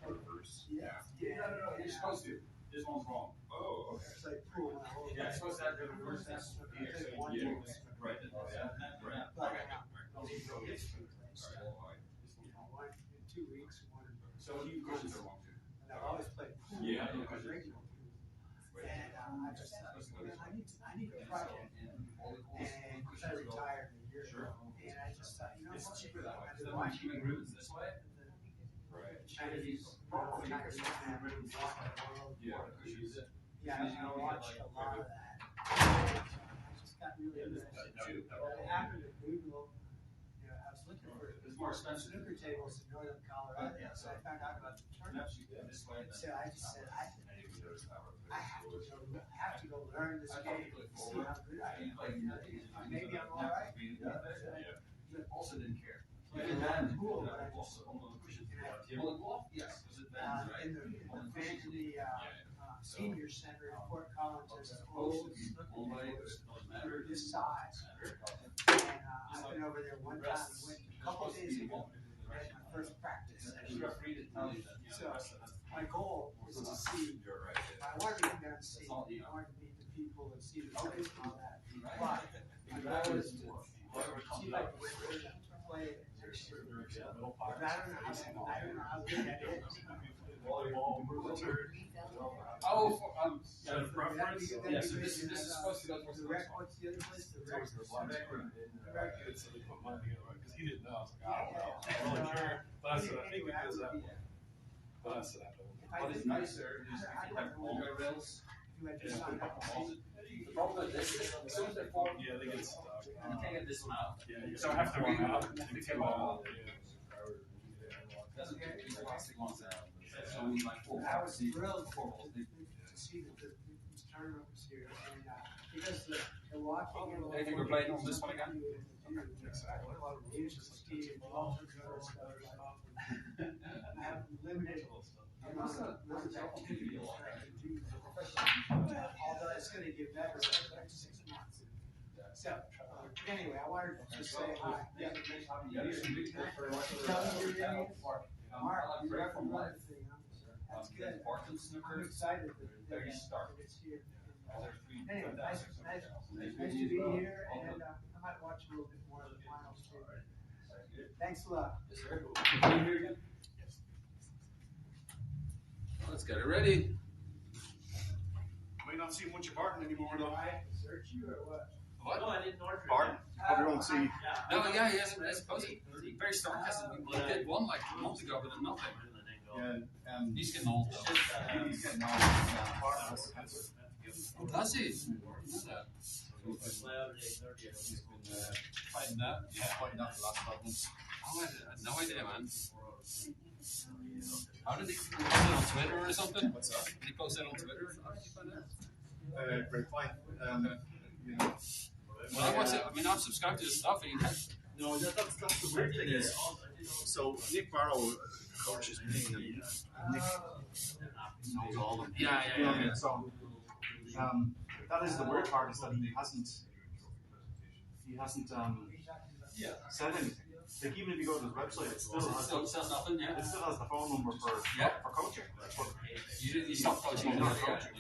[SPEAKER 9] reverse.
[SPEAKER 3] Yeah.
[SPEAKER 10] No, you're supposed to. This one's wrong.
[SPEAKER 9] Oh, okay.
[SPEAKER 3] It's like cool.
[SPEAKER 10] Yeah, you're supposed to have the reverse. That's here. So
[SPEAKER 9] Yeah. Right.
[SPEAKER 3] One in 2 weeks, one.
[SPEAKER 10] So you questions are wrong too.
[SPEAKER 3] And I've always played pool.
[SPEAKER 9] Yeah.
[SPEAKER 3] Regular pool. And I just thought, man, I need a project. And because I retired a year ago, and I just thought, you know,
[SPEAKER 10] It's
[SPEAKER 3] what?
[SPEAKER 10] cheaper that way.
[SPEAKER 3] I've
[SPEAKER 10] Instead
[SPEAKER 3] been
[SPEAKER 10] of
[SPEAKER 3] watching
[SPEAKER 10] keeping roots this way.
[SPEAKER 9] Right.
[SPEAKER 3] Chinese, Chinese,
[SPEAKER 9] Yeah.
[SPEAKER 3] yeah, I watched a lot of that. I just got really interested. What happened at Google, you know, I was looking for
[SPEAKER 10] It's more expensive.
[SPEAKER 3] snooker tables in northern Colorado, so I found out about the tournament.
[SPEAKER 10] This way.
[SPEAKER 3] So I just said, I have to go learn this game and see how good I am. Maybe I'm all right.
[SPEAKER 10] Also didn't care.
[SPEAKER 3] Cool, but I just,
[SPEAKER 10] Yes.
[SPEAKER 3] in the senior center in Fort Collins, there's an old snooker table this size. And I've been over there one time, we went a couple days ago, I had my first practice session. So my goal was to see, I wanted to come down and see, I wanted to meet the people and see the place and all that. But my goal is to see if I can play it next year. But I don't know how good that is.
[SPEAKER 8] Volleyball, wheelchair.
[SPEAKER 10] Oh,
[SPEAKER 8] Got a preference?
[SPEAKER 10] yeah, so this is supposed to go towards the next one.
[SPEAKER 3] What's the other place? The
[SPEAKER 8] It's always the black
[SPEAKER 3] rec.
[SPEAKER 8] screen. Good, so they put mine together, right? Because he didn't know. I was like, I don't know. I don't really care. But I said, I think it goes that way. But I said, I don't know.
[SPEAKER 10] What is nicer is if you have longer rails.
[SPEAKER 3] You had to sign up.
[SPEAKER 10] The problem with this is as soon as they form,
[SPEAKER 8] Yeah, they get stuck.
[SPEAKER 10] you can't get this one out.
[SPEAKER 8] Yeah, so I have to run out. Take 2 out.
[SPEAKER 10] I mean, like, four
[SPEAKER 3] I was
[SPEAKER 10] balls.
[SPEAKER 3] thrilled
[SPEAKER 10] Four balls.
[SPEAKER 3] to see that this tournament was here, and because the walking and
[SPEAKER 10] If you were playing on this one again?
[SPEAKER 3] exactly. Steve, Walter, stuff like that. I have limited amount of activity. Although it's going to get better in the next 6 months. So, anyway, I wanted to just say hi. Yeah. Mark, you're from life. That's good. I'm excited that it's here. Anyway, nice to be here, and I might watch a little bit more of the finals too. Thanks a lot.
[SPEAKER 10] Yes, sir. Let's get it ready.
[SPEAKER 8] Might not see much of Barton anymore though.
[SPEAKER 3] I search you or what?
[SPEAKER 10] What?
[SPEAKER 3] No, I didn't order it.
[SPEAKER 8] Barton? Probably won't see.
[SPEAKER 10] No, yeah, he hasn't. I suppose he very sarcastic. He did one like a month ago, but then nothing.
[SPEAKER 8] Yeah,
[SPEAKER 10] He's getting old though.
[SPEAKER 8] he's getting old.
[SPEAKER 10] Oh, does he? Yeah.
[SPEAKER 8] He's been
[SPEAKER 10] Fighting that.
[SPEAKER 8] yeah, fighting out the last 12 months.
[SPEAKER 10] Oh, I had no idea, man. How did he post it on Twitter or something?
[SPEAKER 8] What's that?
[SPEAKER 10] Did he post it on Twitter? How did you find out?
[SPEAKER 8] Great fight. You know.
[SPEAKER 10] Well, I watch it. I mean, I'm subscribed to his stuff.
[SPEAKER 7] No, that's the weird thing is, so Nick Barrow coaches me, and Nick knows all of them.
[SPEAKER 10] Yeah.
[SPEAKER 7] So, that is the weird part, is that he hasn't said anything. Like, even if you go to his website, it still
[SPEAKER 10] Says nothing, yeah.
[SPEAKER 7] it still has the phone number for coaching. But
[SPEAKER 10] You stopped coaching.
[SPEAKER 7] he's not coaching.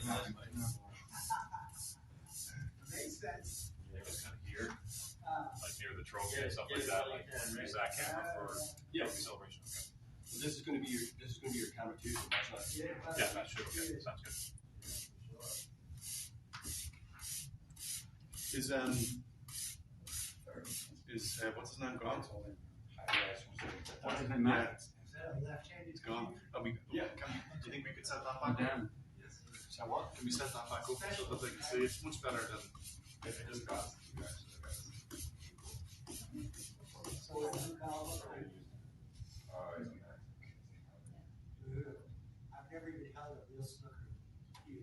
[SPEAKER 3] Makes sense.
[SPEAKER 12] It was kind of here, like near the trophy and stuff like that. Like use that camera for celebration. Okay.
[SPEAKER 9] So this is going to be your camera too. So that's not,
[SPEAKER 12] Yeah, that should. Okay, sounds good.
[SPEAKER 8] Is what's his name gone?
[SPEAKER 7] what's his name, Matt?
[SPEAKER 3] Is that a left-handed?
[SPEAKER 8] It's gone. Do you think we could set that
[SPEAKER 10] I'm
[SPEAKER 8] back up?
[SPEAKER 10] down.
[SPEAKER 8] So what? Can we set that back up so that they can see it? Much better than if it just got.
[SPEAKER 3] So what's the call? I've never even held a real snooker. You.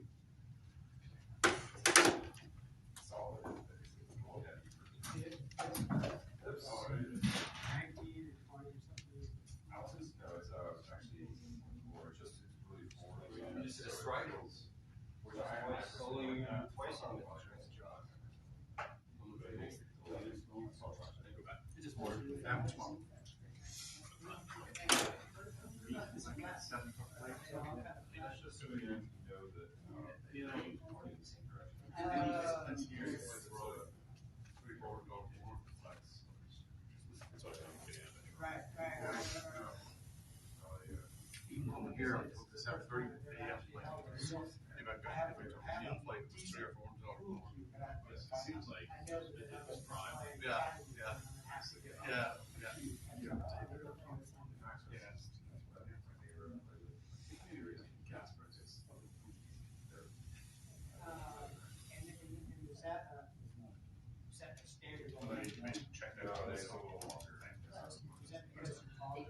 [SPEAKER 8] Here, I took this out 30 a.m. If I took a meal flight, it was 3 or 4 hours.
[SPEAKER 12] It seems like it was prime.
[SPEAKER 8] Yeah.
[SPEAKER 3] And is that a standard?
[SPEAKER 8] Check that out.
[SPEAKER 3] Is that because of volume?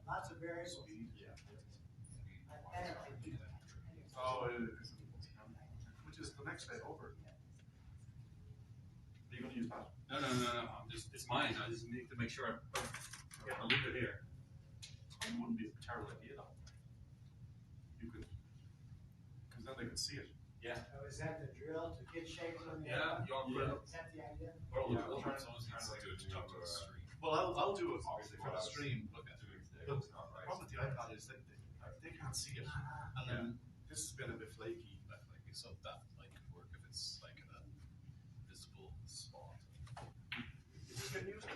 [SPEAKER 3] Lots of variables.
[SPEAKER 8] Oh, it is. Which is the next day over. Are you going to use that?
[SPEAKER 10] No. It's mine. I just need to make sure I'll leave it here.
[SPEAKER 8] It wouldn't be a terrible idea though. You could, because then they could see it.
[SPEAKER 10] Yeah.
[SPEAKER 3] So is that the drill to get shapes on the
[SPEAKER 10] Yeah, you want to
[SPEAKER 3] Is that the idea?
[SPEAKER 10] Well,
[SPEAKER 8] Yeah.
[SPEAKER 10] we'll try to do it to talk to the street.
[SPEAKER 8] Well, I'll do it obviously for the stream. But the problem with the iPad is that they can't see it, and then this has been a bit flaky.
[SPEAKER 12] So that might work if it's like in a visible spot.
[SPEAKER 8] Is this getting used?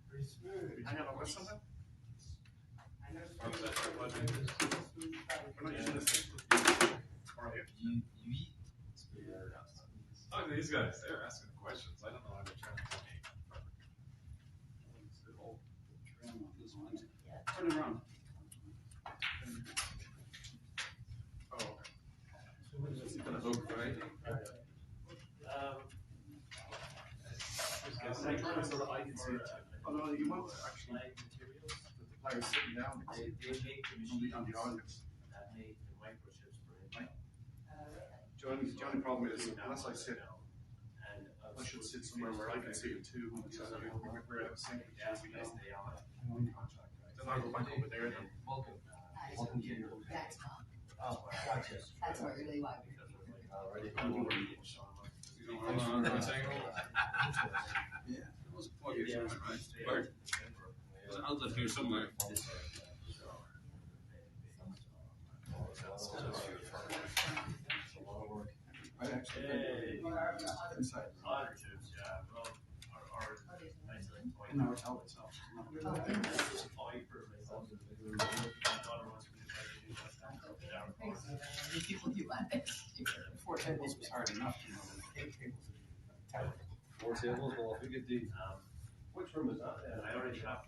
[SPEAKER 3] Pretty smooth.
[SPEAKER 8] Hang on, what's something?
[SPEAKER 3] I know.
[SPEAKER 8] Or is that our budget? We're not using this thing. Or here.
[SPEAKER 12] Look at these guys, they're asking questions. I don't know how they're trying to tell me.
[SPEAKER 10] Turn it around.
[SPEAKER 8] Oh, okay.
[SPEAKER 10] It's gonna hook, right?
[SPEAKER 8] I'm trying to so that I can see it.
[SPEAKER 7] Oh no, you want to actually
[SPEAKER 3] materials.
[SPEAKER 7] the players sitting down.
[SPEAKER 3] They make the
[SPEAKER 7] On the audience.
[SPEAKER 3] that make the microchips for Intel.
[SPEAKER 7] The only problem is unless I sit,
[SPEAKER 3] And
[SPEAKER 7] I should sit somewhere where I can see it too. Because we're at the same
[SPEAKER 3] gas
[SPEAKER 7] we
[SPEAKER 3] price
[SPEAKER 7] know.
[SPEAKER 3] they are.
[SPEAKER 7] Then I'll go back over there then.
[SPEAKER 11] That's fine.
[SPEAKER 3] Oh, gotcha.
[SPEAKER 11] That's really why.
[SPEAKER 10] Yeah, it was a plug here somewhere, right? Bert? There's an outlet here somewhere.
[SPEAKER 9] I actually
[SPEAKER 3] Inside. Auditors, yeah, well, are nice like toy.
[SPEAKER 9] in our hotel itself.
[SPEAKER 3] Toy for myself. My daughter wants me to do that.
[SPEAKER 11] People do that.
[SPEAKER 9] 4 tables was hard enough, you know, and 8 tables is terrible.
[SPEAKER 12] 4 tables, well, if we get the.
[SPEAKER 3] Which room is that? And I already have.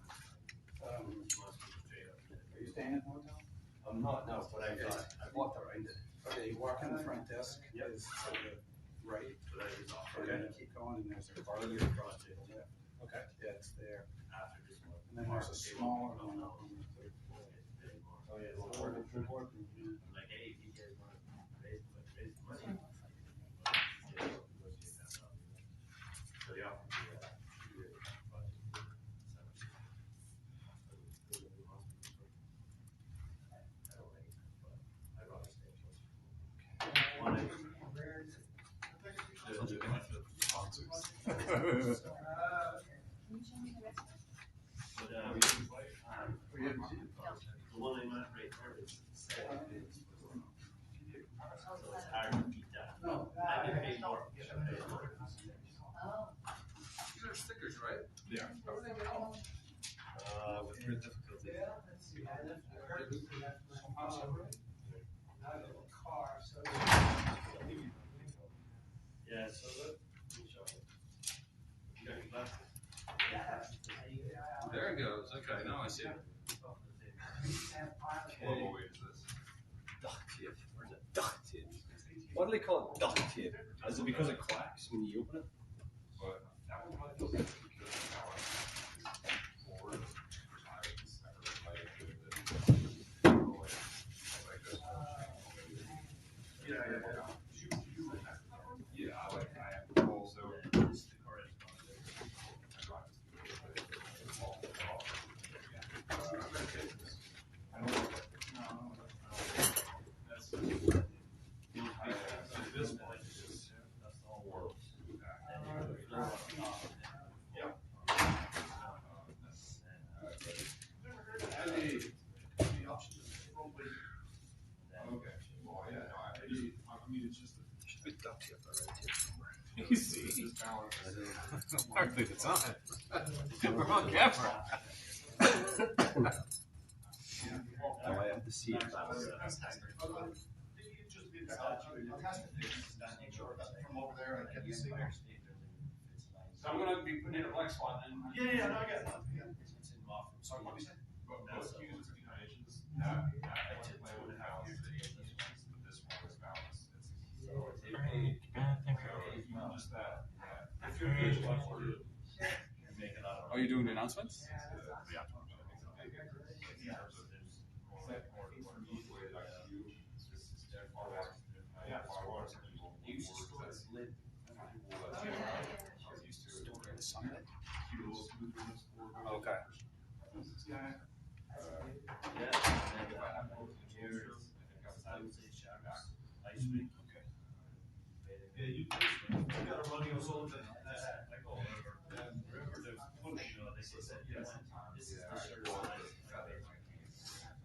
[SPEAKER 9] Are you staying at the hotel?
[SPEAKER 3] I'm not, no, but I walked around it.
[SPEAKER 9] Okay, you walk in the front desk,
[SPEAKER 3] Yep.
[SPEAKER 9] is to the right,
[SPEAKER 3] But I was off.
[SPEAKER 9] and then you keep going, and there's a bar there across the table. Yeah.
[SPEAKER 3] Okay.
[SPEAKER 9] Yeah, it's there.
[SPEAKER 3] After this one.
[SPEAKER 9] And then there's a smaller one on the third floor.
[SPEAKER 3] Oh, yeah, well, I'm like, hey, if you guys want to raise the money. So they offer me a 2-year budget. I don't like it, but I'd rather stay close. One, the one I went right there is 7. So it's hard to beat that.
[SPEAKER 9] No.
[SPEAKER 3] I can pay more.
[SPEAKER 10] These are stickers, right?
[SPEAKER 12] Yeah.
[SPEAKER 3] With great difficulty. Yeah, so look. You got your glasses?
[SPEAKER 10] There it goes. Okay, now I see it.
[SPEAKER 12] What weight is this?
[SPEAKER 13] Duct tape. Where's it? Duct tape. Why do they call it duct tape? Is it because it cracks when you open it?
[SPEAKER 12] But that one probably feels like because of how it's forward, yeah, I like I have also.
[SPEAKER 13] You see? I think it's on. We're on camera. Now I have to see it.
[SPEAKER 7] From over there and get this thing there.
[SPEAKER 10] So I'm gonna be putting in a black spot then.
[SPEAKER 7] Yeah, no, I get that.
[SPEAKER 3] It's in law.
[SPEAKER 7] Sorry, what was that?
[SPEAKER 12] But both units are 9 inches. That one play with the house, this one is balanced. So it's just that. If you're
[SPEAKER 10] Are you doing the announcements?
[SPEAKER 12] Yeah.
[SPEAKER 13] Okay.
[SPEAKER 3] Yeah, you got a running solo that I go over. Remember the push, they said, yes, this is the shirt size.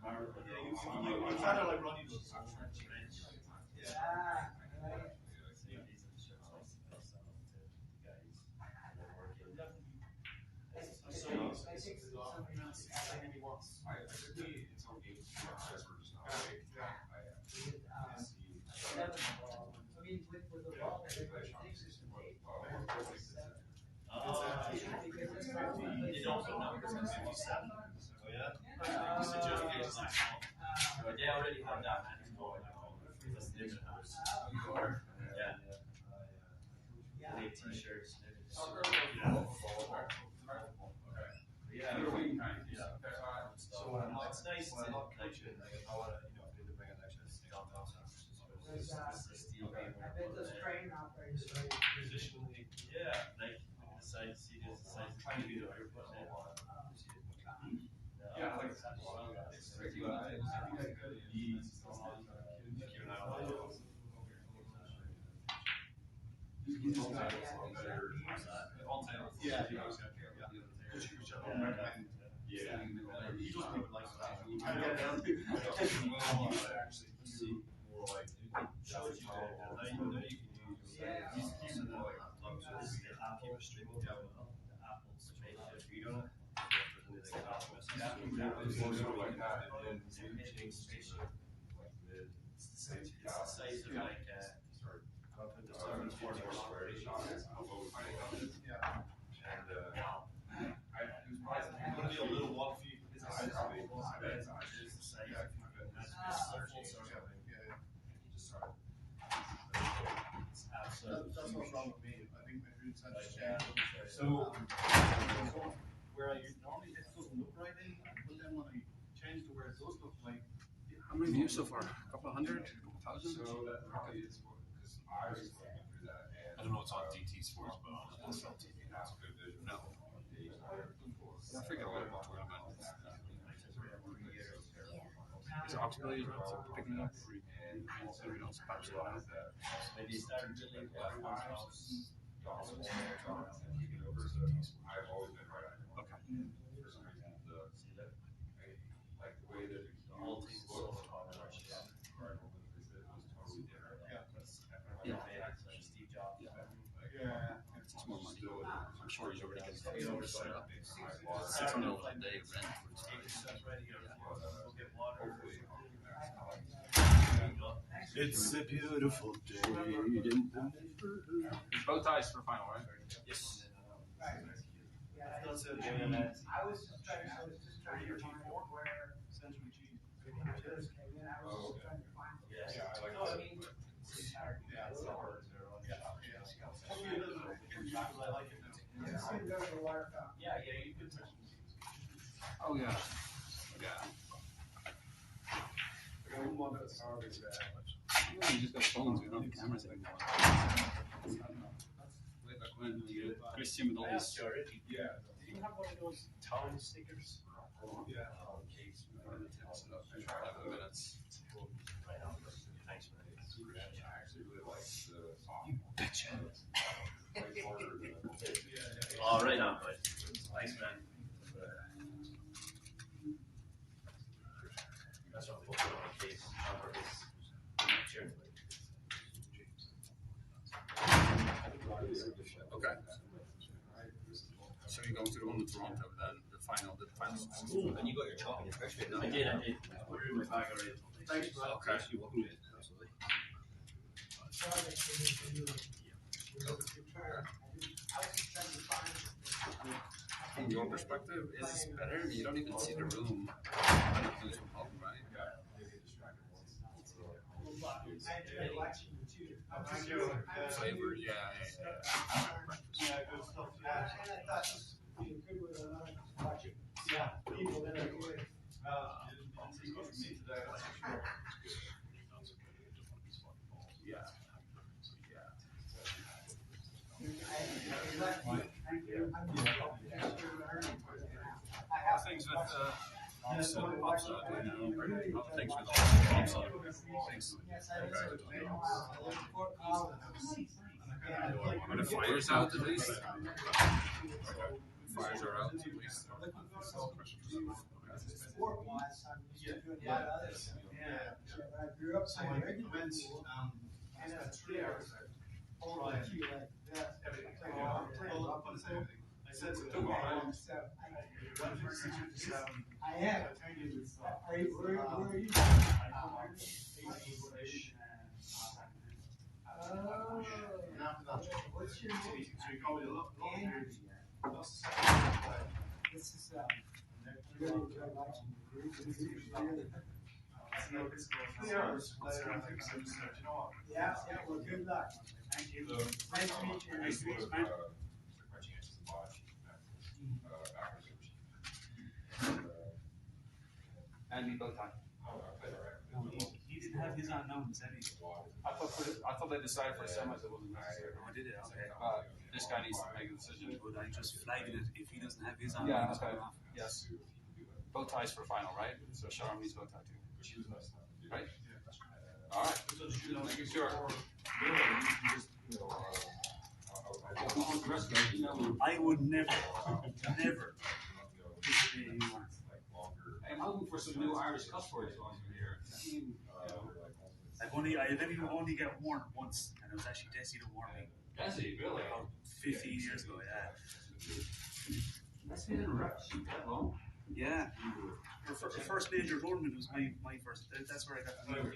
[SPEAKER 3] You kind of like running those. Yeah. They already have that. Yeah. Big t-shirts.
[SPEAKER 13] trying to be the right person. Yeah, like it's regular.
[SPEAKER 8] That's what's wrong with me. I think my roots had to change. So where I normally hit those look right in, but then when I change to where it does look like.
[SPEAKER 4] How many views so far? A couple of hundred? A couple thousand?
[SPEAKER 9] So that probably is what, because I was going through that. And
[SPEAKER 14] I don't know what's on DT Sports, but on NFL TV.
[SPEAKER 9] That's good vision.
[SPEAKER 14] No.
[SPEAKER 4] I forget what it was. Is Oxley picking up?
[SPEAKER 9] And everyone else pops on that.
[SPEAKER 10] Maybe start really
[SPEAKER 9] I've always been right on it.
[SPEAKER 4] Okay.
[SPEAKER 9] For some reason, like the way that the whole team looked because it was totally different.
[SPEAKER 10] Steve Jobs.
[SPEAKER 4] It's more money. I'm sure he's already getting
[SPEAKER 10] $600 a day rent.
[SPEAKER 14] It's a beautiful day.
[SPEAKER 4] Bow ties for final, right?
[SPEAKER 10] Yes.
[SPEAKER 3] I was just trying to find where
[SPEAKER 8] Century cheese.
[SPEAKER 3] pictures came in. I was just trying to find.
[SPEAKER 9] Yeah, I like
[SPEAKER 3] No, I
[SPEAKER 9] that.
[SPEAKER 3] mean,
[SPEAKER 8] Yeah, it's not hard. Took me a little bit, because I like it now.
[SPEAKER 3] it's gonna go to the water fountain.
[SPEAKER 10] Yeah, you could touch
[SPEAKER 4] Oh, yeah. Yeah.
[SPEAKER 8] I wouldn't want that sour bit bad.
[SPEAKER 4] Well, you just got phones, you don't have cameras anymore. Way back when, Christian with all these.
[SPEAKER 9] Yeah.
[SPEAKER 10] Do you have one of those town stickers?
[SPEAKER 8] Yeah.
[SPEAKER 4] In 5 minutes.
[SPEAKER 10] Thanks, man.
[SPEAKER 9] I actually really like the soft.
[SPEAKER 10] You betcha.
[SPEAKER 9] Like harder than
[SPEAKER 10] All right, now, bud. Thanks, man. That's what I'm putting on my case. Sure.
[SPEAKER 4] Okay. So you're going to the one in Toronto then, the final.
[SPEAKER 13] And you got your chocolate, especially.
[SPEAKER 10] I did. Put it in my bag already.
[SPEAKER 8] Thanks, bro.
[SPEAKER 4] Okay.
[SPEAKER 13] You're welcome to it. Absolutely.
[SPEAKER 3] I was just trying to find.
[SPEAKER 4] From your perspective, is this better? You don't even see the room. I don't do this from home, right? Flavor, yeah.
[SPEAKER 8] Yeah, good stuff. Yeah.
[SPEAKER 3] And I thought this would be a good way to learn to watch it. Yeah, people that are good.
[SPEAKER 8] You didn't see much from me today, that's for sure.
[SPEAKER 4] Yeah. Things with upside, you know, things with upside. Things. Are the fires out at least? Fires are out at least.
[SPEAKER 3] Sport-wise, I'm used to doing a lot of other stuff. I grew up
[SPEAKER 8] So
[SPEAKER 3] playing
[SPEAKER 8] like
[SPEAKER 3] regular
[SPEAKER 8] events,
[SPEAKER 3] school,
[SPEAKER 8] and
[SPEAKER 3] and
[SPEAKER 8] that's
[SPEAKER 3] that's
[SPEAKER 8] 3 hours.
[SPEAKER 3] whole like you like that.
[SPEAKER 8] Everything.
[SPEAKER 3] Like,
[SPEAKER 8] Well, I'll put it everything. I said to them, I
[SPEAKER 3] So, I am.
[SPEAKER 8] Are
[SPEAKER 3] Are you, where are you? Oh. What's your name?
[SPEAKER 8] So you call me a lot.
[SPEAKER 3] This is, really enjoy watching the group. This is really-
[SPEAKER 8] 3 hours later, I think so. Just, you know what?
[SPEAKER 3] Yeah, well, good luck.
[SPEAKER 8] Thank you.
[SPEAKER 3] Nice to meet you.
[SPEAKER 9] Nice to meet you, man. My chances of watching backwards.
[SPEAKER 13] And we both time.
[SPEAKER 10] He didn't have his unknowns, did he?
[SPEAKER 13] I thought they decided for semis it wasn't necessary.
[SPEAKER 10] I did it. Okay. this guy needs to make a decision.
[SPEAKER 15] But I'm just flagging it if he doesn't have his on.
[SPEAKER 10] Yeah,
[SPEAKER 15] he's
[SPEAKER 10] okay.
[SPEAKER 15] going off.
[SPEAKER 10] Yes. Both ties for final, right? So Sharm needs both tie too. Right? All right. Making sure.
[SPEAKER 15] I would never disagree anymore.
[SPEAKER 10] I'm looking for some new Irish cuss words on here.
[SPEAKER 15] I've only got warned once, and it was actually Desi that warned me.
[SPEAKER 10] Desi, really?
[SPEAKER 15] About 15 years ago, yeah.
[SPEAKER 10] That's been in reps that long.
[SPEAKER 15] Yeah. Her first major tournament was my first. That's where I got the name.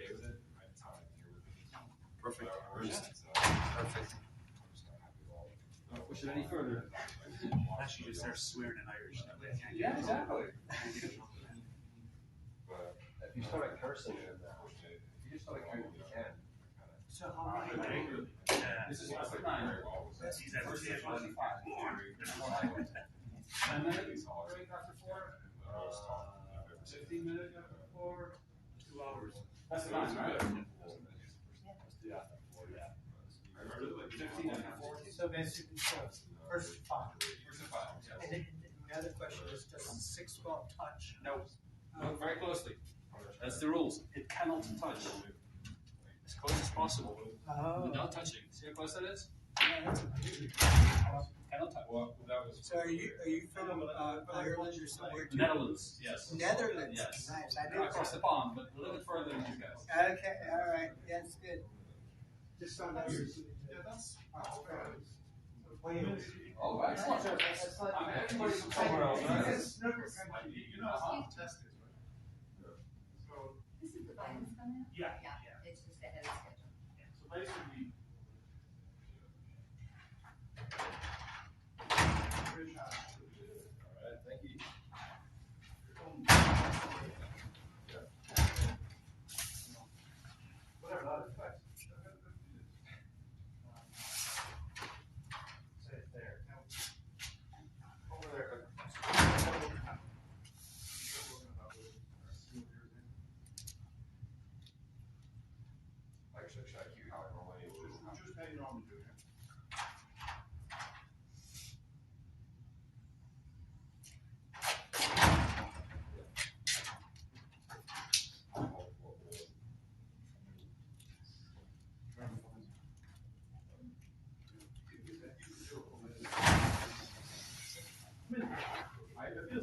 [SPEAKER 10] Perfect.
[SPEAKER 15] Perfect.
[SPEAKER 10] Don't push it any further.
[SPEAKER 15] Actually, just starts swearing in Irish.
[SPEAKER 10] Yeah, exactly.
[SPEAKER 13] If you start cursing, if you start cursing, you can.
[SPEAKER 15] So how many?
[SPEAKER 10] This is last nine.
[SPEAKER 15] He's at 25.
[SPEAKER 10] 10 minutes break after 4. 15 minutes after 4.
[SPEAKER 15] 2 hours.
[SPEAKER 10] That's the nine, right? Yeah. 15 after 4.
[SPEAKER 3] So basically, first to 5. And then the other question is, does 6-12 touch?
[SPEAKER 10] No. Look very closely. That's the rules. It cannot touch. As close as possible. Without touching. See how close that is? Cannot touch.
[SPEAKER 3] So are you from Ireland or somewhere too?
[SPEAKER 10] Netherlands, yes.
[SPEAKER 3] Netherlands.
[SPEAKER 10] Yes.
[SPEAKER 3] Nice. I
[SPEAKER 10] Not
[SPEAKER 3] did
[SPEAKER 10] across the pond, but a little bit further than you guys.
[SPEAKER 3] Okay. All right. That's good. Just on that.
[SPEAKER 7] Yeah, that's
[SPEAKER 3] Wales.
[SPEAKER 10] Oh, excellent. I'm everybody from somewhere else, right?
[SPEAKER 7] you know how the test is, right? So
[SPEAKER 11] This is the guidance coming out?
[SPEAKER 7] yeah.
[SPEAKER 11] It's just ahead of schedule.
[SPEAKER 7] So basically,
[SPEAKER 13] Alright, thank you.
[SPEAKER 7] whatever that is, guys. Say it there. Now, over there.
[SPEAKER 5] Like, should I cue how I normally do?
[SPEAKER 7] Just how you normally do it.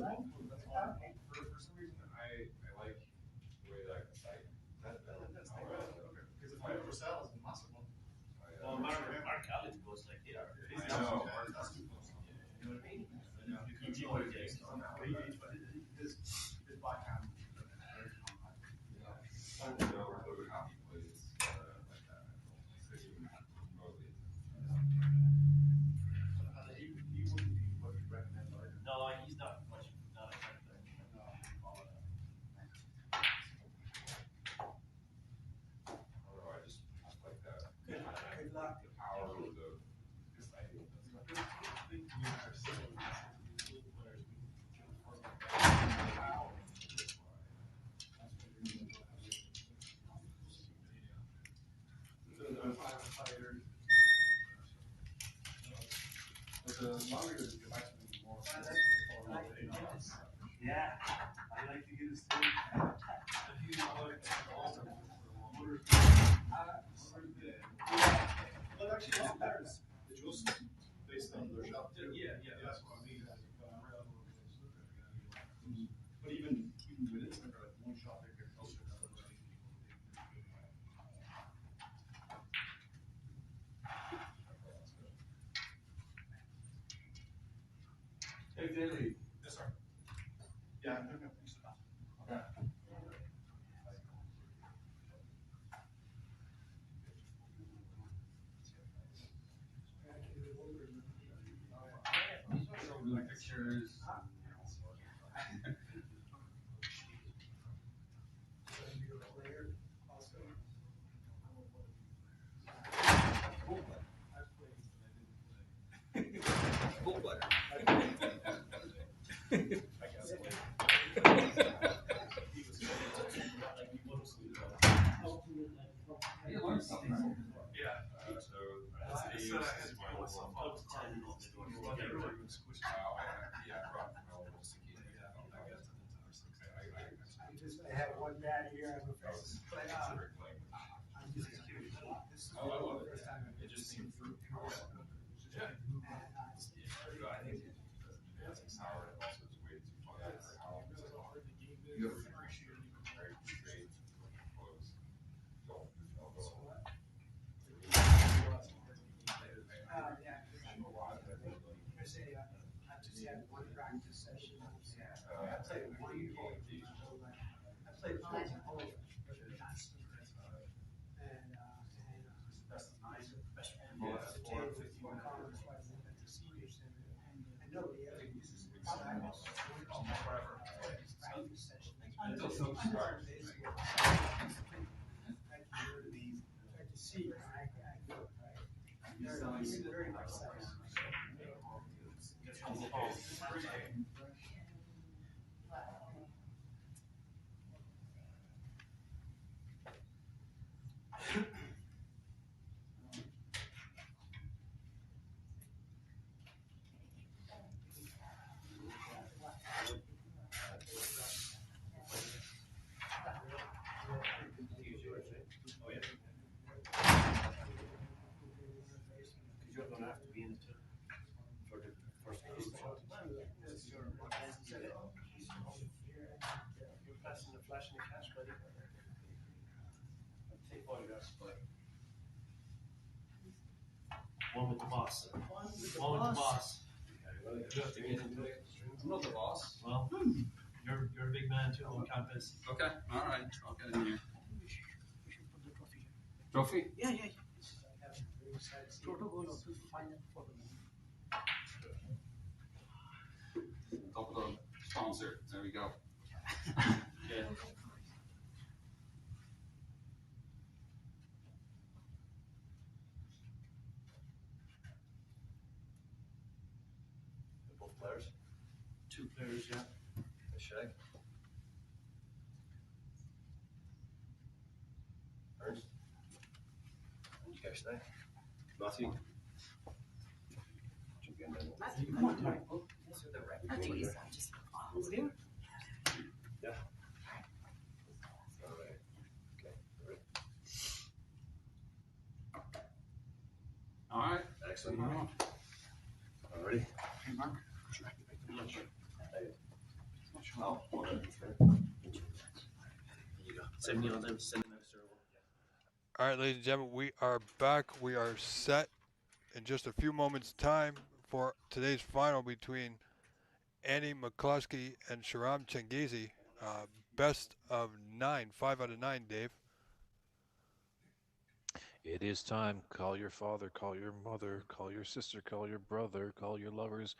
[SPEAKER 5] For some reason, I like the way that I
[SPEAKER 7] That's because the fight for sale is a massive one.
[SPEAKER 14] Well, Mark Allen goes like, yeah.
[SPEAKER 5] I know.
[SPEAKER 14] You know what I mean? You can see what it takes.
[SPEAKER 7] His backhand.
[SPEAKER 5] I don't know how he plays like that. Remotely.
[SPEAKER 7] He wouldn't be what you'd recommend either.
[SPEAKER 14] No, he's not much, not a kind of thing.
[SPEAKER 5] I don't know, I just like that.
[SPEAKER 3] Good luck.
[SPEAKER 5] The power of the just idea.
[SPEAKER 15] Yeah. I like to get his thing.
[SPEAKER 7] Well, actually, it matters. It's just based on their shot.
[SPEAKER 14] Yeah.
[SPEAKER 7] That's what I mean. But even with it, like one shot, they get closer.
[SPEAKER 10] Hey, Daly.
[SPEAKER 7] Yes, sir. Yeah, I'm gonna fix it up.
[SPEAKER 10] Okay. Pictures.
[SPEAKER 7] Yeah.
[SPEAKER 5] So, that's the
[SPEAKER 3] just I had one bad year. I'm afraid. But I'm just curious. This is
[SPEAKER 9] I love
[SPEAKER 3] the
[SPEAKER 9] it.
[SPEAKER 3] first time I've
[SPEAKER 9] It just seemed fruit.
[SPEAKER 3] yeah.
[SPEAKER 9] I think it's sour and also it's way too fun for how you have to appreciate very straight clothes. Don't go.
[SPEAKER 3] Yeah. I say I just had one practice session. I played one game. I played plenty of home, but not snooker. And to take for conference wise at the senior center, and nobody ever uses it. So I was practice session.
[SPEAKER 9] Until something starts.
[SPEAKER 3] I can see, I do it, right? They're very nice.
[SPEAKER 6] Flashing the cash, buddy. Take photographs, but
[SPEAKER 15] One with the boss. One with the boss. You have to get into it.
[SPEAKER 13] I'm not the boss.
[SPEAKER 15] Well, you're a big man too on campus.
[SPEAKER 13] Okay, all right. I'll get in here.
[SPEAKER 3] We should put the trophy here.
[SPEAKER 13] Trophy?
[SPEAKER 3] Yeah. Protocol of the final for the
[SPEAKER 13] Top of the sponsor. There we go.
[SPEAKER 15] Yeah.
[SPEAKER 13] Both players.
[SPEAKER 15] Two players, yeah.
[SPEAKER 13] Shag. Ernst. And you guys stay. Matthew.
[SPEAKER 11] Matthew, come on, Michael. Matthew, he's just over there.
[SPEAKER 13] Yeah. All right. Okay. Ready? All right. Excellent. All ready?
[SPEAKER 15] Hey, Mark.
[SPEAKER 13] Oh, well,
[SPEAKER 15] There you go. 70 on them, send them extra.
[SPEAKER 2] All right, ladies and gentlemen, we are back. We are set in just a few moments' time for today's final between Andy McCluskey and Shahram Chengizi. Best of 9, 5 out of 9, Dave.
[SPEAKER 1] It is time. Call your father, call your mother, call your sister, call your brother, call your lovers.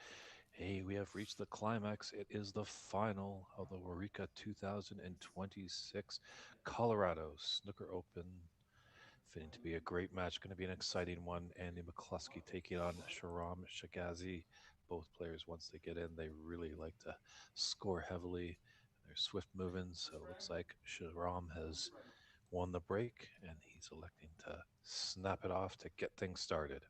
[SPEAKER 1] Hey, we have reached the climax. It is the final of the Warika 2026 Colorado Snooker Open. Fitting to be a great match. Going to be an exciting one. Andy McCluskey taking on Shahram Chengizi. Both players, once they get in, they really like to score heavily. They're swift moving, so it looks like Shahram has won the break, and he's electing to snap it off to get things started.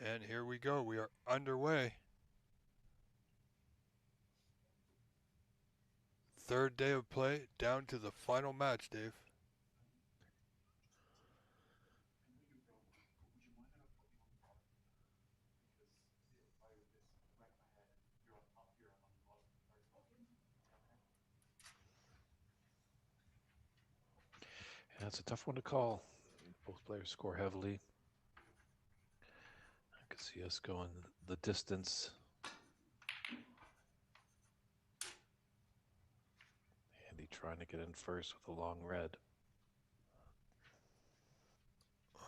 [SPEAKER 2] And here we go. We are underway. Third day of play, down to the final match, Dave.
[SPEAKER 1] Yeah, it's a tough one to call. Both players score heavily. I could see us going the distance. Andy trying to get in first with a long red.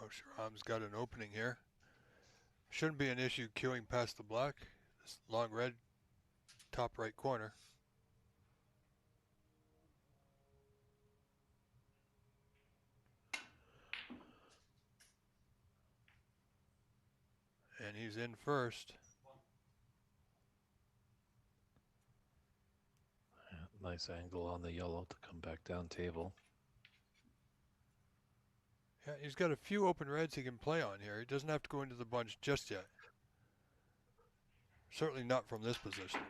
[SPEAKER 2] Oh, Shahram's got an opening here. Shouldn't be an issue queuing past the black. This long red, top right corner. And he's in first.
[SPEAKER 1] Yeah, nice angle on the yellow to come back down table.
[SPEAKER 2] Yeah, he's got a few open reds he can play on here. He doesn't have to go into the bunch just yet. Certainly not from this position.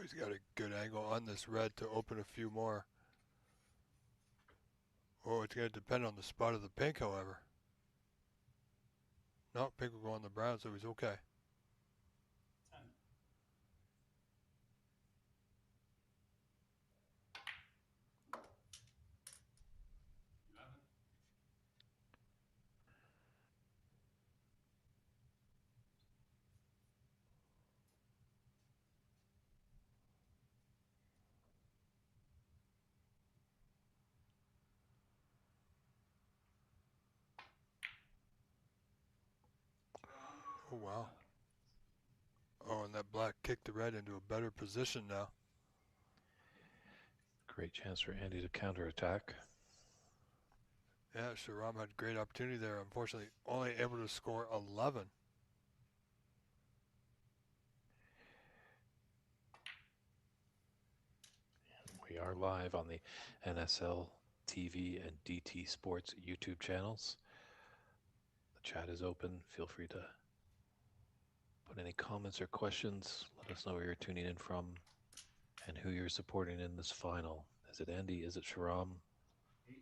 [SPEAKER 2] he's got a good angle on this red to open a few more. Oh, it's going to depend on the spot of the pink, however. No, pink will go on the brown, so he's okay.
[SPEAKER 15] 10.
[SPEAKER 2] Oh, wow. Oh, and that black kicked the red into a better position now.
[SPEAKER 1] Great chance for Andy to counterattack.
[SPEAKER 2] Yeah, Sharam had great opportunity there. Unfortunately, only able to score 11.
[SPEAKER 1] We are live on the NSL TV and DT Sports YouTube channels. The chat is open. Feel free to put any comments or questions. Let us know where you're tuning in from and who you're supporting in this final. Is it Andy? Is it Sharam?
[SPEAKER 15] 8.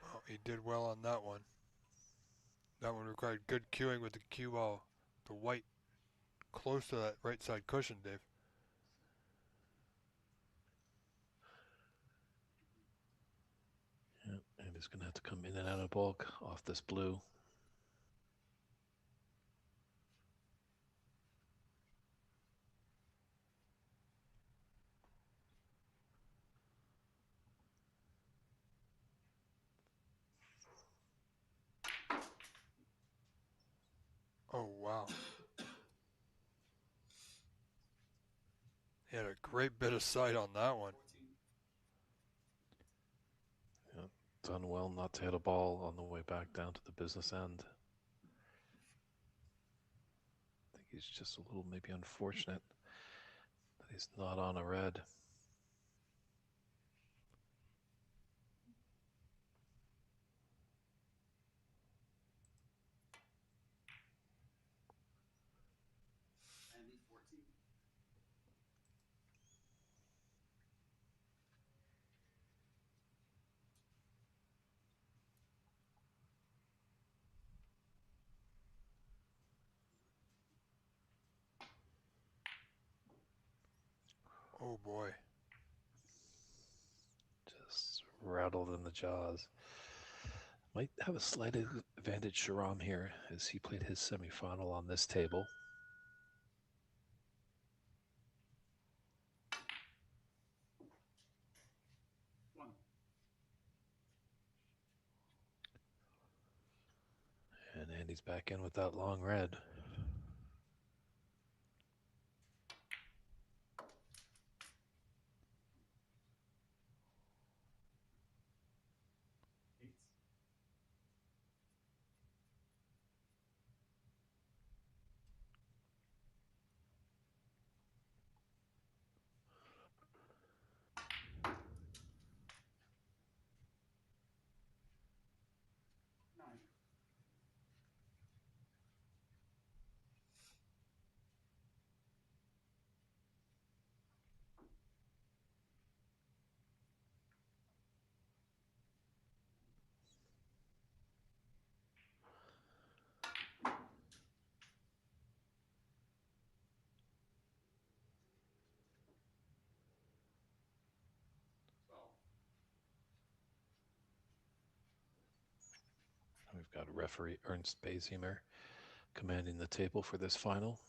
[SPEAKER 2] Well, he did well on that one. That one required good cueing with the cue ball. The white close to that right side cushion, Dave.
[SPEAKER 1] Yeah, Andy's going to have to come in and out of bulk off this blue.
[SPEAKER 2] Oh, wow. He had a great bit of sight on that one.
[SPEAKER 1] Yeah, done well not to hit a ball on the way back down to the business end. I think he's just a little maybe unfortunate that he's not on a red.
[SPEAKER 10] Andy, 14.
[SPEAKER 2] Oh, boy.
[SPEAKER 1] Just rattled in the jaws. Might have a slight advantage, Sharam, here, as he played his semifinal on this table. And Andy's back in with that long red. We've got referee Ernst Basimer commanding the table for this final.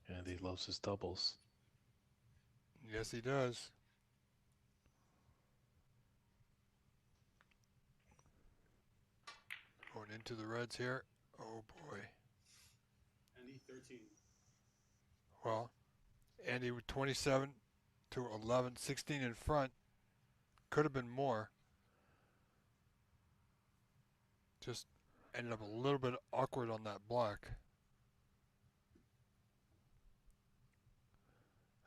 [SPEAKER 1] And he loves his doubles.
[SPEAKER 2] Yes, he does. Going into the reds here. Oh, boy.
[SPEAKER 15] Andy, 13.
[SPEAKER 2] Well, Andy with 27 to 11, 16 in front. Could have been more. Just ended up a little bit awkward on that block.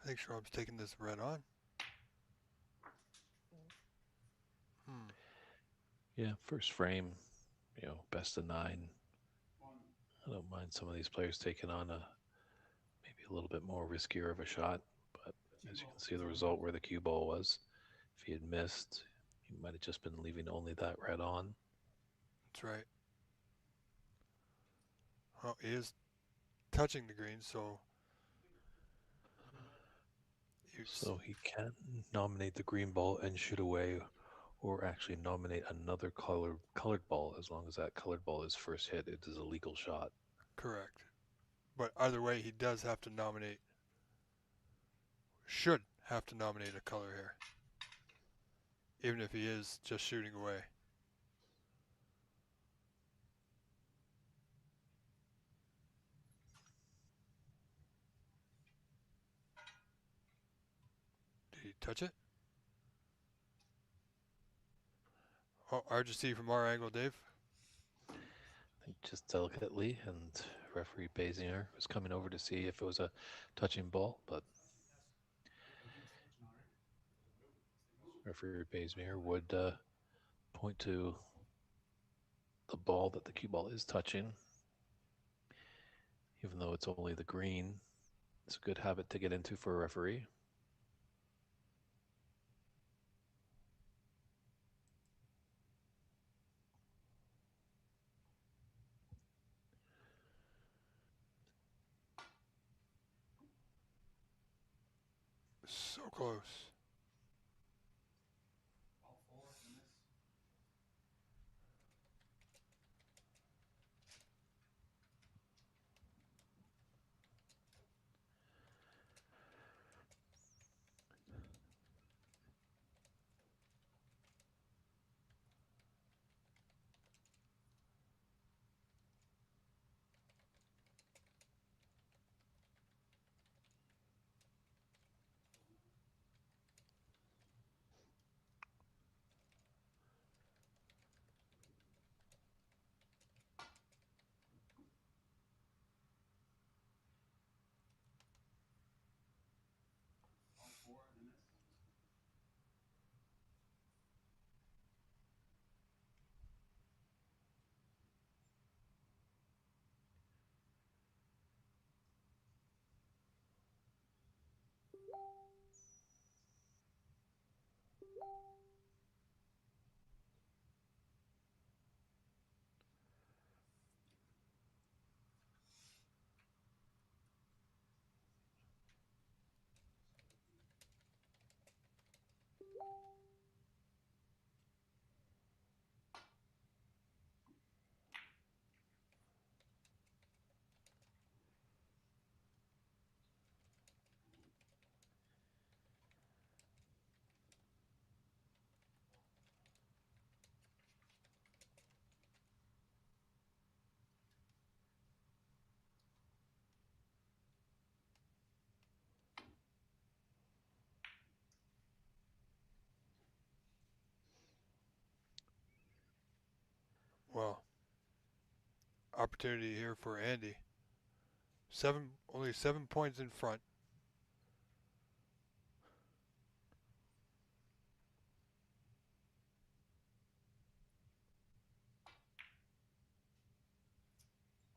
[SPEAKER 2] I think Schwab's taking this red on.
[SPEAKER 1] Yeah, first frame, best of 9. I don't mind some of these players taking on maybe a little bit more riskier of a shot, but as you can see the result where the cue ball was, if he had missed, he might have just been leaving only that red on.
[SPEAKER 2] That's right. Well, he is touching the green, so
[SPEAKER 1] he can nominate the green ball and shoot away, or actually nominate another colored ball. As long as that colored ball is first hit, it is a legal shot.
[SPEAKER 2] Correct. But either way, he does have to nominate, should have to nominate a color here, even if he is just shooting away. Did he touch it? Oh, RGC from our angle, Dave.
[SPEAKER 1] I think just delicately, and referee Basinger was coming over to see if it was a touching ball, but referee Basinger would point to the ball that the cue ball is touching, even though it's only the green. It's a good habit to get into for a referee.
[SPEAKER 2] So close. Well, opportunity here for Andy. Only 7 points in front.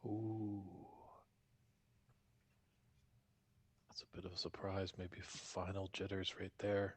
[SPEAKER 1] Ooh. That's a bit of a surprise. Maybe final jitters right there.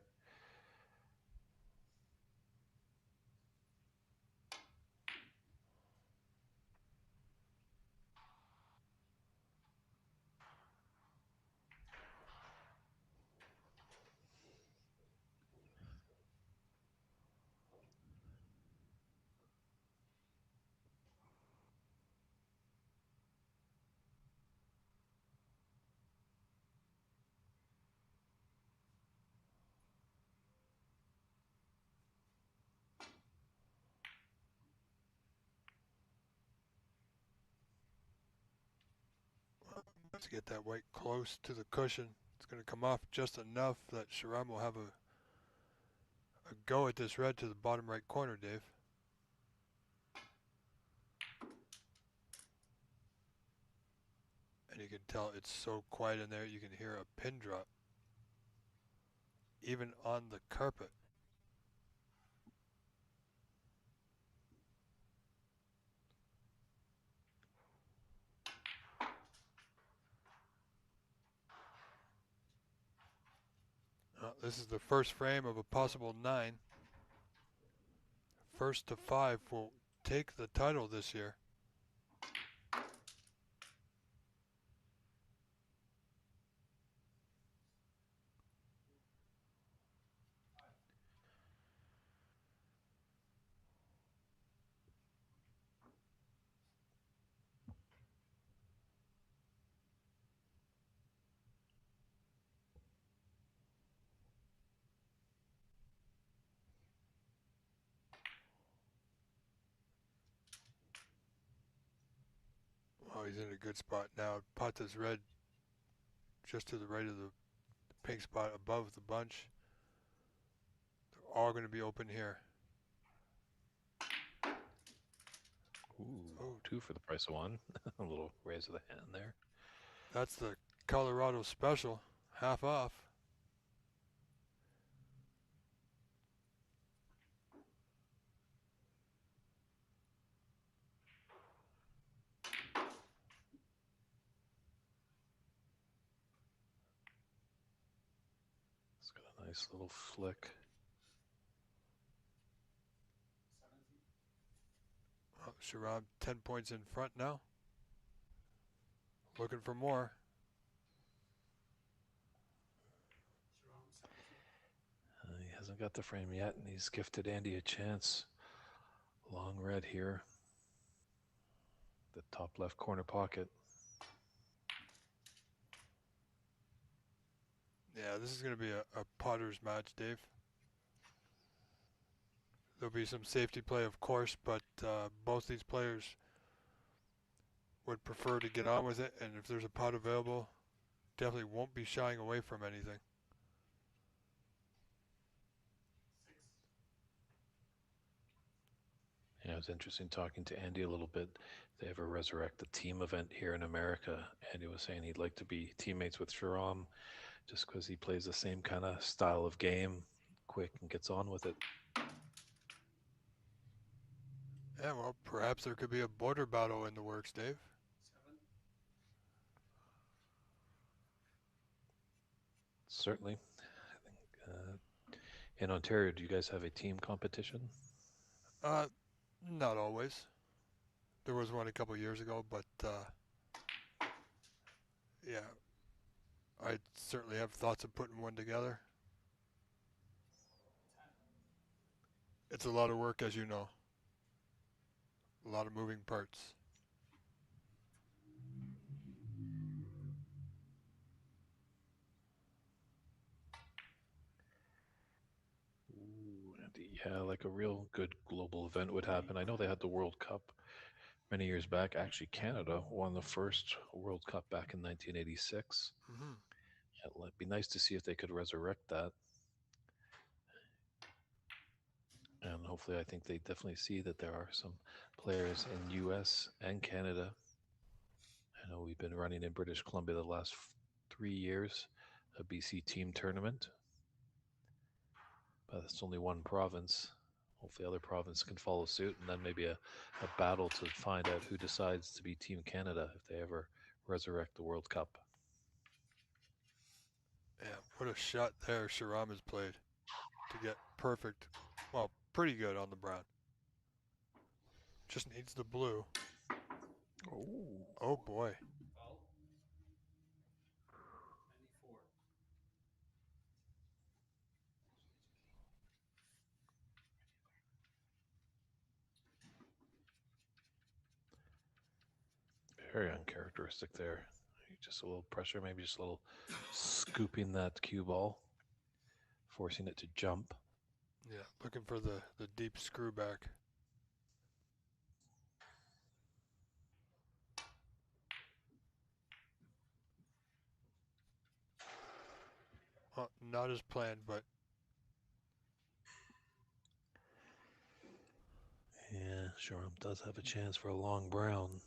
[SPEAKER 2] Let's get that white close to the cushion. It's going to come off just enough that Sharam will have a go at this red to the bottom right corner, Dave. And you can tell it's so quiet in there, you can hear a pin drop. Even on the carpet. This is the first frame of a possible 9. First to 5 will take the title this year. Oh, he's in a good spot now. Pot is red just to the right of the pink spot above the bunch. They're all going to be open here.
[SPEAKER 1] Ooh, 2 for the price of 1. A little raise of the hand there.
[SPEAKER 2] That's the Colorado special, half off.
[SPEAKER 1] It's got a nice little flick.
[SPEAKER 2] Oh, Sharam 10 points in front now. Looking for more.
[SPEAKER 1] He hasn't got the frame yet, and he's gifted Andy a chance. Long red here. The top left corner pocket.
[SPEAKER 2] Yeah, this is going to be a potter's match, Dave. There'll be some safety play, of course, but both these players would prefer to get on with it, and if there's a pot available, definitely won't be shying away from anything.
[SPEAKER 1] Yeah, it was interesting talking to Andy a little bit. If they ever resurrect the team event here in America, Andy was saying he'd like to be teammates with Sharam just because he plays the same kind of style of game, quick and gets on with it.
[SPEAKER 2] Yeah, well, perhaps there could be a border battle in the works, Dave.
[SPEAKER 1] Certainly. I think in Ontario, do you guys have a team competition?
[SPEAKER 2] Not always. There was one a couple years ago, but yeah, I certainly have thoughts of putting one together. It's a lot of work, as you know. A lot of moving parts.
[SPEAKER 1] Ooh, yeah, like a real good global event would happen. I know they had the World Cup many years back. Actually, Canada won the first World Cup back in 1986.
[SPEAKER 2] Mm-hmm.
[SPEAKER 1] It'd be nice to see if they could resurrect that. And hopefully, I think they definitely see that there are some players in U.S. and Canada. I know we've been running in British Columbia the last 3 years, a BC team tournament. But it's only one province. Hopefully other provinces can follow suit, and then maybe a battle to find out who decides to be Team Canada if they ever resurrect the World Cup.
[SPEAKER 2] Yeah, what a shot there Sharam has played to get perfect. Well, pretty good on the brown. Just needs the blue. Oh boy.
[SPEAKER 1] Very uncharacteristic there. Just a little pressure, maybe just a little scooping that cue ball, forcing it to jump.
[SPEAKER 2] Yeah, looking for the deep screw back. Well, not as planned, but
[SPEAKER 1] Yeah, Sharam does have a chance for a long brown.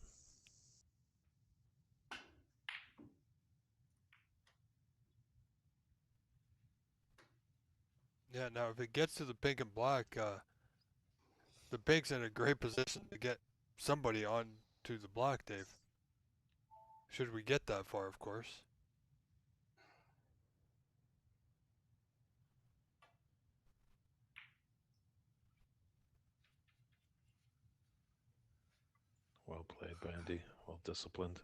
[SPEAKER 2] yeah. Now, if it gets to the pink and black, the pink's in a great position to get somebody on to the black, Dave. Should we get that far, of course.
[SPEAKER 1] Well played, Bandy. Well disciplined.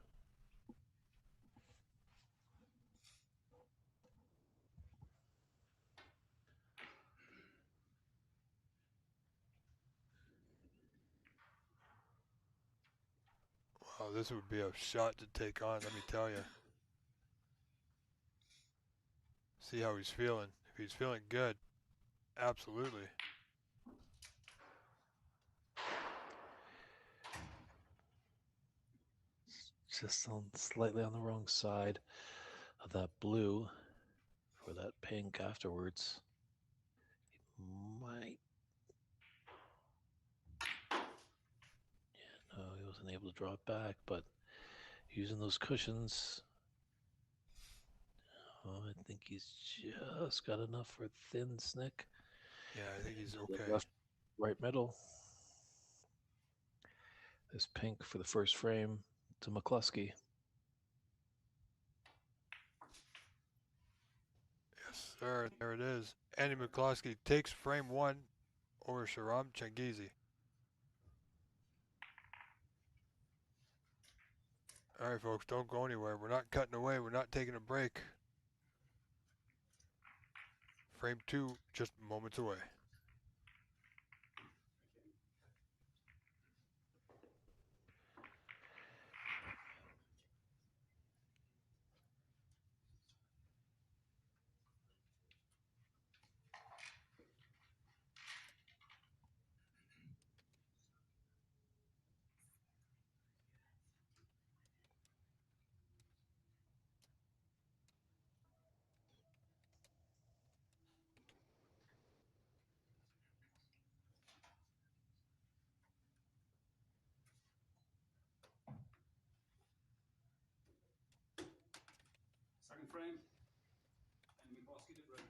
[SPEAKER 2] Wow, this would be a shot to take on, let me tell you. See how he's feeling. If he's feeling good, absolutely.
[SPEAKER 1] Just slightly on the wrong side of that blue for that pink afterwards. He might. Yeah, no, he wasn't able to draw it back, but using those cushions. Oh, I think he's just got enough for a thin snick.
[SPEAKER 2] Yeah, I think he's
[SPEAKER 1] Into the
[SPEAKER 2] okay.
[SPEAKER 1] left, right middle. This pink for the first frame to McCluskey.
[SPEAKER 2] Yes, sir. There it is. Andy McCloskey takes frame one over Sharam Changizi. All right, folks, don't go anywhere. We're not cutting away. We're not taking a break. Frame two, just moments away.
[SPEAKER 10] Second frame, and McCloskey did red.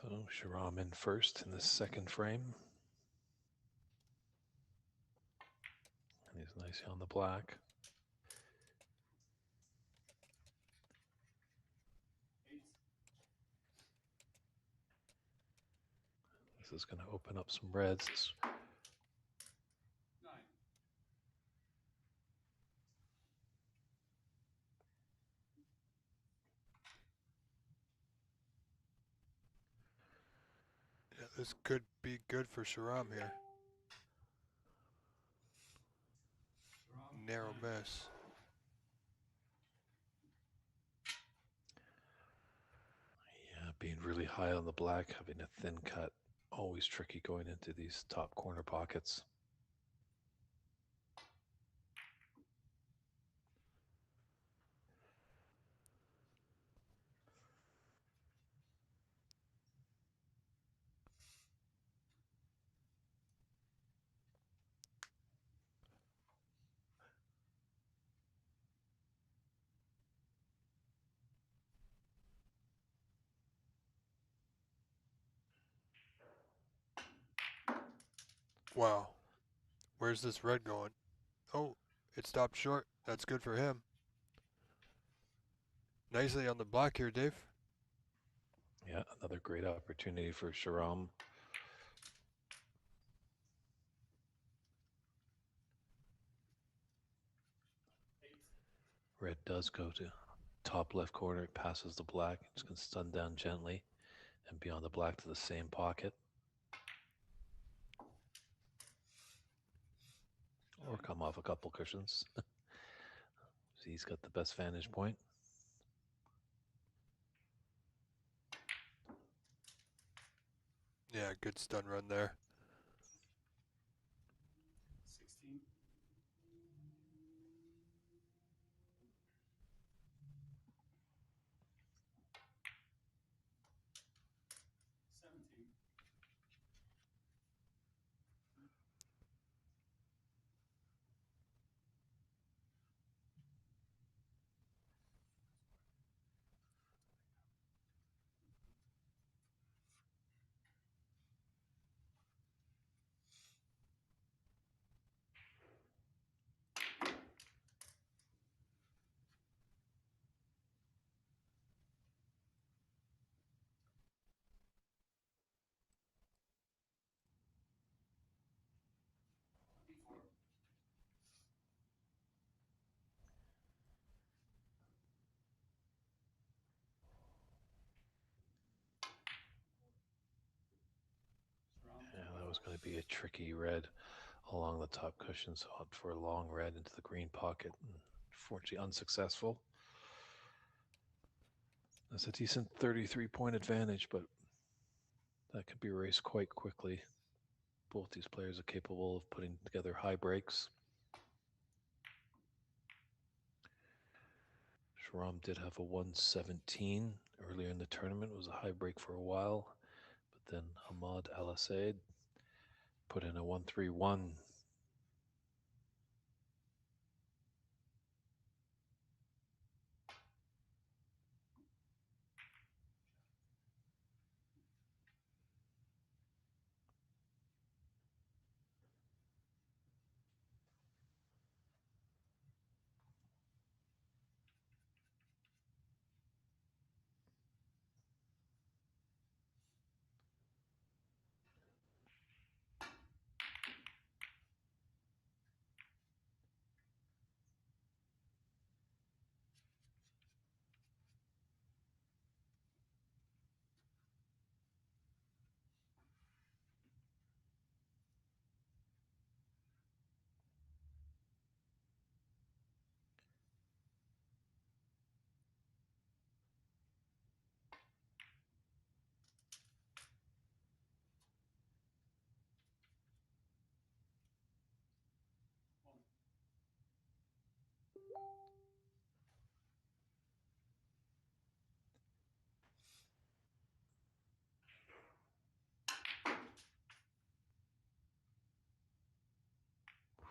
[SPEAKER 1] So Sharam in first in the second frame. And he's nicely on the black. This is going to open up some reds.
[SPEAKER 2] Yeah, this could be good for Sharam here. Narrow miss.
[SPEAKER 1] Yeah, being really high on the black, having a thin cut, always tricky going into these top corner pockets.
[SPEAKER 2] Wow. Where's this red going? Oh, it stopped short. That's good for him. Nicely on the block here, Dave.
[SPEAKER 1] Yeah, another great opportunity for Sharam. Red does go to top left corner, passes the black. It's going to stun down gently and beyond the black to the same pocket. Or come off a couple cushions. He's got the best vantage point.
[SPEAKER 2] Yeah, good stun run there.
[SPEAKER 15] 16. 17.
[SPEAKER 1] Yeah, that was going to be a tricky red along the top cushion, so out for a long red into the green pocket. Unfortunately, unsuccessful. That's a decent 33-point advantage, but that could be erased quite quickly. Both these players are capable of putting together high breaks. Sharam did have a 117 earlier in the tournament. It was a high break for a while, but then Ahmad Al Assaid put in a 131.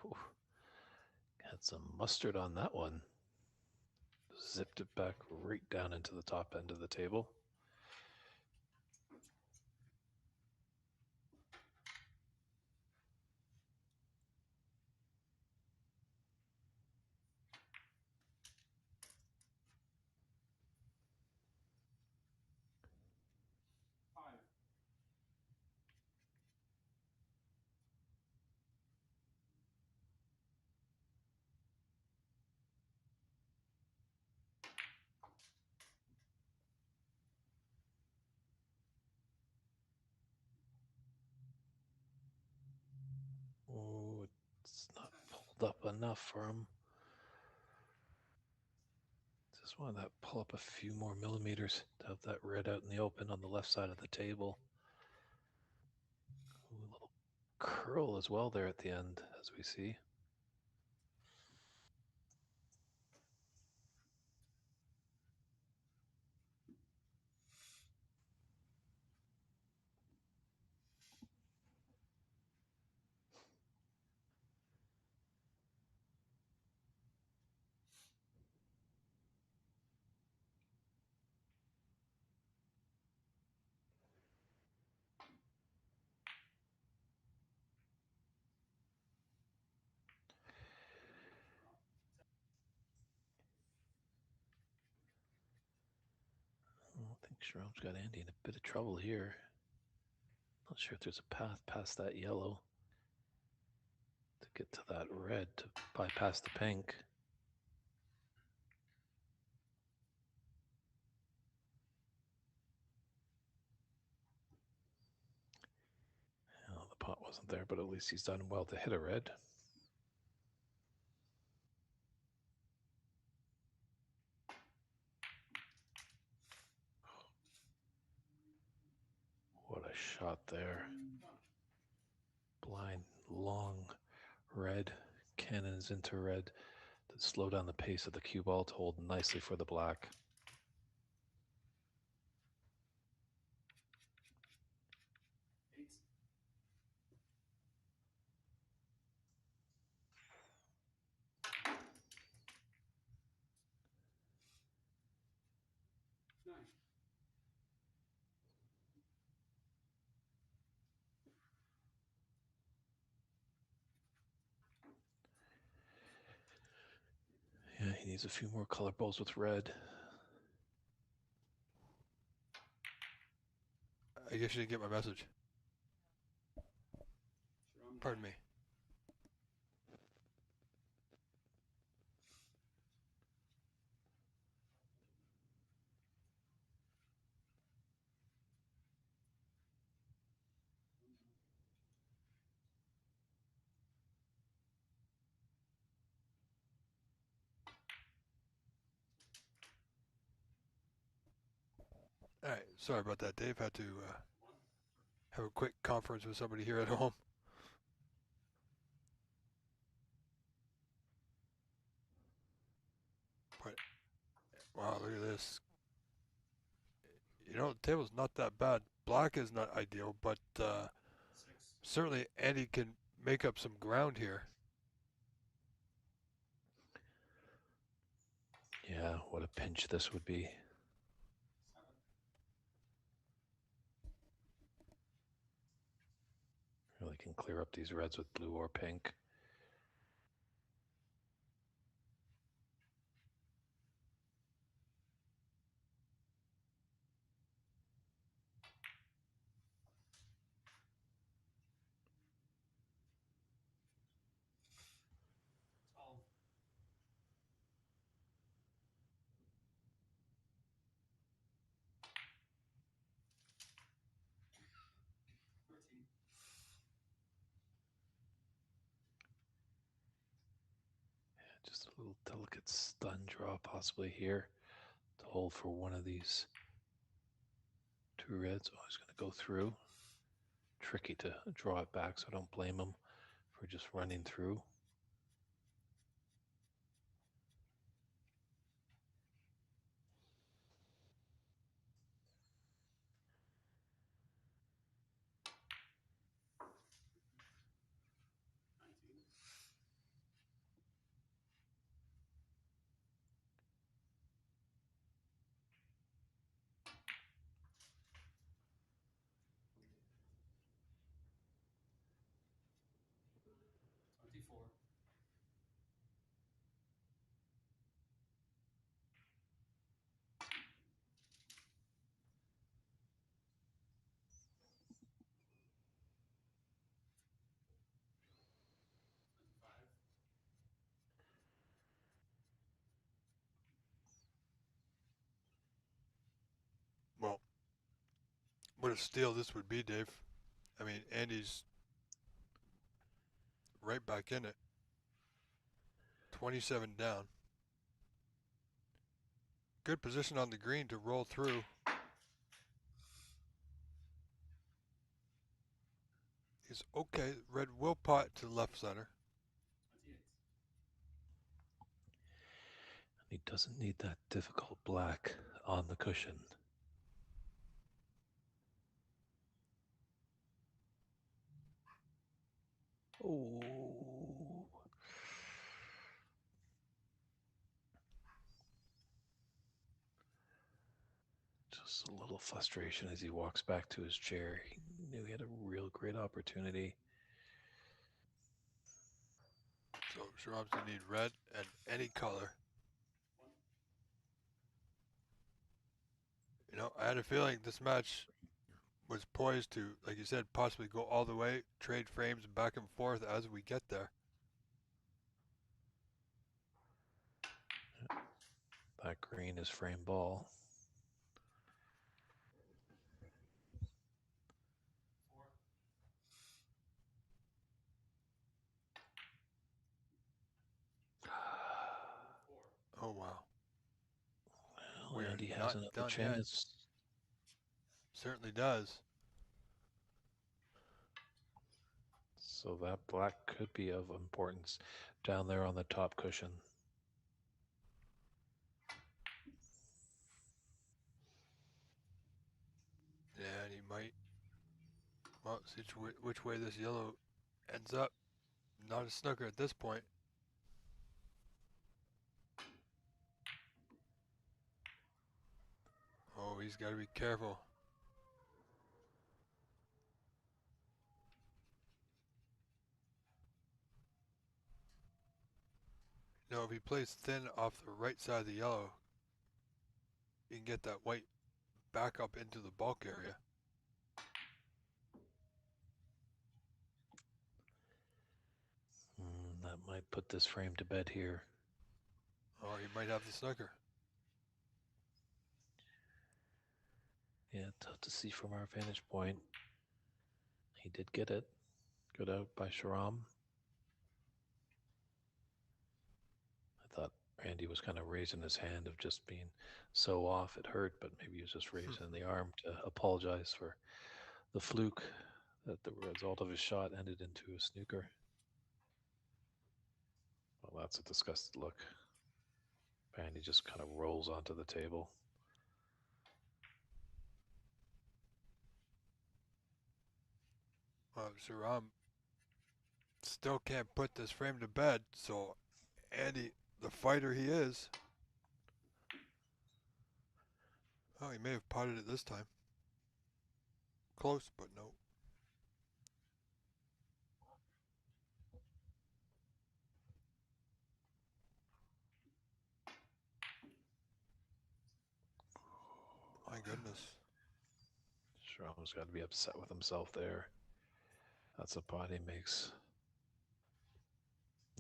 [SPEAKER 1] Whew. Had some mustard on that one. Zipped it back right down into the top end of the table. Oh, it's not pulled up enough for him. Just want that pull up a few more millimeters to have that red out in the open on the left side of the table. Ooh, a little curl as well there at the end, as we see. Sharon's got Andy in a bit of trouble here. Not sure if there's a path past that yellow to get to that red to bypass the pink. Oh, the pot wasn't there, but at least he's done well to hit a red. What a shot there. Blind, long red, cannons into red to slow down the pace of the cue ball to hold nicely for the black. Yeah, he needs a few more color balls with red.
[SPEAKER 2] I guess you didn't get my message. Pardon me. All right, sorry about that, Dave. Had to have a quick conference with somebody here at home. But wow, look at this. You know, the table's not that bad. Black is not ideal, but certainly Andy can make up some ground here.
[SPEAKER 1] Yeah, what a pinch this would be. Really can clear up these reds with blue or pink. Just a little delicate stun draw possibly here to hold for one of these two reds. Oh, he's going to go through. Tricky to draw it back, so I don't blame him for just running through.
[SPEAKER 2] Well, what a steal this would be, Dave. I mean, Andy's right back in it. 27 down. Good position on the green to roll through. He's okay. Red will pot to left center.
[SPEAKER 1] He doesn't need that difficult black on the cushion. Oh. Just a little frustration as he walks back to his chair. He knew he had a real great opportunity.
[SPEAKER 2] So Sharab's gonna need red and any color. I had a feeling this match was poised to, like you said, possibly go all the way, trade frames back and forth as we get there.
[SPEAKER 1] That green is frame ball.
[SPEAKER 2] Oh, wow.
[SPEAKER 1] Well,
[SPEAKER 2] We're
[SPEAKER 1] Andy has
[SPEAKER 2] not
[SPEAKER 1] another
[SPEAKER 2] done yet.
[SPEAKER 1] chance.
[SPEAKER 2] Certainly does.
[SPEAKER 1] So that black could be of importance down there on the top cushion.
[SPEAKER 2] Yeah, and he might. Well, see which way this yellow ends up. Not a snooker at this point. Oh, he's got to be careful. No, if he plays thin off the right side of the yellow, you can get that white back up into the bulk area.
[SPEAKER 1] That might put this frame to bed here.
[SPEAKER 2] Or he might have the snooker.
[SPEAKER 1] Yeah, tough to see from our vantage point. He did get it. Good out by Sharam. I thought Randy was kind of raising his hand of just being so off it hurt, but maybe he was just raising the arm to apologize for the fluke that the result of his shot ended into a snooker. Well, that's a disgusted look. Randy just kind of rolls onto the table.
[SPEAKER 2] Sharam still can't put this frame to bed, so Andy, the fighter he is. Oh, he may have potted it this time. Close, but no. My goodness.
[SPEAKER 1] Sharam's got to be upset with himself there. That's a pot he makes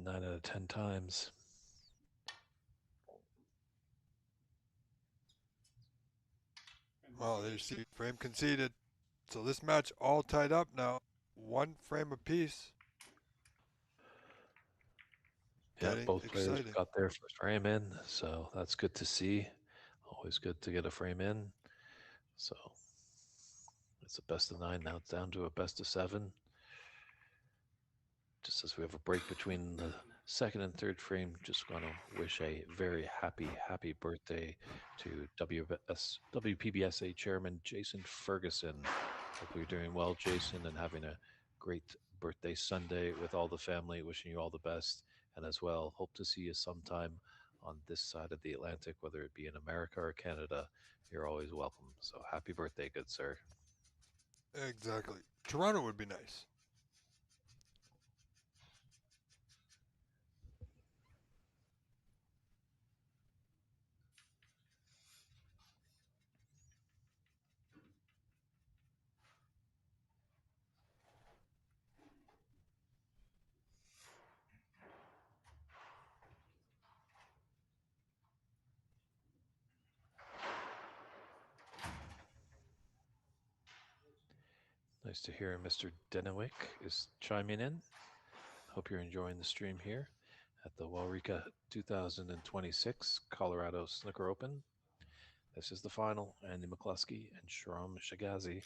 [SPEAKER 1] 9 out of 10 times.
[SPEAKER 2] Well, there you see, frame conceded. So this match all tied up now. One frame apiece.
[SPEAKER 1] Yeah,
[SPEAKER 2] Getting
[SPEAKER 1] both players
[SPEAKER 2] exciting.
[SPEAKER 1] got their first frame in, so that's good to see. Always good to get a frame in. So it's a best of 9. Now it's down to a best of 7. Just as we have a break between the second and third frame, just going to wish a very happy birthday to WPBSA Chairman Jason Ferguson. Hope you're doing well, Jason, and having a great birthday Sunday with all the family. Wishing you all the best. And as well, hope to see you sometime on this side of the Atlantic, whether it be in America or Canada. You're always welcome. So happy birthday, good sir.
[SPEAKER 2] Exactly. Toronto would be nice.
[SPEAKER 1] Nice to hear Mr. Denwick is chiming in. Hope you're enjoying the stream here at the Waurika 2026 Colorado Snooker Open. This is the final. Andy McCluskey and Sharam Shagazi.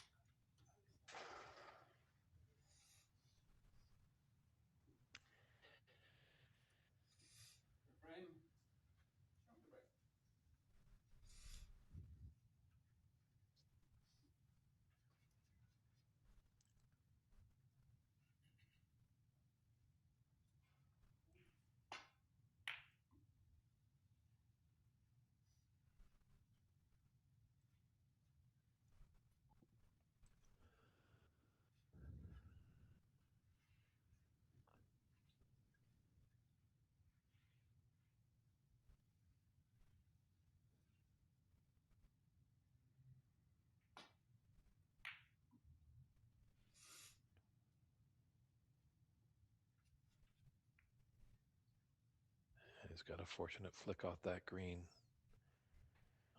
[SPEAKER 1] he's got a fortunate flick off that green.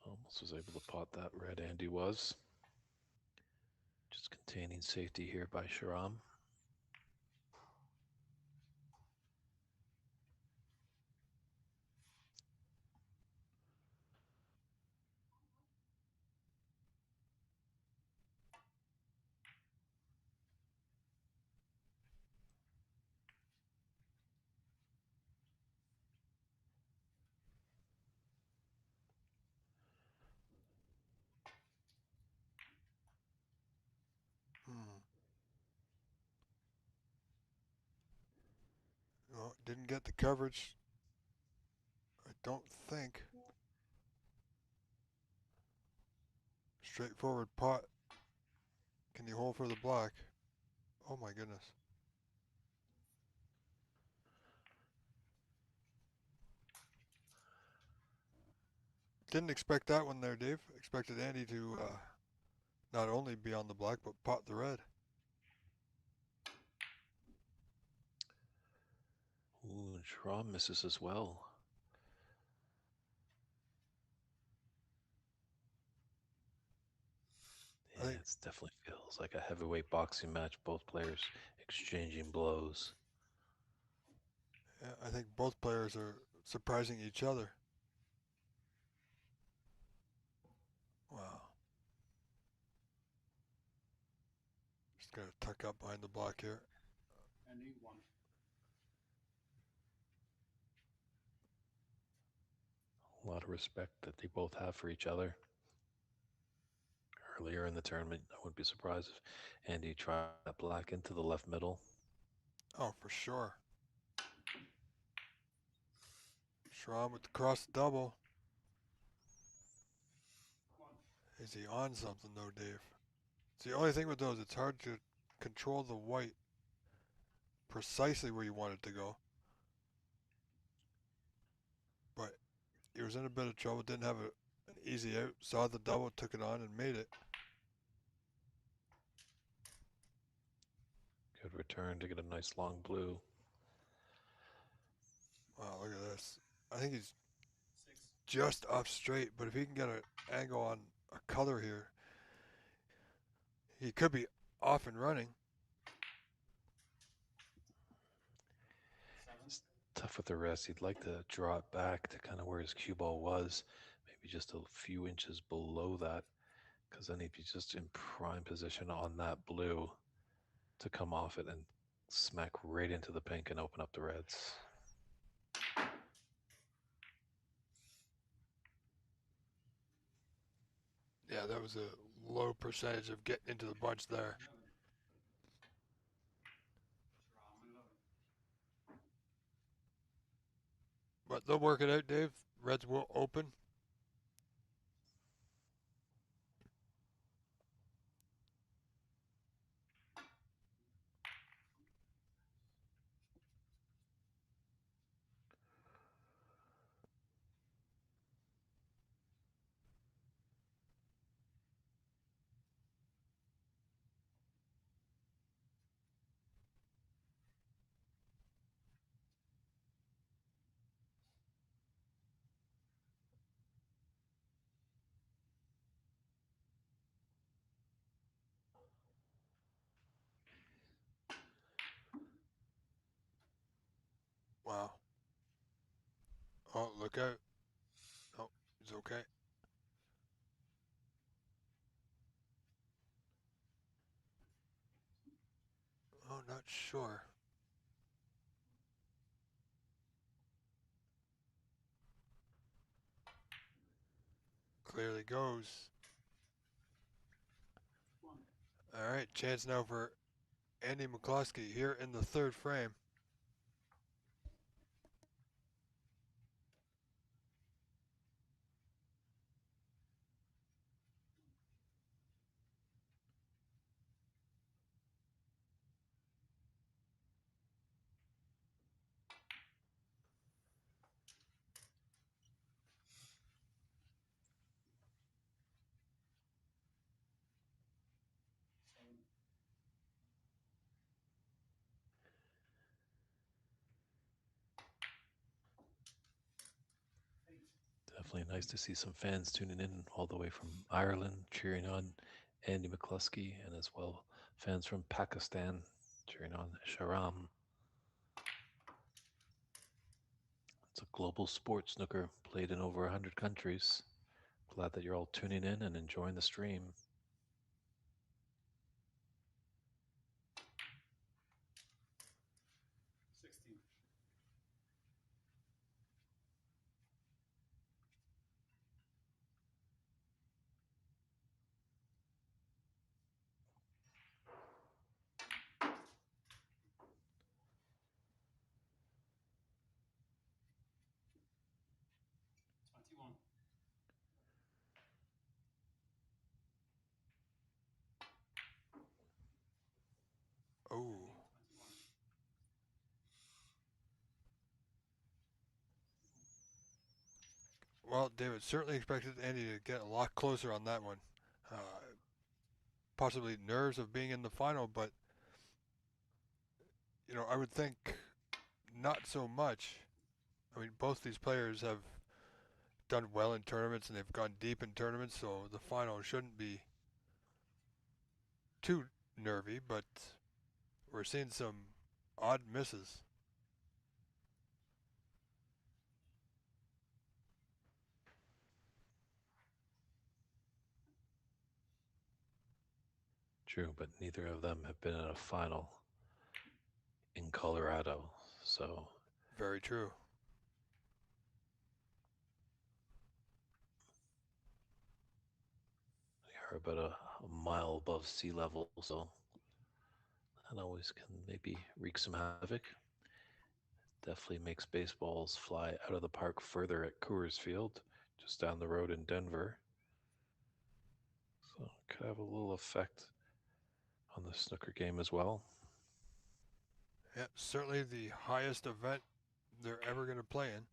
[SPEAKER 1] Almost was able to pot that red, Andy was. Just containing safety here by Sharam.
[SPEAKER 2] No, didn't get the coverage. I don't think. Straightforward pot. Can you hold for the black? Oh my goodness. Didn't expect that one there, Dave. Expected Andy to not only be on the black, but pot the red.
[SPEAKER 1] Ooh, and Sharam misses as well. Yeah, it definitely feels like a heavyweight boxing match. Both players exchanging blows.
[SPEAKER 2] Yeah, I think both players are surprising each other. Wow. Just gotta tuck up behind the block here.
[SPEAKER 15] And he won.
[SPEAKER 1] A lot of respect that they both have for each other. Earlier in the tournament, I wouldn't be surprised if Andy tried that black into the left middle.
[SPEAKER 2] Oh, for sure. Sharam with the cross double. Is he on something though, Dave? It's the only thing with those, it's hard to control the white precisely where you want it to go. But he was in a bit of trouble, didn't have an easy out, saw the double, took it on and made it.
[SPEAKER 1] Good return to get a nice long blue.
[SPEAKER 2] Wow, look at this. I think he's just off straight, but if he can get an angle on a color here, he could be off and running.
[SPEAKER 1] It's tough with the rest. He'd like to draw it back to kind of where his cue ball was, maybe just a few inches below that, because then he'd be just in prime position on that blue to come off it and smack right into the pink and open up the reds.
[SPEAKER 2] Yeah, that was a low percentage of getting into the bunch there. But they'll work it out, Dave. Reds will open. Wow. Oh, look out. Oh, he's okay. Oh, not sure. Clearly goes. All right, chance now for Andy McCloskey here in the third frame.
[SPEAKER 1] definitely nice to see some fans tuning in all the way from Ireland, cheering on Andy McCluskey, and as well fans from Pakistan cheering on Sharam. It's a global sport, snooker, played in over 100 countries. Glad that you're all tuning in and enjoying the stream.
[SPEAKER 15] 16.
[SPEAKER 2] Oh. Well, David certainly expected Andy to get a lot closer on that one. Possibly nerves of being in the final, but I would think not so much. I mean, both these players have done well in tournaments and they've gone deep in tournaments, so the final shouldn't be too nervy, but we're seeing some odd misses.
[SPEAKER 1] True, but neither of them have been in a final in Colorado, so.
[SPEAKER 2] Very true.
[SPEAKER 1] Are about a mile above sea level, so that always can maybe wreak some havoc. Definitely makes baseballs fly out of the park further at Coors Field, just down the road in Denver. So it could have a little effect on the snooker game as well.
[SPEAKER 2] Yeah, certainly the highest event they're ever going to play in.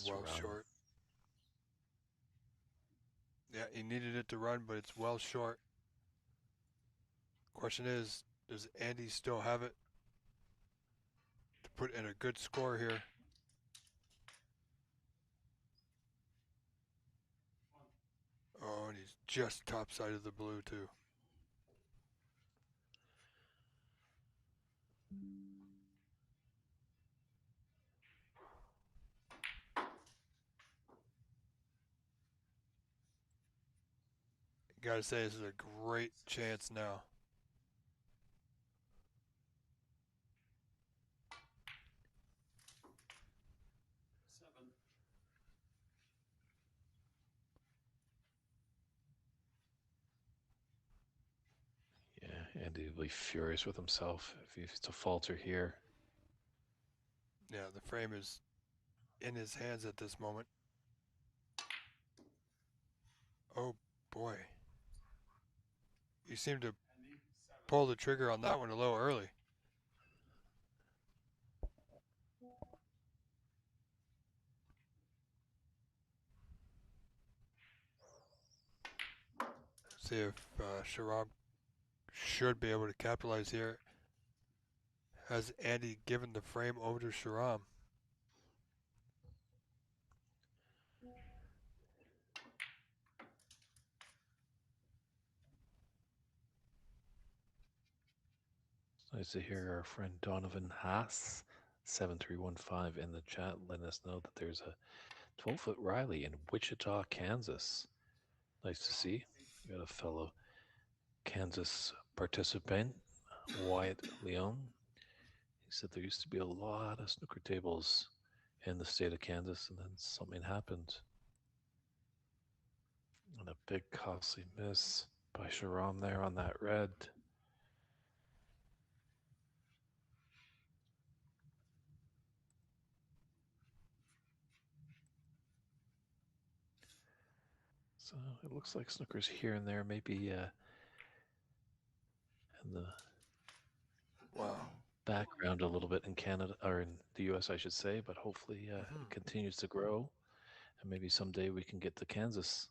[SPEAKER 2] Well short. Yeah, he needed it to run, but it's well short. Question is, does Andy still have it to put in a good score here? Oh, and he's just top side of the blue, too. Gotta say, this is a great chance now.
[SPEAKER 1] Yeah, Andy will be furious with himself if he's to falter here.
[SPEAKER 2] Yeah, the frame is in his hands at this moment. Oh, boy. He seemed to pull the trigger on that one a little early. See if Sharam should be able to capitalize here. Has Andy given the frame over to Sharam?
[SPEAKER 1] It's nice to hear our friend Donovan Haas, 7315 in the chat, letting us know that there's a 12-foot Riley in Wichita, Kansas. Nice to see. We got a fellow Kansas participant, Wyatt Leone. He said there used to be a lot of snooker tables in the state of Kansas, and then something happened. And a big costly miss by Sharam there on that red. So it looks like snooker's here and there, maybe in the
[SPEAKER 2] Wow.
[SPEAKER 1] background a little bit in Canada, or in the US, I should say, but hopefully it continues to grow. And maybe someday we can get to Kansas.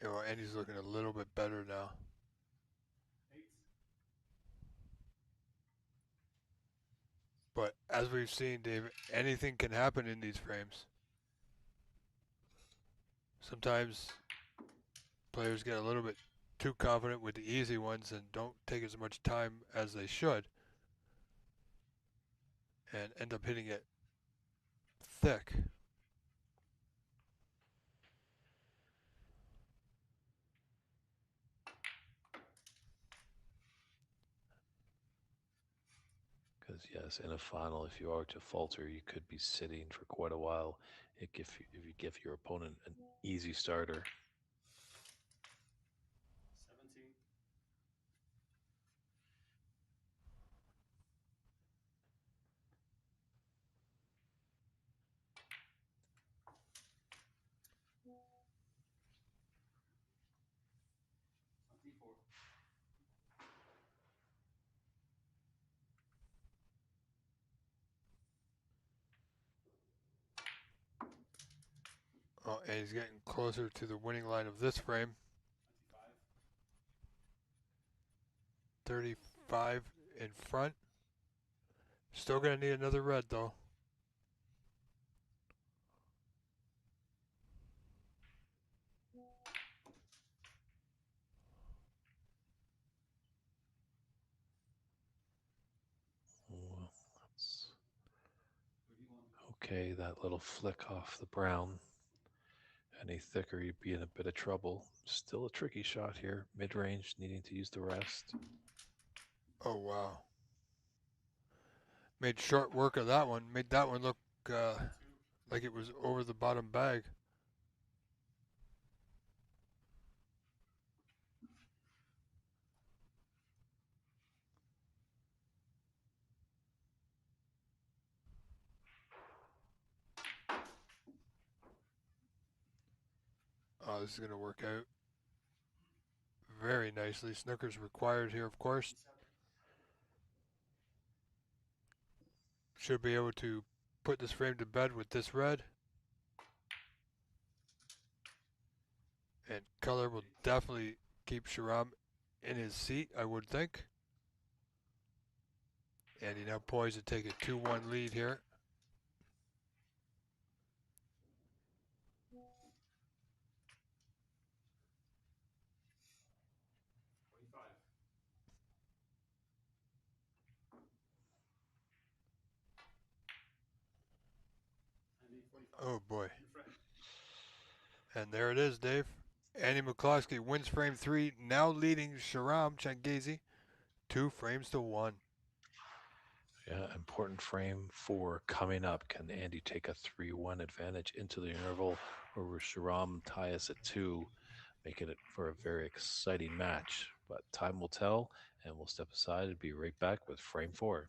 [SPEAKER 2] Yeah, well, Andy's looking a little bit better now. But as we've seen, Dave, anything can happen in these frames. Sometimes players get a little bit too confident with the easy ones and don't take as much time as they should and end up hitting it thick.
[SPEAKER 1] Because yes, in a final, if you are to falter, you could be sitting for quite a while. If you give your opponent an easy starter.
[SPEAKER 15] 17.
[SPEAKER 2] Oh, and he's getting closer to the winning line of this frame. 35 in front. Still going to need another red, though.
[SPEAKER 1] Well, okay, that little flick off the brown. Any thicker, you'd be in a bit of trouble. Still a tricky shot here. Mid-range, needing to use the rest.
[SPEAKER 2] Oh, wow. Made short work of that one. Made that one look like it was over the bottom bag. Oh, this is going to work out very nicely. Snooker's required here, of course. Should be able to put this frame to bed with this red. And color will definitely keep Sharam in his seat, I would think. And he now poised to take a 2-1 lead here. Oh boy. And there it is, Dave. Andy McCloskey wins frame 3, now leading Sharam Changizi 2 frames to 1.
[SPEAKER 1] Yeah, important frame 4 coming up. Can Andy take a 3-1 advantage into the interval, or will Sharam tie us at 2, making it for a very exciting match? But time will tell, and we'll step aside and be right back with frame 4.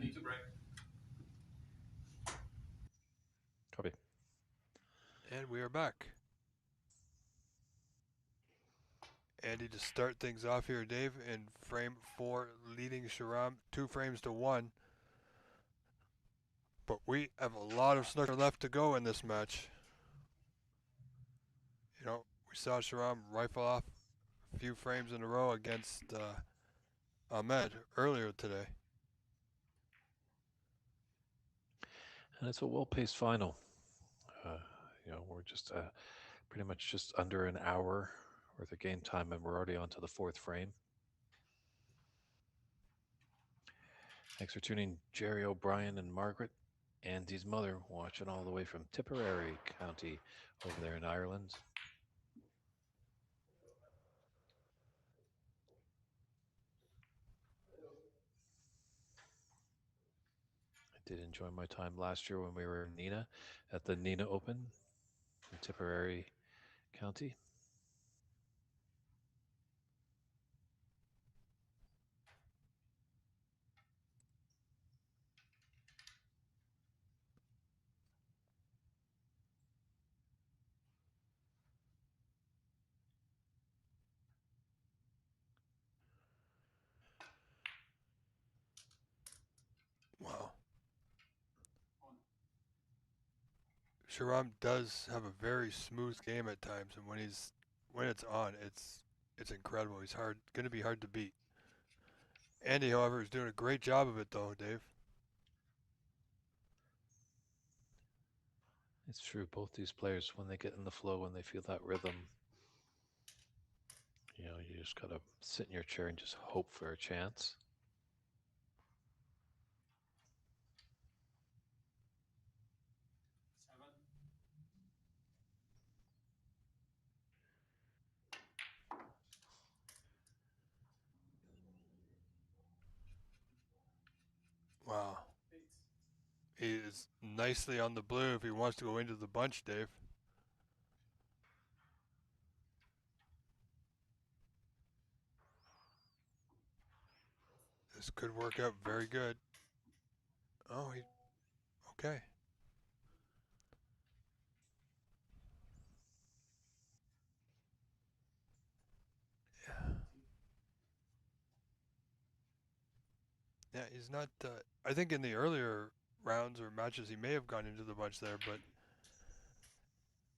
[SPEAKER 12] need to break.
[SPEAKER 1] Copy.
[SPEAKER 2] And we are back. Andy to start things off here, Dave, in frame 4, leading Sharam 2 frames to 1. But we have a lot of snooker left to go in this match. You know, we saw Sharam rifle off a few frames in a row against Ahmed earlier today.
[SPEAKER 1] And it's a well-paced final. We're just pretty much just under an hour worth of game time, and we're already on to the 4th frame. Thanks for tuning, Jerry O'Brien and Margaret, Andy's mother, watching all the way from Tipperary County over there in Ireland. I did enjoy my time last year when we were in Nina at the Nina Open in Tipperary County.
[SPEAKER 2] Wow. Sharam does have a very smooth game at times, and when it's on, it's incredible. He's going to be hard to beat. Andy, however, is doing a great job of it, though, Dave.
[SPEAKER 1] It's true. Both these players, when they get in the flow, when they feel that rhythm, you just got to sit in your chair and just hope for a chance.
[SPEAKER 2] Wow. He is nicely on the blue if he wants to go into the bunch, Dave. This could work out very good. Oh, okay. Yeah, he's not. I think in the earlier rounds or matches he may have gone into the bunch there, but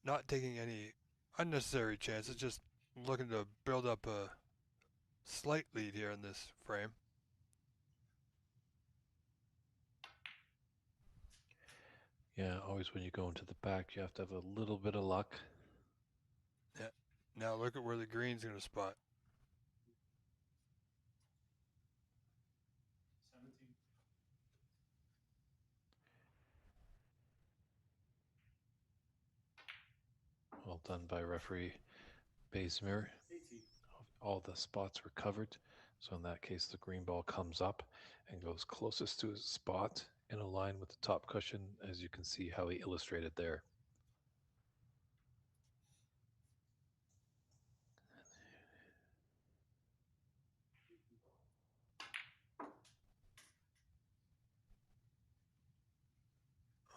[SPEAKER 2] not taking any unnecessary chances, just looking to build up a slight lead here in this frame.
[SPEAKER 1] Yeah, always when you go into the back, you have to have a little bit of luck.
[SPEAKER 2] Yeah. Now look at where the green's going to spot.
[SPEAKER 8] 17.
[SPEAKER 1] Well done by referee Bazemir.
[SPEAKER 8] 18.
[SPEAKER 1] All the spots were covered. So in that case, the green ball comes up and goes closest to his spot in a line with the top cushion, as you can see how he illustrated there.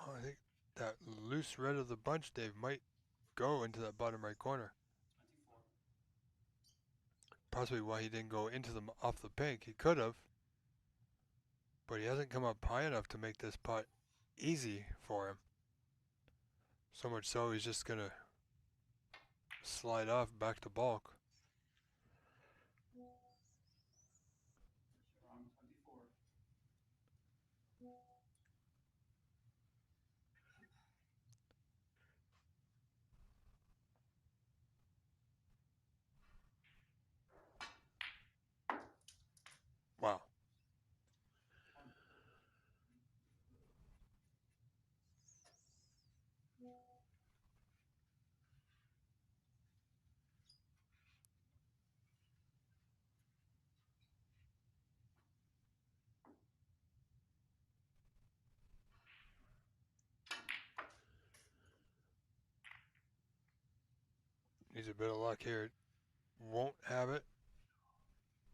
[SPEAKER 2] Oh, I think that loose red of the bunch, Dave, might go into that bottom right corner.
[SPEAKER 8] 24.
[SPEAKER 2] Possibly why he didn't go into them off the pink. He could have, but he hasn't come up high enough to make this putt easy for him. So much so he's just going to slide off back to balk.
[SPEAKER 8] Wrong, 24.
[SPEAKER 2] Wow. Needs a bit of luck here. Won't have it,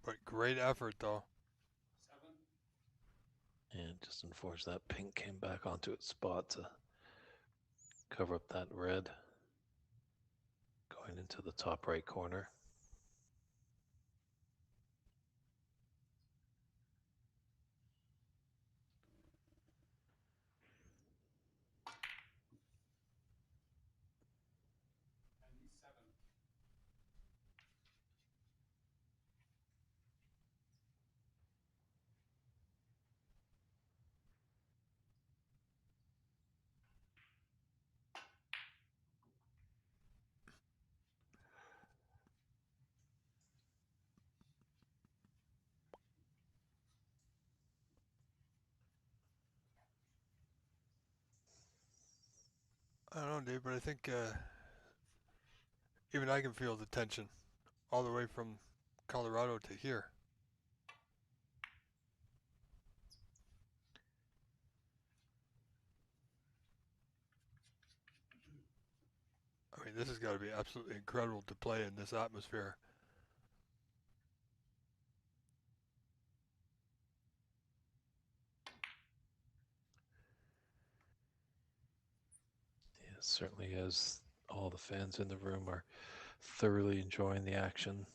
[SPEAKER 2] but great effort though.
[SPEAKER 8] 7.
[SPEAKER 1] And just unfortunate that pink came back onto its spot to cover up that red going into the top right corner.
[SPEAKER 2] I don't know, Dave, but I think even I can feel the tension all the way from Colorado to here. I mean, this has got to be absolutely incredible to play in this atmosphere.
[SPEAKER 1] Yeah, it certainly is. All the fans in the room are thoroughly enjoying the action.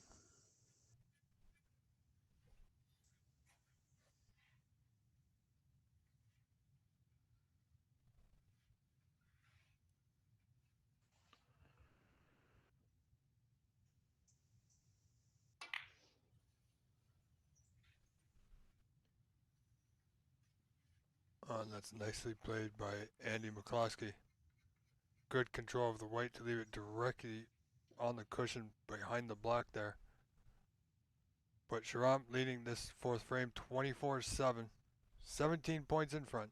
[SPEAKER 2] And that's nicely played by Andy McCloskey. Good control of the white to leave it directly on the cushion behind the black there. But Sharam leading this fourth frame 24-7, 17 points in front.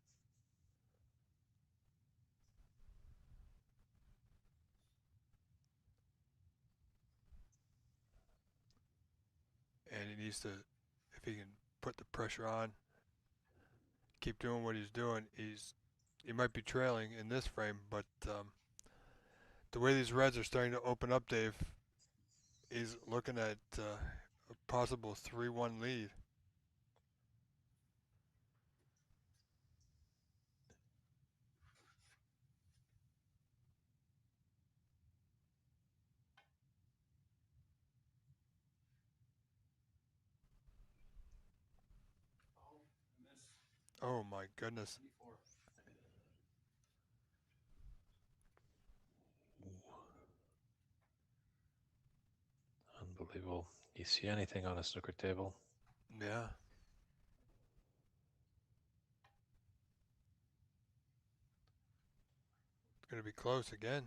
[SPEAKER 2] And he needs to, if he can put the pressure on, keep doing what he's doing, he might be trailing in this frame, but the way these reds are starting to open up, Dave, he's looking at a possible 3-1 lead. Oh my goodness.
[SPEAKER 1] Unbelievable. You see anything on a snooker table?
[SPEAKER 2] Yeah. It's going to be close again.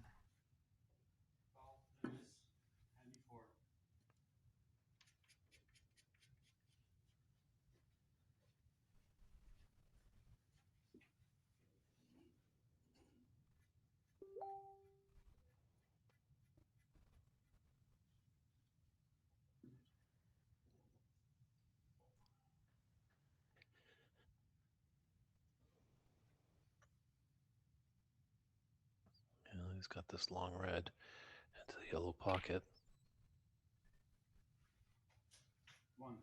[SPEAKER 1] You know, he's got this long red into the yellow pocket.
[SPEAKER 15] One.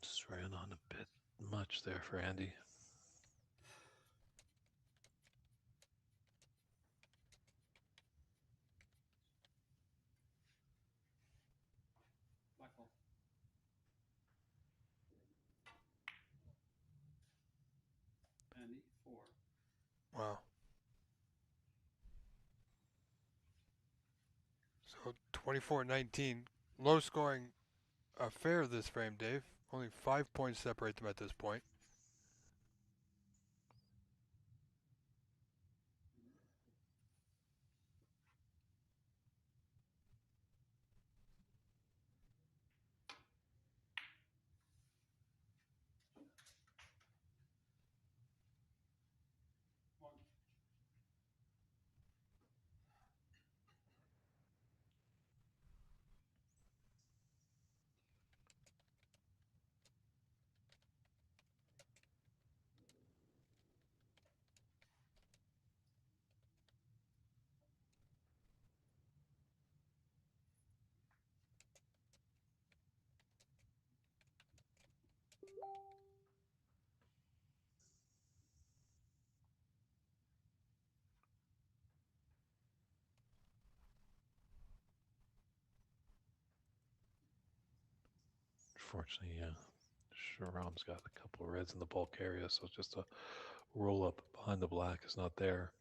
[SPEAKER 1] Just ran on a bit much there for Andy.
[SPEAKER 2] 24-19. Low scoring affair this frame, Dave. Only 5 points separate them at this point.
[SPEAKER 1] Unfortunately, Sharam's got a couple of reds in the bulk area, so just a roll up behind the black is not there.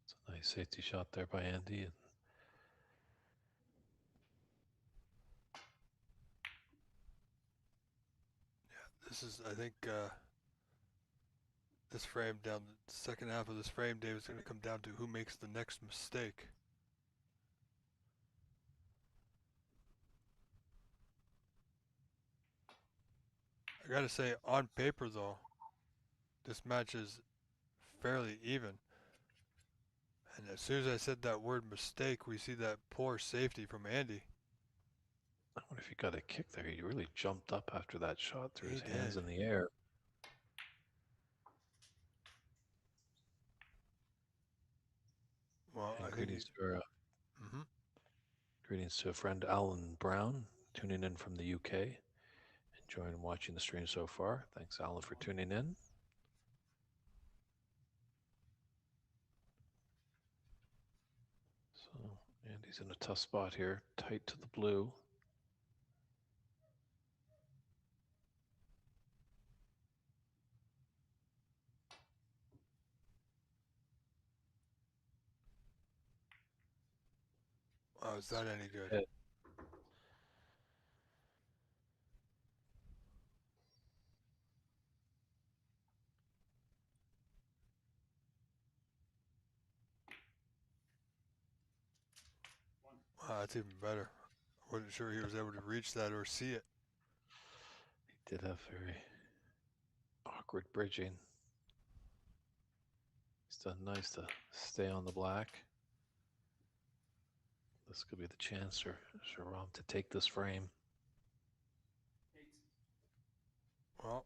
[SPEAKER 1] It's a nice safety shot there by Andy. And
[SPEAKER 2] This is, I think, this frame down the second half of this frame, Dave, is going to come down to who makes the next mistake. I gotta say, on paper though, this match is fairly even. And as soon as I said that word mistake, we see that poor safety from Andy.
[SPEAKER 1] I wonder if he got a kick there. He really jumped up after that shot, threw
[SPEAKER 2] He
[SPEAKER 1] his hands
[SPEAKER 2] did.
[SPEAKER 1] in the air.
[SPEAKER 2] Well,
[SPEAKER 1] And
[SPEAKER 2] I think
[SPEAKER 1] greetings to a friend, Alan Brown, tuning in from the UK. Enjoying watching the stream so far. Thanks, Alan, for tuning in. So Andy's in a tough spot here, tight to the blue.
[SPEAKER 2] Oh, is that any good?
[SPEAKER 1] Hit.
[SPEAKER 2] Wow, that's even better. I wasn't sure he was able to reach that or see it.
[SPEAKER 1] He did have very awkward bridging. He's done nice to stay on the black. This could be the chance for Sharam to take this frame.
[SPEAKER 2] Well,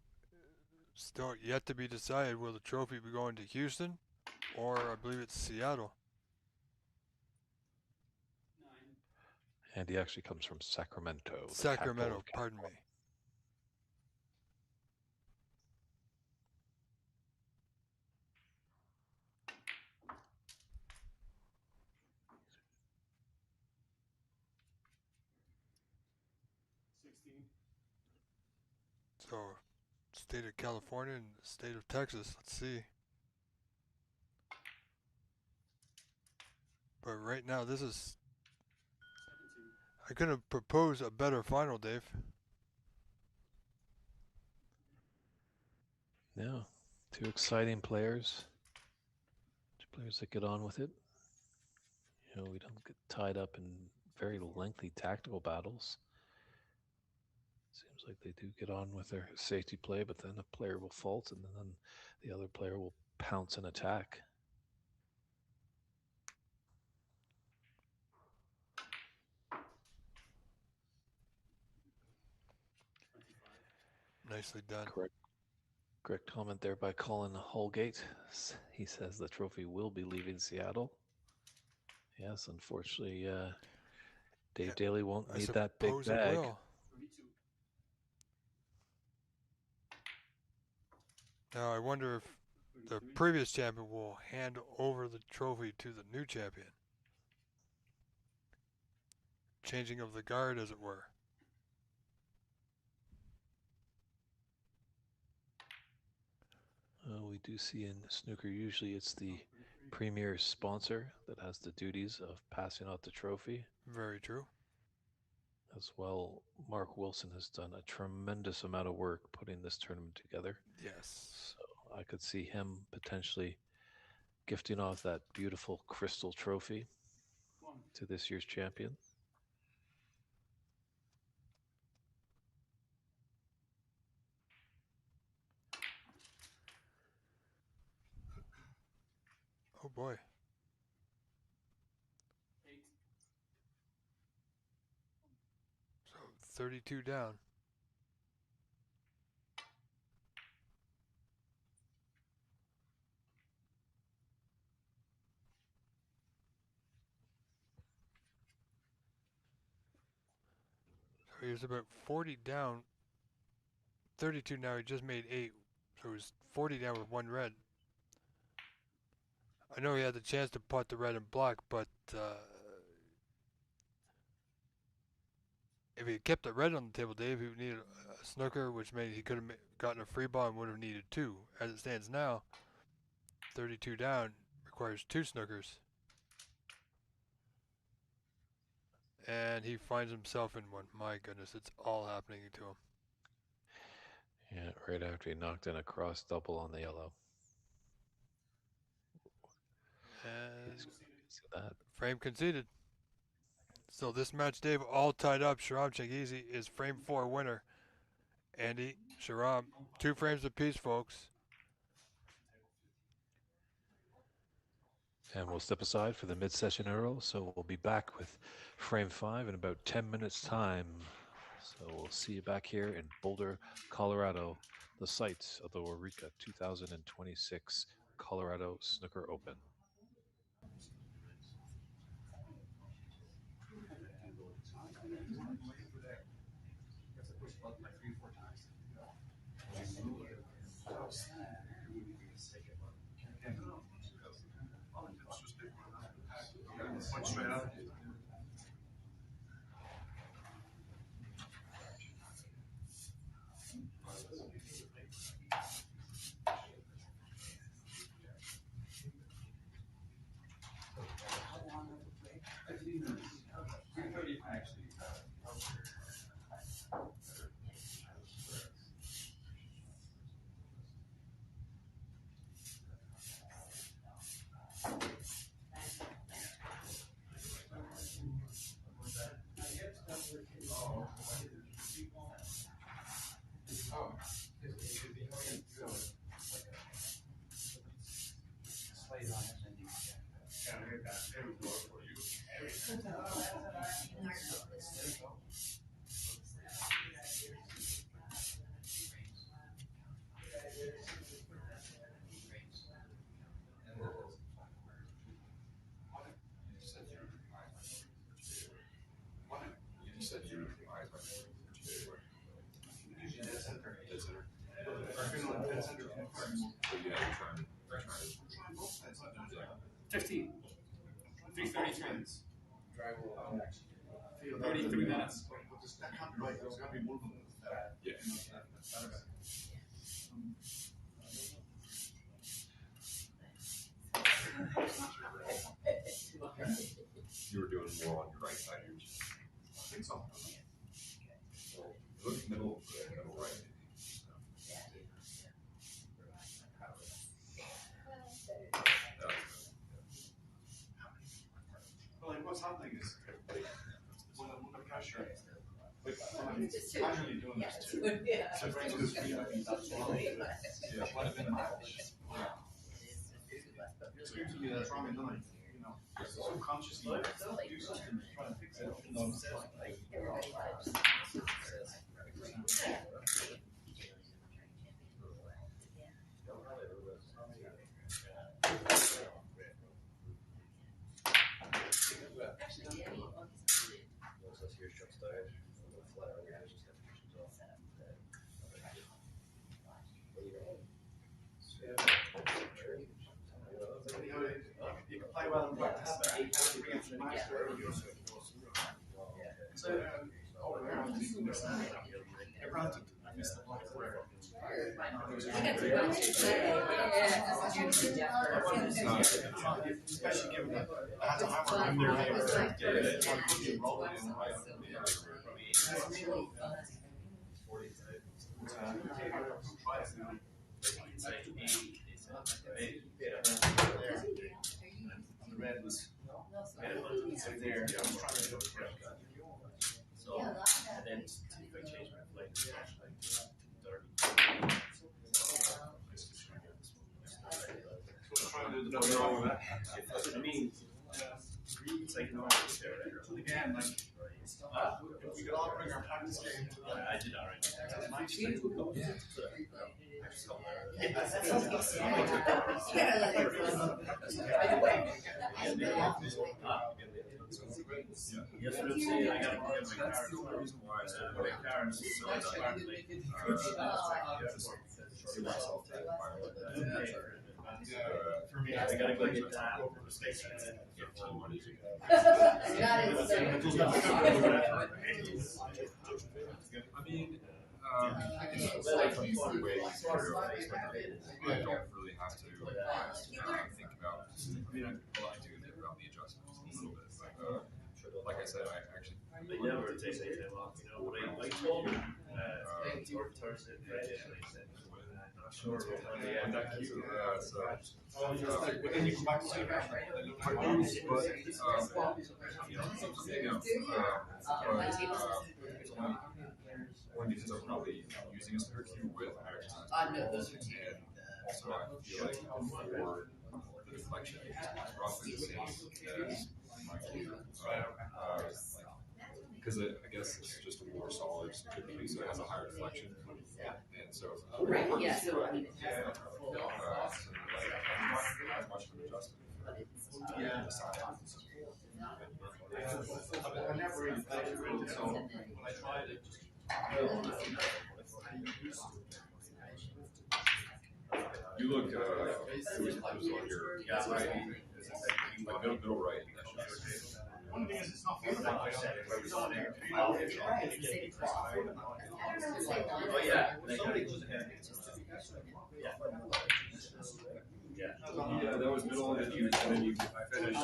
[SPEAKER 2] still yet to be decided. Will the trophy be going to Houston, or I believe it's Seattle?
[SPEAKER 1] Andy actually comes from Sacramento.
[SPEAKER 2] Sacramento, pardon me. So, state of California and the state of Texas. Let's see. But right now, this is. I couldn't propose a better final, Dave.
[SPEAKER 1] Yeah, two exciting players. Two players that get on with it. You know, we don't get tied up in very lengthy tactical battles. Seems like they do get on with their safety play, but then a player will fault, and then the other player will pounce and attack.
[SPEAKER 2] Nicely done.
[SPEAKER 1] Correct comment there by Colin Holgate. He says the trophy will be leaving Seattle. Yes, unfortunately, Dave Daly won't need that big bag.
[SPEAKER 2] It will. Now I wonder if the previous champion will hand over the trophy to the new champion. Changing of the guard, as it were.
[SPEAKER 1] We do see in snooker, usually it's the premier sponsor that has the duties of passing out the trophy.
[SPEAKER 2] Very true.
[SPEAKER 1] As well, Mark Wilson has done a tremendous amount of work putting this tournament together.
[SPEAKER 2] Yes.
[SPEAKER 1] So I could see him potentially gifting off that beautiful crystal trophy to this year's champion.
[SPEAKER 2] Oh boy.
[SPEAKER 10] 8.
[SPEAKER 2] So 32 down. So he was about 40 down. 32 now. He just made 8. So he's 40 down with 1 red. I know he had the chance to pot the red and black, but if he kept the red on the table, Dave, he would need a snooker, which meant he could have gotten a free ball and would have needed 2. As it stands now, 32 down requires 2 snookers. And he finds himself in one. My goodness, it's all happening to him.
[SPEAKER 1] Yeah, right after he knocked in a cross double on the yellow.
[SPEAKER 2] And
[SPEAKER 1] see that.
[SPEAKER 2] Frame conceded. So this match, Dave, all tied up. Sharam Changizi is frame 4 winner. Andy, Sharam, 2 frames apiece, folks.
[SPEAKER 1] And we'll step aside for the mid-session arrow, so we'll be back with frame 5 in about 10 minutes' time. So we'll see you back here in Boulder, Colorado, the site of the Eureka 2026 Colorado Snooker Open.
[SPEAKER 7] Straight up.
[SPEAKER 10] $15. 3:33 minutes. 33 minutes.
[SPEAKER 7] That can't be right. There's got to be more than that.
[SPEAKER 5] Yeah. you were doing more on your right side.
[SPEAKER 7] I think so.
[SPEAKER 5] Look middle right.
[SPEAKER 7] But like, what's happening is when the pressure, like, I'm casually doing this too.
[SPEAKER 11] Yeah.
[SPEAKER 7] So it's just me, I mean, that's wrong. Yeah, quite a bit of knowledge. So usually that's wrong, and then like, you know, subconsciously do something to try to fix it, even though it's like, you can play well and practice, but you can't bring it to the master. So, around, granted, I missed the black square. Especially given that I had to hammer in there to get it rolling in the right. The red was there. I was trying to do it. So, and then I changed my play to like 30. Nothing wrong with that. That's what I mean. It's like, no, again, like, we could all bring our practice game to the. I did already. Yes, what I'm saying, I got to get my car. The reason why I said my car is so for me, I gotta go get that.
[SPEAKER 5] I mean, I can like use the way I don't really have to think about. I mean, I do think about the adjustments a little bit. Like I said, I actually
[SPEAKER 6] never take any time off. You know, what I told him Thursday, Friday, and I said, I'm not sure.
[SPEAKER 7] But then you come back to say
[SPEAKER 5] one because I'm probably using a snooker cue with exercise.
[SPEAKER 11] No, those are two.
[SPEAKER 5] Also, I feel like for the deflection, it's roughly the same as my cue. Because I guess it's just a more solid snooker cue, so it has a higher deflection. And so,
[SPEAKER 11] right, yeah, so I mean, it has
[SPEAKER 5] not as much of an adjustment.
[SPEAKER 7] Yeah. I never really played it, so when I tried it,
[SPEAKER 5] you look, it was on your right, like middle right.
[SPEAKER 7] one thing is, it's not fun.
[SPEAKER 6] Oh, yeah. Somebody goes ahead.
[SPEAKER 5] Yeah, that was middle, and then you finished.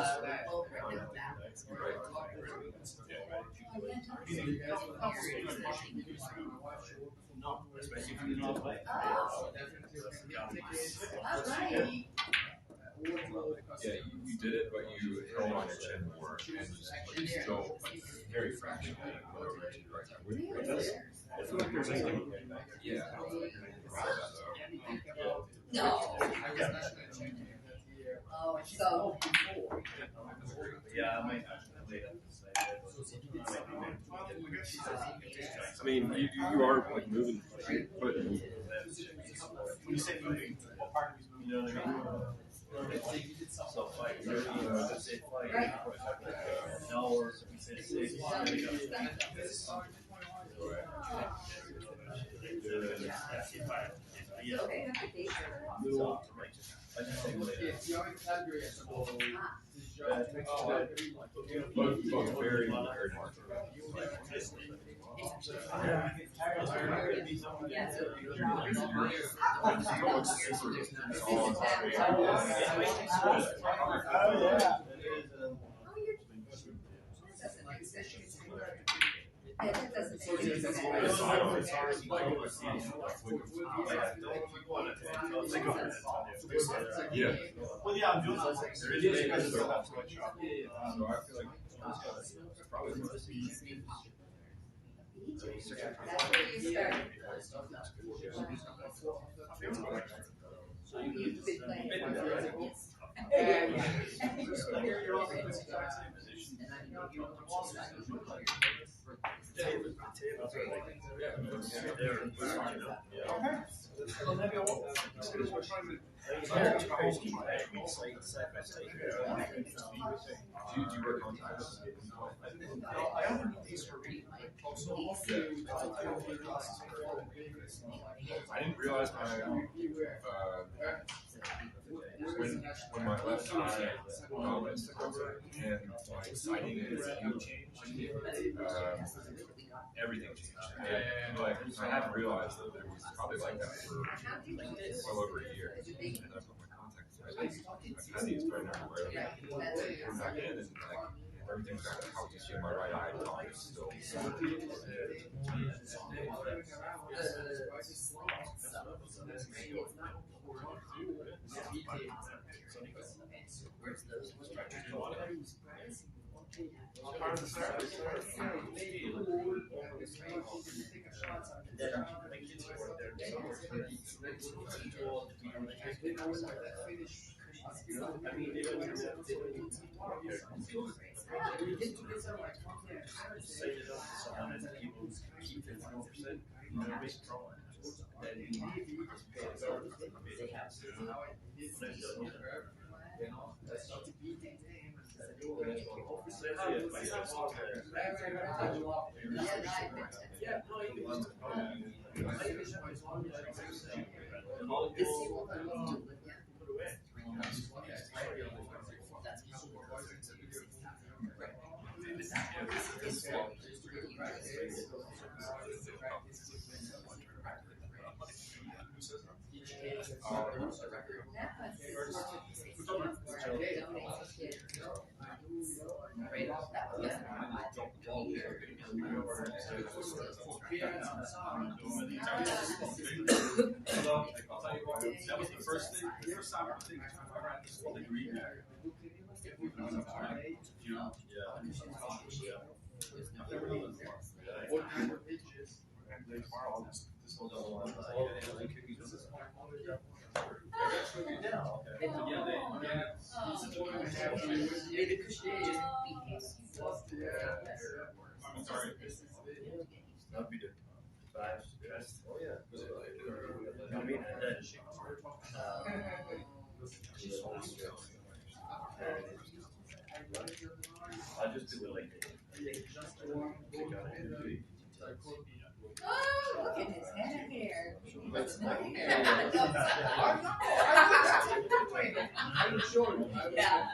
[SPEAKER 7] No, especially if you know play.
[SPEAKER 5] Yeah, you did it, but you held on your chin more, and you still very fractional.
[SPEAKER 7] I feel like there's anything.
[SPEAKER 5] Yeah.
[SPEAKER 11] No. Oh, so.
[SPEAKER 6] Yeah, I might
[SPEAKER 5] I mean, you are like moving, but
[SPEAKER 7] When you say moving, what part of you is moving? You know what I mean?
[SPEAKER 6] so fight. Say fight. No, or we say six.
[SPEAKER 5] both very
[SPEAKER 11] that doesn't
[SPEAKER 5] So
[SPEAKER 11] make
[SPEAKER 5] it's
[SPEAKER 11] sense.
[SPEAKER 5] Yeah.
[SPEAKER 7] Well, yeah, I'm doing that. There is a guys that still have to like shop.
[SPEAKER 5] So I feel like it's probably one of the
[SPEAKER 11] That's where you start. You've been playing
[SPEAKER 7] You're all in the exact same position. Well, maybe I won't.
[SPEAKER 5] Do you work on time?
[SPEAKER 7] I have these for me.
[SPEAKER 5] I didn't realize when my left eye took over and my sighting changed, everything changed. And like I hadn't realized that it was probably like that for well over a year. And I put my contacts in. I've had these going everywhere. Put back in and like everything's back to how you see my right eye dog is still.
[SPEAKER 7] That was the first thing. The first time I think I ran this degree.
[SPEAKER 5] I'm sorry. That'd be good. Oh yeah.
[SPEAKER 6] I just do it like
[SPEAKER 11] Oh, look at his head here. What's
[SPEAKER 6] Yeah.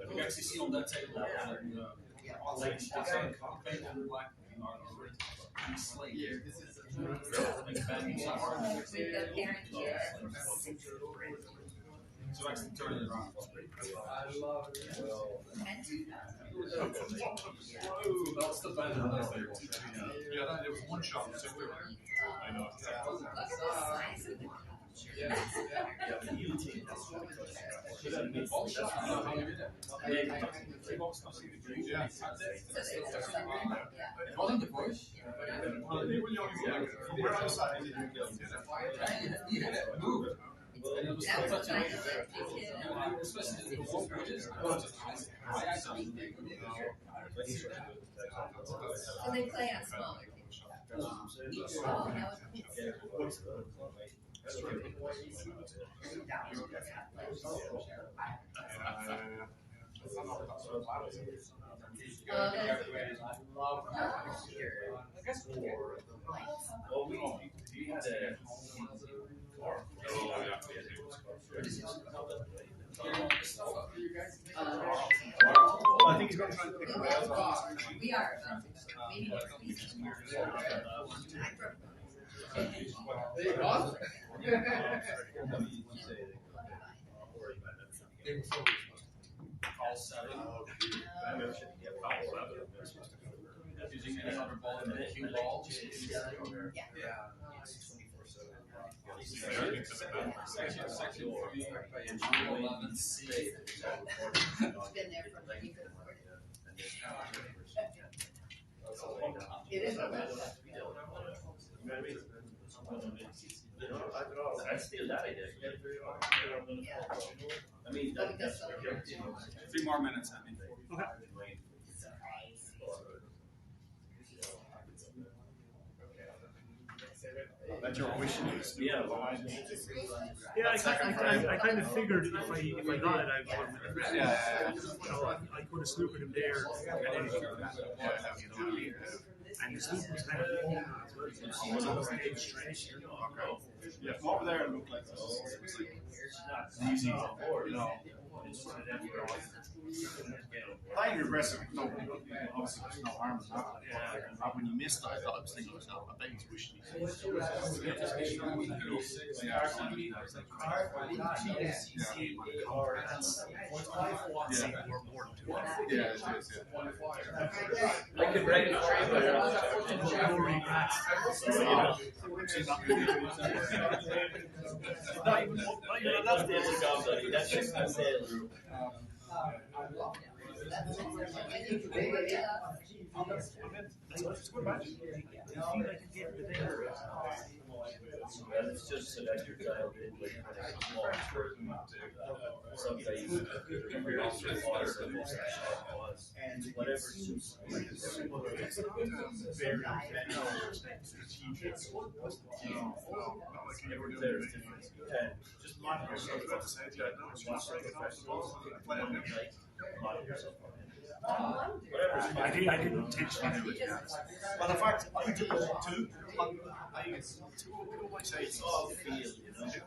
[SPEAKER 7] You can actually see on that table like slate. So actually turn it around. That's the bad enough there. Yeah, there was one shot. So I know. It wasn't the push. We're outside. Move. And it was still touching. Especially the wall bridges. I actually think.
[SPEAKER 11] So they play on smaller things. Oh, that was
[SPEAKER 6] Well, we had a car.
[SPEAKER 7] I think he's going to try to pick it up.
[SPEAKER 11] We are about to go. Maybe next week.
[SPEAKER 10] Call 7. Using any other ball than the cue ball.
[SPEAKER 11] Yeah.
[SPEAKER 10] It's been
[SPEAKER 11] there from the week before. It is.
[SPEAKER 6] I steal that idea. I mean,
[SPEAKER 11] But because of
[SPEAKER 15] 3 more minutes, I mean.
[SPEAKER 8] Okay.
[SPEAKER 7] That's your wishing list.
[SPEAKER 6] yeah.
[SPEAKER 8] Yeah, I kind of figured if I got it, I would. I could have snookered him there, and then you know what I mean. And the snook was kind of long as well. So it was straight.
[SPEAKER 7] Yeah, from over there it looked like this. It was like easy, you know. Playing aggressive, no, obviously there's no harm in that. But when you missed it, I thought I was thinking to myself, I bet he's wishing Yeah, it is, yeah.
[SPEAKER 6] I could break it straight, but
[SPEAKER 8] No regrets.
[SPEAKER 6] not even enough to answer job, buddy. That's just the sales. It's just so that your child didn't like something whatever suits just lock yourself
[SPEAKER 8] I didn't intentionally do it.
[SPEAKER 7] Well, in fact, I did too. I two of my sides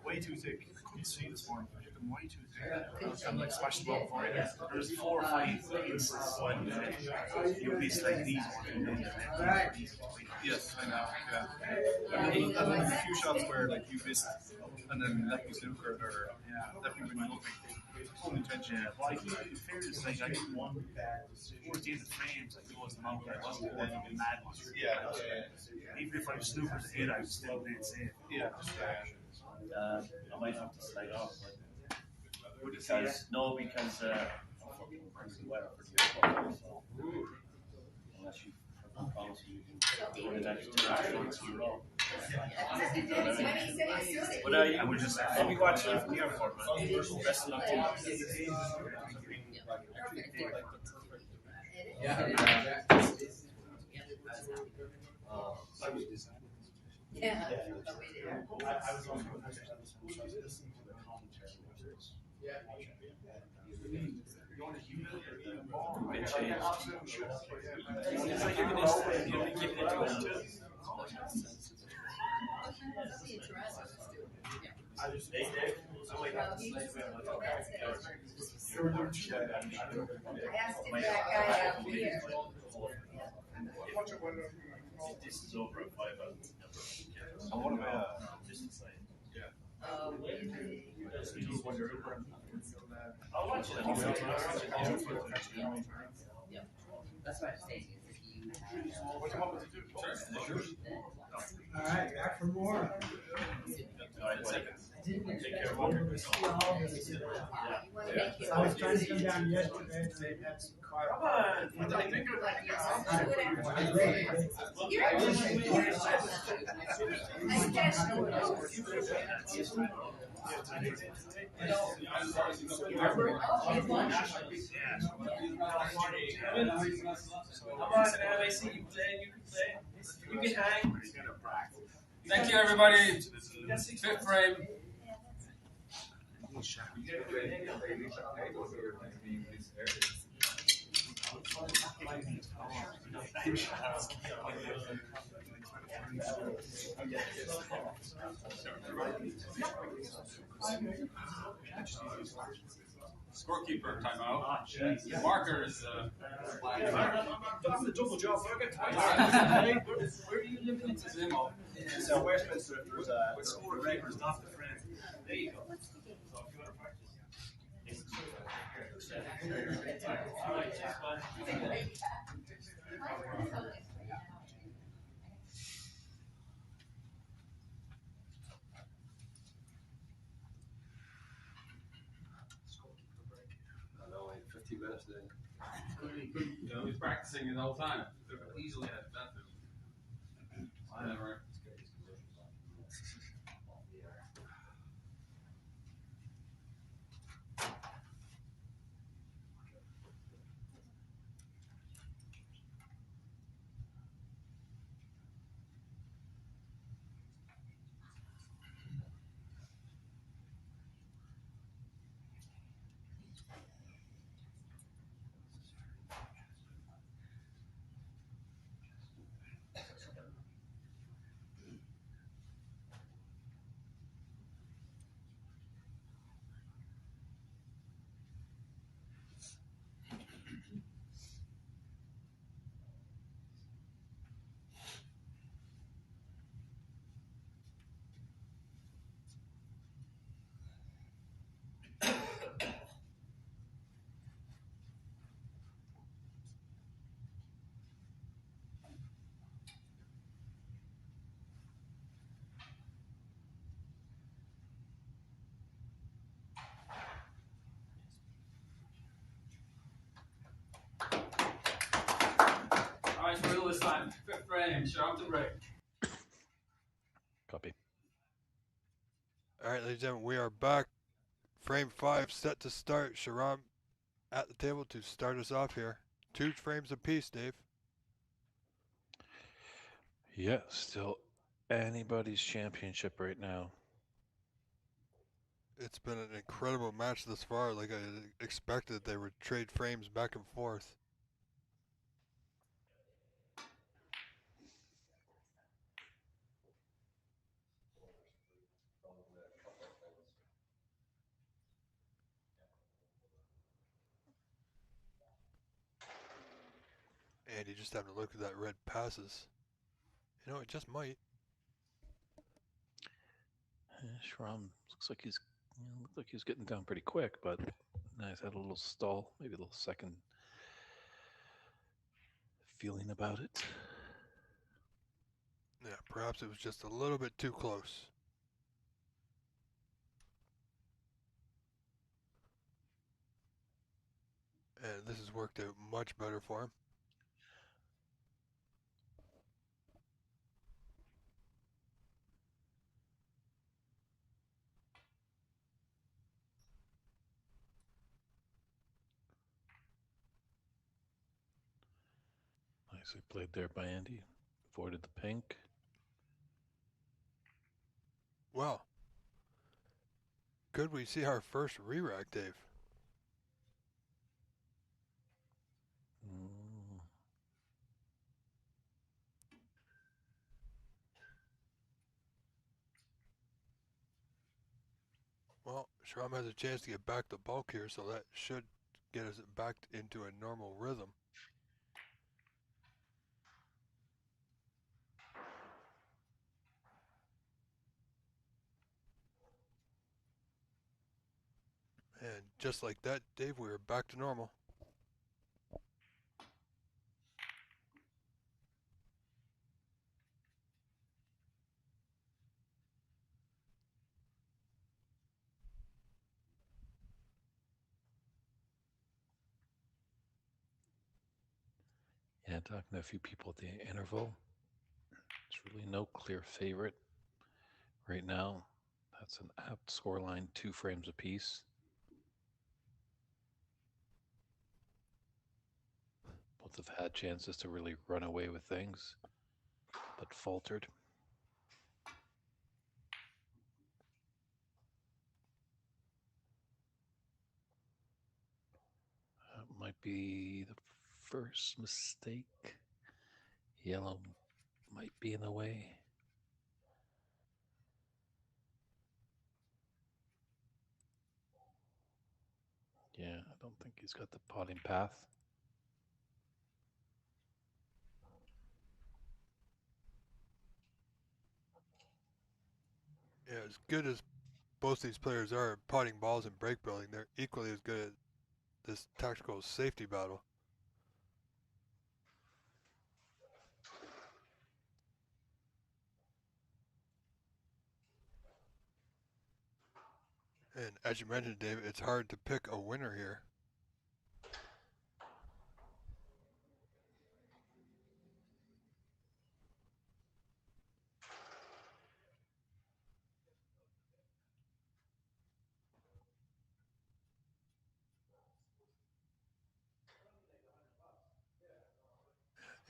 [SPEAKER 7] way too thick. I couldn't see this morning. I hit them way too thick. I'm like smashed the ball before it. There's 4 or 5 pieces. You'll be like these ones. Yes, I know. Yeah. And then a few shots where like you missed, and then left me snooker or left me with nothing. Full intention.
[SPEAKER 8] Yeah, well, in fairness, like I didn't want towards the end of the frames, like it wasn't out there. I wasn't going to be mad one. Even if I was snookers ahead, I was still playing safe.
[SPEAKER 6] I might have to slide off. Because I'm fucking crazy weather for the so unless you promise you can do the next 2 months in a row. But I'll be watching you from the airport, man. Best of luck to you.
[SPEAKER 11] Yeah.
[SPEAKER 7] I was on listening to the commentary.
[SPEAKER 6] Been changed. It's like you're gonna be giving it to him too.
[SPEAKER 11] I just asked that guy out here.
[SPEAKER 6] This is over at 5 hours.
[SPEAKER 7] I want to
[SPEAKER 6] I'll watch it.
[SPEAKER 11] That's why I'm saying if you
[SPEAKER 7] what do you want me to do?
[SPEAKER 3] All right, back for more.
[SPEAKER 6] Take care of it.
[SPEAKER 3] I was trying to come down yesterday and they had some car.
[SPEAKER 6] Come on. I think Come on, man. I see you playing. You can play. You can hang.
[SPEAKER 10] Thank you, everybody. 5th frame. Scorekeeper timeout.
[SPEAKER 15] Ah, jeez.
[SPEAKER 10] Marker is
[SPEAKER 15] I'm the double job. I get twice.
[SPEAKER 10] Where are you living in Tizimo?
[SPEAKER 7] So Westminster, there's a
[SPEAKER 15] Score keeper's not the friend.
[SPEAKER 7] there you go.
[SPEAKER 15] So if you want to practice,
[SPEAKER 7] All right, cheers, man.
[SPEAKER 13] I know, like 15 minutes then.
[SPEAKER 10] You know, he's practicing it all the time. Could have easily had that through. Whatever. Alright, so real this time. Fifth frame, show up the break.
[SPEAKER 1] Copy.
[SPEAKER 2] All right, ladies and gentlemen, we are back. Frame 5 set to start. Sharam at the table to start us off here. 2 frames apiece, Dave.
[SPEAKER 1] Yeah, still anybody's championship right now.
[SPEAKER 2] It's been an incredible match thus far. Like I expected, they would trade frames back and forth. And you just have to look at that red passes. You know, it just might.
[SPEAKER 1] Shram looked like he was getting down pretty quick, but nice had a little stall, maybe a little second feeling about it.
[SPEAKER 2] Yeah, perhaps it was just a little bit too close. And this has worked out much better for him.
[SPEAKER 1] Nicely played there by Andy. Avoided the pink.
[SPEAKER 2] Well, could we see our first re-rack, Dave? Well, Shram has a chance to get back the bulk here, so that should get us back into a normal rhythm. And just like that, Dave, we are back to normal.
[SPEAKER 1] Yeah, talking to a few people at the interval. There's really no clear favorite right now. That's an apt scoreline, 2 frames apiece. Both have had chances to really run away with things, but faltered. That might be the first mistake. Yellow might be in the way. Yeah, I don't think he's got the potting path.
[SPEAKER 2] Yeah, as good as both these players are at potting balls and break building, they're equally as good at this tactical safety battle. And as you mentioned, David, it's hard to pick a winner here.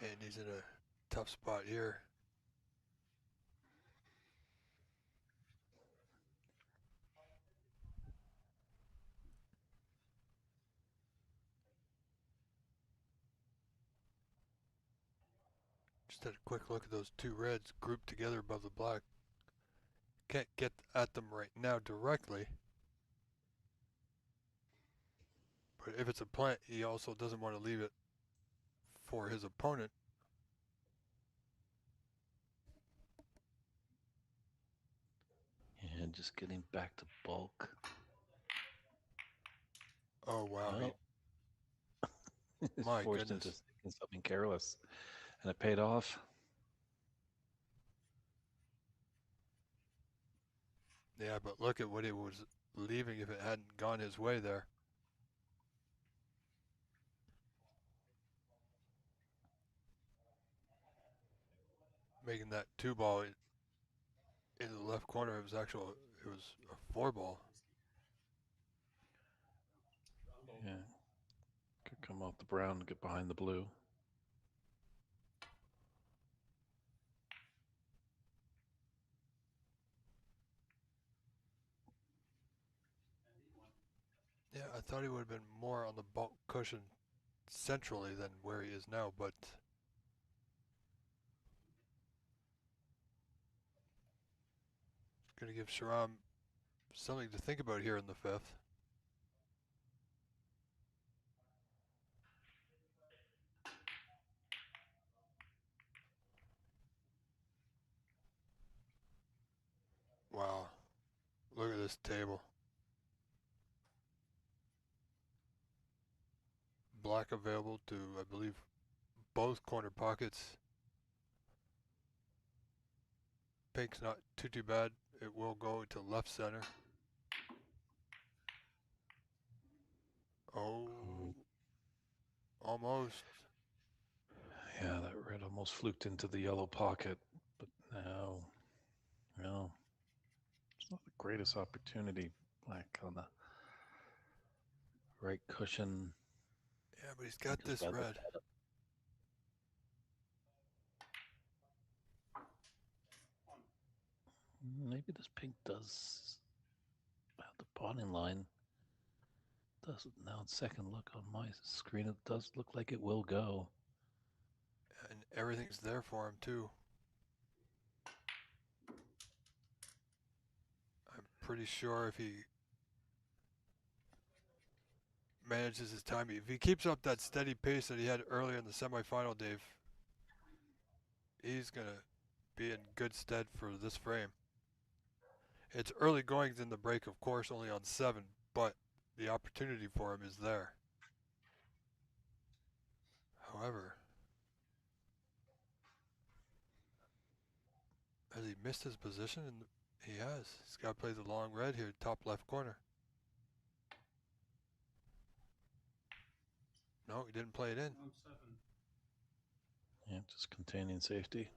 [SPEAKER 2] And he's in a tough spot here. Just had a quick look at those two reds grouped together above the black. Can't get at them right now directly. But if it's a plant, he also doesn't want to leave it for his opponent.
[SPEAKER 1] And just getting back to bulk.
[SPEAKER 2] Oh, wow.
[SPEAKER 1] Oh. He's
[SPEAKER 2] My
[SPEAKER 1] forced
[SPEAKER 2] goodness.
[SPEAKER 1] into thinking something careless. And it paid off.
[SPEAKER 2] Yeah, but look at what it was leaving if it hadn't gone his way there. Making that 2-ball into the left corner, it was a 4-ball.
[SPEAKER 1] Yeah. Could come off the brown and get behind the blue.
[SPEAKER 2] Yeah, I thought he would have been more on the bulk cushion centrally than where he is now, but going to give Sharam something to think about here in the fifth. Wow, look at this table. Black available to, I believe, both corner pockets. Pink's not too bad. It will go to left center. Oh, almost.
[SPEAKER 1] Yeah, that red almost fluked into the yellow pocket, but no, it's not the greatest opportunity. Black on the right cushion.
[SPEAKER 2] Yeah, but he's got this red.
[SPEAKER 1] Maybe this pink does have the potting line. Does now second look on my screen, it does look like it will go.
[SPEAKER 2] And everything's there for him too. I'm pretty sure if he manages his time, if he keeps up that steady pace that he had earlier in the semifinal, Dave, he's going to be in good stead for this frame. It's early goings in the break, of course, only on 7, but the opportunity for him is there. However, has he missed his position? He has. He's got to play the long red here, top left corner. No, he didn't play it in.
[SPEAKER 1] Yeah, just containing safety.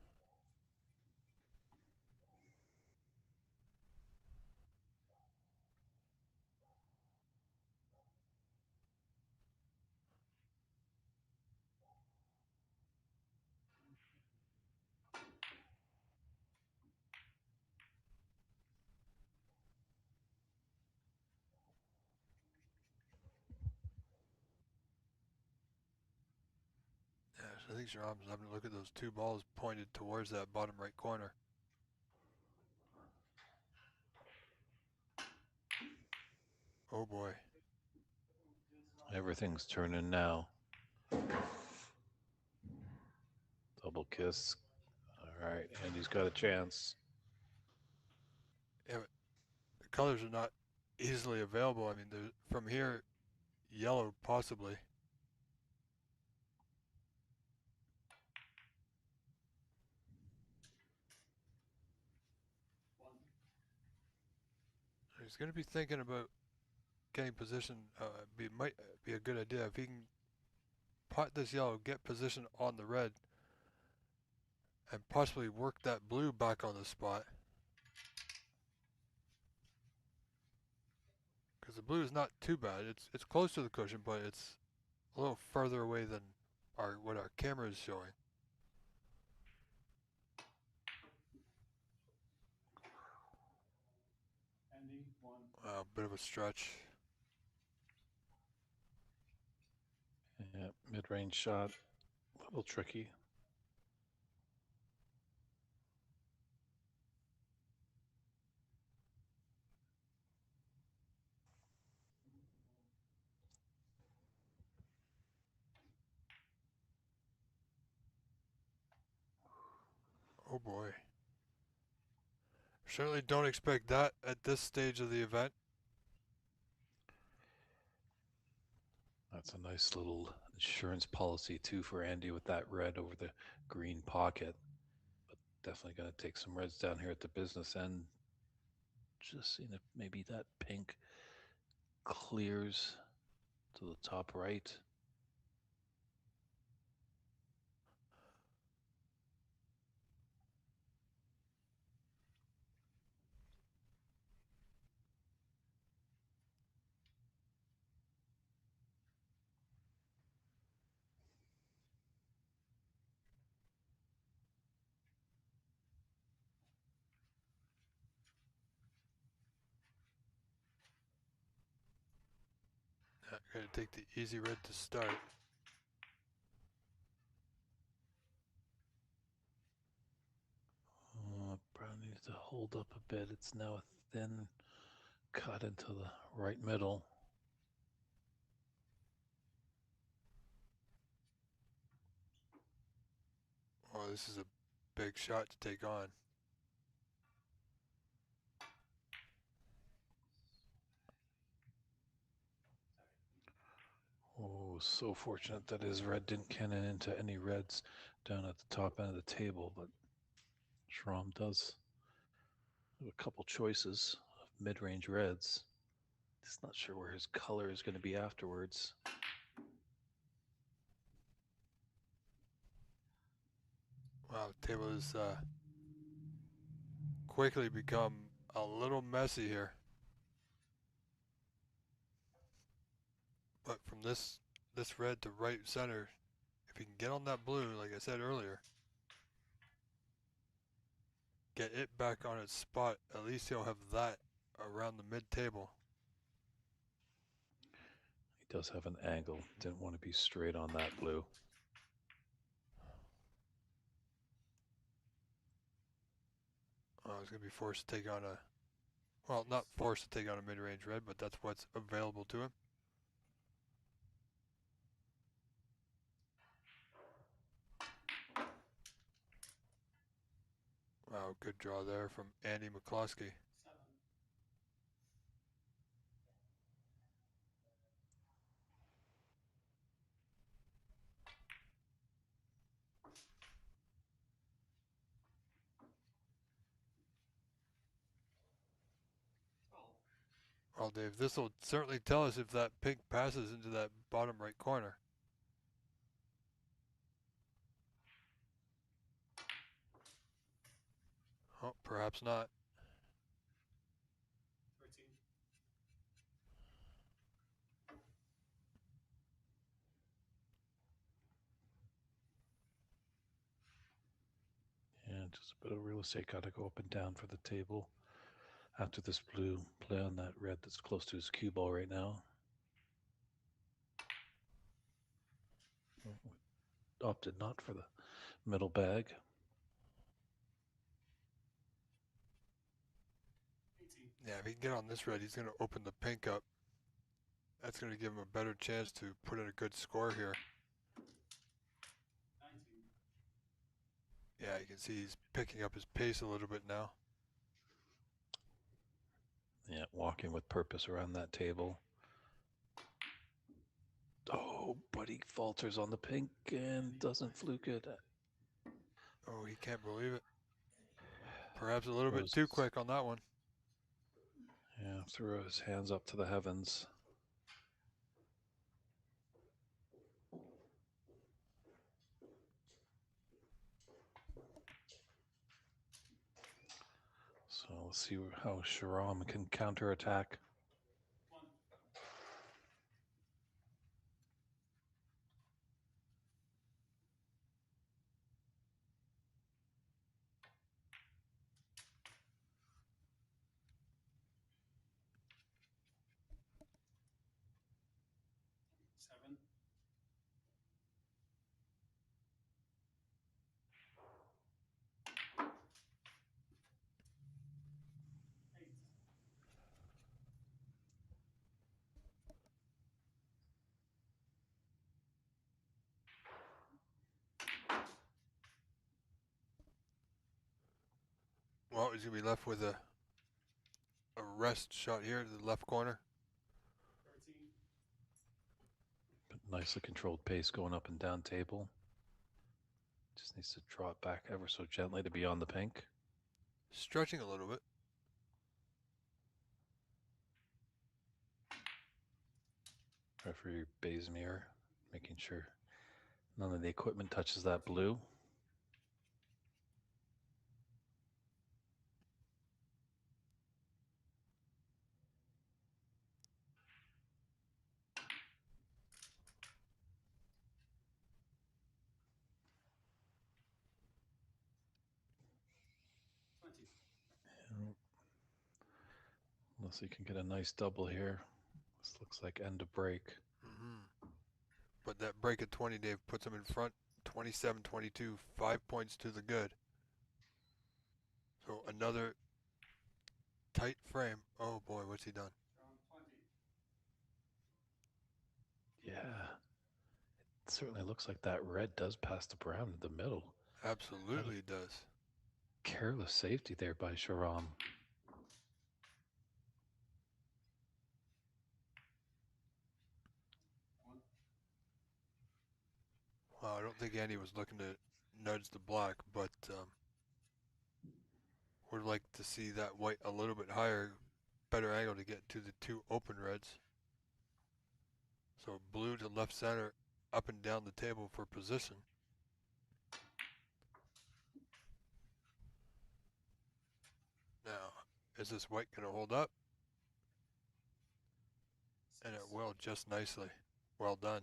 [SPEAKER 2] Yeah, so I think Sharam's having to look at those 2 balls pointed towards that bottom right corner. Oh boy.
[SPEAKER 1] Everything's turning now. Double kiss. All right, Andy's got a chance.
[SPEAKER 2] Yeah, but the colors are not easily available. I mean, from here, yellow possibly. He's going to be thinking about getting position. Might be a good idea if he can pot this yellow, get position on the red, and possibly work that blue back on the spot. Because the blue is not too bad. It's close to the cushion, but it's a little further away than what our camera is showing. A bit of a stretch.
[SPEAKER 1] Yeah, mid-range shot. A little tricky.
[SPEAKER 2] Oh boy. Certainly don't expect that at this stage of the event.
[SPEAKER 1] That's a nice little insurance policy too for Andy with that red over the green pocket. But definitely going to take some reds down here at the business end. Just seeing if maybe that pink clears to the top right.
[SPEAKER 2] Going to take the easy red to start.
[SPEAKER 1] Brown needs to hold up a bit. It's now a thin cut into the right middle.
[SPEAKER 2] Oh, this is a big shot to take on.
[SPEAKER 1] Oh, so fortunate that his red didn't cannon into any reds down at the top end of the table, but Schramm does have a couple choices of mid-range reds. Just not sure where his color is going to be afterwards.
[SPEAKER 2] Wow, the table has quickly become a little messy here. But from this red to right center, if he can get on that blue, like I said earlier, get it back on its spot, at least he'll have that around the mid-table.
[SPEAKER 1] He does have an angle. Didn't want to be straight on that blue.
[SPEAKER 2] He's going to be forced to take on well, not forced to take on a mid-range red, but that's what's available to him. Wow, good draw there from Andy McCloskey. Well, Dave, this will certainly tell us if that pink passes into that bottom right corner. Oh, perhaps not.
[SPEAKER 15] 13.
[SPEAKER 1] Yeah, just a bit of real estate got to go up and down for the table after this blue play on that red that's close to his cue ball right now. Opted not for the middle bag.
[SPEAKER 15] 18.
[SPEAKER 2] Yeah, if he can get on this red, he's going to open the pink up. That's going to give him a better chance to put in a good score here.
[SPEAKER 10] 19.
[SPEAKER 2] Yeah, you can see he's picking up his pace a little bit now.
[SPEAKER 1] Yeah, walking with purpose around that table. Oh, but he falters on the pink and doesn't fluke it.
[SPEAKER 2] Oh, he can't believe it. Perhaps a little bit
[SPEAKER 1] Throws-
[SPEAKER 2] too quick on that one.
[SPEAKER 1] Yeah, threw his hands up to the heavens. So let's see how Sharam can counterattack.
[SPEAKER 10] Seven. Eight.
[SPEAKER 2] Well, he's going to be left with a rest shot here to the left corner.
[SPEAKER 10] 13.
[SPEAKER 1] Nicely controlled pace going up and down table. Just needs to draw it back ever so gently to be on the pink.
[SPEAKER 2] Stretching a little bit.
[SPEAKER 1] Referee Bazemir making sure none of the equipment touches that blue. Unless he can get a nice double here. This looks like end of break.
[SPEAKER 2] But that break at 20, Dave, puts him in front. 27-22, 5 points to the good. So another tight frame. Oh boy, what's he done?
[SPEAKER 10] 20.
[SPEAKER 1] Yeah. It certainly looks like that red does pass the brown in the middle.
[SPEAKER 2] Absolutely does.
[SPEAKER 1] Careless safety there by Sharam.
[SPEAKER 2] Well, I don't think Andy was looking to nudge the black, but would like to see that white a little bit higher, better angle to get to the two open reds. So blue to left center, up and down the table for position. Now, is this white going to hold up? And it will, just nicely. Well done.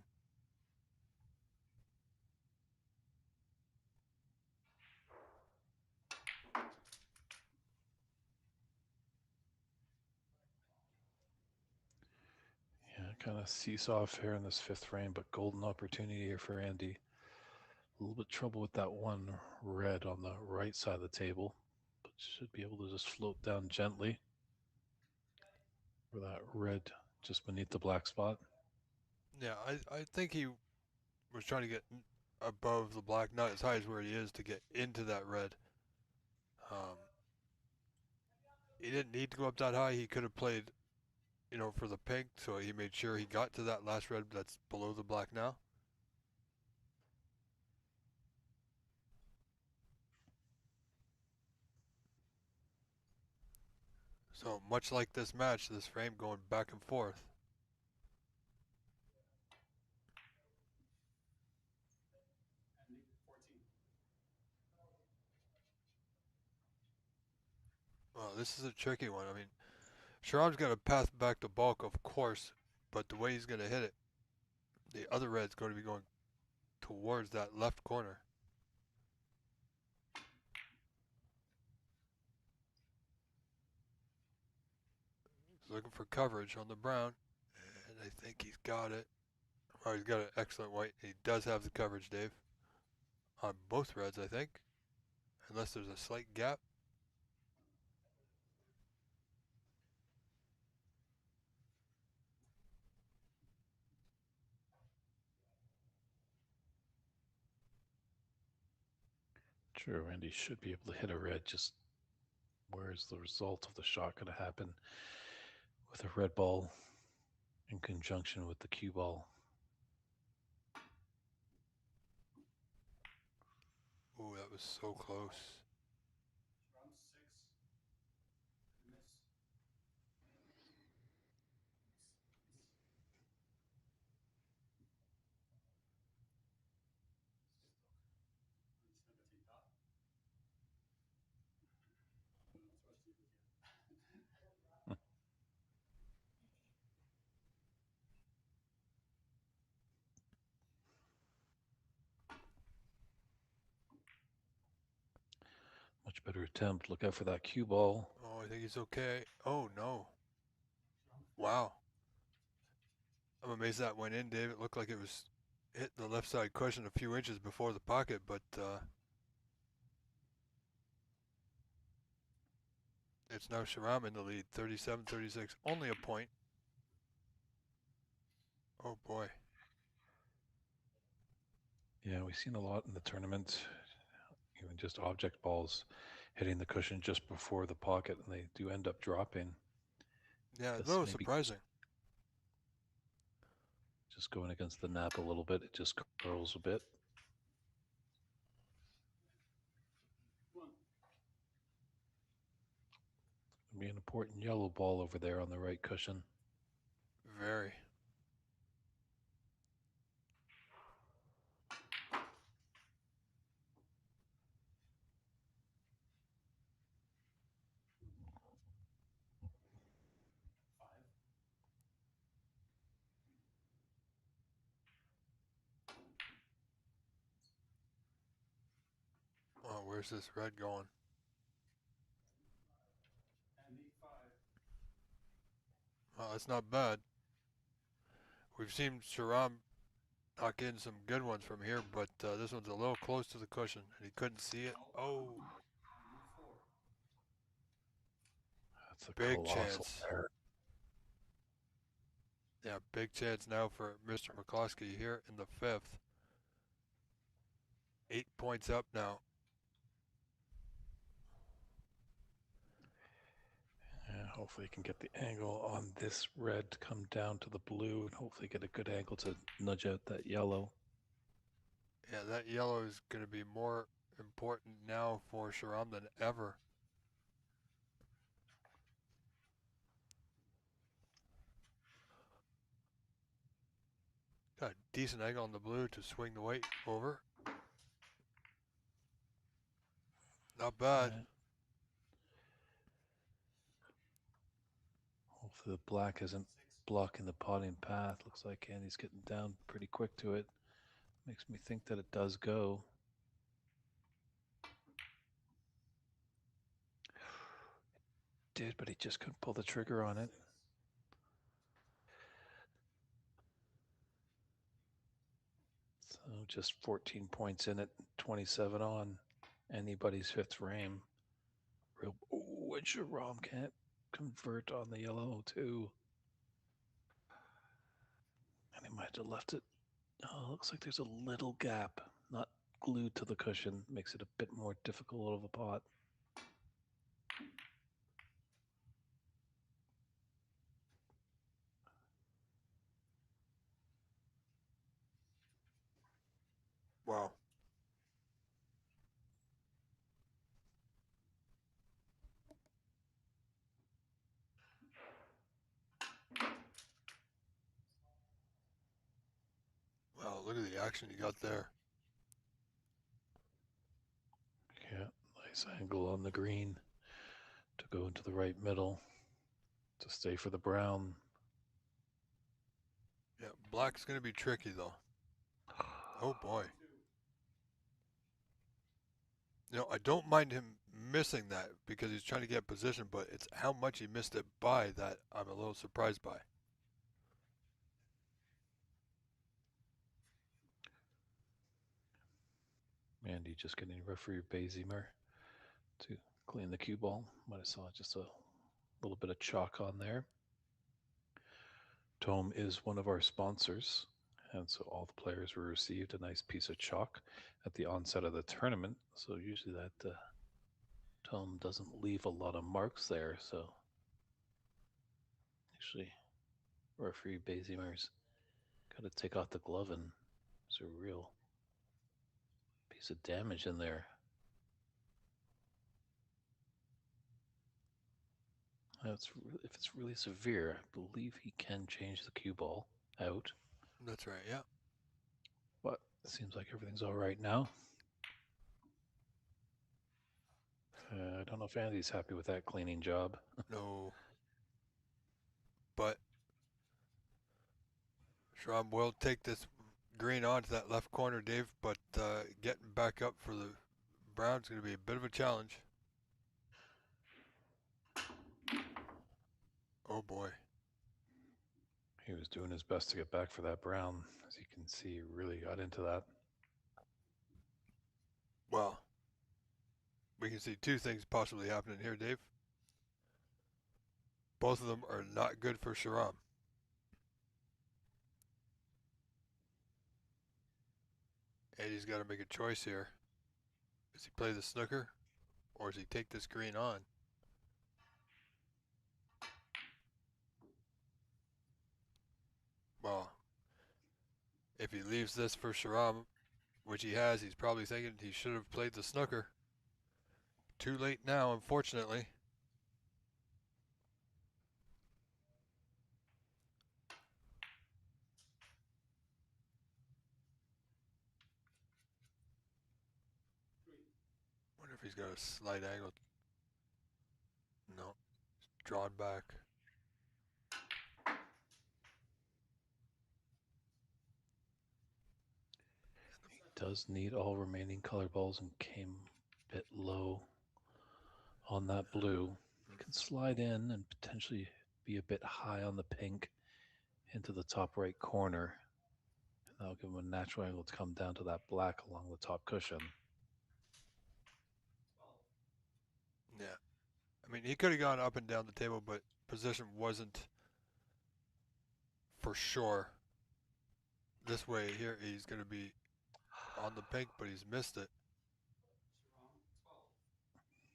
[SPEAKER 1] Yeah, kind of seesaw affair in this fifth frame, but golden opportunity here for Andy. A little bit trouble with that one red on the right side of the table, but should be able to just float down gently for that red just beneath the black spot.
[SPEAKER 2] Yeah, I think he was trying to get above the black, not as high as where he is to get into that red. He didn't need to go up that high. He could have played, you know, for the pink, so he made sure he got to that last red that's below the black now. So much like this match, this frame going back and forth.
[SPEAKER 10] And 14.
[SPEAKER 2] Well, this is a tricky one. I mean, Sharam's got to pass back the bulk, of course, but the way he's going to hit it, the other red's going to be going towards that left corner. He's looking for coverage on the brown, and I think he's got it. Oh, he's got an excellent white. He does have the coverage, Dave, on both reds, I think, unless there's a slight gap.
[SPEAKER 1] Sure, Randy should be able to hit a red. Just where is the result of the shot going to happen with a red ball in conjunction with the cue ball?
[SPEAKER 2] Ooh, that was so close.
[SPEAKER 10] Round 6. Miss.
[SPEAKER 1] Much better attempt. Look out for that cue ball.
[SPEAKER 2] Oh, I think he's okay. Oh, no. Wow. I'm amazed that went in, Dave. It looked like it was hitting the left side cushion a few inches before the pocket, but it's now Sharam in the lead, 37-36. Only a point. Oh, boy.
[SPEAKER 1] Yeah, we've seen a lot in the tournament. Even just object balls hitting the cushion just before the pocket, and they do end up dropping.
[SPEAKER 2] Yeah, a
[SPEAKER 1] Guess
[SPEAKER 2] little
[SPEAKER 1] maybe
[SPEAKER 2] surprising.
[SPEAKER 1] just going against the nap a little bit, it just curls a bit. It'll be an important yellow ball over there on the right cushion.
[SPEAKER 2] Very. Oh, where's this red going?
[SPEAKER 10] And 8-5.
[SPEAKER 2] Oh, that's not bad. We've seen Sharam knock in some good ones from here, but this one's a little close to the cushion, and he couldn't see it. Oh,
[SPEAKER 1] That's a
[SPEAKER 2] big
[SPEAKER 1] colossal
[SPEAKER 2] chance.
[SPEAKER 1] error.
[SPEAKER 2] Yeah, big chance now for Mr. McCloskey here in the 5th. 8 points up now.
[SPEAKER 1] Yeah, hopefully he can get the angle on this red to come down to the blue, and hopefully get a good angle to nudge out that yellow.
[SPEAKER 2] Yeah, that yellow is going to be more important now for Sharam than ever. Got a decent angle on the blue to swing the white over. Not bad.
[SPEAKER 1] Yeah. Hopefully the black isn't blocking the potting path. Looks like Andy's getting down pretty quick to it. Makes me think that it does go. It did, but he just couldn't pull the trigger on it. So just 14 points in it, 27 on anybody's 5th frame. Oh, and Sharam can't convert on the yellow too. And he might have left it. Oh, looks like there's a little gap, not glued to the cushion. Makes it a bit more difficult of a pot.
[SPEAKER 2] Wow. Wow, look at the action you got there.
[SPEAKER 1] Yeah, nice angle on the green to go into the right middle to stay for the brown.
[SPEAKER 2] Yeah, black's going to be tricky though. Oh boy. You know, I don't mind him missing that because he's trying to get position, but it's how much he missed it by that I'm a little surprised by.
[SPEAKER 1] Andy just getting referee Bazimer to clean the cue ball. Might have saw just a little bit of chalk on there. Tome is one of our sponsors, And so all the players were received a nice piece of chalk at the onset of the tournament. So usually that tone doesn't leave a lot of marks there. So actually, referee Bazimers got to take off the glove, and there's a real piece of damage in there. If it's really severe, I believe he can change the cue ball out.
[SPEAKER 2] That's right, yeah.
[SPEAKER 1] But it seems like everything's all right now. I don't know if Andy's happy with that cleaning job.
[SPEAKER 2] No. But Schramm will take this green onto that left corner, Dave, but getting back up for the Browns is going to be a bit of a challenge. Oh boy.
[SPEAKER 1] He was doing his best to get back for that brown. As you can see, he really got into that.
[SPEAKER 2] Well, we can see two things possibly happening here, Dave. Both of them are not good for Sharam. And he's got to make a choice here. Does he play the snooker, or does he take this green on? Well, if he leaves this for Sharam, which he has, he's probably thinking he should have played the snooker. Too late now, unfortunately. Wonder if he's got a slight angle. No, drawn back.
[SPEAKER 1] Does need all remaining color balls and came a bit low on that blue. You can slide in and potentially be a bit high on the pink into the top right corner. And that'll give him a natural angle to come down to that black along the top cushion.
[SPEAKER 2] Yeah. I mean, he could have gone up and down the table, but position wasn't for sure. This way here, he's going to be on the pink, but he's missed it.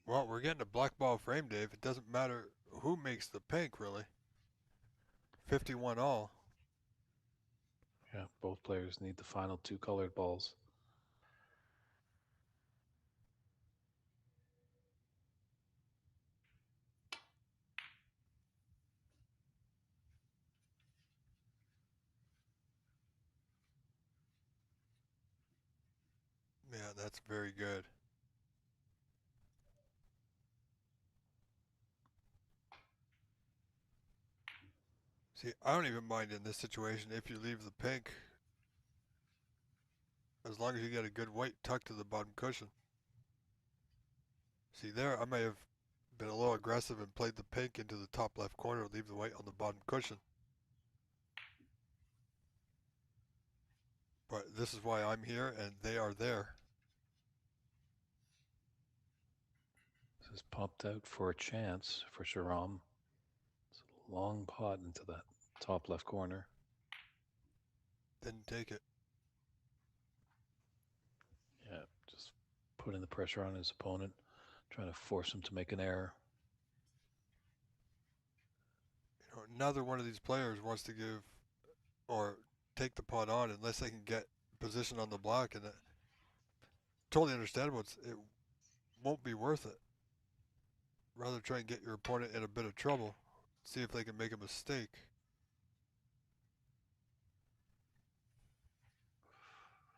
[SPEAKER 2] Well, we're getting a black ball frame, Dave. It doesn't matter who makes the pink, really. 51 all.
[SPEAKER 1] Yeah, both players need the final two colored balls.
[SPEAKER 2] Yeah, that's very good. See, I don't even mind in this situation if you leave the pink, as long as you get a good white tuck to the bottom cushion. See there, I may have been a little aggressive and played the pink into the top left corner and leave the white on the bottom cushion. But this is why I'm here and they are there.
[SPEAKER 1] This is popped out for a chance for Sharam. It's a long pot into that top left corner.
[SPEAKER 2] Didn't take it.
[SPEAKER 1] Yeah, just putting the pressure on his opponent, trying to force him to make an error.
[SPEAKER 2] You know, neither one of these players wants to give or take the pot on unless they can get position on the block, and totally understandable. It won't be worth it. Rather try and get your opponent in a bit of trouble. See if they can make a mistake.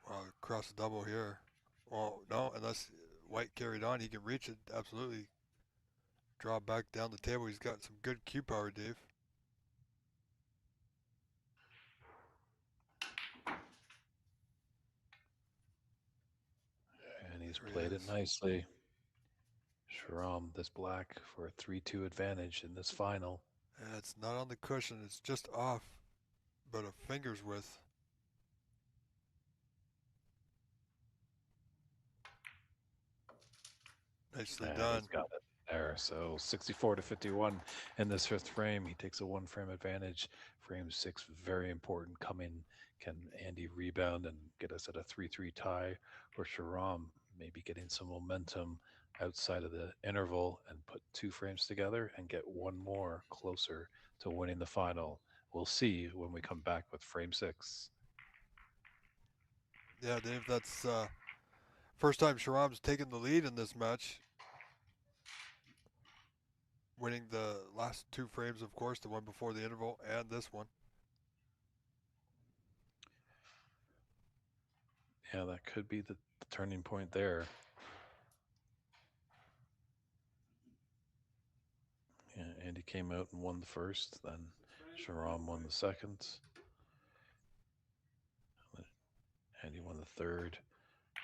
[SPEAKER 2] Well, cross the double here. Well, no, unless white carried on, he can reach it. Absolutely. Draw back down the table. He's got some good cue power, Dave.
[SPEAKER 1] And he's played it nicely. Sharam, this black for a 3-2 advantage in this final.
[SPEAKER 2] And it's not on the cushion. It's just off, but a finger's width. Nicely done.
[SPEAKER 1] He's got it. There, so 64 to 51 in this fifth frame. He takes a one frame advantage. Frame six, very important. Coming, can Andy rebound and get us at a 3-3 tie, or Sharam maybe getting some momentum outside of the interval and put two frames together and get one more closer to winning the final. We'll see when we come back with frame six.
[SPEAKER 2] Yeah, Dave, that's first time Sharam's taken the lead in this match. Winning the last two frames, of course, the one before the interval and this one.
[SPEAKER 1] Yeah, that could be the turning point there. Yeah, Andy came out and won the first, then Sharam won the second. Andy won the third,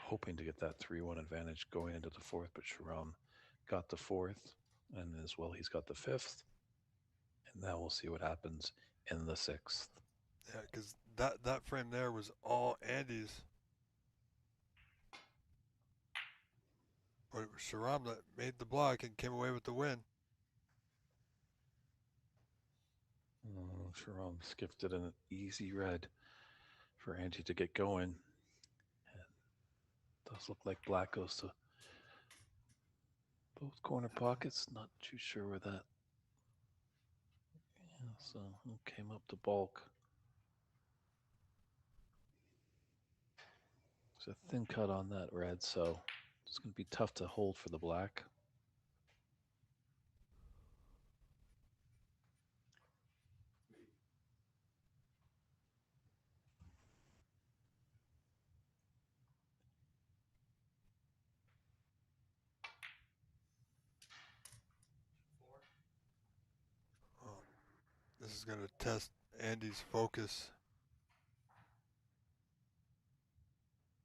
[SPEAKER 1] hoping to get that 3-1 advantage going into the fourth, but Sharam got the fourth, and as well he's got the fifth. And now we'll see what happens in the sixth.
[SPEAKER 2] Yeah, because that frame there was all Andy's. But it was Sharam that made the block and came away with the win.
[SPEAKER 1] Oh, Sharam skipped it in an easy red for Andy to get going. And it does look like black goes to both corner pockets. Not too sure where that. Yeah, so it came up to bulk. There's a thin cut on that red, so it's going to be tough to hold for the black.
[SPEAKER 2] This is going to test Andy's focus.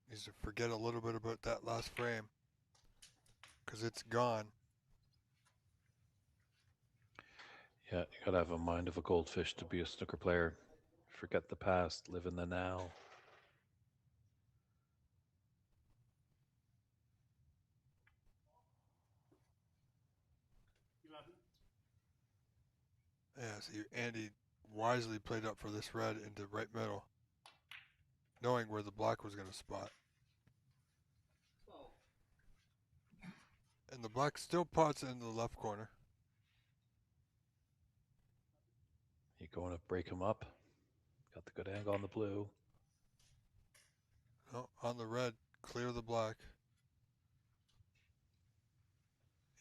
[SPEAKER 2] Needs to forget a little bit about that last frame because it's gone.
[SPEAKER 1] Yeah, you gotta have a mind of a goldfish to be a snooker player. Forget the past, live in the now.
[SPEAKER 2] Yeah, see, Andy wisely played up for this red into right middle, knowing where the black was going to spot. And the black still pots in the left corner.
[SPEAKER 1] You going to break him up? Got the good angle on the blue.
[SPEAKER 2] No, on the red, clear the black.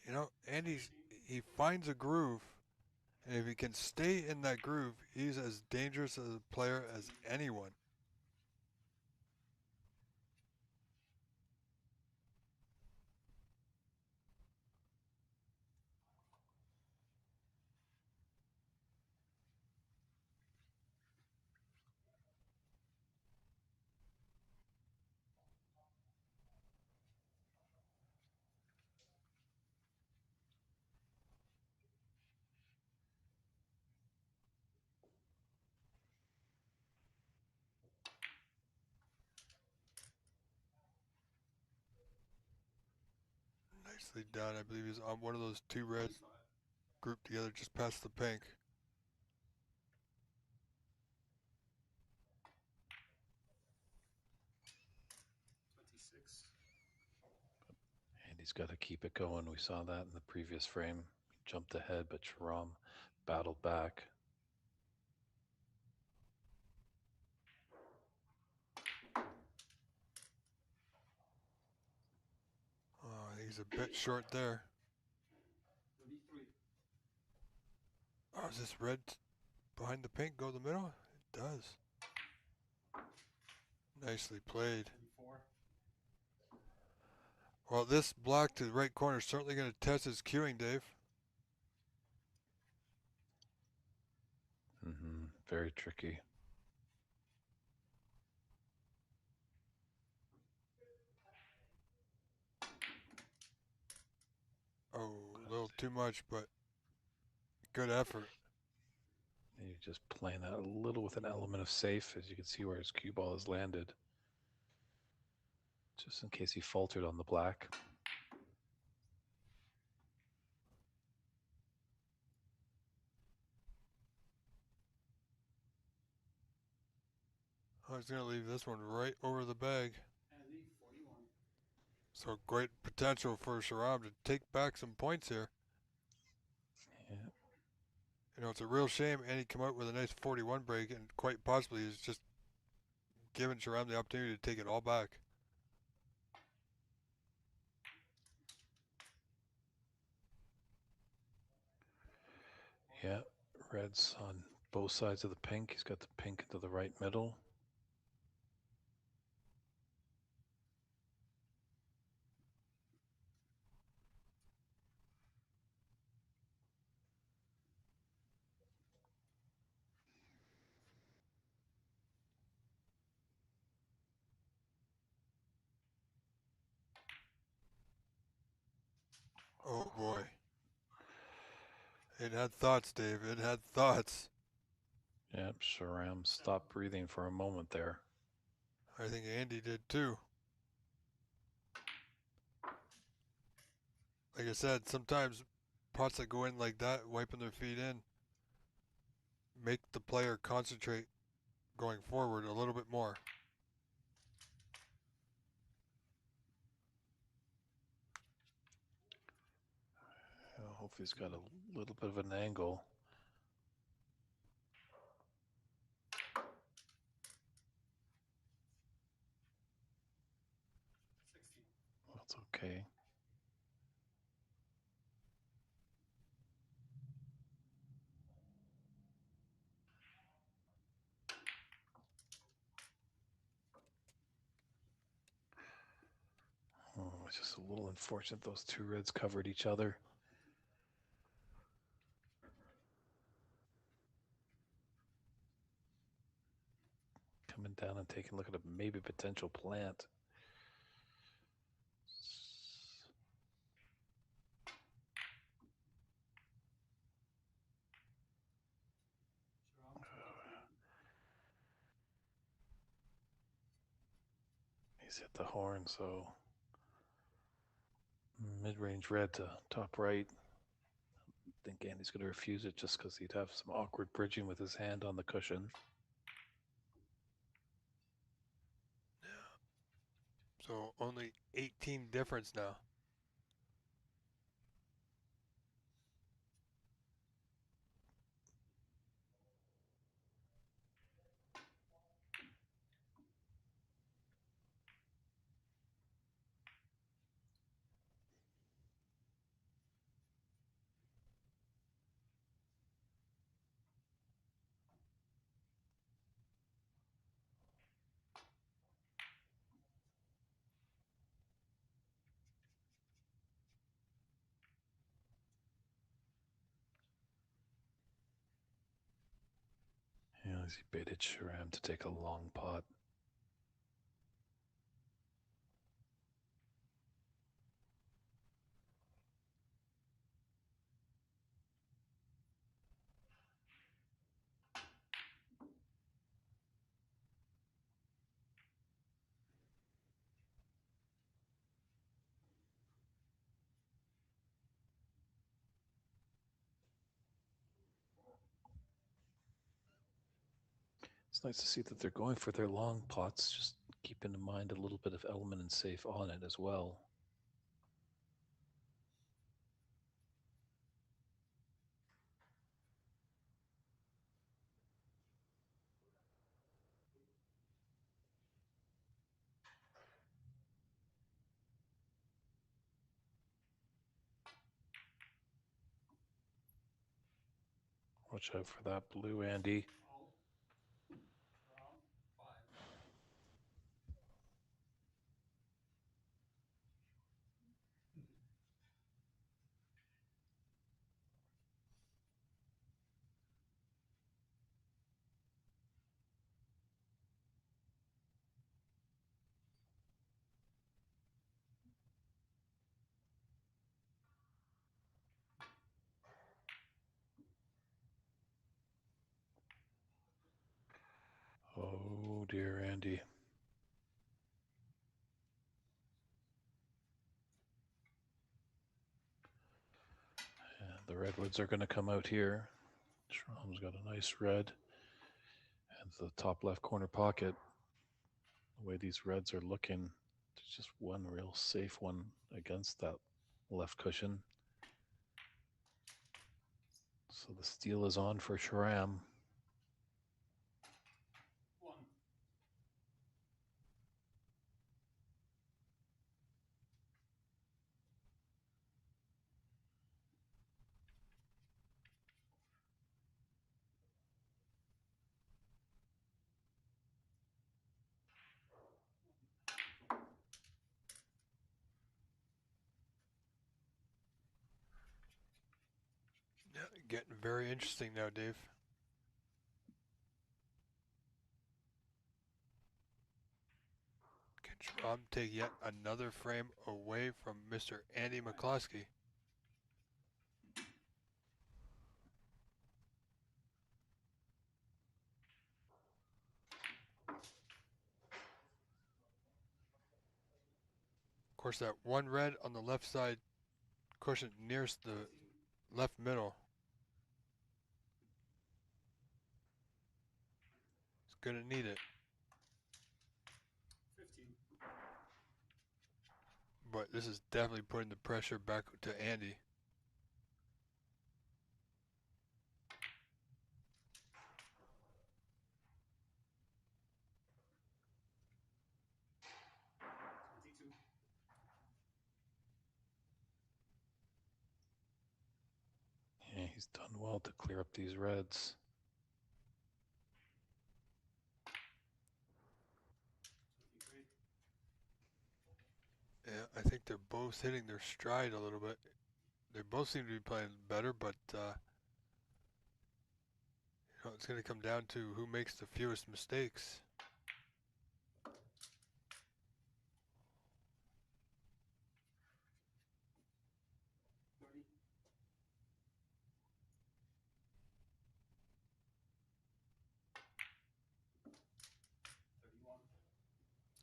[SPEAKER 2] You know, he finds a groove, and if he can stay in that groove, he's as dangerous as a player as anyone. Nicely done. I believe he's on one of those two reds grouped together just past the pink.
[SPEAKER 1] Andy's got to keep it going. We saw that in the previous frame. He jumped ahead, but Sharam battled back.
[SPEAKER 2] Oh, he's a bit short there. Oh, is this red behind the pink go the middle? It does. Nicely played. Well, this block to the right corner is certainly going to test his cueing, Dave.
[SPEAKER 1] Very tricky.
[SPEAKER 2] Oh, a little too much, but good effort.
[SPEAKER 1] He's just playing that a little with an element of safe, as you can see where his cue ball has landed. Just in case he faltered on the black.
[SPEAKER 2] I was going to leave this one right over the bag.
[SPEAKER 10] Andy, 41.
[SPEAKER 2] So great potential for Sharam to take back some points here.
[SPEAKER 1] Yeah.
[SPEAKER 2] You know, it's a real shame Andy come out with a nice 41 break, and quite possibly is just giving Sharam the opportunity to take it all back.
[SPEAKER 1] Yeah, red's on both sides of the pink. He's got the pink into the right middle.
[SPEAKER 2] Oh boy. It had thoughts, Dave. It had thoughts.
[SPEAKER 1] Yep, Sharam stopped breathing for a moment there.
[SPEAKER 2] I think Andy did too. Like I said, sometimes pots that go in like that, wiping their feet in, make the player concentrate going forward a little bit more.
[SPEAKER 1] Hopefully he's got a little bit of an angle. That's okay. Oh, it's just a little unfortunate those two reds covered each other. Coming down and taking a look at a maybe potential plant. He's hit the horn, so mid-range red to top right. I think Andy's going to refuse it just because he'd have some awkward bridging with his hand on the cushion.
[SPEAKER 2] So only 18 difference now.
[SPEAKER 1] Yeah, he baited Sharam to take a long pot. It's nice to see that they're going for their long pots, just keeping in mind a little bit of element and safe on it as well. Watch out for that blue, Andy. Oh dear, Andy. And the redwoods are going to come out here. Schramm's got a nice red and the top left corner pocket. The way these reds are looking, there's just one real safe one against that left cushion. So the steel is on for Sharam.
[SPEAKER 10] One.
[SPEAKER 2] Yeah, getting very interesting now, Dave. Can Schramm take yet another frame away from Mr. Andy McCloskey? Of course, that one red on the left side cushion nearest the left middle is going to need it.
[SPEAKER 10] 15.
[SPEAKER 2] But this is definitely putting the pressure back to Andy.
[SPEAKER 1] Yeah, he's done well to clear up these reds.
[SPEAKER 2] Yeah, I think they're both hitting their stride a little bit. They both seem to be playing better, but it's going to come down to who makes the fewest mistakes.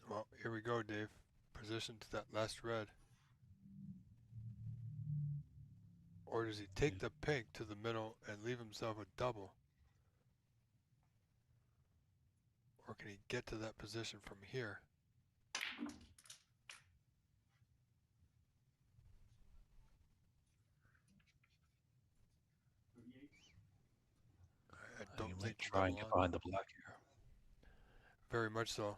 [SPEAKER 2] Well, here we go, Dave. Position to that last red. Or does he take the pink to the middle and leave himself a double? Or can he get to that position from here? I don't think the
[SPEAKER 1] try and
[SPEAKER 2] double
[SPEAKER 1] get
[SPEAKER 2] on.
[SPEAKER 1] behind the black here.
[SPEAKER 2] Very much so.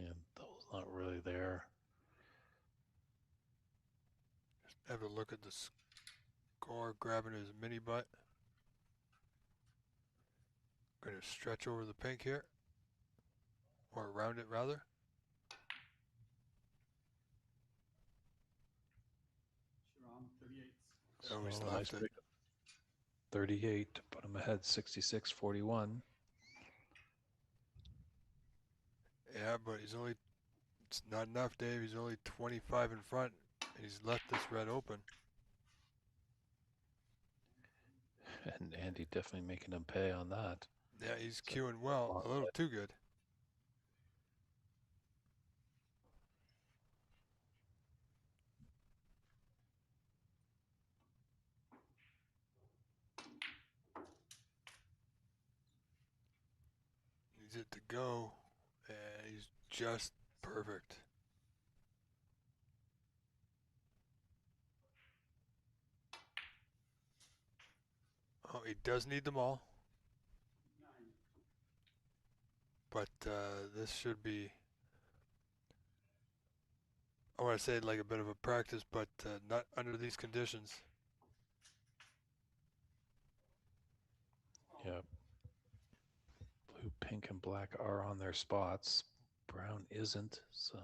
[SPEAKER 1] And those not really there.
[SPEAKER 2] Just have a look at the score, grabbing his mini butt. Going to stretch over the pink here. Or around it, rather.
[SPEAKER 10] Sharam, 38.
[SPEAKER 2] Oh, he's
[SPEAKER 1] So
[SPEAKER 2] left
[SPEAKER 1] nice
[SPEAKER 2] it.
[SPEAKER 1] pick. 38 to put him ahead 66-41.
[SPEAKER 2] Yeah, but it's not enough, Dave. He's only 25 in front, and he's left this red open.
[SPEAKER 1] And Andy definitely making him pay on that.
[SPEAKER 2] Yeah, he's queuing well, a little too good. Needs it to go, and he's just perfect. Oh, he does need them all.
[SPEAKER 10] 9.
[SPEAKER 2] But this should be, I want to say like a bit of a practice, but not under these conditions.
[SPEAKER 1] Yeah. Blue, pink, and black are on their spots. Brown isn't, so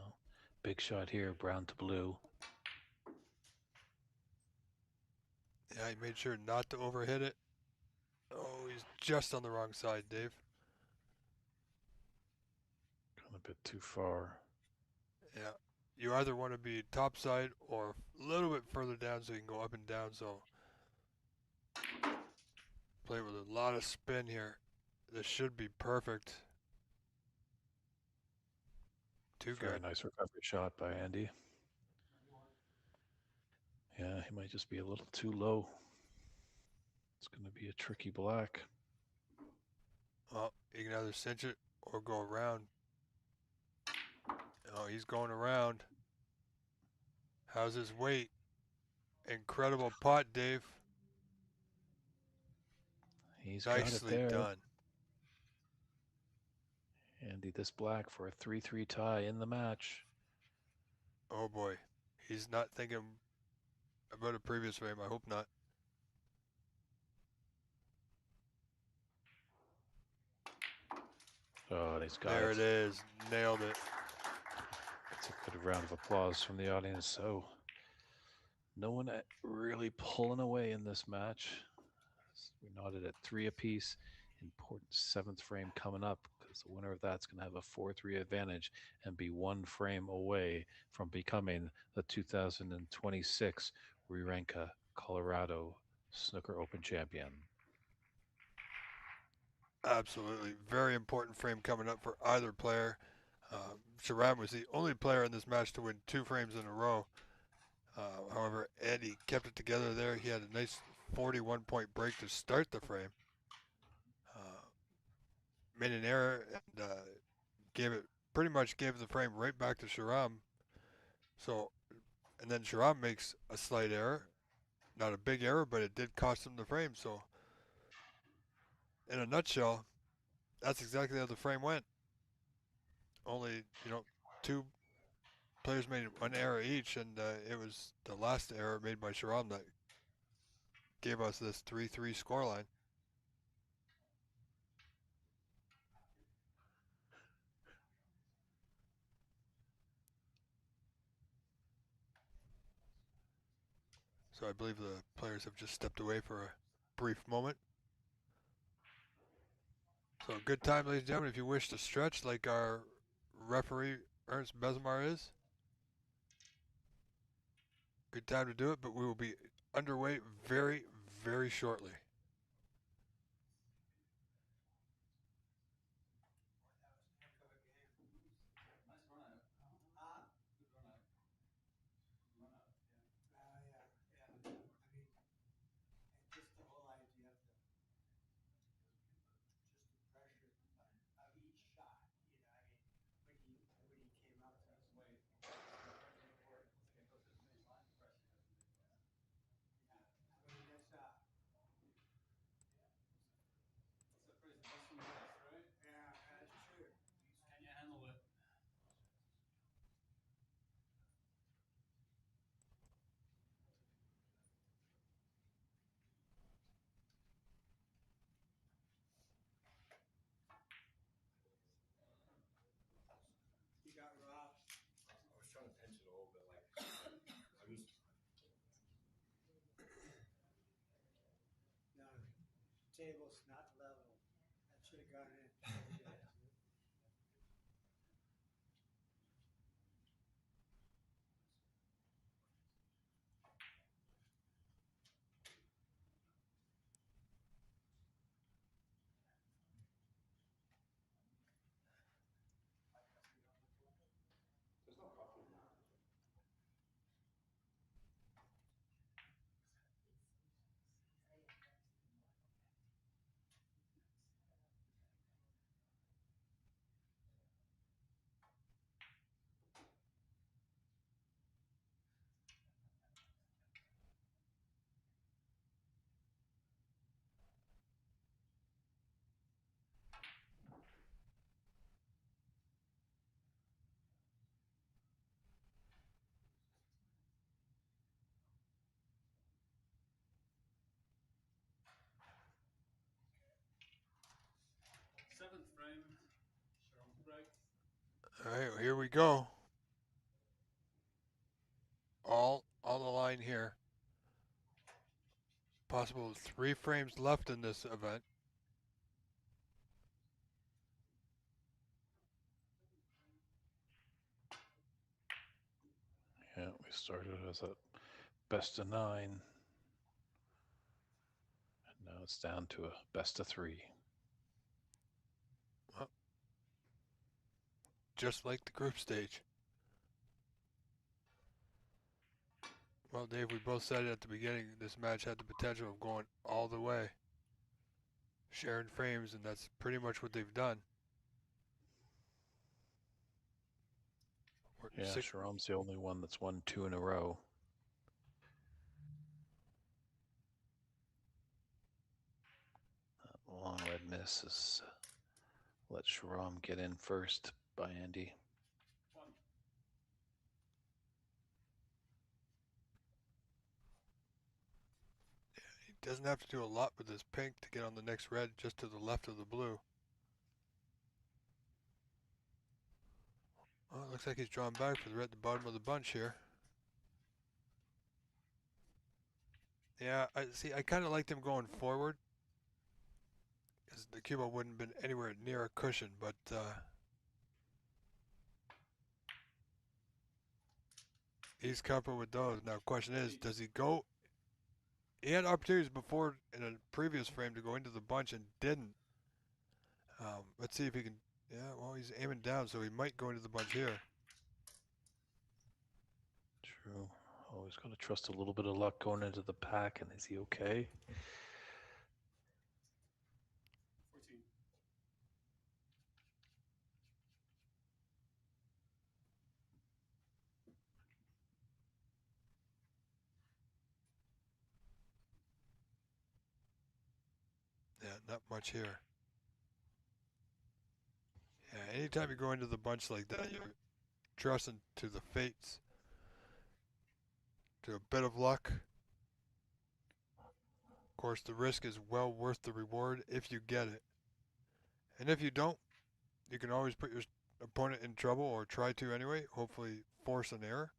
[SPEAKER 1] big shot here, brown to blue.
[SPEAKER 2] Yeah, he made sure not to overhit it. Oh, he's just on the wrong side, Dave.
[SPEAKER 1] Gone a bit too far.
[SPEAKER 2] Yeah, you either want to be top side or a little bit further down so you can go up and down. So play with a lot of spin here. This should be perfect. Too
[SPEAKER 1] Very
[SPEAKER 2] good.
[SPEAKER 1] nice recovery shot by Andy. Yeah, he might just be a little too low. It's going to be a tricky black.
[SPEAKER 2] Well, you can either cinch it or go around. Oh, he's going around. How's his weight? Incredible pot, Dave.
[SPEAKER 1] He's got it
[SPEAKER 2] Nicely
[SPEAKER 1] there.
[SPEAKER 2] done.
[SPEAKER 1] Andy, this black for a 3-3 tie in the match.
[SPEAKER 2] Oh boy. He's not thinking about a previous frame. I hope not.
[SPEAKER 1] Oh, and he's got
[SPEAKER 2] There
[SPEAKER 1] it.
[SPEAKER 2] it is. Nailed it.
[SPEAKER 1] That's a good round of applause from the audience. So, no one really pulling away in this match. We nodded at 3 apiece. Important 7th frame coming up because the winner of that's going to have a 4-3 advantage and be 1 frame away from becoming the 2026 Rirenka, Colorado Snooker Open champion.
[SPEAKER 2] Absolutely. Very important frame coming up for either player. Sharam was the only player in this match to win 2 frames in a row. However, Andy kept it together there. He had a nice 41-point break to start the frame. Made an error and pretty much gave the frame right back to Sharam. So, and then Sharam makes a slight error. Not a big error, but it did cost him the frame. So, in a nutshell, that's exactly how the frame went. Only, 2 players made 1 error each, and it was the last error made by Sharam that gave us this 3-3 scoreline. So I believe the players have just stepped away for a brief moment. So good time, ladies and gentlemen, if you wish to stretch like our referee Ernst Besmar is. Good time to do it, but we will be underway very, very shortly.
[SPEAKER 13] I was trying to pinch it a little bit, like I'm just.
[SPEAKER 3] No, table's not level. That should have gone in.
[SPEAKER 13] There's no coffee.
[SPEAKER 10] Seventh frame, Sharon break.
[SPEAKER 2] All right, well, here we go. All on the line here. Possible 3 frames left in this event.
[SPEAKER 1] Yeah, we started as a best of 9. And now it's down to a best of 3.
[SPEAKER 2] Well, just like the group stage. Well, Dave, we both said it at the beginning. This match had the potential of going all the way. Sharing frames, and that's pretty much what they've done.
[SPEAKER 1] Yeah, Sharam's the only one that's won 2 in a row. That long red miss is let Sharam get in first by Andy.
[SPEAKER 2] He doesn't have to do a lot with this pink to get on the next red, just to the left of the blue. Well, it looks like he's drawn back for the red at the bottom of the bunch here. Yeah, I kind of liked him going forward, because the cue ball wouldn't have been anywhere near a cushion, but he's comfortable with those. Now, question is, does he go? He had opportunities before in a previous frame to go into the bunch and didn't. Let's see if he can. Yeah, well, he's aiming down, so he might go into the bunch here.
[SPEAKER 1] True. Always got to trust a little bit of luck going into the pack, and is he okay?
[SPEAKER 12] 14.
[SPEAKER 2] Yeah, not much here. Yeah, anytime you go into the bunch like that, you're trusting to the fates, to a bit of luck. Of course, the risk is well worth the reward if you get it. And if you don't, you can always put your opponent in trouble, or try to anyway, hopefully force an error.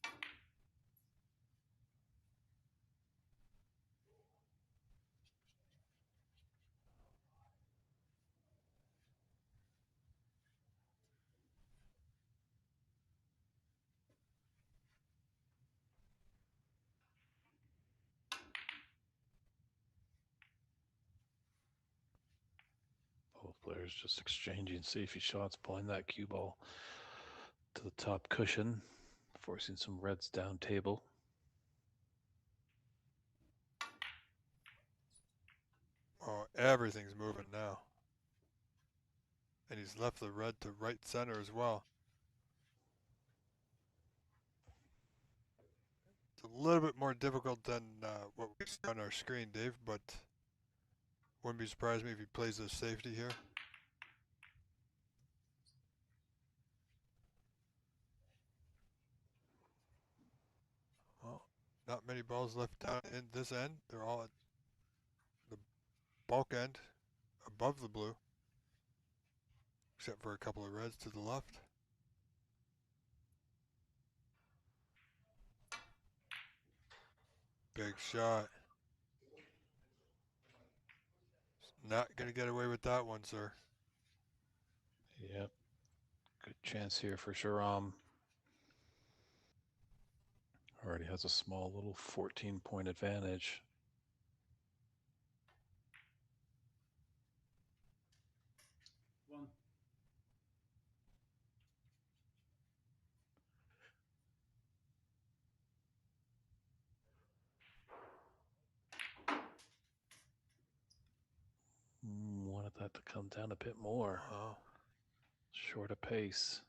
[SPEAKER 1] Both players just exchanging safety shots, pulling that cue ball to the top cushion, forcing some reds down table.
[SPEAKER 2] Oh, everything's moving now. And he's left the red to right center as well. It's a little bit more difficult than what we see on our screen, Dave, but wouldn't be surprised me if he plays the safety here. Well, not many balls left down in this end. They're all at the bulk end above the blue, except for a couple of reds to the left. Big shot. Not going to get away with that one, sir.
[SPEAKER 1] Yep. Good chance here for Sharam. Already has a small little 14-point advantage.
[SPEAKER 12] One.
[SPEAKER 1] Wanted that to come down a bit more.
[SPEAKER 2] Oh.
[SPEAKER 1] Short of pace.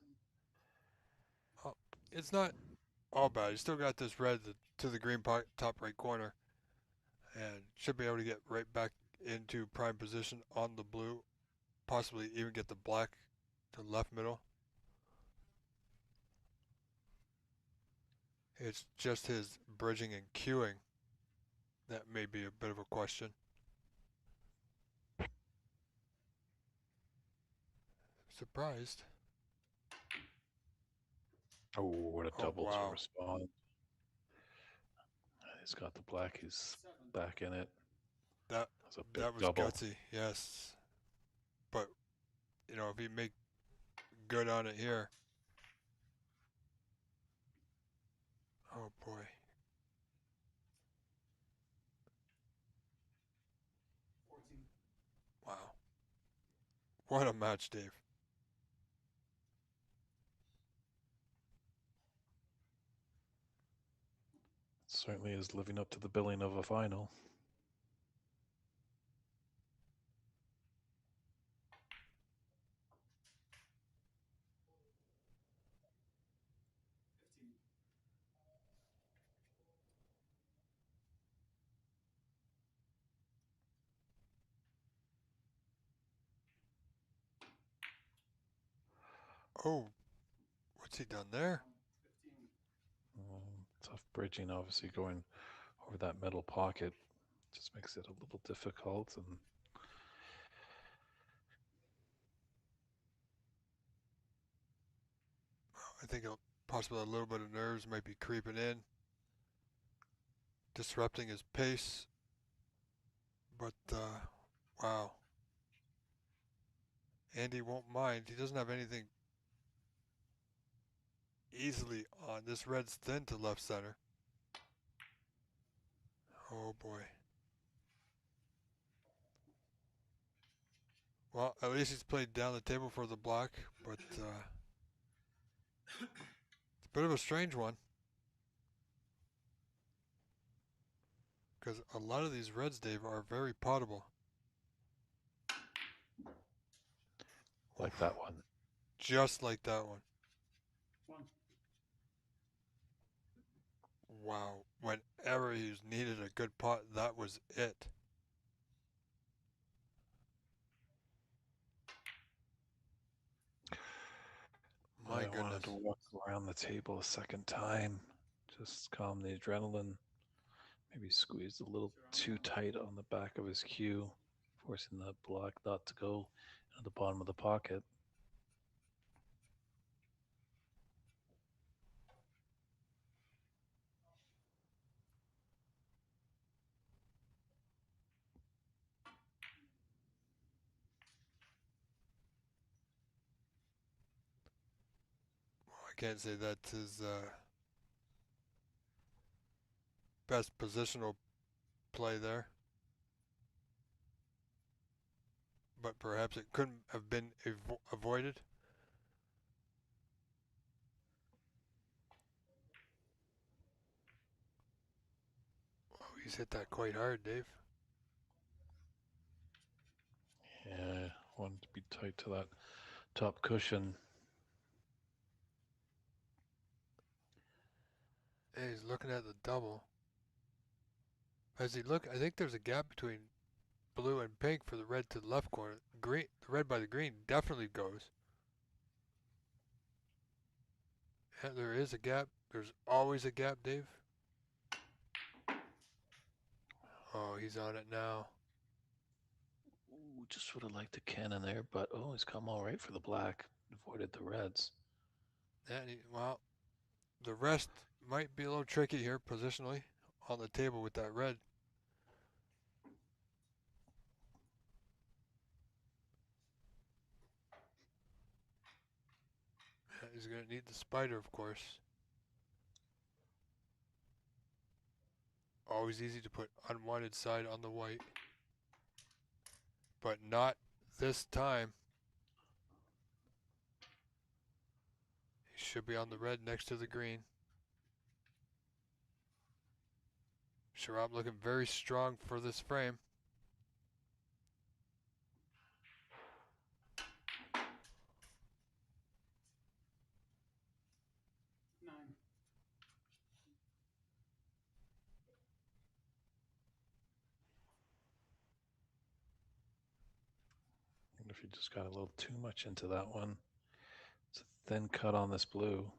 [SPEAKER 2] Oh, it's not all bad. You still got this red to the green top right corner, and should be able to get right back into prime position on the blue, possibly even get the black to left middle. It's just his bridging and cueing that may be a bit of a question. Surprised.
[SPEAKER 1] Oh, what a double
[SPEAKER 2] wow.
[SPEAKER 1] to respond. He's got the black. He's back in it.
[SPEAKER 2] That
[SPEAKER 1] was a big
[SPEAKER 2] that was
[SPEAKER 1] double.
[SPEAKER 2] gutsy, yes. But you know, if he make good on it here. Oh boy. Wow. What a match, Dave.
[SPEAKER 1] It's Certainly is living up to the billing of a final.
[SPEAKER 2] Oh, what's he done there?
[SPEAKER 1] Tough bridging, obviously, going over that middle pocket just makes it a little difficult. And
[SPEAKER 2] I think possibly a little bit of nerves might be creeping in, disrupting his pace. But, wow. Andy won't mind. He doesn't have anything easily on. This red's thin to left center. Oh, boy. Well, at least he's played down the table for the block, but it's a bit of a strange one. Because a lot of these reds, Dave, are very potable.
[SPEAKER 1] Like that one.
[SPEAKER 2] Just like that one. Wow. Whenever he's needed a good pot, that was it. My
[SPEAKER 1] I
[SPEAKER 2] goodness.
[SPEAKER 1] wanted to walk around the table a second time. Just calm the adrenaline. Maybe squeezed a little too tight on the back of his cue, forcing the block not to go into the bottom of the pocket.
[SPEAKER 2] I can't say that's his best positional play there. But perhaps it couldn't have been avoided. Oh, he's hit that quite hard, Dave.
[SPEAKER 1] Yeah, wanted to be tight to that top cushion.
[SPEAKER 2] Hey, he's looking at the double. As he look, I think there's a gap between blue and pink for the red to the left corner. Green, the red by the green definitely goes. Yeah, there is a gap. There's always a gap, Dave. Oh, he's on it now.
[SPEAKER 1] Ooh, just would have liked the cannon there, but oh, he's come all right for the black. Avoided the reds.
[SPEAKER 2] And well, the rest might be a little tricky here positionally on the table with that red. Yeah, he's going to need the spider, of course. Always easy to put unwanted side on the white. But not this time. He should be on the red next to the green. Sharab looking very strong for this frame.
[SPEAKER 1] And if you just got a little too much into that one, it's a thin cut on this blue.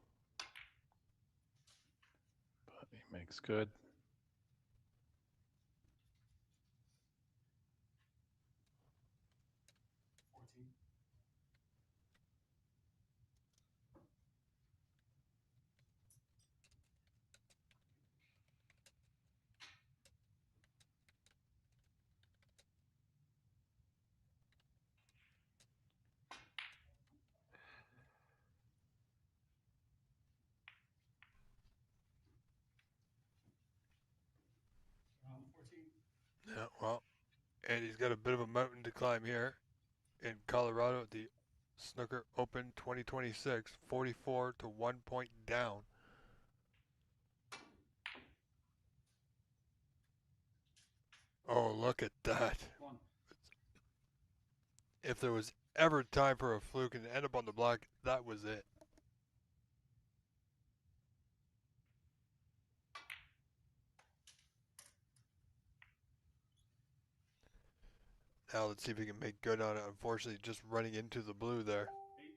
[SPEAKER 1] But he makes good.
[SPEAKER 2] Yeah, well, and he's got a bit of a mountain to climb here in Colorado at the Snooker Open 2026, 44 to 1 point down. Oh, look at that.
[SPEAKER 15] Come on.
[SPEAKER 2] If there was ever time for a fluke and end up on the block, that was it. Now let's see if he can make good on it. Unfortunately, just running into the blue there.
[SPEAKER 15] 8.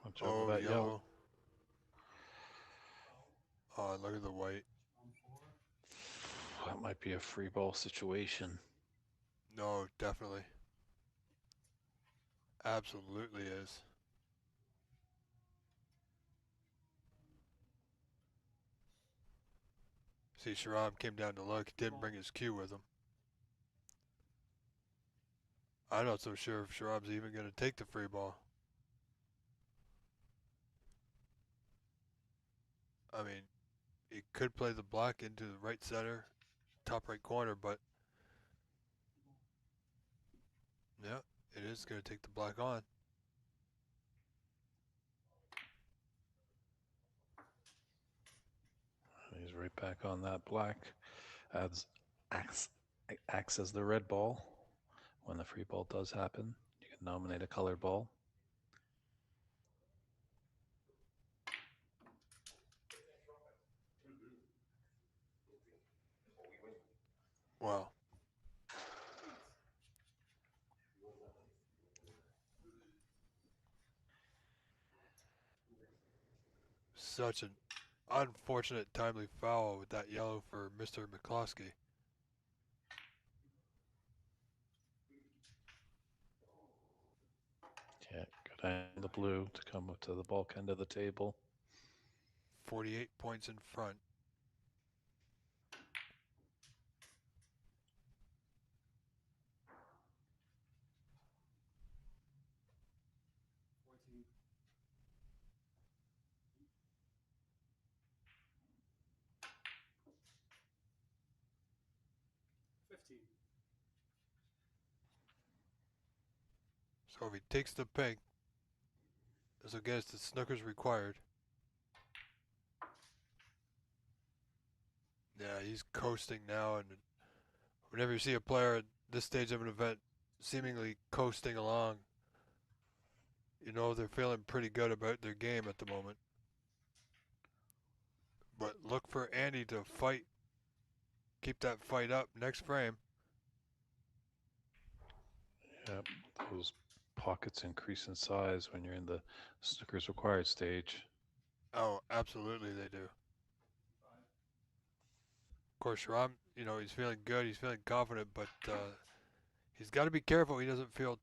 [SPEAKER 1] Watch out for
[SPEAKER 2] Oh,
[SPEAKER 1] that yellow.
[SPEAKER 2] yellow. Oh, look at the white.
[SPEAKER 15] On 4.
[SPEAKER 1] That might be a free ball situation.
[SPEAKER 2] No, definitely. Absolutely is. See, Sharam came down to look. He didn't bring his cue with him. I'm not so sure if Sharam's even going to take the free ball. I mean, he could play the block into the right center, top right corner, but yeah, it is going to take the block on.
[SPEAKER 1] He's right back on that black. Adds acts acts as the red ball. When the free ball does happen, you can nominate a colored ball.
[SPEAKER 2] Wow. Such an unfortunate timely foul with that yellow for Mr. McCloskey.
[SPEAKER 1] Yeah, good eye on the blue to come up to the bulk end of the table.
[SPEAKER 2] 48 points in front. So if he takes the pink, this will get us to Snooker's required. Yeah, he's coasting now, and whenever you see a player at this stage of an event seemingly coasting along, you know they're feeling pretty good about their game at the moment. But look for Andy to fight, keep that fight up next frame.
[SPEAKER 1] Yep, those pockets increase in size when you're in the Snooker's required stage.
[SPEAKER 2] Oh, absolutely they do. Of course, Ram, you know, he's feeling good, he's feeling confident, but he's got to be careful he doesn't feel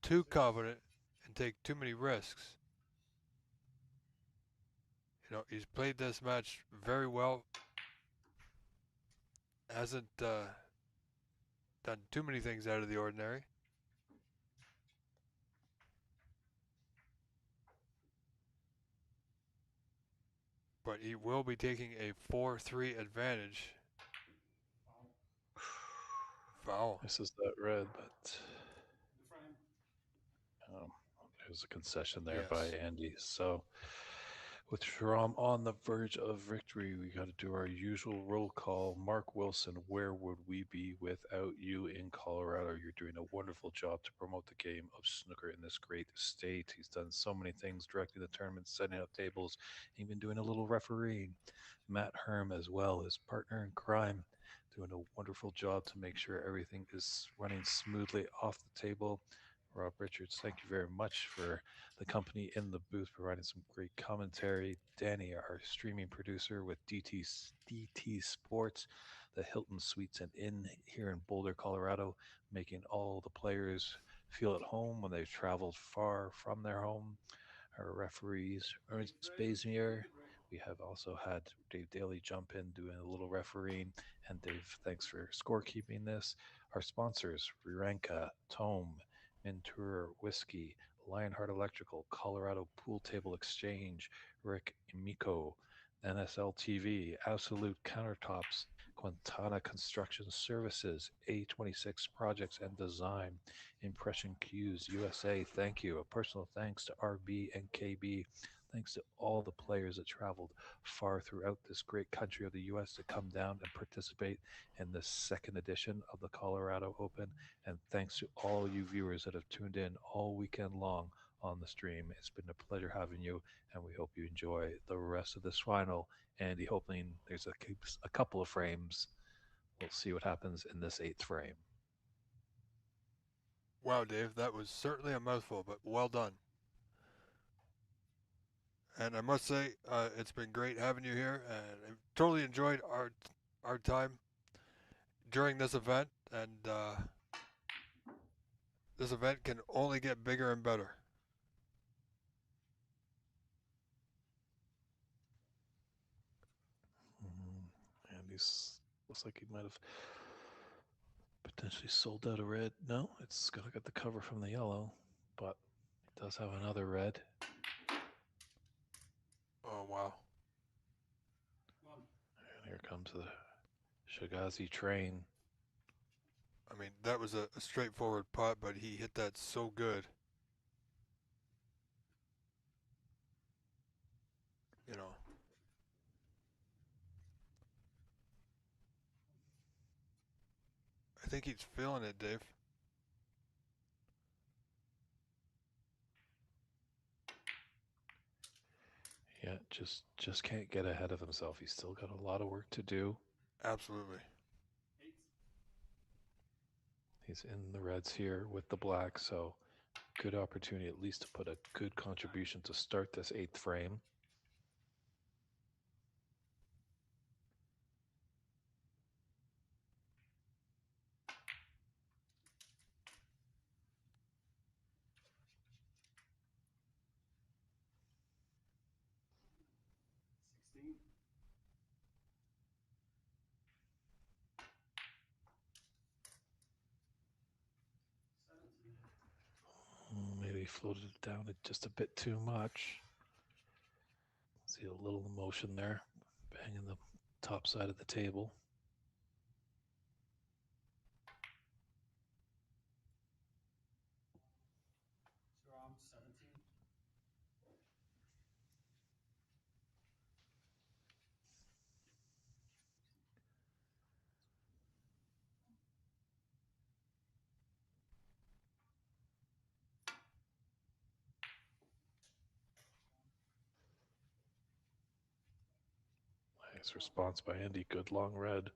[SPEAKER 2] too confident and take too many risks. You know, he's played this match very well. Hasn't done too many things out of the ordinary. But he will be taking a 4-3 advantage. Foul.
[SPEAKER 1] This is that red, but there's a concession there by
[SPEAKER 2] Yes.
[SPEAKER 1] Andy. So with Shram on the verge of victory, we got to do our usual roll call. Mark Wilson, where would we be without you in Colorado? You're doing a wonderful job to promote the game of snooker in this great state. He's done so many things, directing the tournament, setting up tables, even doing a little refereeing. Matt Herm, as well, his partner in crime, doing a wonderful job to make sure everything is running smoothly off the table. Rob Richards, thank you very much for the company in the booth, providing some great commentary. Danny, our streaming producer with DT Sports, the Hilton Suites and Inn here in Boulder, Colorado, making all the players feel at home when they've traveled far from their home. Our referees, Ernst Bazemir. We have also had Dave Daly jump in doing a little refereeing. And Dave, thanks for scorekeeping this. Our sponsors, Riranka, Tome, Mentura Whiskey, Lionheart Electrical, Colorado Pool Table Exchange, Rick Miko, NSL TV, Absolute Countertops, Quintana Construction Services, A26 Projects and Design, Impression Cues USA. Thank you. A personal thanks to RB and KB. Thanks to all the players that traveled far throughout this great country of the U.S. to come down and participate in this second edition of the Colorado Open. And thanks to all you viewers that have tuned in all weekend long on the stream. It's been a pleasure having you, and we hope you enjoy the rest of this final. Andy, hoping there's a couple of frames. We'll see what happens in this eighth frame.
[SPEAKER 2] Wow, Dave, that was certainly a mouthful, but well done. And I must say, it's been great having you here, and I've totally enjoyed our time during this event, and this event can only get bigger and better.
[SPEAKER 1] And he's looks like he might have potentially sold out a red. No, it's got the cover from the yellow, but it does have another red.
[SPEAKER 2] Oh, wow.
[SPEAKER 1] And here comes the Shagazi train.
[SPEAKER 2] I mean, that was a straightforward putt, but he hit that so good. You know. I think he's feeling it, Dave.
[SPEAKER 1] Yeah, just can't get ahead of himself. He's still got a lot of work to do.
[SPEAKER 2] Absolutely.
[SPEAKER 1] He's in the reds here with the black, so good opportunity at least to put a good contribution to start this eighth frame. Maybe floated it down just a bit too much. See a little motion there, banging the top side of the table. Nice response by Andy. Good long red.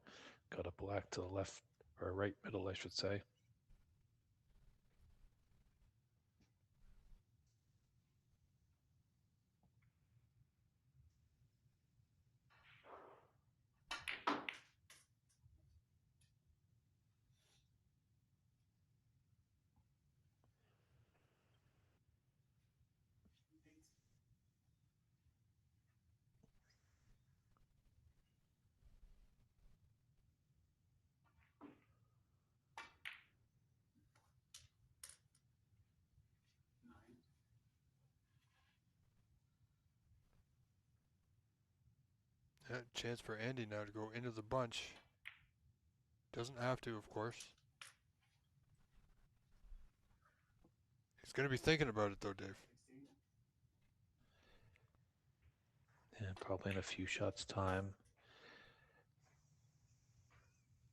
[SPEAKER 1] Got a black to the left, or right middle, I should say.
[SPEAKER 2] Yeah, chance for Andy now to go into the bunch. Doesn't have to, of course. He's going to be thinking about it, though, Dave.
[SPEAKER 1] Yeah, probably in a few shots' time.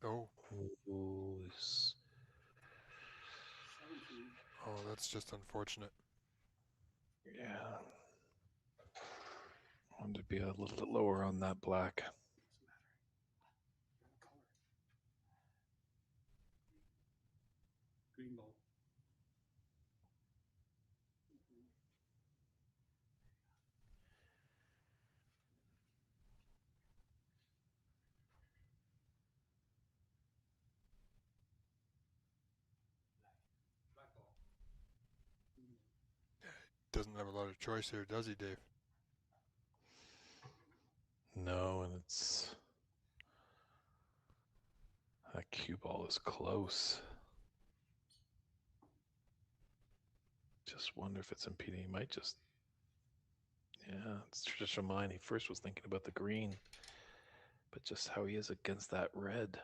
[SPEAKER 2] Oh.
[SPEAKER 1] Ooh,
[SPEAKER 2] Oh, that's just unfortunate.
[SPEAKER 1] Yeah. Wanted to be a little bit lower on that black.
[SPEAKER 10] Green ball.
[SPEAKER 2] Doesn't have a lot of choice here, does he, Dave?
[SPEAKER 1] No, and it's that cue ball is close. Just wonder if it's impeding. He might just. Yeah, it's traditional mind. He first was thinking about the green, but just how he is against that red.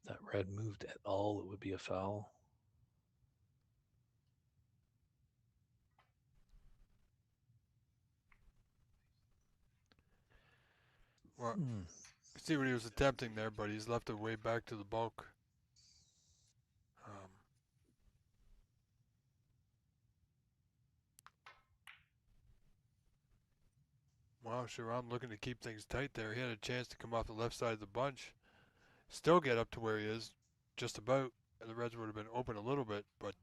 [SPEAKER 1] If that red moved at all, it would be a foul.
[SPEAKER 2] Well, I see what he was attempting there, but he's left it way back to the bulk. Wow, Sharam looking to keep things tight there. He had a chance to come off the left side of the bunch. Still get up to where he is, just about. And the Reds would have been open a little bit, but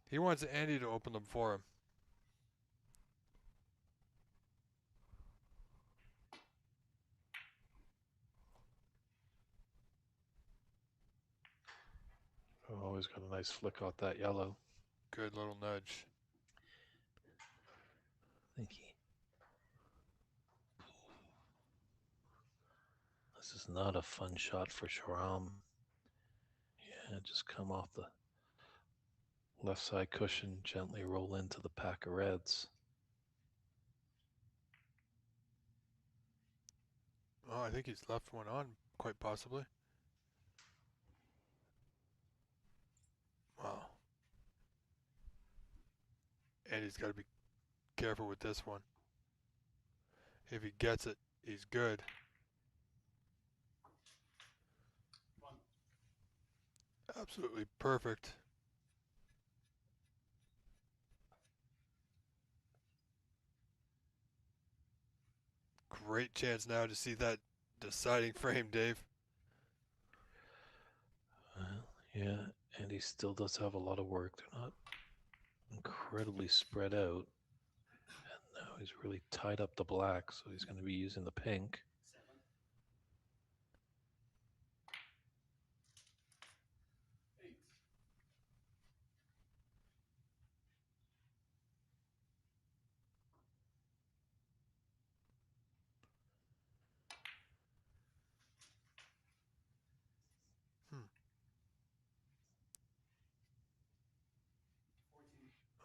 [SPEAKER 2] he wants Andy to open them for him.
[SPEAKER 1] Oh, he's got a nice flick out that yellow.
[SPEAKER 2] Good little nudge.
[SPEAKER 1] Thank you. This is not a fun shot for Sharam. Yeah, just come off the left side cushion, gently roll into the pack of Reds.
[SPEAKER 2] Oh, I think he's left one on, quite possibly. Wow. And he's got to be careful with this one. If he gets it, he's good. Absolutely perfect. Great chance now to see that deciding frame, Dave.
[SPEAKER 1] Yeah, and he still does have a lot of work. They're not incredibly spread out. And now he's really tied up the black, so he's going to be using the pink.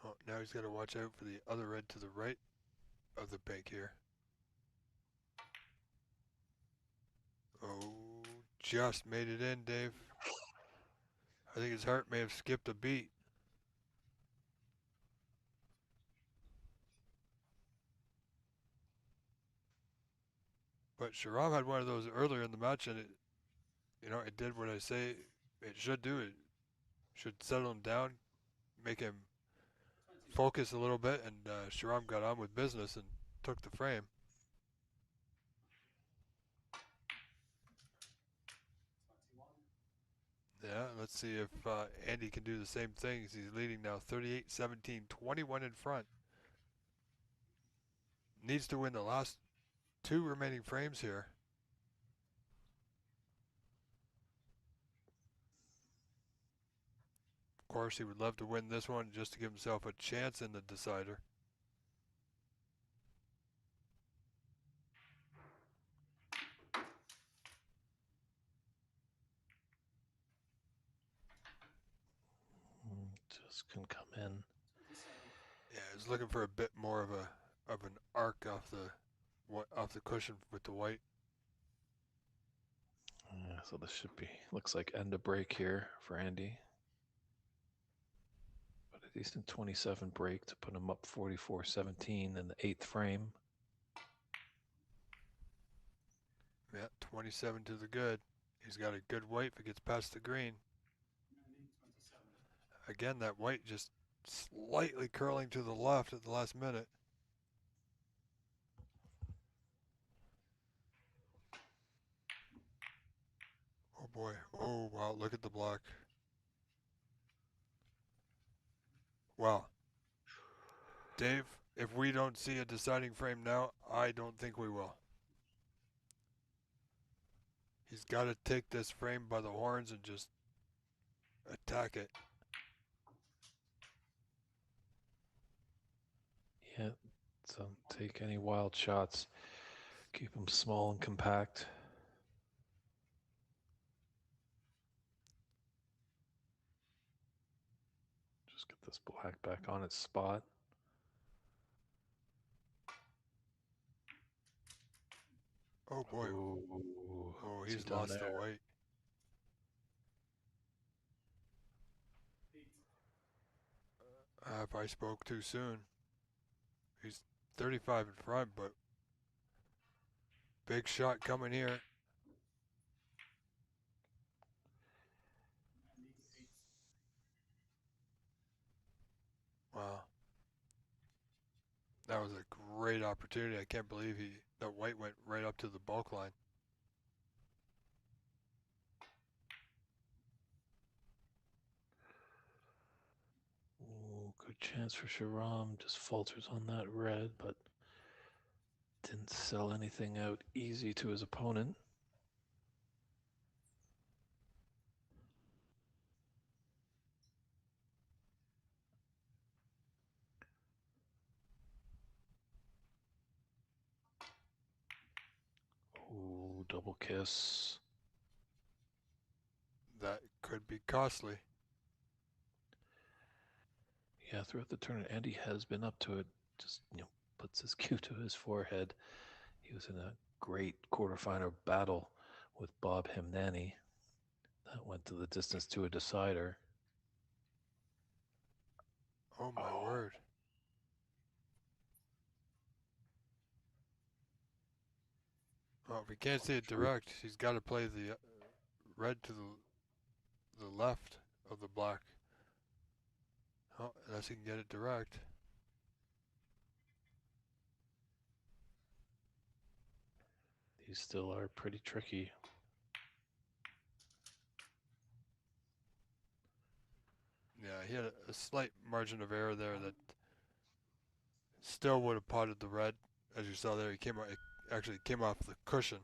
[SPEAKER 2] Oh, now he's got to watch out for the other red to the right of the pink here. Oh, just made it in, Dave. I think his heart may have skipped a beat. But Sharam had one of those earlier in the match, and it did what I say it should do. It should settle him down, make him focus a little bit, and Sharam got on with business and took the frame. Yeah, let's see if Andy can do the same thing. He's leading now 38-17, 21 in front. Needs to win the last two remaining frames here. Of course, he would love to win this one just to give himself a chance in the decider.
[SPEAKER 1] Just can come in.
[SPEAKER 2] Yeah, he's looking for a bit more of an arc off the cushion with the white.
[SPEAKER 1] Yeah, so this should be, looks like end of break here for Andy. But a decent 27 break to put him up 44-17 in the 8th frame.
[SPEAKER 2] Yeah, 27 to the good. He's got a good white if it gets past the green. Again, that white just slightly curling to the left at the last minute. Oh boy. Oh, wow, look at the black. Wow. Dave, if we don't see a deciding frame now, I don't think we will. He's got to take this frame by the horns and just attack it.
[SPEAKER 1] Yeah, don't take any wild shots. Keep them small and compact. Just get this black back on its spot.
[SPEAKER 2] Oh boy.
[SPEAKER 1] Ooh,
[SPEAKER 2] Oh,
[SPEAKER 1] what's he
[SPEAKER 2] he's
[SPEAKER 1] done
[SPEAKER 2] lost the
[SPEAKER 1] there?
[SPEAKER 2] weight. If I spoke too soon. He's 35 in front, but big shot coming here. Wow. That was a great opportunity. I can't believe that white went right up to the bulk line.
[SPEAKER 1] Ooh, good chance for Sharam. Just falters on that red, but didn't sell anything out easy to his opponent. Ooh, double kiss.
[SPEAKER 2] That could be costly.
[SPEAKER 1] Yeah, throughout the tournament, Andy has been up to it. Just, puts his cue to his forehead. He was in a great quarterfinal battle with Bob Himnani. That went to the distance to a decider.
[SPEAKER 2] Oh my word. Well, if we can't see it direct, he's got to play the red to the left of the black. Oh, unless he can get it direct.
[SPEAKER 1] These still are pretty tricky.
[SPEAKER 2] Yeah, he had a slight margin of error there that still would have potted the red. As you saw there, it actually came off the cushion.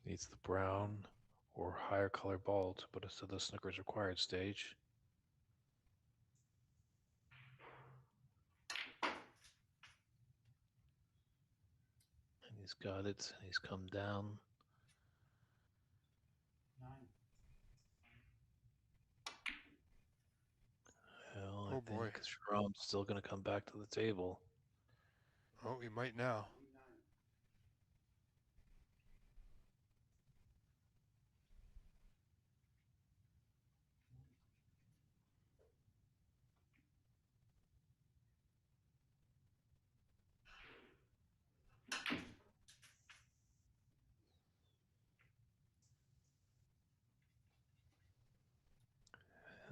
[SPEAKER 1] Needs the brown or higher color ball to put us to the snooker's required stage. And he's got it. He's come down. Well,
[SPEAKER 2] Oh
[SPEAKER 1] I
[SPEAKER 2] boy.
[SPEAKER 1] think Sharam's still going to come back to the table.
[SPEAKER 2] Oh, he might now.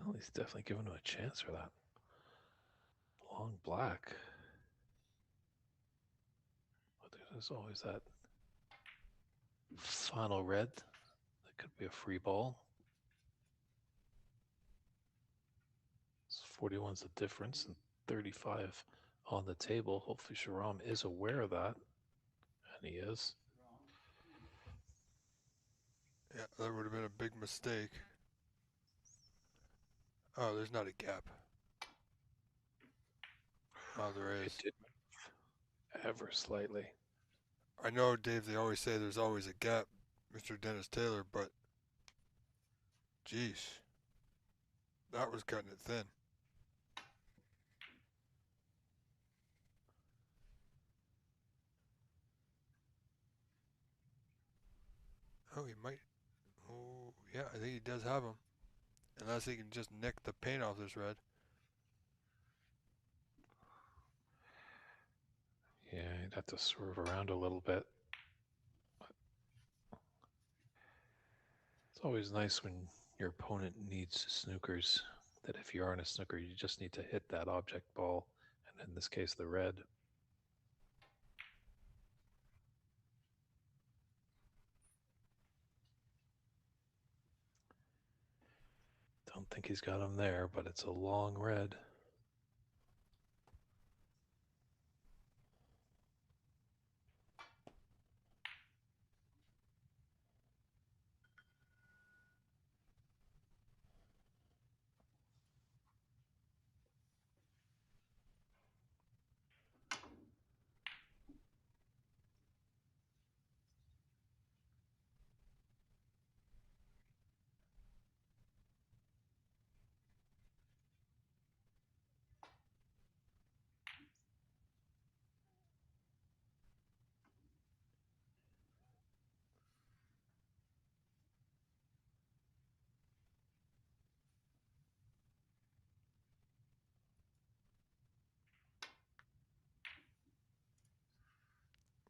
[SPEAKER 1] Well, he's definitely giving him a chance for that. Long black. But there's always that final red. That could be a free ball. 41's the difference and 35 on the table. Hopefully Sharam is aware of that. And he is.
[SPEAKER 2] Yeah, that would have been a big mistake. Oh, there's not a gap. Oh, there is.
[SPEAKER 1] It did ever slightly.
[SPEAKER 2] I know, Dave, they always say there's always a gap, Mr. Dennis Taylor, but geez, that was cutting it thin. Oh, he might. Oh, yeah, I think he does have him. Unless he can just nick the paint off this red.
[SPEAKER 1] Yeah, you'd have to swerve around a little bit. It's always nice when your opponent needs snookers, that if you are in a snooker, you just need to hit that object ball, and in this case, the red. Don't think think he's got him there, but it's a long red.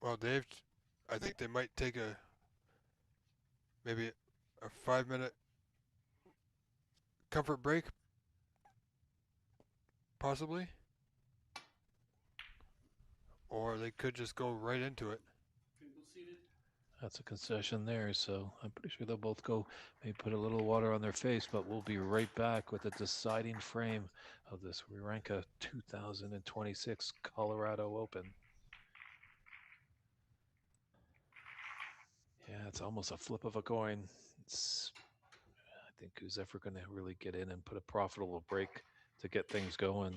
[SPEAKER 2] Well, Dave, I think they might take maybe a 5-minute comfort break, possibly. Or they could just go right into it.
[SPEAKER 1] That's a concession there, so I'm pretty sure they'll both go, maybe put a little water on their face, but we'll be right back with the deciding frame of this Waranka 2026 Colorado Open. Yeah, it's almost a flip of a coin. I think who's ever going to really get in and put a profitable break to get things going.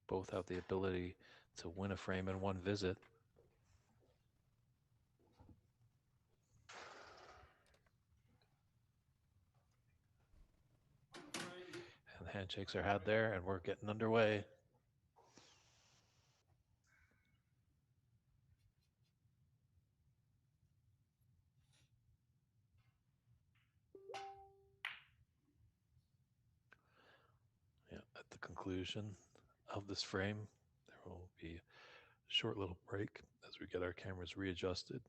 [SPEAKER 1] Both have the ability to win a frame in one visit. And the handshakes are had there, and we're getting underway. Yeah, at the conclusion of this frame, there will be a short little break as we get our cameras readjusted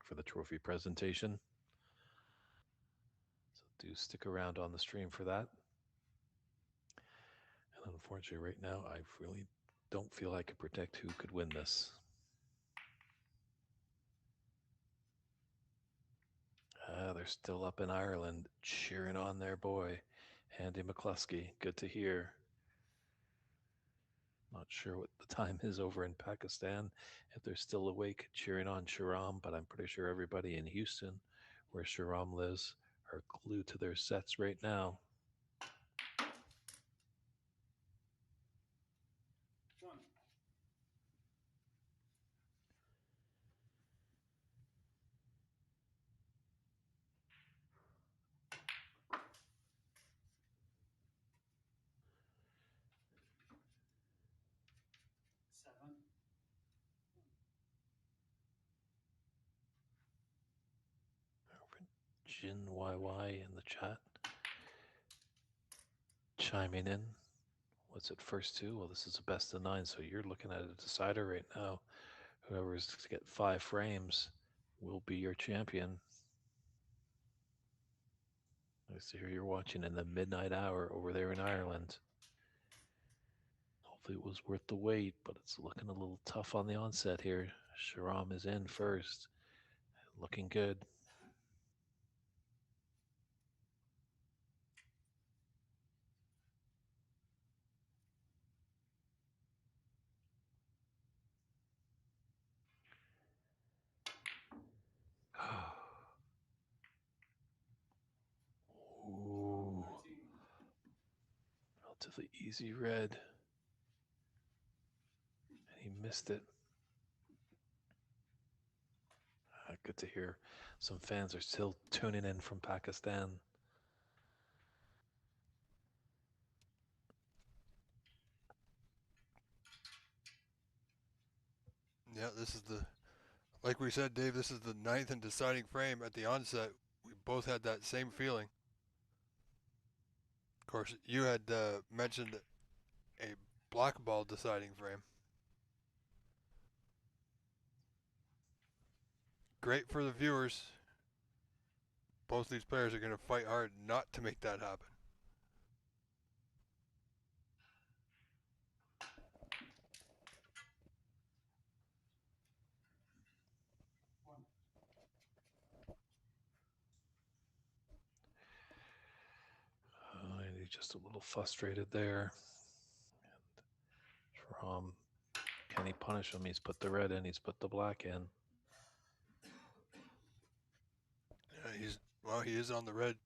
[SPEAKER 1] for the trophy presentation. So do stick around on the stream for that. And unfortunately, right now, I really don't feel I can predict who could win this. They're still up in Ireland cheering on their boy, Andy McCluskey. Good to hear. Not sure what the time is over in Pakistan, if they're still awake cheering on Sharam, but I'm pretty sure everybody in Houston, where Sharam lives, are glued to their sets right now. Jin YY in the chat chiming in. What's it first two? Well, this is a best of 9, so you're looking at a decider right now. Whoever's to get 5 frames will be your champion. Nice to hear you're watching in the midnight hour over there in Ireland. Hopefully it was worth the wait, but it's looking a little tough on the onset here. Sharam is in first. Looking good. Ooh. Relatively easy red. And he missed it. Good to hear. Some fans are still tuning in from Pakistan.
[SPEAKER 2] Yeah, this is like we said, Dave, this is the 9th and deciding frame at the onset. We both had that same feeling. Of course, you had mentioned a black ball deciding frame. Great for the viewers. Both these players are going to fight hard not to make that happen.
[SPEAKER 1] just a little frustrated there. And can he punish him? He's put the red in, he's put the black in.
[SPEAKER 2] Yeah, he is on the red,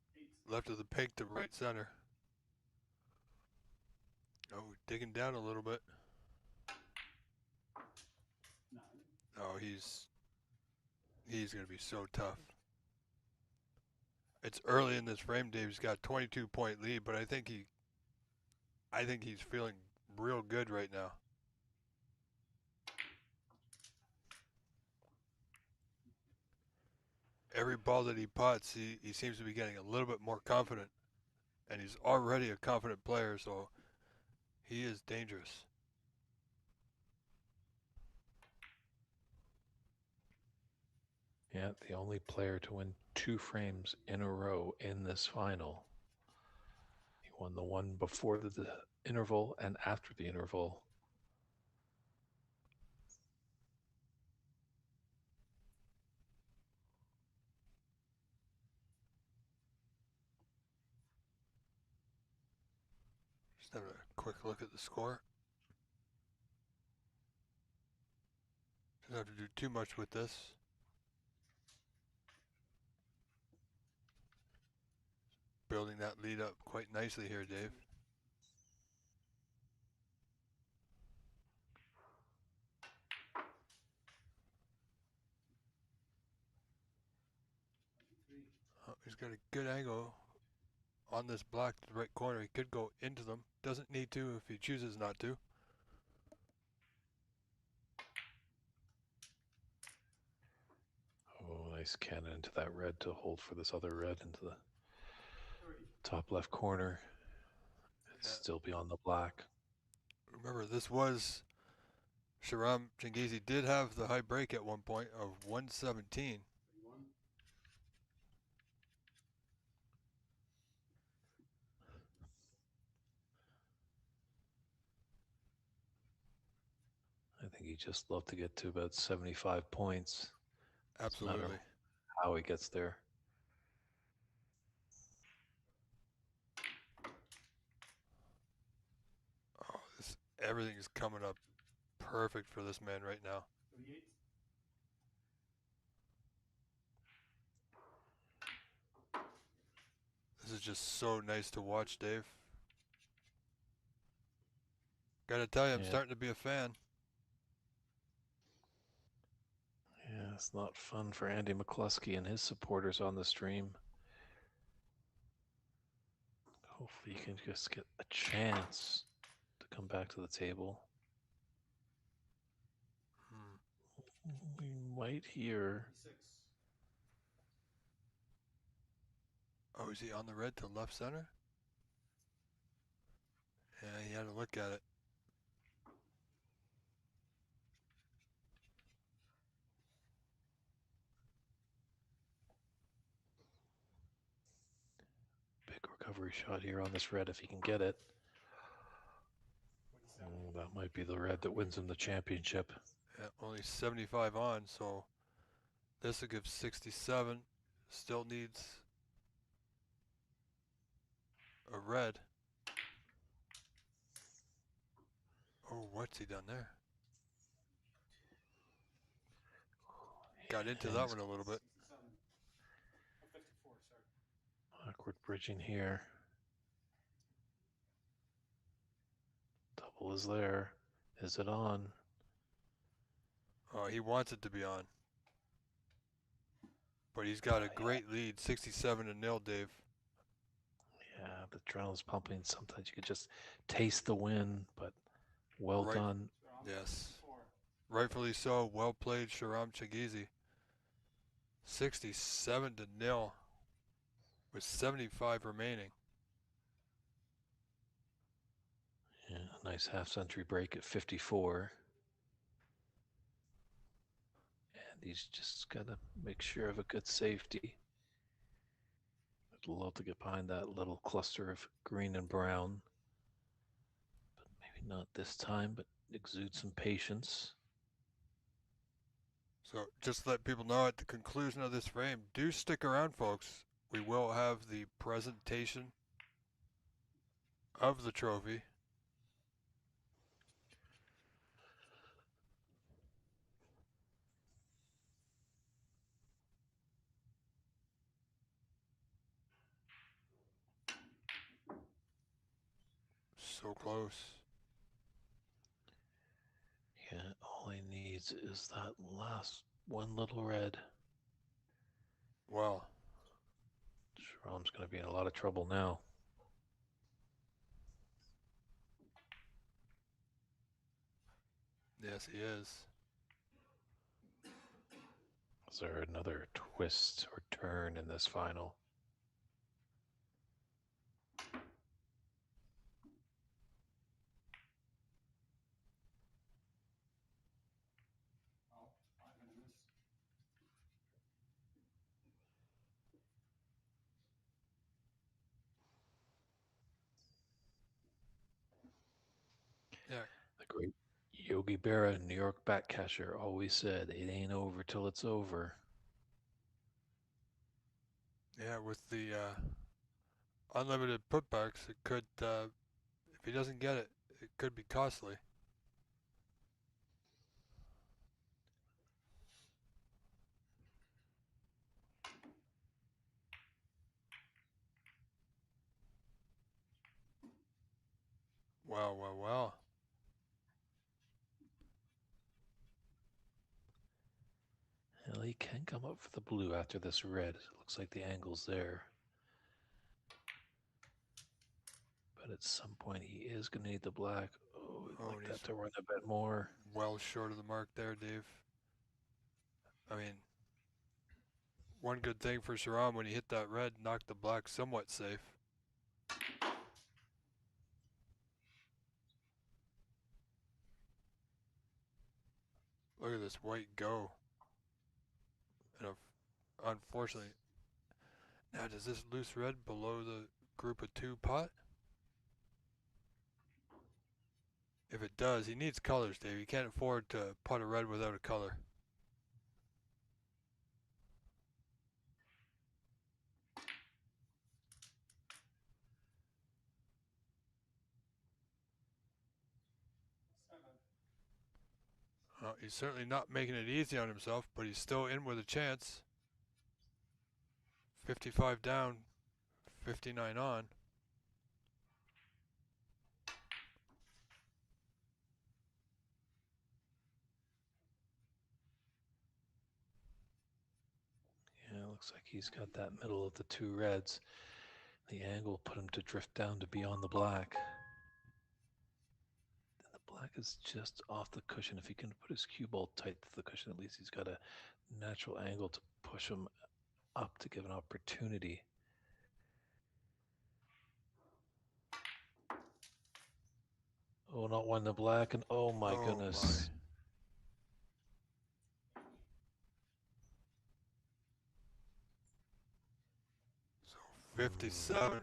[SPEAKER 2] left of the pink to right center. Oh, digging down a little bit. Oh, he's going to be so tough. It's early in this frame, Dave. He's got 22-point lead, but I think he's feeling real good right now. Every ball that he puts, he seems to be getting a little bit more confident. And he's already a confident player, so he is dangerous.
[SPEAKER 1] Yeah, the only player to win 2 frames in a row in this final. He won the one before the interval and after the interval.
[SPEAKER 2] Just have a quick look at the score. Doesn't have to do too much with this. Building that lead up quite nicely here, Dave. Oh, he's got a good angle on this black to the right corner. He could go into them. Doesn't need to if he chooses not to.
[SPEAKER 1] Oh, nice cannon into that red to hold for this other red into the top left corner. It's still beyond the black.
[SPEAKER 2] Remember, this was Shahram Chingizi did have the high break at one point of 117.
[SPEAKER 1] I think he just loved to get to about 75 points.
[SPEAKER 2] Absolutely.
[SPEAKER 1] No matter how he gets there.
[SPEAKER 2] Oh, everything is coming up perfect for this man right now. This is just so nice to watch, Dave. Gotta tell you, I'm starting to be a fan.
[SPEAKER 1] Yeah, it's not fun for Andy McCluskey and his supporters on the stream. Hopefully you can just get a chance to come back to the table. We might hear.
[SPEAKER 2] Oh, is he on the red to left center? Yeah, he had to look at it.
[SPEAKER 1] Big recovery shot here on this red if he can get it. Oh, that might be the red that wins him the championship.
[SPEAKER 2] Yeah, only 75 on, so this will give 67. Still needs a red. Oh, what's he done there? Got into that one a little bit.
[SPEAKER 1] Awkward bridging here. Double is there. Is it on?
[SPEAKER 2] Oh, he wants it to be on. But he's got a great lead, 67-0, Dave.
[SPEAKER 1] Yeah, the adrenaline's pumping. Sometimes you could just taste the win, but well done.
[SPEAKER 2] Yes. Rightfully so. Well played, Shahram Chingizi. 67-0 with 75 remaining.
[SPEAKER 1] Yeah, nice half-century break at 54. And he's just got to make sure of a good safety. I'd love to get behind that little cluster of green and brown. But maybe not this time, but exude some patience.
[SPEAKER 2] So just to let people know at the conclusion of this frame, do stick around, folks. We will have the presentation of the trophy. So close.
[SPEAKER 1] Yeah, all he needs is that last one little red.
[SPEAKER 2] Wow.
[SPEAKER 1] Sharam's going to be in a lot of trouble now.
[SPEAKER 2] Yes, he is.
[SPEAKER 1] Is there another twist or turn in this final?
[SPEAKER 2] Yeah.
[SPEAKER 1] The great Yogi Berra, New York backcasher, always said, "It ain't over till it's over."
[SPEAKER 2] Yeah, with the unlimited putbacks, it could, if he doesn't get it, it could be costly. Wow, wow, wow.
[SPEAKER 1] Well, he can come up for the blue after this red. It looks like the angle's there. But at some point, he is going to need the black. Oh, we'd like that to run a bit more.
[SPEAKER 2] Well short of the mark there, Dave. I mean, one good thing for Sharam when he hit that red, knocked the black somewhat safe. Look at this white go. And unfortunately, now does this loose red below the group of two pot? If it does, he needs colors, Dave. He can't afford to putt a red without a color. He's certainly not making it easy on himself, but he's still in with a chance. 55 down, 59 on.
[SPEAKER 1] Yeah, it looks like he's got that middle of the two reds. The angle put him to drift down to beyond the black. And the black is just off the cushion. If he can put his cue ball tight to the cushion, at least he's got a natural angle to push him up to give an opportunity. Oh, not one in the black, and oh my goodness.
[SPEAKER 2] So 57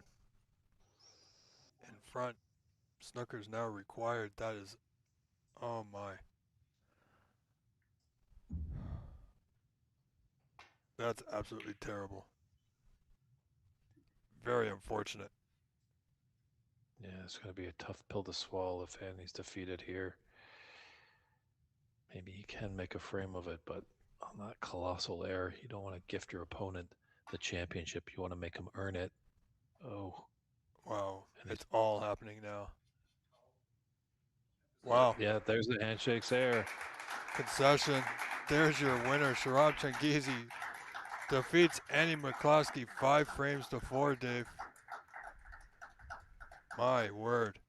[SPEAKER 2] in front. Snooker's now required. That is, oh my. That's absolutely terrible. Very unfortunate.
[SPEAKER 1] Yeah, it's going to be a tough pill to swallow if Andy's defeated here. Maybe he can make a frame of it, but on that colossal error, you don't want to gift your opponent the championship. You want to make him earn it. Oh.
[SPEAKER 2] Wow, it's all happening now. Wow.
[SPEAKER 1] Yeah, there's the handshakes there.
[SPEAKER 2] Concession. There's your winner. Sharam Changizi defeats Andy McCloskey 5 frames to 4, Dave. My word.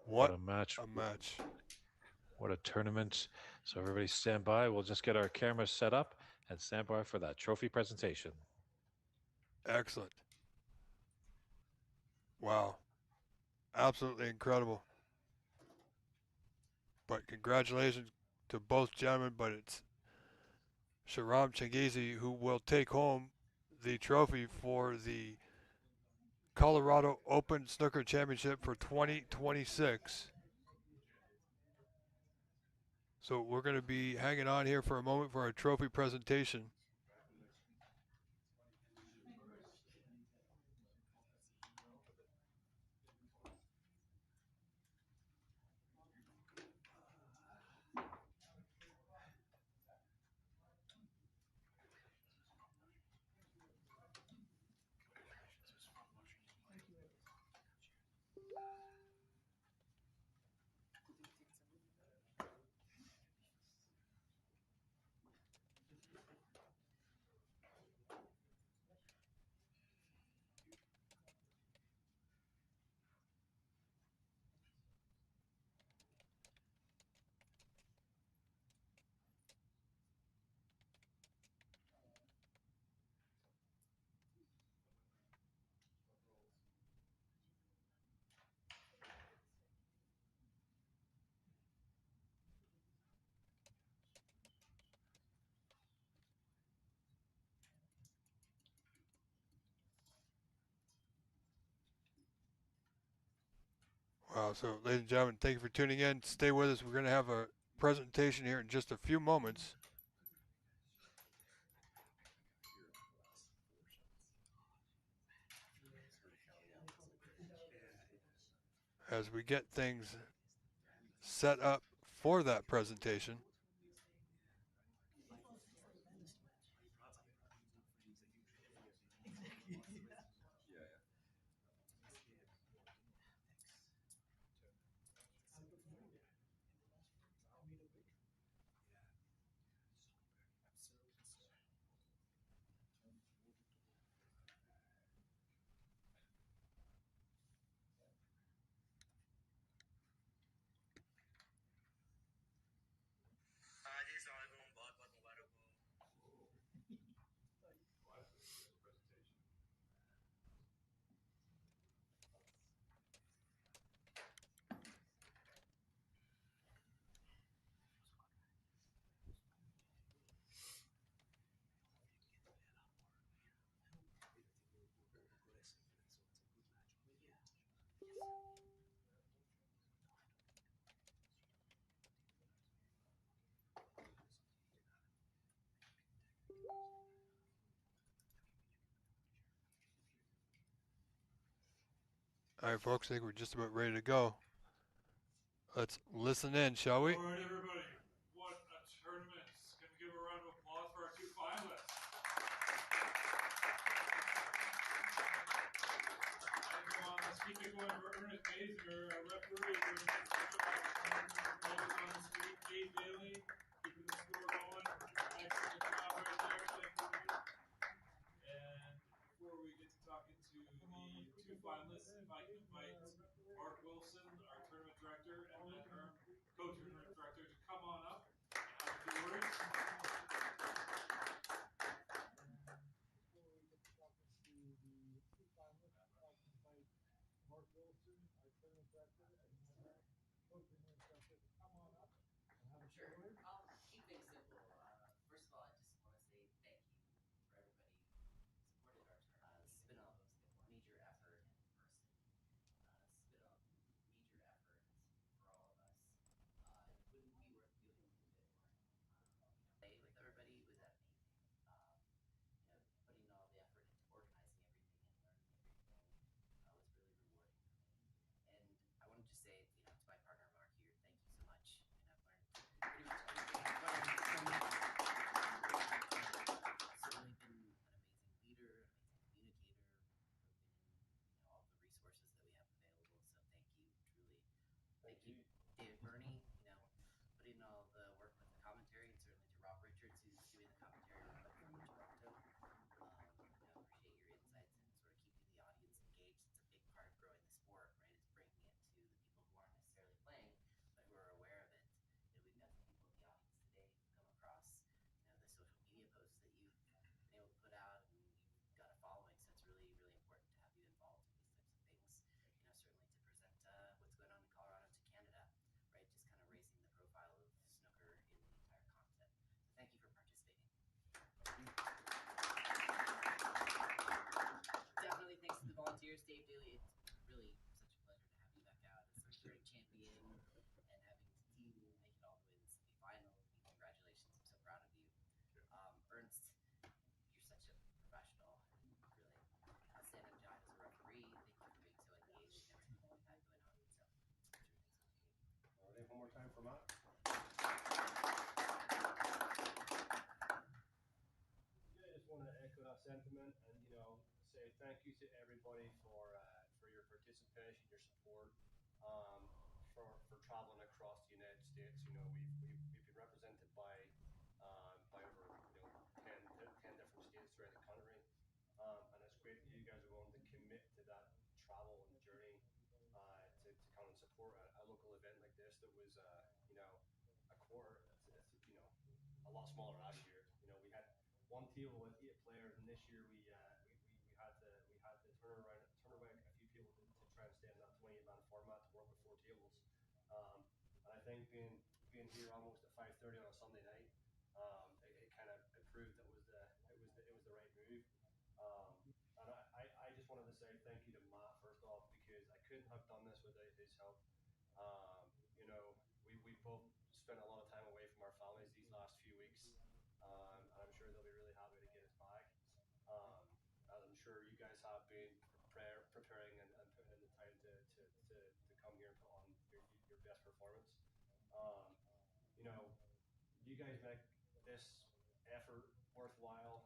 [SPEAKER 1] What a match.
[SPEAKER 2] A match.
[SPEAKER 1] What a tournament. So everybody stand by. We'll just get our cameras set up and stand by for that trophy presentation.
[SPEAKER 2] Excellent. Wow. Absolutely incredible. But congratulations to both gentlemen, but it's Sharam Changizi who will take home the trophy for the Colorado Open Snooker Championship for 2026. So we're going to be hanging on here for a moment for our trophy presentation. So, ladies and gentlemen, thank you for tuning in. Stay with us. We're going to have a presentation here in just a few moments. As we get things set up for that presentation. All right, folks, I think we're just about ready to go. Let's listen in, shall we?
[SPEAKER 12] All right, everybody. What a tournament. Can we give a round of applause for our two finalists? Come on, let's keep it going for Ernest Mazer, our referee. On the street, Dave Bailey, keeping the score going. Excellent job right there. Thank you. And before we get to talking to the two finalists, if I can invite Mark Wilson, our tournament director, and then Herm, co-tournament director, to come on up and have a few words.
[SPEAKER 3] Mark Wilson, our tournament director, and co-tournament director, to come on up and have a
[SPEAKER 11] Sure.
[SPEAKER 3] word.
[SPEAKER 11] I'll keep things simple. First of all, I just want to say thank you for everybody who supported our tournament. It's been a major effort in person. It's been a major effort for all of us. It wouldn't be worth doing if it weren't. With everybody was amazing. Putting all the effort into organizing everything and learning everything was really rewarding for me. And I want to just say, to my partner Mark here, thank you so much. And I've learned pretty much everything. Certainly been an amazing leader, amazing communicator, broken in all the resources that we have available. So thank you, truly. Thank you, David Burney. Putting all the work with the commentary, and certainly to Rob Richards, who's doing the commentary remote from Toronto. Appreciate your insights and sort of keeping the audience engaged. It's a big part of growing the sport, right? It's bringing it to the people who aren't necessarily playing, but who are aware of it. And we've got some people in the audience today who've come across, the social media posts that you've been able to put out, and you've got a following. So it's really, really important to have you involved in these types of things. Certainly to present what's going on in Colorado to Canada, right? Just kind of raising the profile of snooker in the entire continent. So thank you for participating. Definitely thanks to the volunteers, Dave Daly. It's really such a pleasure to have you back out as our third champion and having the team make it all the way to the semifinals. Congratulations, I'm so proud of you. Ernst, you're such a professional and really outstanding job as a referee. Thank you for being so engaged in everything that we've had going on. So,
[SPEAKER 6] All right, one more time for Matt. I just want to echo that sentiment and say thank you to everybody for your participation, your support, for traveling across the United States. We've been represented by over 10 different states throughout the country, and it's great that you guys are willing to commit to that travel and journey to come and support a local event like this that was a quarter. It's a lot smaller last year. We had one table with 8 players, and this year we had to turn around a few people to try and stay in that 28-man format to work with 4 tables. And I think being here almost at 5:30 on a Sunday night, it kind of proved that it was the right move. And I just wanted to say thank you to Matt first off, because I couldn't have done this without his help.
[SPEAKER 13] guys make this effort worthwhile.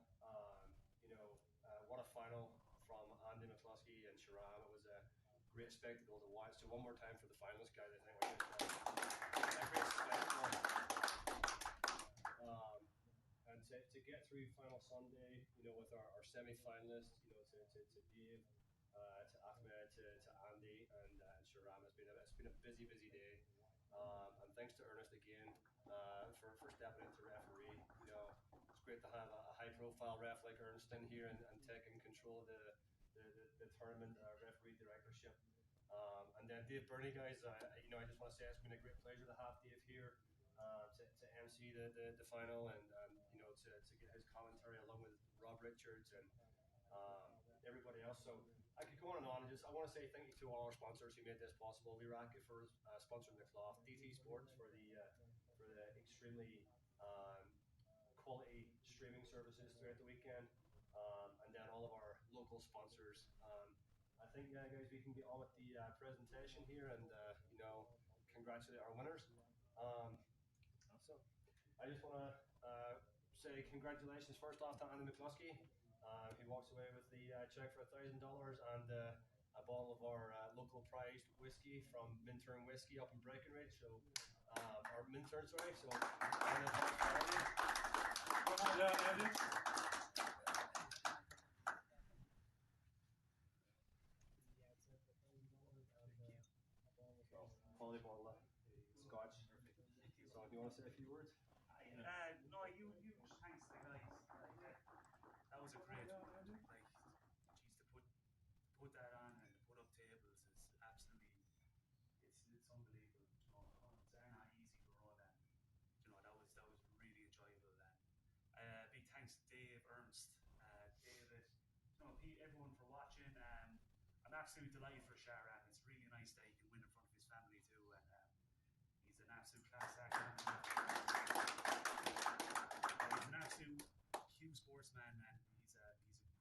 [SPEAKER 13] What a final from Andy McCluskey and Sharam. It was a great spectacle to watch. So one more time for the finalists, guys. I think we're a great spectacle. And to get through final Sunday, with our semi-finalists, to Dave, to Ahmed, to Andy, and Sharam, it's been a busy day. And thanks to Ernest again for stepping into referee. It's great to have a high-profile ref like Ernest in here and taking control of the tournament referee directorship. And then Dave Burney, guys, I just want to say it's been a great pleasure to have Dave here to MC the final and to get his commentary along with Rob Richards and everybody else. So I could go on and on. I want to say thank you to all our sponsors who made this possible. Viraki for sponsoring the cloth, DT Sports for the extremely quality streaming services throughout the weekend, and then all of our local sponsors. I think, guys, we can get on with the presentation here and congratulate our winners. So I just want to say congratulations first off to Andy McCluskey. He walks away with the check for $1,000 and a bottle of our local prized whiskey from Minturn Whiskey up in Breckenridge. So, or Minturn, sorry. So,
[SPEAKER 12] Come on down, Andy.
[SPEAKER 13] Quality bottle of scotch. So, do you want to say a few words?
[SPEAKER 15] No, you thanks the guys. That was a great one. Geez, to put that on and put up tables is absolutely, it's unbelievable. They're not easy to run, and that was really enjoyable. And big thanks to Dave, Ernst, David, Pete, everyone for watching. I'm absolutely delighted for Sharan. It's really nice that he can win in front of his family too, and he's an absolute class act. He's an absolute huge sportsman, and he's a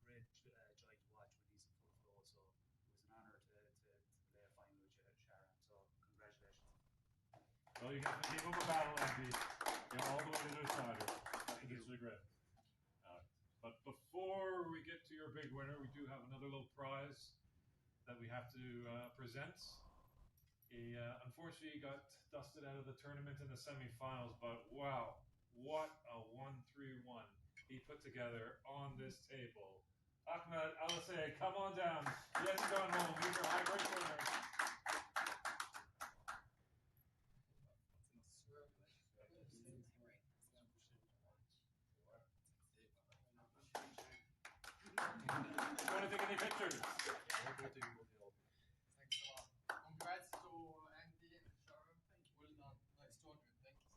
[SPEAKER 15] great joy to watch when he's in full flow. So it was an honour to play a final with Sharan. So congratulations.
[SPEAKER 12] Well, you got to give him a battle, Andy. Get all the way to the decider. This is great. But before we get to your big winner, we do have another little prize that we have to present. He unfortunately got dusted out of the tournament in the semifinals, but wow, what a 1-3-1 he put together on this table. Ahmed Alisay, come on down. He hasn't gone home. He's your high break winner. You want to take any pictures?
[SPEAKER 4] Thanks a lot. Congrats to Andy and Sharon. Thank you. Well done. Nice tournament. Thank you.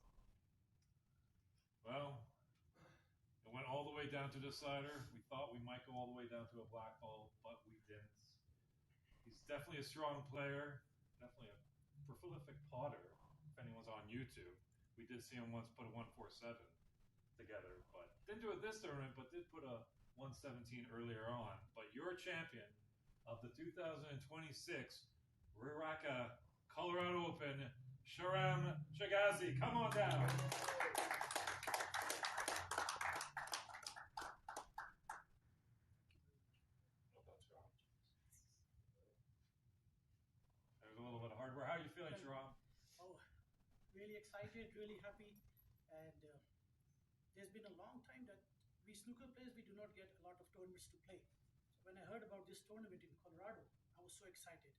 [SPEAKER 12] Well, it went all the way down to decider. We thought we might go all the way down to a black ball, but we didn't. He's definitely a strong player, definitely a prolific potter. If anyone's on YouTube, we did see him once put a 147 together, but didn't do it this tournament, but did put a 117 earlier on. But your champion of the 2026 Riraka Colorado Open, Sharam Shagazi. Come on down. There's a little bit of hardware. How are you feeling, Sharam?
[SPEAKER 3] Oh, really excited, really happy. And there's been a long time that we snooker players, we do not get a lot of tournaments to play. So when I heard about this tournament in Colorado, I was so excited.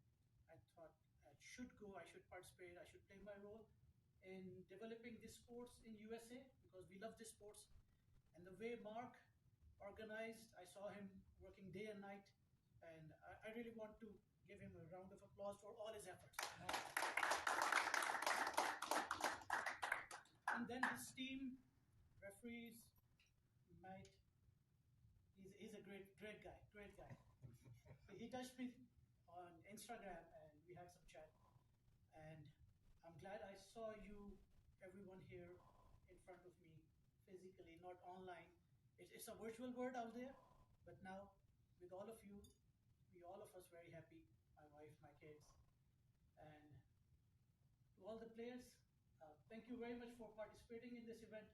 [SPEAKER 3] I thought I should go, I should participate, I should play my role in developing this sports in USA because we love this sports. And the way Mark organized, I saw him working day and night, and I really want to give him a round of applause for all his efforts. And then his team, referees, Mike, he's a great guy. He touched me on Instagram and we had some chat. And I'm glad I saw you, everyone here in front of me, physically, not online. It's a virtual world out there, but now with all of you, all of us very happy, my wife, my kids. And to all the players, thank you very much for participating in this event.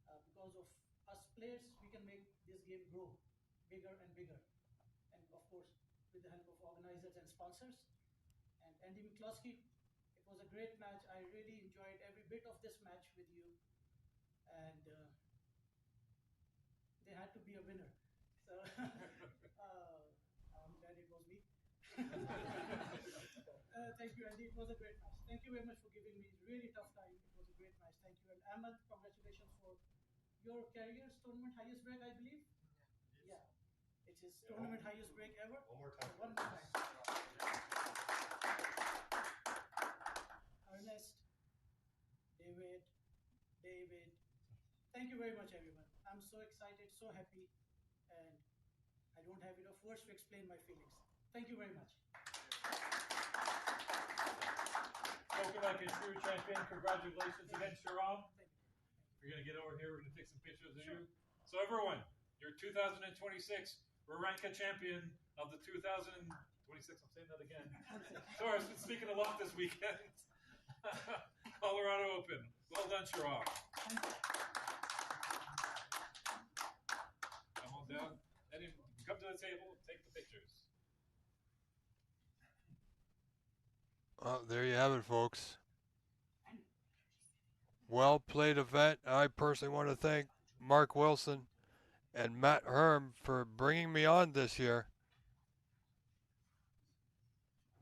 [SPEAKER 3] Because of us players, we can make this game grow bigger and bigger. And of course, with the help of organizers and sponsors. And Andy McCloskey, it was a great match. I really enjoyed every bit of this match with you. And there had to be a winner. So I'm glad it was me. Thank you, Andy. It was a great match. Thank you very much for giving me a really tough time. It was a great match. Thank you. And Ahmed, congratulations for your career's tournament highest break, I believe. Yeah. It's his tournament highest break ever.
[SPEAKER 13] One more time.
[SPEAKER 3] One more time. Ernest, David. Thank you very much, everyone. I'm so excited, so happy, and I don't have enough words to explain my feelings. Thank you very much.
[SPEAKER 12] Spoken like a true champion. Congratulations again, Sharam. You're going to get over here. We're going to take some pictures of you. So everyone, your 2026 Raranka champion of the 2026. I'm saying that again. Sorry, I've been speaking a lot this weekend. Colorado Open. Well done, Sharam. Come on down. Eddie, come to the table. Take the pictures.
[SPEAKER 2] Well, there you have it, folks. Well played event. I personally want to thank Mark Wilson and Matt Herm for bringing me on this year.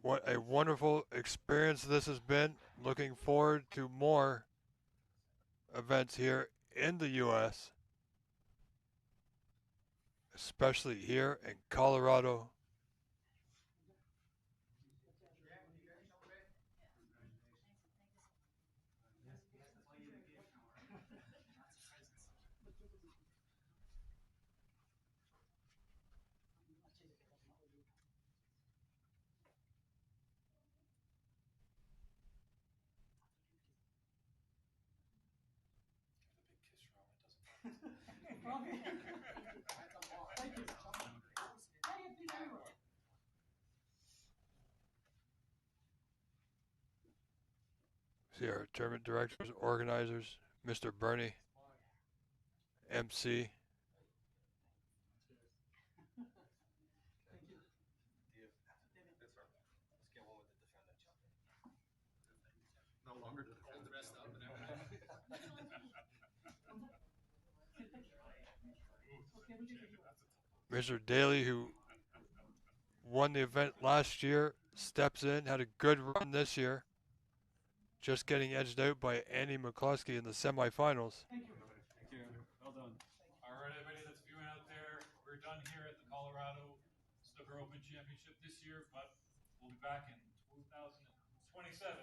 [SPEAKER 2] What a wonderful experience this has been. Looking forward to more events here in the U.S., especially here in Colorado. See our tournament directors, organizers, Mr. Bernie, MC.
[SPEAKER 4] No longer to defend dressed up and everything.
[SPEAKER 2] Mr. Daly, who won the event last year, steps in, had a good run this year. Just getting edged out by Andy McCloskey in the semifinals.
[SPEAKER 12] Thank you. Thank you. Well done. All right, everybody that's viewing out there, we're done here at the Colorado Snooker Open Championship this year, but we'll be back in 2027.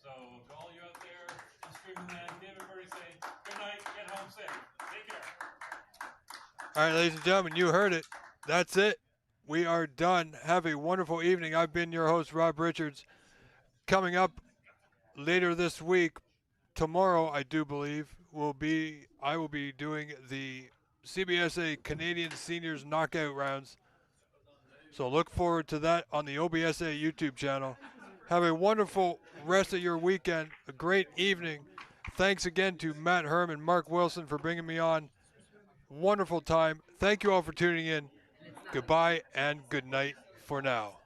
[SPEAKER 12] So to all you out there in streaming land, David Birdie saying good night, get home safe. Take care.
[SPEAKER 2] All right, ladies and gentlemen, you heard it. That's it. We are done. Have a wonderful evening. I've been your host, Rob Richards. Coming up later this week, tomorrow, I do believe, I will be doing the CBSA Canadian Seniors Knockout Rounds. So look forward to that on the OBSA YouTube channel. Have a wonderful rest of your weekend, a great evening. Thanks again to Matt Herm and Mark Wilson for bringing me on. Wonderful time. Thank you all for tuning in. Goodbye and good night for now.